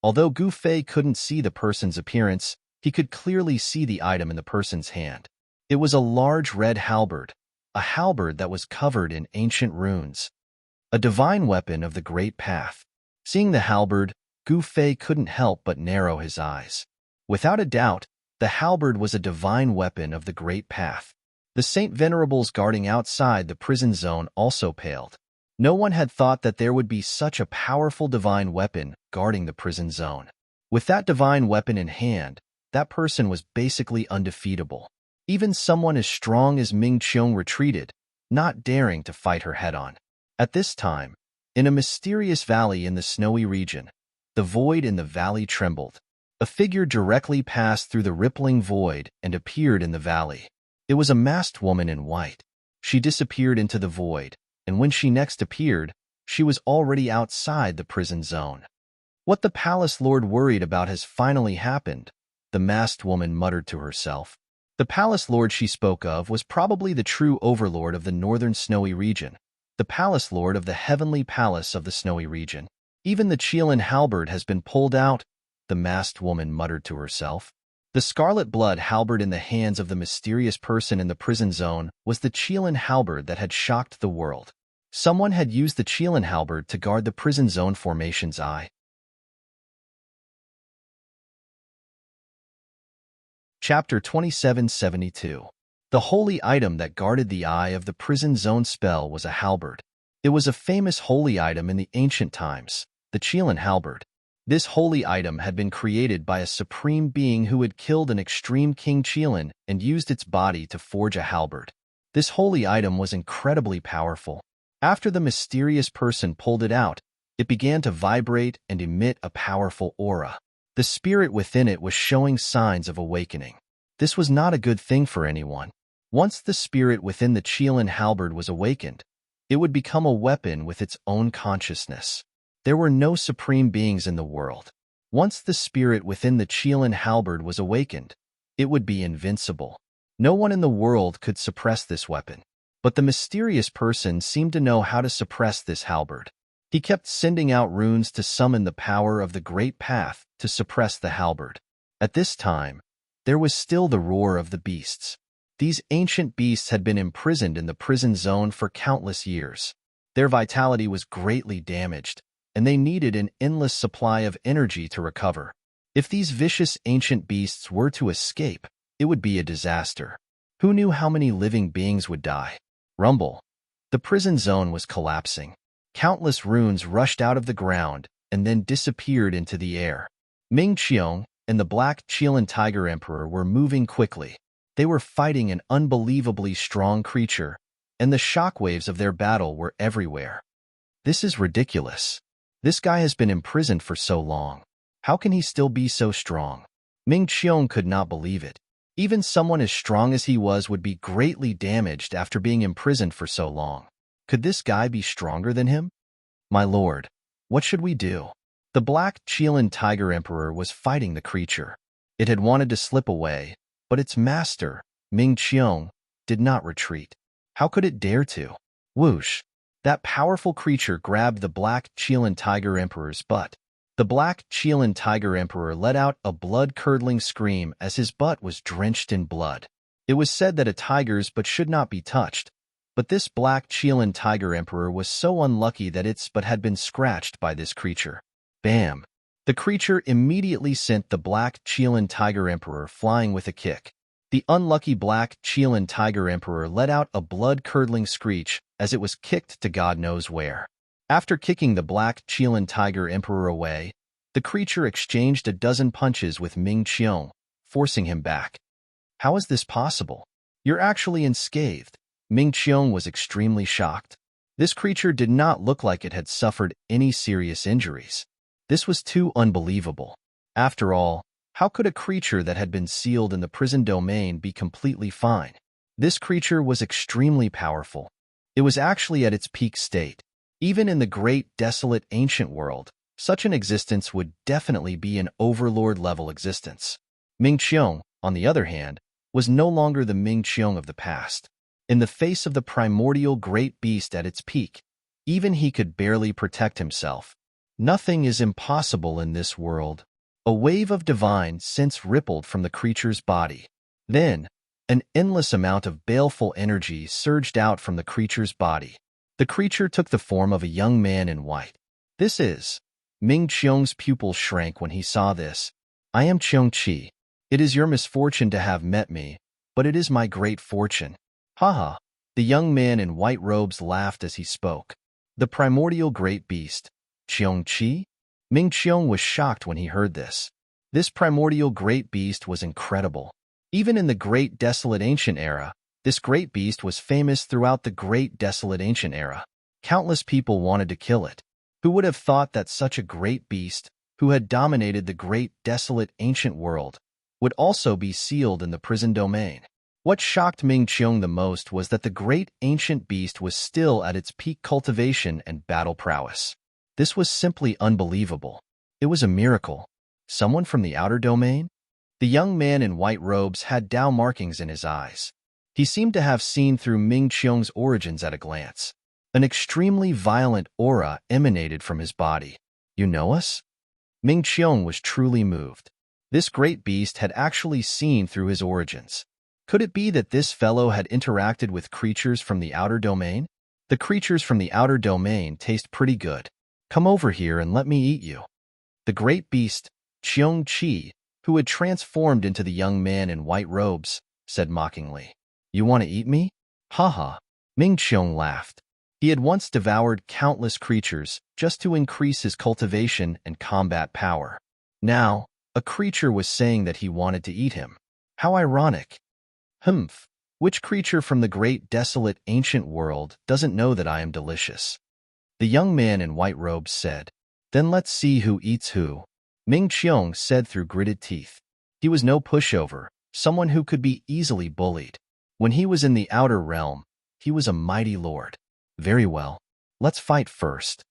Speaker 1: Although Gu Fei couldn't see the person's appearance, he could clearly see the item in the person's hand. It was a large red halberd, a halberd that was covered in ancient runes. A divine weapon of the Great Path. Seeing the halberd, Gu Fei couldn't help but narrow his eyes. Without a doubt, the halberd was a divine weapon of the Great Path. The Saint Venerables guarding outside the prison zone also paled. No one had thought that there would be such a powerful divine weapon guarding the prison zone. With that divine weapon in hand, that person was basically undefeatable. Even someone as strong as Ming Qiong retreated, not daring to fight her head-on. At this time, in a mysterious valley in the snowy region, the void in the valley trembled. A figure directly passed through the rippling void and appeared in the valley. It was a masked woman in white. She disappeared into the void, and when she next appeared, she was already outside the prison zone. What the palace lord worried about has finally happened, the masked woman muttered to herself. The palace lord she spoke of was probably the true overlord of the northern snowy region, the palace lord of the heavenly palace of the snowy region. Even the Qilin halberd has been pulled out, the masked woman muttered to herself. The scarlet blood halberd in the hands of the mysterious person in the prison zone was the Qilin halberd that had shocked the world. Someone had used the Qilin halberd to guard the prison zone formation's eye. Chapter 2772. The holy item that guarded the eye of the prison zone spell was a halberd. It was a famous holy item in the ancient times, the Qilin halberd. This holy item had been created by a supreme being who had killed an extreme King Qilin and used its body to forge a halberd. This holy item was incredibly powerful. After the mysterious person pulled it out, it began to vibrate and emit a powerful aura. The spirit within it was showing signs of awakening. This was not a good thing for anyone. Once the spirit within the Qilin halberd was awakened, it would become a weapon with its own consciousness. There were no supreme beings in the world. Once the spirit within the Qilin halberd was awakened, it would be invincible. No one in the world could suppress this weapon. But the mysterious person seemed to know how to suppress this halberd. He kept sending out runes to summon the power of the Great Path to suppress the halberd. At this time, there was still the roar of the beasts. These ancient beasts had been imprisoned in the prison zone for countless years. Their vitality was greatly damaged, and they needed an endless supply of energy to recover. If these vicious ancient beasts were to escape, it would be a disaster. Who knew how many living beings would die? Rumble. The prison zone was collapsing. Countless runes rushed out of the ground and then disappeared into the air. Ming Qiong and the Black Qilin Tiger Emperor were moving quickly. They were fighting an unbelievably strong creature, and the shockwaves of their battle were everywhere. This is ridiculous. This guy has been imprisoned for so long. How can he still be so strong? Ming Qiong could not believe it. Even someone as strong as he was would be greatly damaged after being imprisoned for so long. Could this guy be stronger than him? My lord, what should we do? The Black Qilin Tiger Emperor was fighting the creature. It had wanted to slip away, but its master, Ming Qiong, did not retreat. How could it dare to? Whoosh! That powerful creature grabbed the Black Qilin Tiger Emperor's butt. The Black Qilin Tiger Emperor let out a blood-curdling scream as his butt was drenched in blood. It was said that a tiger's butt should not be touched, but this Black Qilin Tiger Emperor was so unlucky that its butt had been scratched by this creature. Bam! The creature immediately sent the black Qilin Tiger Emperor flying with a kick. The unlucky black Qilin Tiger Emperor let out a blood-curdling screech as it was kicked to God knows where. After kicking the black Qilin Tiger Emperor away, the creature exchanged a dozen punches with Ming Qiong, forcing him back. How is this possible? You're actually unscathed. Ming Qiong was extremely shocked. This creature did not look like it had suffered any serious injuries. This was too unbelievable. After all, how could a creature that had been sealed in the prison domain be completely fine? This creature was extremely powerful. It was actually at its peak state. Even in the great, desolate, ancient world, such an existence would definitely be an overlord-level existence. Ming Qiong, on the other hand, was no longer the Ming Qiong of the past. In the face of the primordial great beast at its peak, even he could barely protect himself. Nothing is impossible in this world. A wave of divine sense rippled from the creature's body. Then, an endless amount of baleful energy surged out from the creature's body. The creature took the form of a young man in white. This is. Ming Qiong's pupils shrank when he saw this. I am Qiong Qi. It is your misfortune to have met me, but it is my great fortune. Haha. The young man in white robes laughed as he spoke. The primordial great beast. Qiong Qi? Ming Qiong was shocked when he heard this. This primordial great beast was incredible. Even in the great desolate ancient era, this great beast was famous throughout the great desolate ancient era. Countless people wanted to kill it. Who would have thought that such a great beast, who had dominated the great desolate ancient world, would also be sealed in the prison domain? What shocked Ming Qiong the most was that the great ancient beast was still at its peak cultivation and battle prowess. This was simply unbelievable. It was a miracle. Someone from the outer domain? The young man in white robes had Dao markings in his eyes. He seemed to have seen through Ming Qiong's origins at a glance. An extremely violent aura emanated from his body. You know us? Ming Qiong was truly moved. This great beast had actually seen through his origins. Could it be that this fellow had interacted with creatures from the outer domain? The creatures from the outer domain taste pretty good. Come over here and let me eat you. The great beast, Qiong Qi, who had transformed into the young man in white robes, said mockingly. You want to eat me? Haha. Ming Qiong laughed. He had once devoured countless creatures just to increase his cultivation and combat power. Now, a creature was saying that he wanted to eat him. How ironic. Humph. Which creature from the great desolate ancient world doesn't know that I am delicious? The young man in white robes said. Then let's see who eats who. Ming Qiong said through gritted teeth. He was no pushover, someone who could be easily bullied. When he was in the outer realm, he was a mighty lord. Very well. Let's fight first.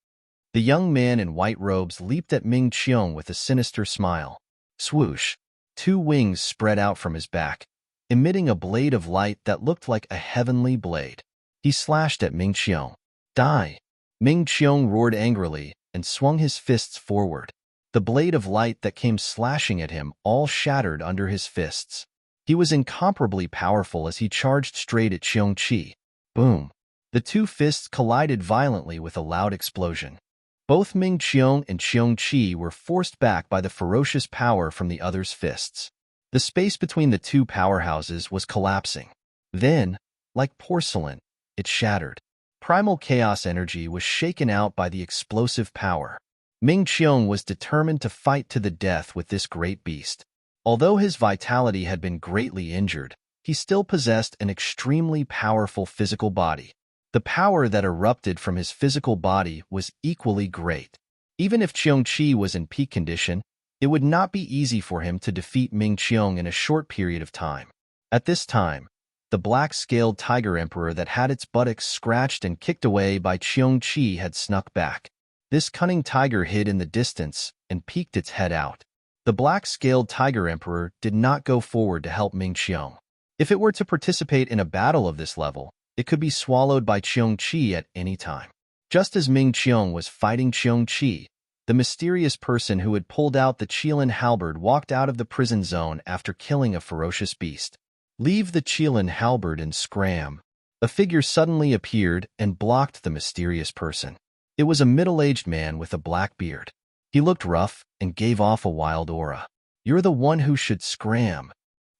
Speaker 1: The young man in white robes leaped at Ming Qiong with a sinister smile. Swoosh. Two wings spread out from his back, emitting a blade of light that looked like a heavenly blade. He slashed at Ming Qiong. Die! Ming Qiong roared angrily and swung his fists forward. The blade of light that came slashing at him all shattered under his fists. He was incomparably powerful as he charged straight at Qiong Qi. Boom! The two fists collided violently with a loud explosion. Both Ming Qiong and Qiong Qi were forced back by the ferocious power from the other's fists. The space between the two powerhouses was collapsing. Then, like porcelain, it shattered. Primal chaos energy was shaken out by the explosive power. Ming Qiong was determined to fight to the death with this great beast. Although his vitality had been greatly injured, he still possessed an extremely powerful physical body. The power that erupted from his physical body was equally great. Even if Qiong Qi was in peak condition, it would not be easy for him to defeat Ming Qiong in a short period of time. At this time, the black-scaled tiger emperor that had its buttocks scratched and kicked away by Qiong Qi had snuck back. This cunning tiger hid in the distance and peeked its head out. The black-scaled tiger emperor did not go forward to help Ming Qiong. If it were to participate in a battle of this level, it could be swallowed by Qiong Qi at any time. Just as Ming Qiong was fighting Qiong Qi, the mysterious person who had pulled out the Qilin halberd walked out of the prison zone after killing a ferocious beast. Leave the Qilin halberd and scram. A figure suddenly appeared and blocked the mysterious person. It was a middle-aged man with a black beard. He looked rough and gave off a wild aura. "You're the one who should scram,"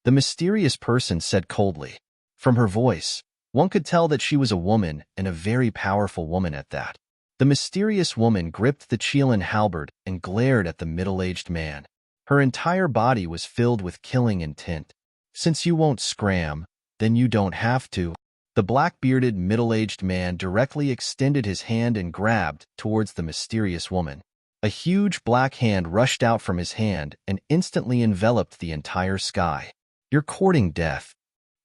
Speaker 1: the mysterious person said coldly. From her voice, one could tell that she was a woman, and a very powerful woman at that. The mysterious woman gripped the Qilin halberd and glared at the middle-aged man. Her entire body was filled with killing intent. "Since you won't scram, then you don't have to." The black-bearded middle-aged man directly extended his hand and grabbed towards the mysterious woman. A huge black hand rushed out from his hand and instantly enveloped the entire sky. "You're courting death."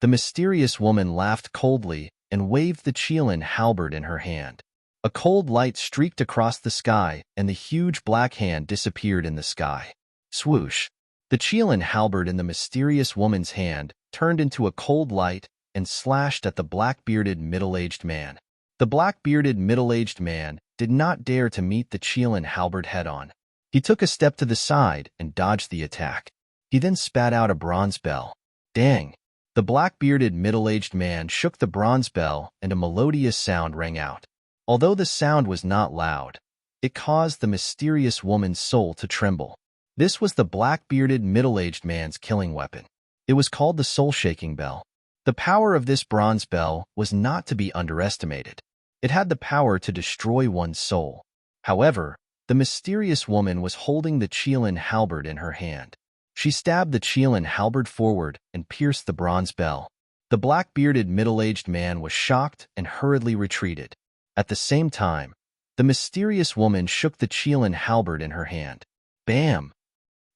Speaker 1: The mysterious woman laughed coldly and waved the Qilin halberd in her hand. A cold light streaked across the sky, and the huge black hand disappeared in the sky. Swoosh! The Qilin halberd in the mysterious woman's hand turned into a cold light and slashed at the black-bearded middle-aged man. The black-bearded middle-aged man did not dare to meet the Qilin halberd head-on. He took a step to the side and dodged the attack. He then spat out a bronze bell. Dang! The black-bearded middle-aged man shook the bronze bell and a melodious sound rang out. Although the sound was not loud, it caused the mysterious woman's soul to tremble. This was the black-bearded middle-aged man's killing weapon. It was called the soul-shaking bell. The power of this bronze bell was not to be underestimated. It had the power to destroy one's soul. However, the mysterious woman was holding the Qilin halberd in her hand. She stabbed the Qilin halberd forward and pierced the bronze bell. The black-bearded middle-aged man was shocked and hurriedly retreated. At the same time, the mysterious woman shook the Qilin halberd in her hand. Bam!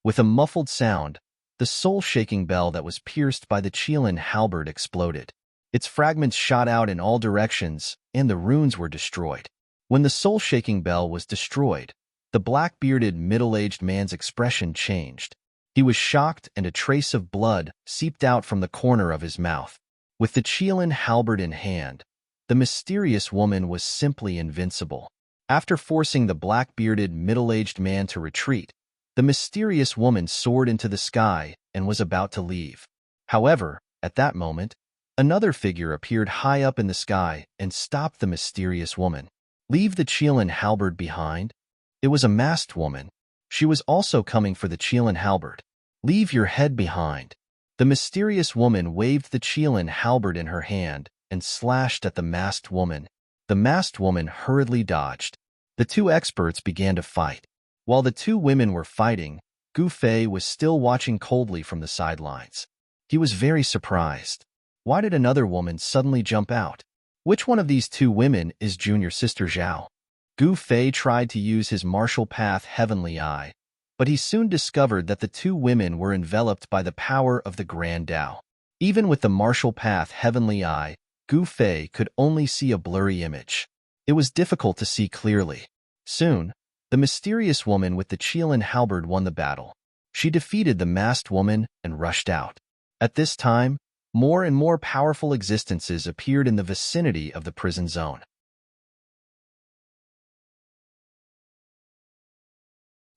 Speaker 1: With a muffled sound, the soul-shaking bell that was pierced by the Qilin halberd exploded. Its fragments shot out in all directions, and the runes were destroyed. When the soul-shaking bell was destroyed, the black-bearded middle-aged man's expression changed. He was shocked, and a trace of blood seeped out from the corner of his mouth. With the Qilin halberd in hand, the mysterious woman was simply invincible. After forcing the black-bearded middle-aged man to retreat, the mysterious woman soared into the sky and was about to leave. However, at that moment, another figure appeared high up in the sky and stopped the mysterious woman. "Leave the Qilin halberd behind." It was a masked woman. She was also coming for the Qilin halberd. "Leave your head behind." The mysterious woman waved the Qilin halberd in her hand and slashed at the masked woman. The masked woman hurriedly dodged. The two experts began to fight. While the two women were fighting, Gu Fei was still watching coldly from the sidelines. He was very surprised. Why did another woman suddenly jump out? Which one of these two women is junior sister Zhao? Gu Fei tried to use his martial path Heavenly Eye, but he soon discovered that the two women were enveloped by the power of the Grand Tao. Even with the martial path Heavenly Eye, Gu Fei could only see a blurry image. It was difficult to see clearly. Soon, the mysterious woman with the Qilin halberd won the battle. She defeated the masked woman and rushed out. At this time, more and more powerful existences appeared in the vicinity of the prison zone.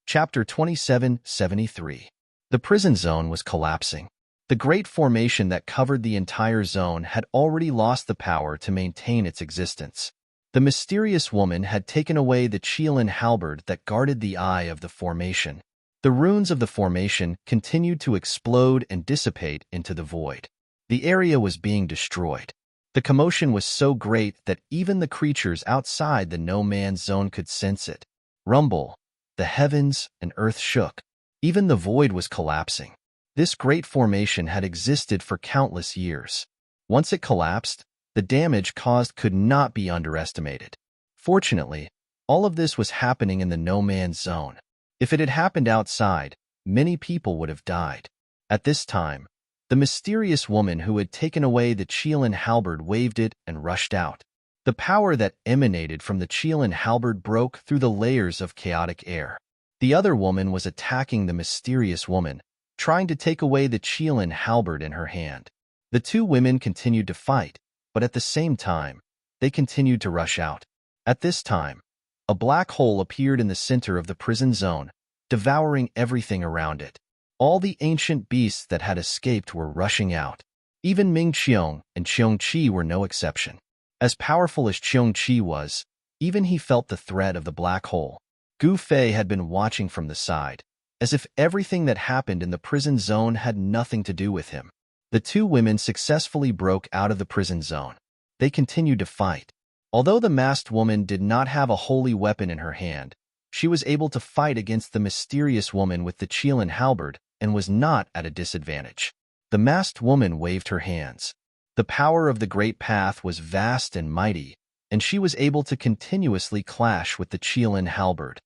Speaker 1: Chapter 2773. The prison zone was collapsing. The great formation that covered the entire zone had already lost the power to maintain its existence. The mysterious woman had taken away the Qilin halberd that guarded the eye of the formation. The runes of the formation continued to explode and dissipate into the void. The area was being destroyed. The commotion was so great that even the creatures outside the no-man's zone could sense it. Rumble. The heavens and earth shook. Even the void was collapsing. This great formation had existed for countless years. Once it collapsed, the damage caused could not be underestimated. Fortunately, all of this was happening in the no-man's zone. If it had happened outside, many people would have died. At this time, the mysterious woman who had taken away the Qilin halberd waved it and rushed out. The power that emanated from the Qilin halberd broke through the layers of chaotic air. The other woman was attacking the mysterious woman, trying to take away the Qilin halberd in her hand. The two women continued to fight, but at the same time, they continued to rush out. At this time, a black hole appeared in the center of the prison zone, devouring everything around it. All the ancient beasts that had escaped were rushing out. Even Ming Qiong and Qiong Qi were no exception. As powerful as Qiong Qi was, even he felt the threat of the black hole. Gu Fei had been watching from the side, as if everything that happened in the prison zone had nothing to do with him. The two women successfully broke out of the prison zone. They continued to fight. Although the masked woman did not have a holy weapon in her hand, she was able to fight against the mysterious woman with the Qilin halberd and was not at a disadvantage. The masked woman waved her hands. The power of the Great Path was vast and mighty, and she was able to continuously clash with the Qilin halberd.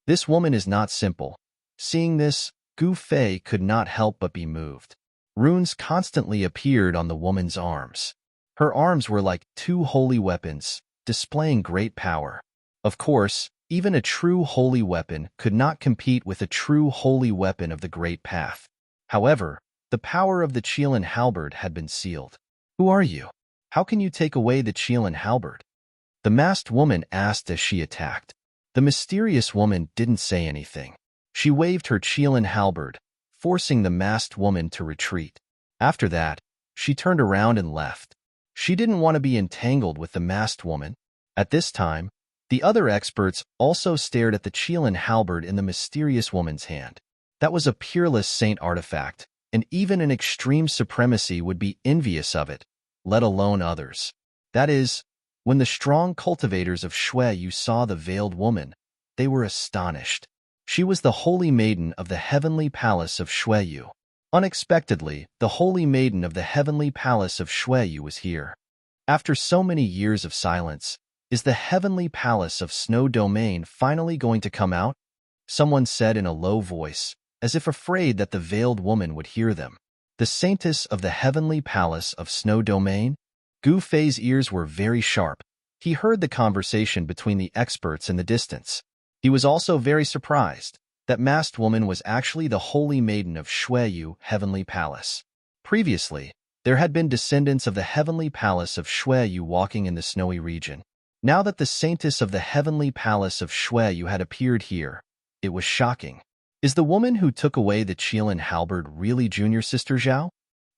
Speaker 1: This woman is not simple. Seeing this, Gu Fei could not help but be moved. Runes constantly appeared on the woman's arms. Her arms were like two holy weapons, displaying great power. Of course, even a true holy weapon could not compete with a true holy weapon of the Great Path. However, the power of the Qilin halberd had been sealed. "Who are you? How can you take away the Qilin halberd?" the masked woman asked as she attacked. The mysterious woman didn't say anything. She waved her Qilin halberd, forcing the masked woman to retreat. After that, she turned around and left. She didn't want to be entangled with the masked woman. At this time, the other experts also stared at the Qilin halberd in the mysterious woman's hand. That was a peerless saint artifact, and even an extreme supremacy would be envious of it, let alone others. That is, when the strong cultivators of Shui saw the veiled woman, they were astonished. She was the holy maiden of the heavenly palace of Shui. Unexpectedly, the holy maiden of the heavenly palace of Shui was here. After so many years of silence, is the heavenly palace of Snow Domain finally going to come out? Someone said in a low voice, as if afraid that the veiled woman would hear them. The saintess of the heavenly palace of Snow Domain? Gu Fei's ears were very sharp. He heard the conversation between the experts in the distance. He was also very surprised that masked woman was actually the holy maiden of Shui Heavenly Palace. Previously, there had been descendants of the heavenly palace of Shui walking in the snowy region. Now that the saintess of the heavenly palace of Shui had appeared here, it was shocking. Is the woman who took away the Qilin halberd really Junior Sister Zhao?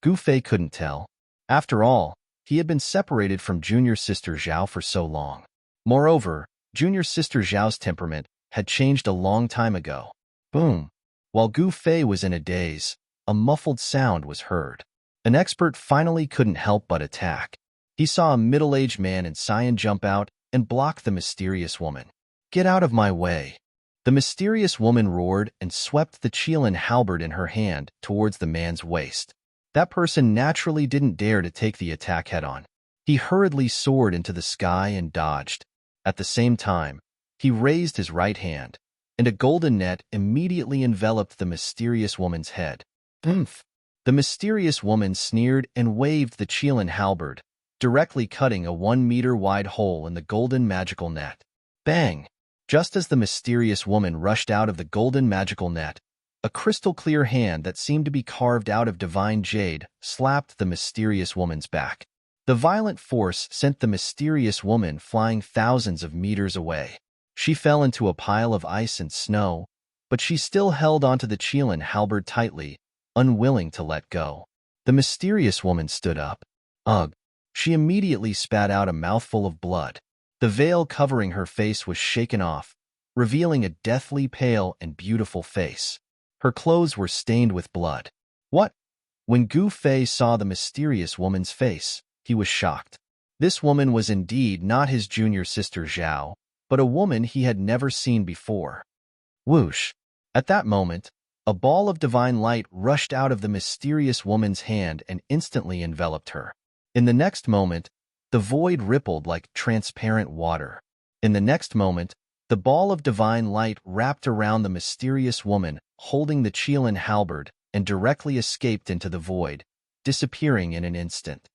Speaker 1: Gu Fei couldn't tell. After all, he had been separated from Junior Sister Zhao for so long. Moreover, Junior Sister Zhao's temperament had changed a long time ago. Boom! While Gu Fei was in a daze, a muffled sound was heard. An expert finally couldn't help but attack. He saw a middle-aged man in cyan jump out and block the mysterious woman. "Get out of my way!" The mysterious woman roared and swept the Qilin halberd in her hand towards the man's waist. That person naturally didn't dare to take the attack head-on. He hurriedly soared into the sky and dodged. At the same time, he raised his right hand, and a golden net immediately enveloped the mysterious woman's head. "Oomph!" The mysterious woman sneered and waved the Qilin halberd, directly cutting a 1-meter-wide hole in the golden magical net. Bang! Just as the mysterious woman rushed out of the golden magical net, a crystal-clear hand that seemed to be carved out of divine jade slapped the mysterious woman's back. The violent force sent the mysterious woman flying thousands of meters away. She fell into a pile of ice and snow, but she still held onto the Qilin halberd tightly, unwilling to let go. The mysterious woman stood up. Ugh! She immediately spat out a mouthful of blood. The veil covering her face was shaken off, revealing a deathly pale and beautiful face. Her clothes were stained with blood. What? When Gu Fei saw the mysterious woman's face, he was shocked. This woman was indeed not his junior sister Zhao, but a woman he had never seen before. Whoosh! At that moment, a ball of divine light rushed out of the mysterious woman's hand and instantly enveloped her. In the next moment, the void rippled like transparent water. In the next moment, the ball of divine light wrapped around the mysterious woman holding the Qilin halberd and directly escaped into the void, disappearing in an instant.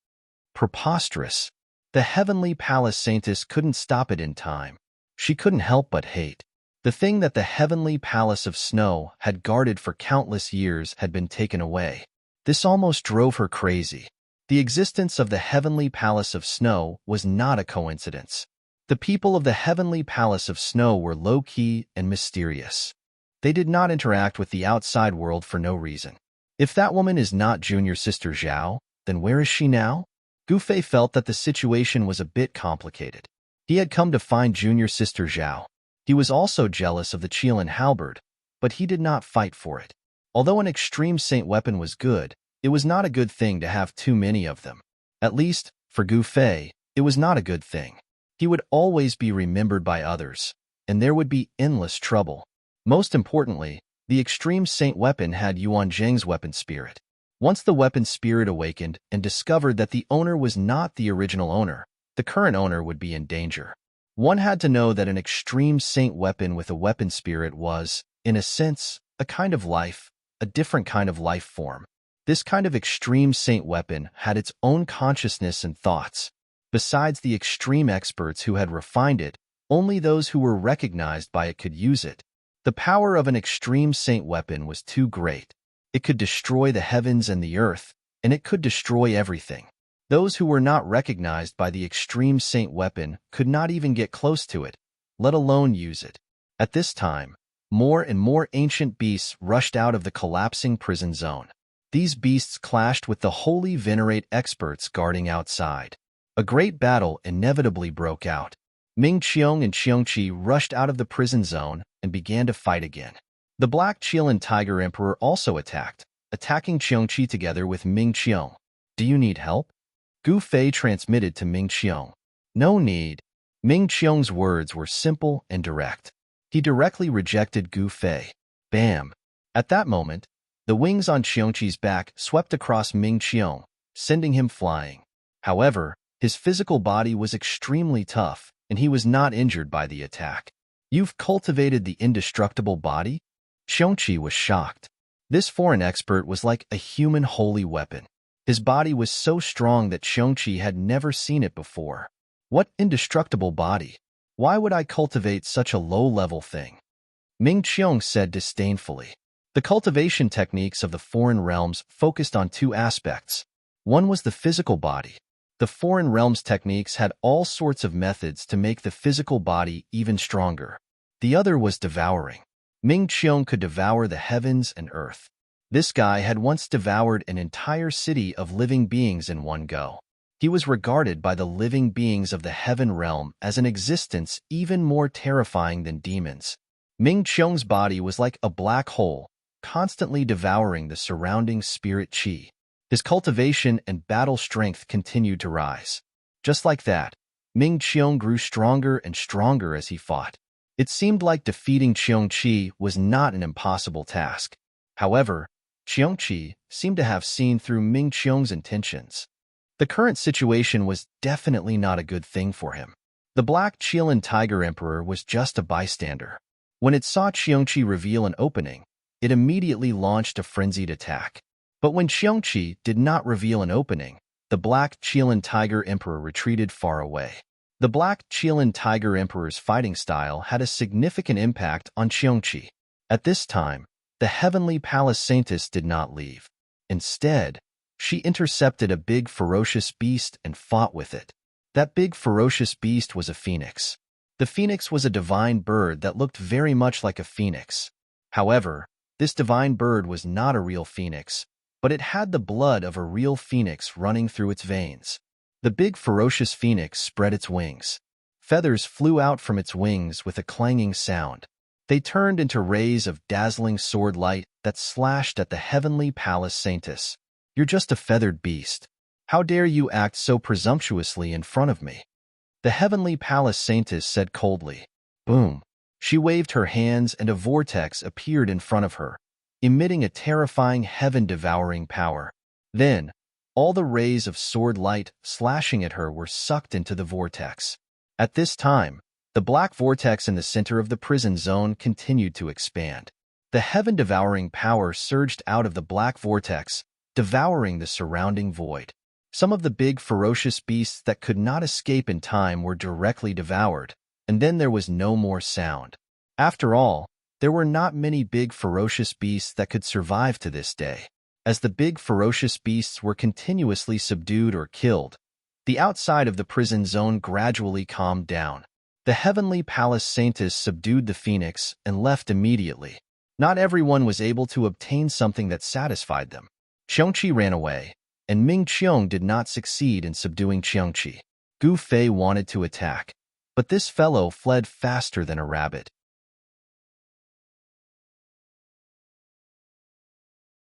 Speaker 1: Preposterous! The heavenly palace saintess couldn't stop it in time. She couldn't help but hate. The thing that the heavenly palace of snow had guarded for countless years had been taken away. This almost drove her crazy. The existence of the heavenly palace of snow was not a coincidence. The people of the heavenly palace of snow were low-key and mysterious. They did not interact with the outside world for no reason. If that woman is not Junior Sister Zhao, then where is she now? Gu Fei felt that the situation was a bit complicated. He had come to find Junior Sister Zhao. He was also jealous of the Qilin halberd, but he did not fight for it. Although an extreme saint weapon was good, it was not a good thing to have too many of them. At least, for Gu Fei, it was not a good thing. He would always be remembered by others, and there would be endless trouble. Most importantly, the extreme saint weapon had Yuan Zheng's weapon spirit. Once the weapon spirit awakened and discovered that the owner was not the original owner, the current owner would be in danger. One had to know that an extreme saint weapon with a weapon spirit was, in a sense, a kind of life, a different kind of life form. This kind of extreme saint weapon had its own consciousness and thoughts. Besides the extreme experts who had refined it, only those who were recognized by it could use it. The power of an extreme saint weapon was too great. It could destroy the heavens and the earth, and it could destroy everything. Those who were not recognized by the extreme saint weapon could not even get close to it, let alone use it. At this time, more and more ancient beasts rushed out of the collapsing prison zone. These beasts clashed with the holy venerate experts guarding outside. A great battle inevitably broke out. Ming Qiong and Qiongqi rushed out of the prison zone and began to fight again. The Black Qilin Tiger Emperor also attacked, attacking Qiongqi together with Ming Qiong. "Do you need help?" Gu Fei transmitted to Ming Qiong. "No need." Ming Qiong's words were simple and direct. He directly rejected Gu Fei. Bam! At that moment, the wings on Qiongqi's back swept across Ming Qiong, sending him flying. However, his physical body was extremely tough, and he was not injured by the attack. "You've cultivated the indestructible body?" Qiongqi was shocked. This foreign expert was like a human holy weapon. His body was so strong that Qiongqi had never seen it before. "What indestructible body? Why would I cultivate such a low-level thing?" Ming Qiong said disdainfully. The cultivation techniques of the foreign realms focused on two aspects. One was the physical body. The foreign realms techniques had all sorts of methods to make the physical body even stronger. The other was devouring. Ming Qiong could devour the heavens and earth. This guy had once devoured an entire city of living beings in one go. He was regarded by the living beings of the heaven realm as an existence even more terrifying than demons. Ming Qiong's body was like a black hole, constantly devouring the surrounding spirit qi. His cultivation and battle strength continued to rise. Just like that, Ming Qiong grew stronger and stronger as he fought. It seemed like defeating Qiongqi was not an impossible task. However, Qiongqi seemed to have seen through Ming Qiong's intentions. The current situation was definitely not a good thing for him. The Black Qilin Tiger Emperor was just a bystander. When it saw Qiongqi reveal an opening, it immediately launched a frenzied attack. But when Qiongqi did not reveal an opening, the Black Qilin Tiger Emperor retreated far away. The Black Qilin Tiger Emperor's fighting style had a significant impact on Qiongqi. At this time, the Heavenly Palace Saintess did not leave. Instead, she intercepted a big ferocious beast and fought with it. That big ferocious beast was a phoenix. The phoenix was a divine bird that looked very much like a phoenix. However, this divine bird was not a real phoenix, but it had the blood of a real phoenix running through its veins. The big ferocious phoenix spread its wings. Feathers flew out from its wings with a clanging sound. They turned into rays of dazzling sword light that slashed at the Heavenly Palace Saintess. "You're just a feathered beast. How dare you act so presumptuously in front of me?" The Heavenly Palace Saintess said coldly. Boom! She waved her hands and a vortex appeared in front of her, emitting a terrifying heaven-devouring power. Then, all the rays of sword light slashing at her were sucked into the vortex. At this time, the black vortex in the center of the prison zone continued to expand. The heaven-devouring power surged out of the black vortex, devouring the surrounding void. Some of the big ferocious beasts that could not escape in time were directly devoured, and then there was no more sound. After all, there were not many big ferocious beasts that could survive to this day. As the big ferocious beasts were continuously subdued or killed, the outside of the prison zone gradually calmed down. The Heavenly Palace Saintess subdued the phoenix and left immediately. Not everyone was able to obtain something that satisfied them. Qiongqi ran away, and Ming Qiong did not succeed in subduing Qiongqi. Gu Fei wanted to attack, but this fellow fled faster than a rabbit.